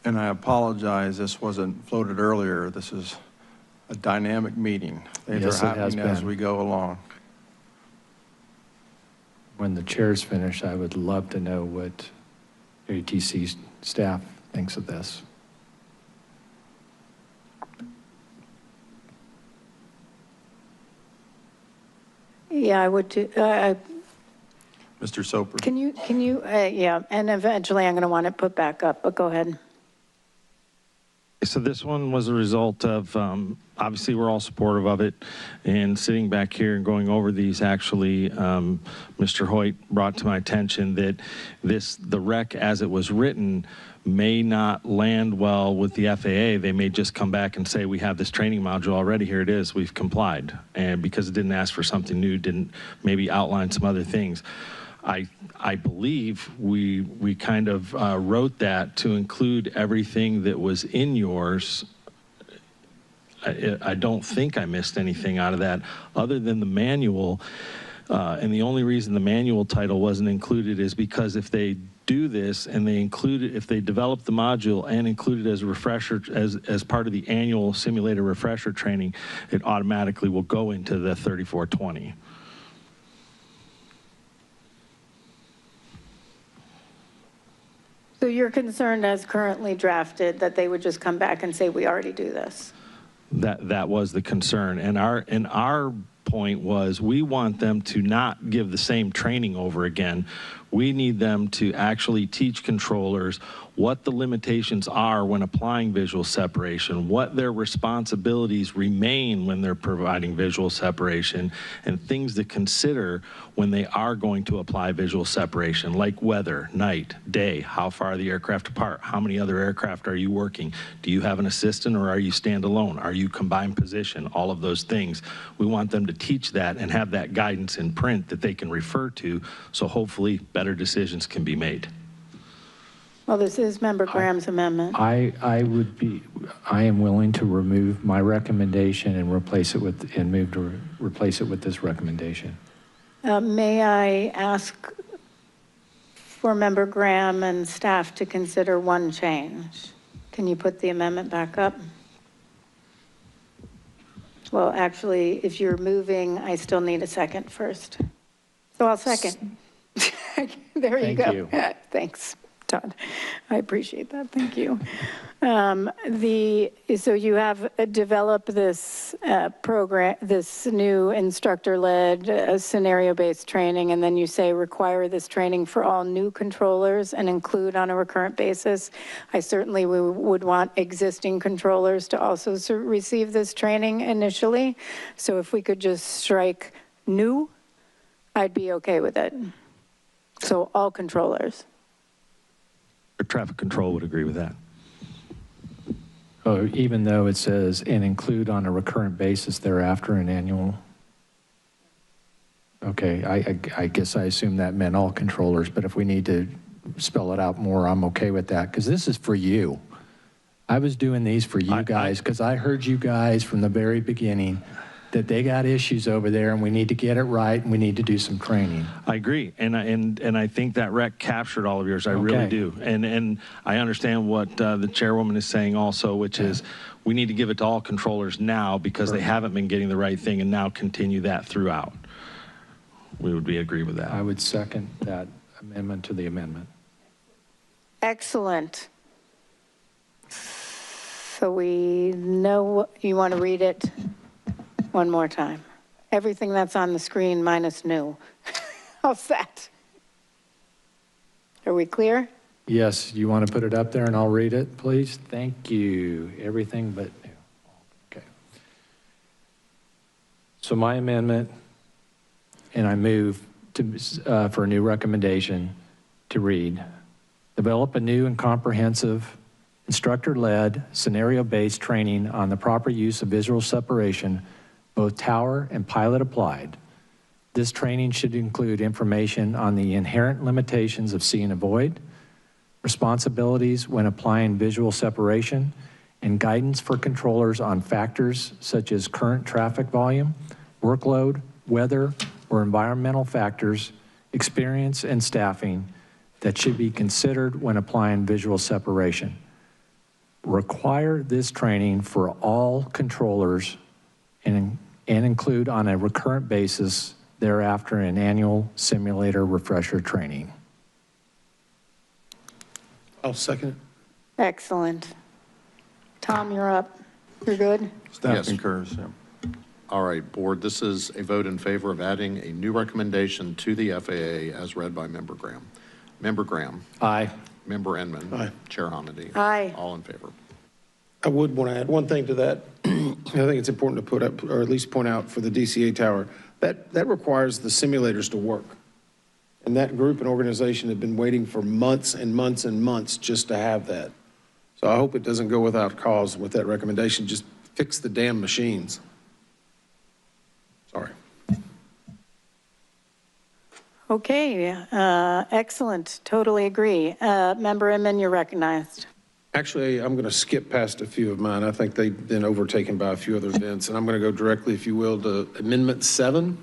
And I apologize, this wasn't floated earlier. This is a dynamic meeting. Things Yes, are it has happening as been. we go along. When the chair's finished, I would love to know what ATC staff thinks of this. Yeah, I would too. Mr. Soper. Can you, yeah, and eventually I'm going to want it put back up, but go ahead. So this one was a result of, obviously we're all supportive of it, and sitting back here and going over these, actually, Mr. Hoyt brought to my attention that the rec as it was written may not land well with the FAA. They may just come back and say, we have this training module already, here it is, we've complied. And because it didn't ask for something new, didn't maybe outline some other things. I believe we kind of wrote that to include everything that was in yours. I don't think I missed anything out of that other than the manual. And the only reason the manual title wasn't included is because if they do this and they include it, if they develop the module and include it as a refresher, as part of the annual simulator refresher training, it automatically will go into the 3420. So you're concerned as currently drafted that they would just come back and say, we already do this? That was the concern. And our point was we want them to not give the same training over again. We need them to actually teach controllers what the limitations are when applying visual separation, what their responsibilities remain when they're providing visual separation, and things to consider when they are going to apply visual separation, like weather, night, day, how far are the aircraft apart, how many other aircraft are you working, do you have an assistant or are you standalone, are you combined position, all of those things. We want them to teach that and have that guidance in print that they can refer to, so hopefully better decisions can be made. Well, this is Member Graham's amendment. I am willing to remove my recommendation and replace it with, and move to replace it with this recommendation. May I ask for Member Graham and staff to consider one change? Can you put the amendment back up? Well, actually, if you're moving, I still need a second first. So I'll second. There you go. Thank you. Thanks, Todd. I appreciate that. Thank you. So you have developed this program, this new instructor-led scenario-based training, and then you say require this training for all new controllers and include on a recurrent basis. I certainly would want existing controllers to also receive this training initially. So if we could just strike new, I'd be okay with it. So all controllers. Traffic control would agree with that. Oh, even though it says and include on a recurrent basis thereafter an annual. Okay, I guess I assume that meant all controllers, but if we need to spell it out more, I'm okay with that, because this is for you. I was doing these for you guys because I heard you guys from the very beginning that they got issues over there and we need to get it right and we need to do some training. I agree, and I think that rec captured all of yours. I really do, and I understand what the chairwoman is saying also, which is we need to give it to all controllers now because they haven't been getting the right thing, and now continue that throughout. We would agree with that. I would second that amendment to the amendment. Excellent. So we know you want to read it one more time. Everything that's on the screen minus new. How's that? Are we clear? Yes, you want to put it up there and I'll read it, please? Thank you. Everything but new. Okay. So my amendment, and I move to, for a new recommendation to read, develop a new and comprehensive instructor-led scenario-based training on the proper use of visual separation, both tower and pilot applied. This training should include information on the inherent limitations of see and avoid, responsibilities when applying visual separation, and guidance for controllers on factors such as current traffic volume, workload, weather, or environmental factors, experience, and staffing that should be considered when applying visual separation. Require this training for all controllers and include on a recurrent basis thereafter an annual simulator refresher training. I'll second it. Excellent. Tom, you're up. You're good? Staff concurs. Yeah. All right, board, this is a vote in favor of adding a new recommendation to the FAA as read by Member Graham. Member Graham. Aye. Member Enman. Aye. Chair Hamady. Aye. All in favor. I would want to add one thing to that. I think it's important to put up, or at least point out for the DCA tower, that requires the simulators to work. And that group and organization have been waiting for months and months and months just to have that. So I hope it doesn't go without cause with that recommendation. Just fix the damn machines. Sorry. Okay, excellent. Totally agree. Member Inman, you're recognized. Actually, I'm going to skip past a few of mine. I think they've been overtaken by a few other events, and I'm going to go directly, if you will, to Amendment 7.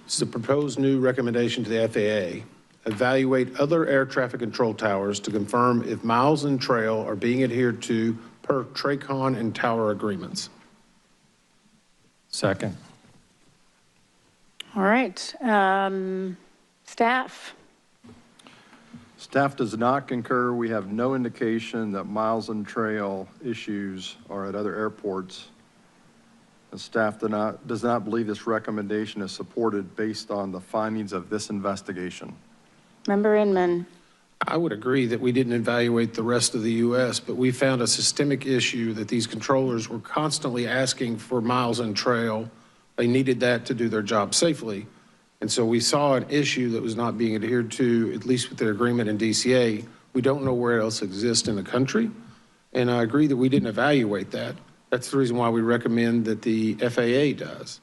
This is a proposed new recommendation to the FAA. Evaluate other air traffic control towers to confirm if miles and trail are being adhered to per TRACON and tower agreements. Second. All right. Staff. Staff does not concur. We have no indication that miles and trail issues are at other airports. And staff does not believe this recommendation is supported based on the findings of this investigation. Member Inman. I would agree that we didn't evaluate the rest of the U.S., but we found a systemic issue that these controllers were constantly asking for miles and trail. They needed that to do their job safely. And so we saw an issue that was not being adhered to, at least with their agreement in DCA. We don't know where else exists in the country. And I agree that we didn't evaluate that. That's the reason why we recommend that the FAA does.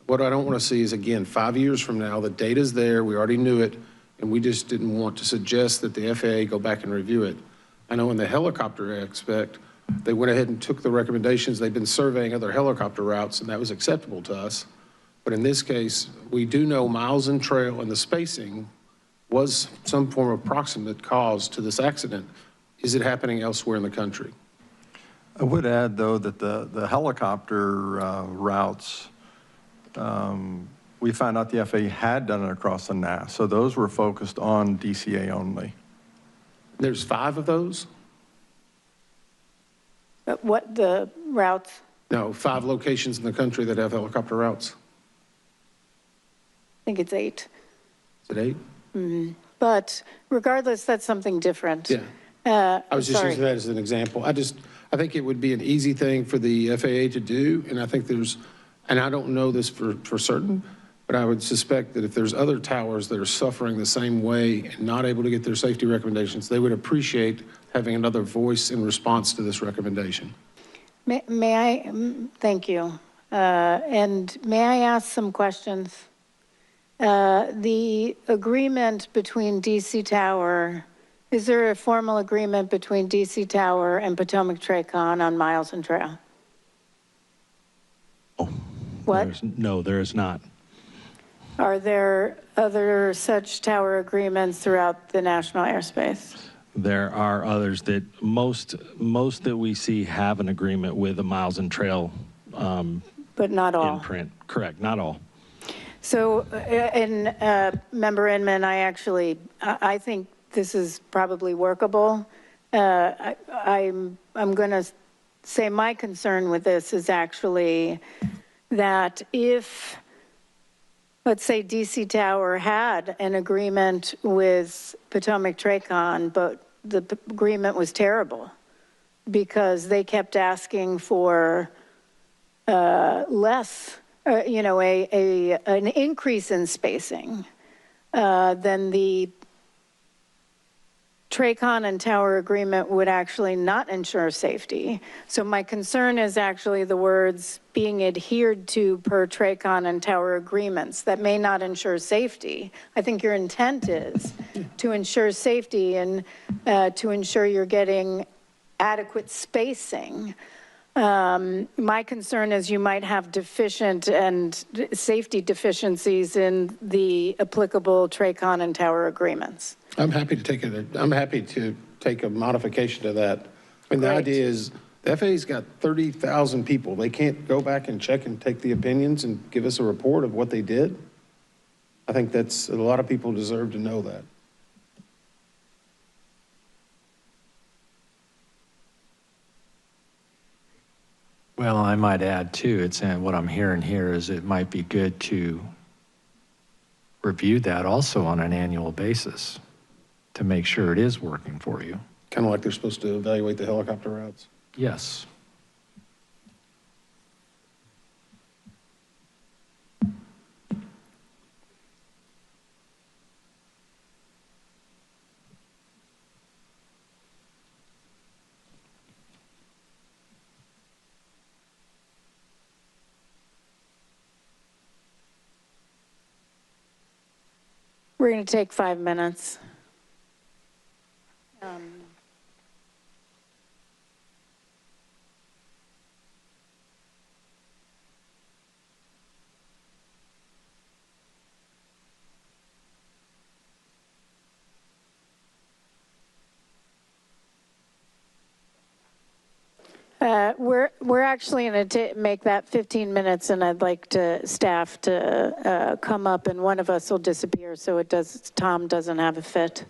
What I don't want to see is, again, 5 years from now, the data's there, we already knew it, and we just didn't want to suggest that the FAA go back and review it. I know in the helicopter aspect, they went ahead and took the recommendations. They've been surveying other helicopter routes, and that was acceptable to us. But in this case, we do know miles and trail and the spacing was some form of proximate cause to this accident. Is it happening elsewhere in the country? I would add, though, that the helicopter routes, we found out the FAA had done it across the NAS, so those were focused on DCA only. There's 5 of those? What, the routes? No, 5 locations in the country that have helicopter routes. I think it's 8. Is it 8? Mm-hmm. But regardless, that's something different. Yeah. I was just using that as an example. I think it would be an easy thing for the FAA to do, and I think and I don't know this for certain, but I would suspect that if there's other towers that are suffering the same way and not able to get their safety recommendations, they would appreciate having another voice in response to this recommendation. May I, thank you. And may I ask some questions? The agreement between DC Tower, is there a formal agreement between DC Tower and Potomac Tracon on miles and trail? What? No, there is not. Are there other such tower agreements throughout the national airspace? There are others that most that we see have an agreement with a miles and trail. But not all. In print, correct, not all. So, Member Inman, I think this is probably workable. I'm going to say my concern with this is actually that if, let's say DC Tower had an agreement with Potomac Tracon, but the agreement was terrible because they kept asking for less, an increase in spacing, then the Tracon and Tower agreement would actually not ensure safety. So my concern is actually the words being adhered to per Tracon and Tower agreements that may not ensure safety. I think your intent is to ensure safety and to ensure you're getting adequate spacing. My concern is you might have deficient and safety deficiencies in the applicable Tracon and Tower agreements. I'm happy to take a modification to that. I mean, the idea is the FAA's got 30,000 people. They can't go back and check and take the opinions and give us a report of what they did. I think a lot of people deserve to know that. Well, I might add too, what I'm hearing here is it might be good to review that also on an annual basis to make sure it is working for you. Kind of like they're supposed to evaluate the helicopter routes. Yes. We're going to take 5 minutes. We're actually going to make that 15 minutes, and I'd like staff to come up, and one of us will disappear so Tom doesn't have a fit.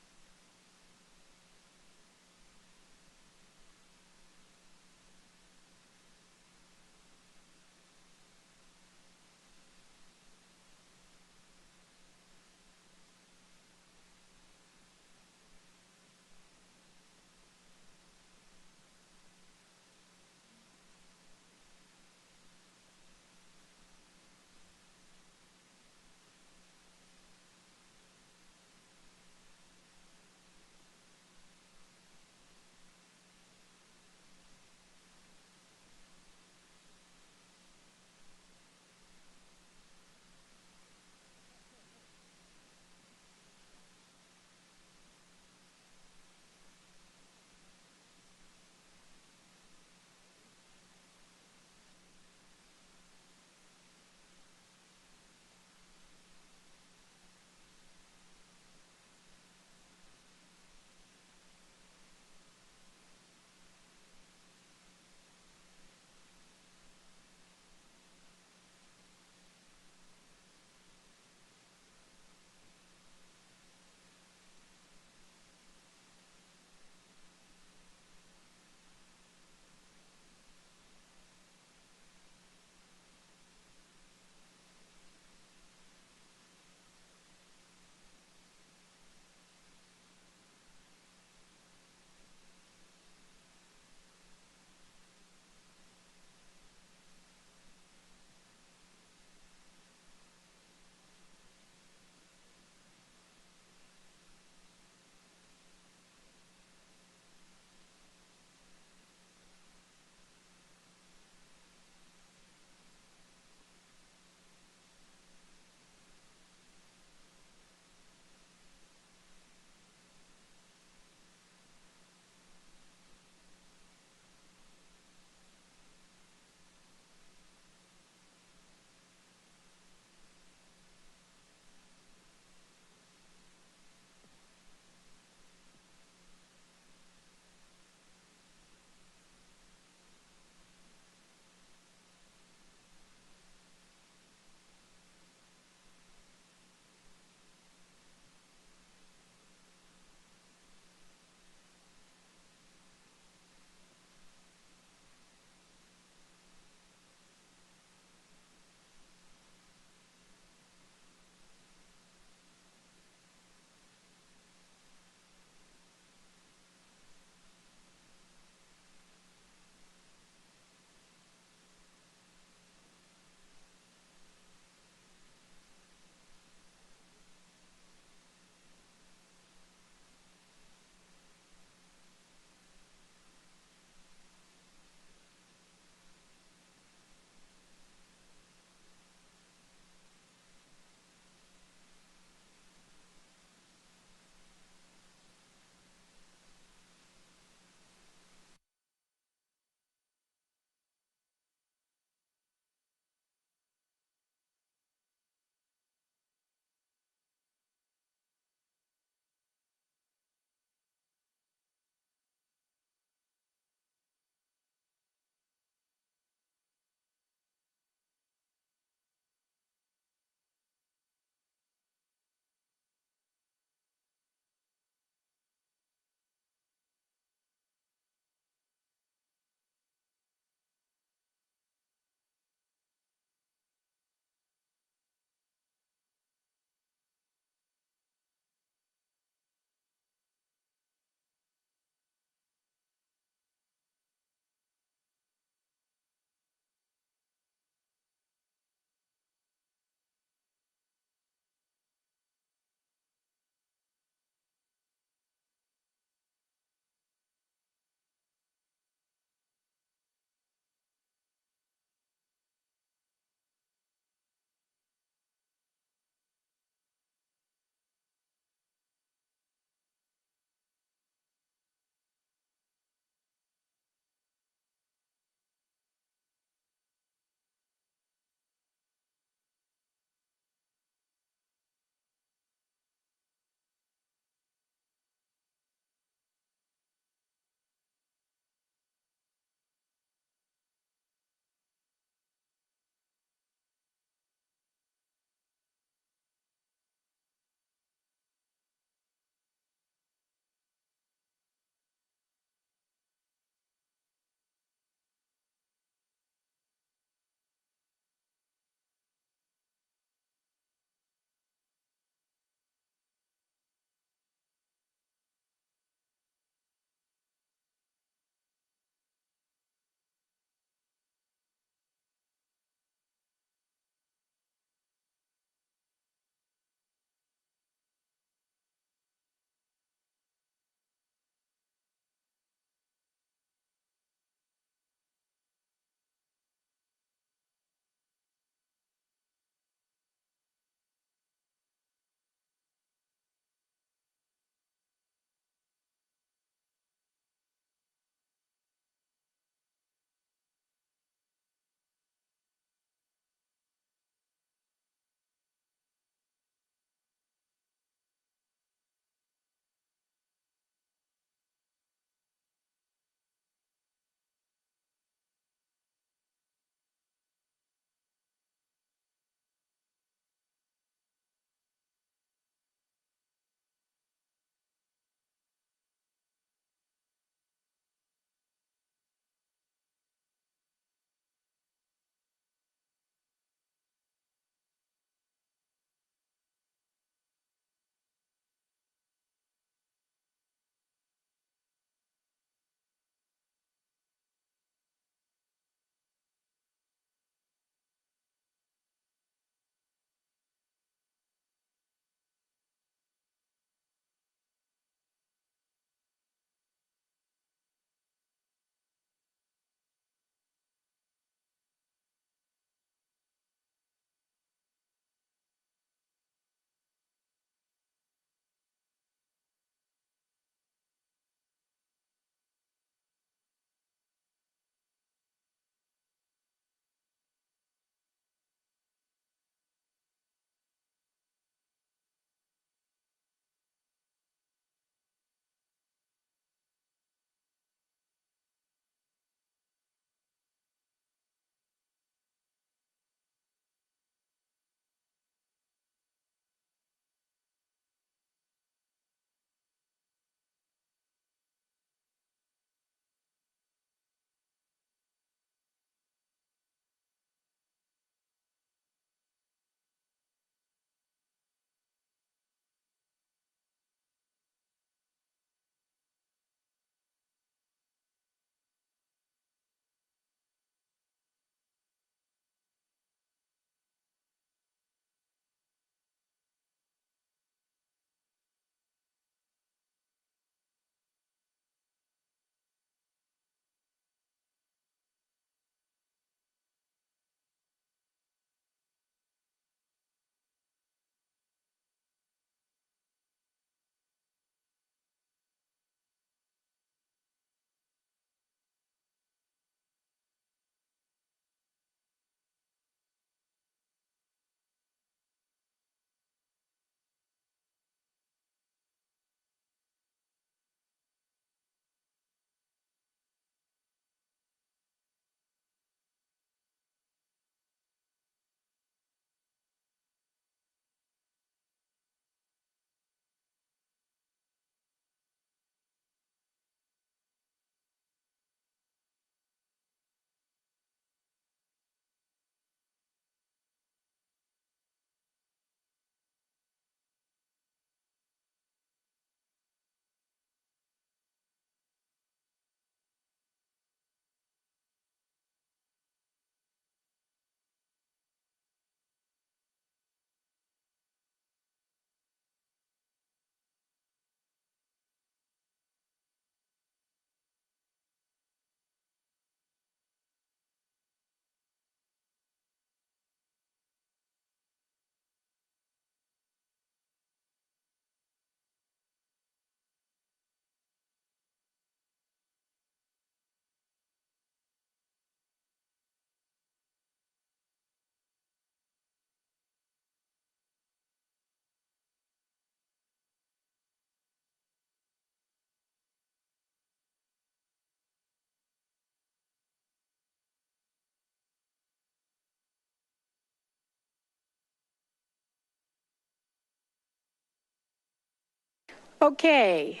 Okay.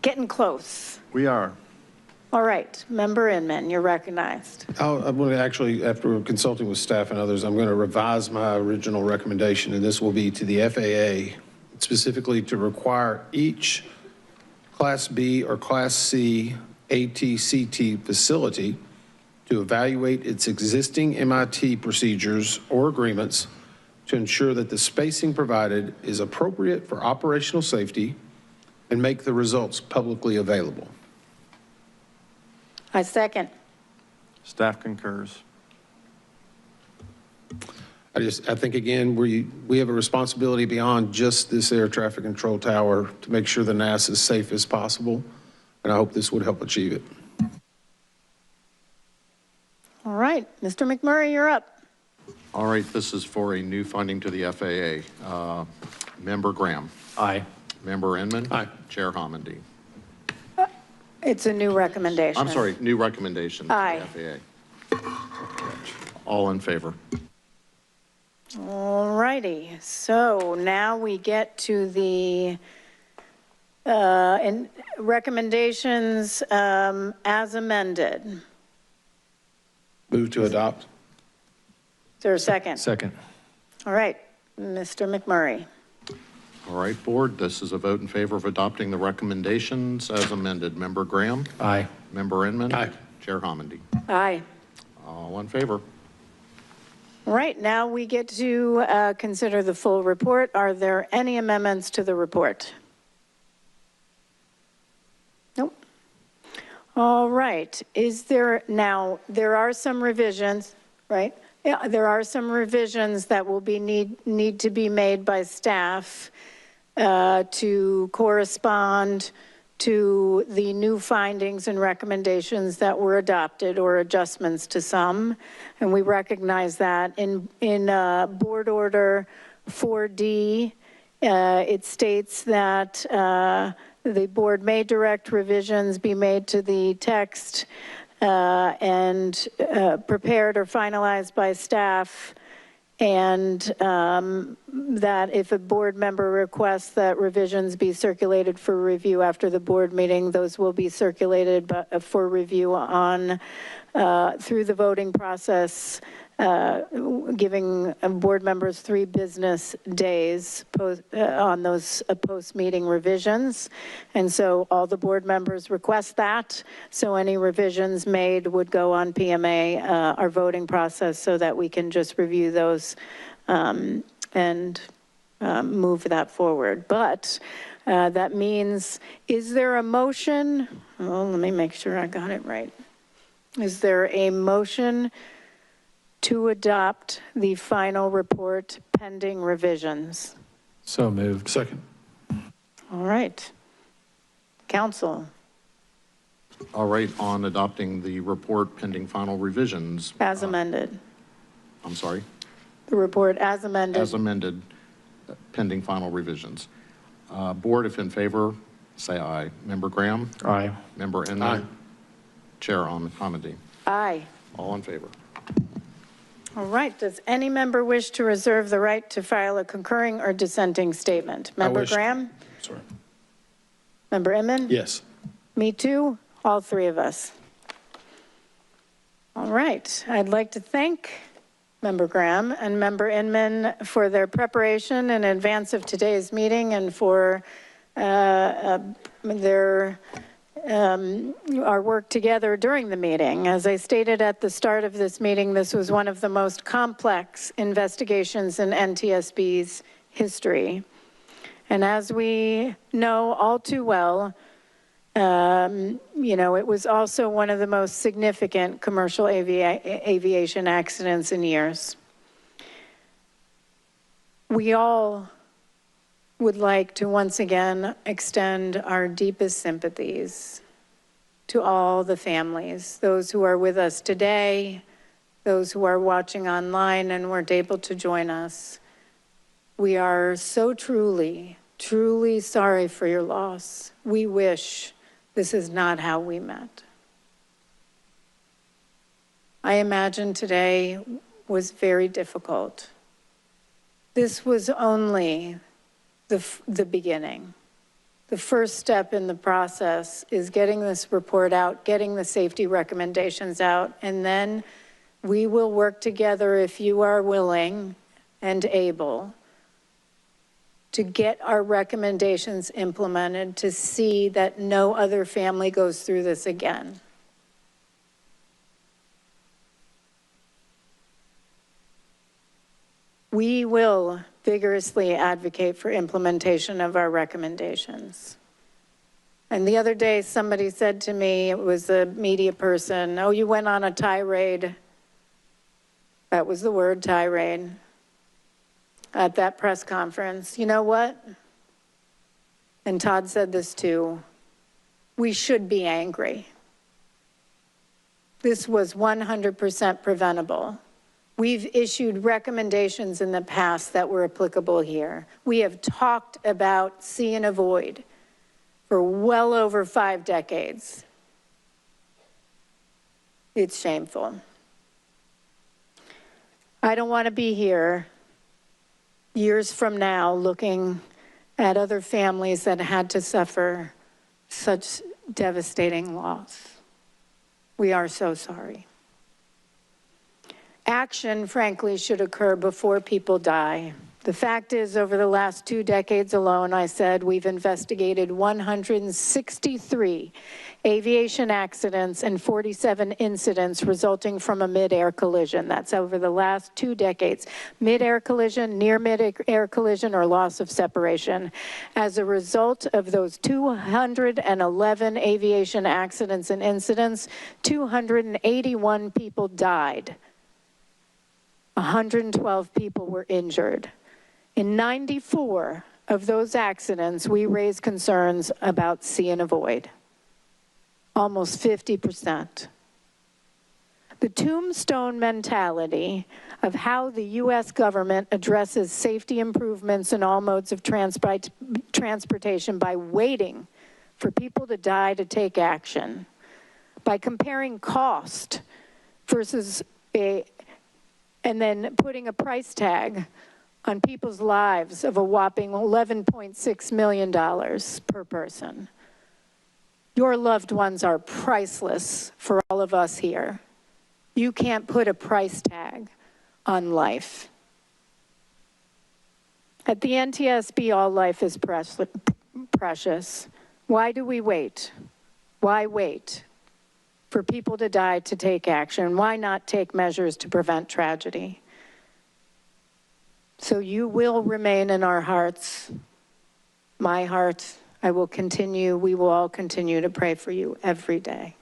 Getting close. We are. All right, Member Inman, you're recognized. I'm going to actually, after consulting with staff and others, I'm going to revise my original recommendation, and this will be to the FAA, specifically to require each Class B or Class C ATCT facility to evaluate its existing MIT procedures or agreements to ensure that the spacing provided is appropriate for operational safety and make the results publicly available. I second. Staff concurs. I think, again, we have a responsibility beyond just this air traffic control tower to make sure the NAS is safe as possible, and I hope this would help achieve it. All right, Mr. McMurray, you're up. All right, this is for a new funding to the FAA. Member Graham. Aye. Member Inman. Aye. Chair Homendy. It's a new recommendation. I'm sorry, new recommendation Aye. to the FAA. All in favor? All righty, so now we get to the recommendations as amended. Move to adopt. Is there a second? Second. All right, Mr. McMurray. All right, board, this is a vote in favor of adopting the recommendations as amended. Member Graham? Aye. Member Inman? Aye. Chair Homendy. Aye. All in favor? All right, now we get to consider the full report. Are there any amendments to the report? Nope. All right, now, there are some revisions, right? Yeah, there are some revisions that will need to be made by staff to correspond to the new findings and recommendations that were adopted, or adjustments to some. And we recognize that in Board Order 4D, it states that the board may direct revisions be made to the text and prepared or finalized by staff, and that if a board member requests that revisions be circulated for review after the board meeting, those will be circulated for review on through the voting process, giving board members 3 business days on those post-meeting revisions. And so all the board members request that. So any revisions made would go on PMA, our voting process, so that we can just review those and move that forward. But that means, is there a motion? Oh, let me make sure I got it right. Is there a motion to adopt the final report pending revisions? So moved. Second. All right. Council. All right, on adopting the report pending final revisions. As amended. I'm sorry? The report as amended. As amended, pending final revisions. Board, if in favor, say aye. Member Graham? Aye. Member Inman? Aye. Chair Homendy. Aye. All in favor? All right. Does any member wish to reserve the right to file a concurring or dissenting statement? Member Graham? Sorry. Member Inman? Yes. Me too, all 3 of us. All right. I'd like to thank Member Graham and Member Inman for their preparation in advance of today's meeting, and for our work together during the meeting. As I stated at the start of this meeting, this was one of the most complex investigations in NTSB's history. And as we know all too well, it was also one of the most significant commercial aviation accidents in years. We all would like to once again extend our deepest sympathies to all the families, those who are with us today, those who are watching online and weren't able to join us. We are so truly, truly sorry for your loss. We wish this is not how we met. I imagine today was very difficult. This was only the beginning. The first step in the process is getting this report out, getting the safety recommendations out, and then we will work together, if you are willing and able, to get our recommendations implemented to see that no other family goes through this again. We will vigorously advocate for implementation of our recommendations. And the other day, somebody said to me, it was a media person, oh, you went on a tirade. That was the word, tirade, at that press conference. You know what? And Todd said this too. We should be angry. This was 100% preventable. We've issued recommendations in the past that were applicable here. We have talked about see and avoid for well over 5 decades. It's shameful. I don't want to be here years from now looking at other families that had to suffer such devastating loss. We are so sorry. Action, frankly, should occur before people die. The fact is, over the last 2 decades alone, I said, we've investigated 163 aviation accidents and 47 incidents resulting from a mid-air collision. That's over the last 2 decades. Mid-air collision, near mid-air collision, or loss of separation. As a result of those 211 aviation accidents and incidents, 281 people died. 112 people were injured. In 94 of those accidents, we raised concerns about see and avoid. Almost 50%. The tombstone mentality of how the US government addresses safety improvements in all modes of transportation by waiting for people to die to take action, by comparing cost versus and then putting a price tag on people's lives of a whopping $11.6 million per person. Your loved ones are priceless for all of us here. You can't put a price tag on life. At the NTSB, all life is precious. Why do we wait? Why wait for people to die to take action? Why not take measures to prevent tragedy? So you will remain in our hearts, my heart. I will continue, we will all continue to pray for you every day.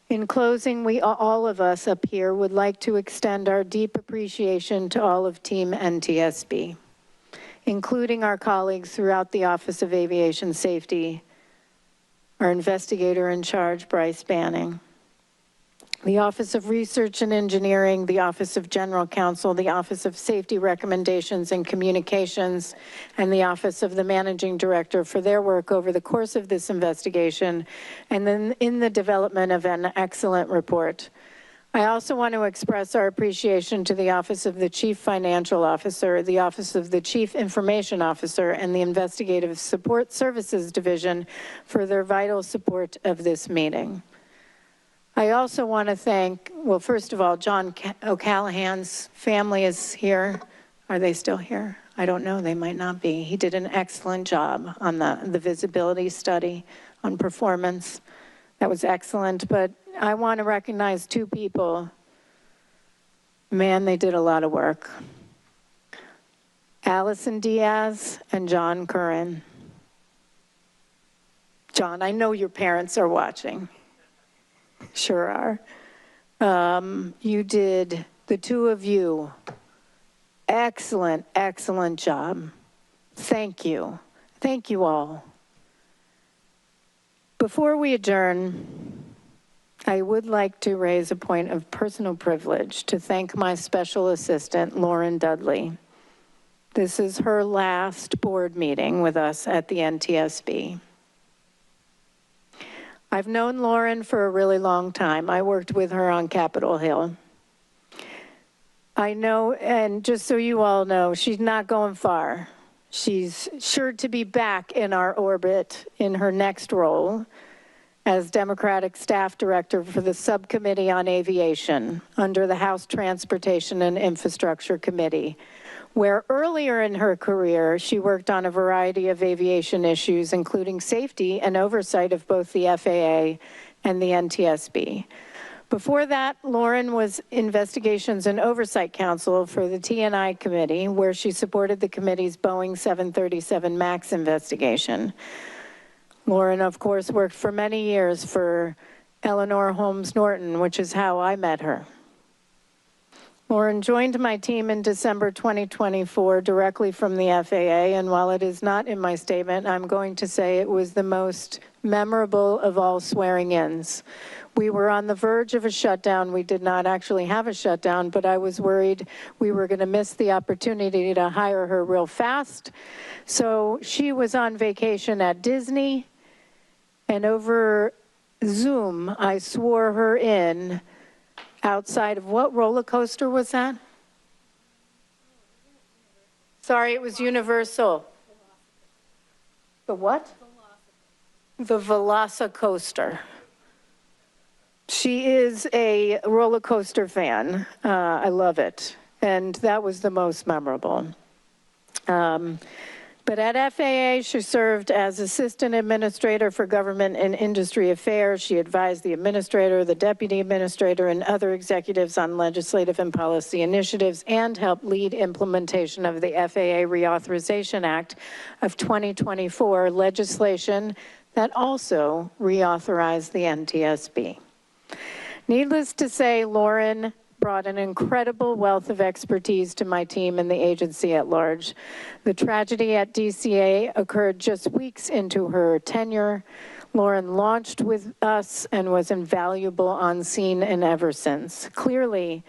In closing, all of us up here would like to extend our deep appreciation to all of Team NTSB, including our colleagues throughout the Office of Aviation Safety, our investigator in charge, Bryce Banning, the Office of Research and Engineering, the Office of General Counsel, the Office of Safety Recommendations and Communications, and the Office of the Managing Director for their work over the course of this investigation, and then in the development of an excellent report. I also want to express our appreciation to the Office of the Chief Financial Officer, the Office of the Chief Information Officer, and the Investigative Support Services Division for their vital support of this meeting. I also want to thank, well, first of all, John O'Callahan's family is here. Are they still here? I don't know, they might not be. He did an excellent job on the visibility study on performance. That was excellent, but I want to recognize 2 people. Man, they did a lot of work. Allison Diaz and John Curran. John, I know your parents are watching. Sure are. You did, the 2 of you, excellent, excellent job. Thank you. Thank you all. Before we adjourn, I would like to raise a point of personal privilege to thank my special assistant, Lauren Dudley. This is her last board meeting with us at the NTSB. I've known Lauren for a really long time. I worked with her on Capitol Hill. I know, and just so you all know, she's not going far. She's sure to be back in our orbit in her next role as Democratic Staff Director for the Subcommittee on Aviation under the House Transportation and Infrastructure Committee, where earlier in her career, she worked on a variety of aviation issues, including safety and oversight of both the FAA and the NTSB. Before that, Lauren was Investigations and Oversight Counsel for the T&I Committee, where she supported the committee's Boeing 737 MAX investigation. Lauren, of course, worked for many years for Eleanor Holmes Norton, which is how I met her. Lauren joined my team in December 2024 directly from the FAA, and while it is not in my statement, I'm going to say it was the most memorable of all swearing-ins. We were on the verge of a shutdown. We did not actually have a shutdown, but I was worried we were going to miss the opportunity to hire her real fast. So she was on vacation at Disney, and over Zoom, I swore her in outside of what roller coaster was that? Sorry, it was Universal. The what? The Velocicoaster. She is a roller coaster fan. I love it. And that was the most memorable. But at FAA, she served as Assistant Administrator for Government and Industry Affairs. She advised the administrator, the deputy administrator, and other executives on legislative and policy initiatives, and helped lead implementation of the FAA Reauthorization Act of 2024, legislation that also reauthorized the NTSB. Needless to say, Lauren brought an incredible wealth of expertise to my team and the agency at large. The tragedy at DCA occurred just weeks into her tenure. Lauren launched with us and was invaluable on scene and ever since. Clearly,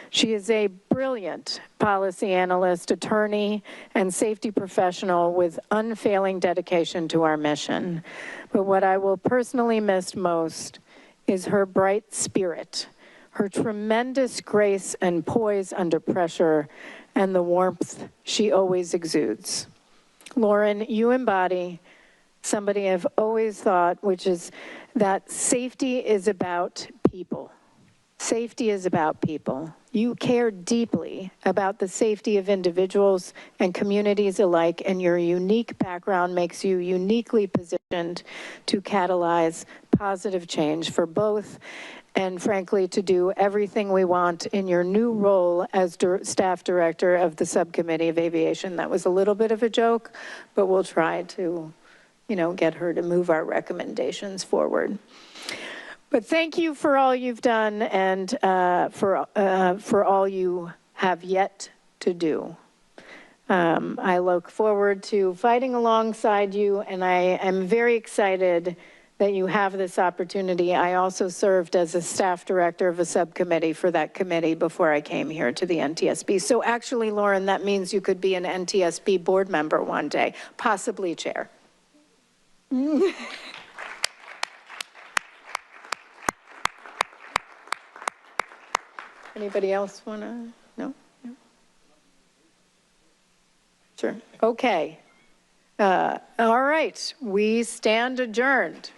she is a brilliant policy analyst, attorney, and safety professional with unfailing dedication to our mission. But what I will personally miss most is her bright spirit, her tremendous grace and poise under pressure, and the warmth she always exudes. Lauren, you embody somebody I've always thought, which is that safety is about people. Safety is about people. You care deeply about the safety of individuals and communities alike, and your unique background makes you uniquely positioned to catalyze positive change for both, and frankly, to do everything we want in your new role as staff director of the Subcommittee of Aviation. That was a little bit of a joke, but we'll try to, get her to move our recommendations forward. But thank you for all you've done and for all you have yet to do. I look forward to fighting alongside you, and I am very excited that you have this opportunity. I also served as a staff director of a subcommittee for that committee before I came here to the NTSB. So actually, Lauren, that means you could be an NTSB board member one day, possibly chair. Anybody else want to? No? Sure. Okay. All right. We stand adjourned.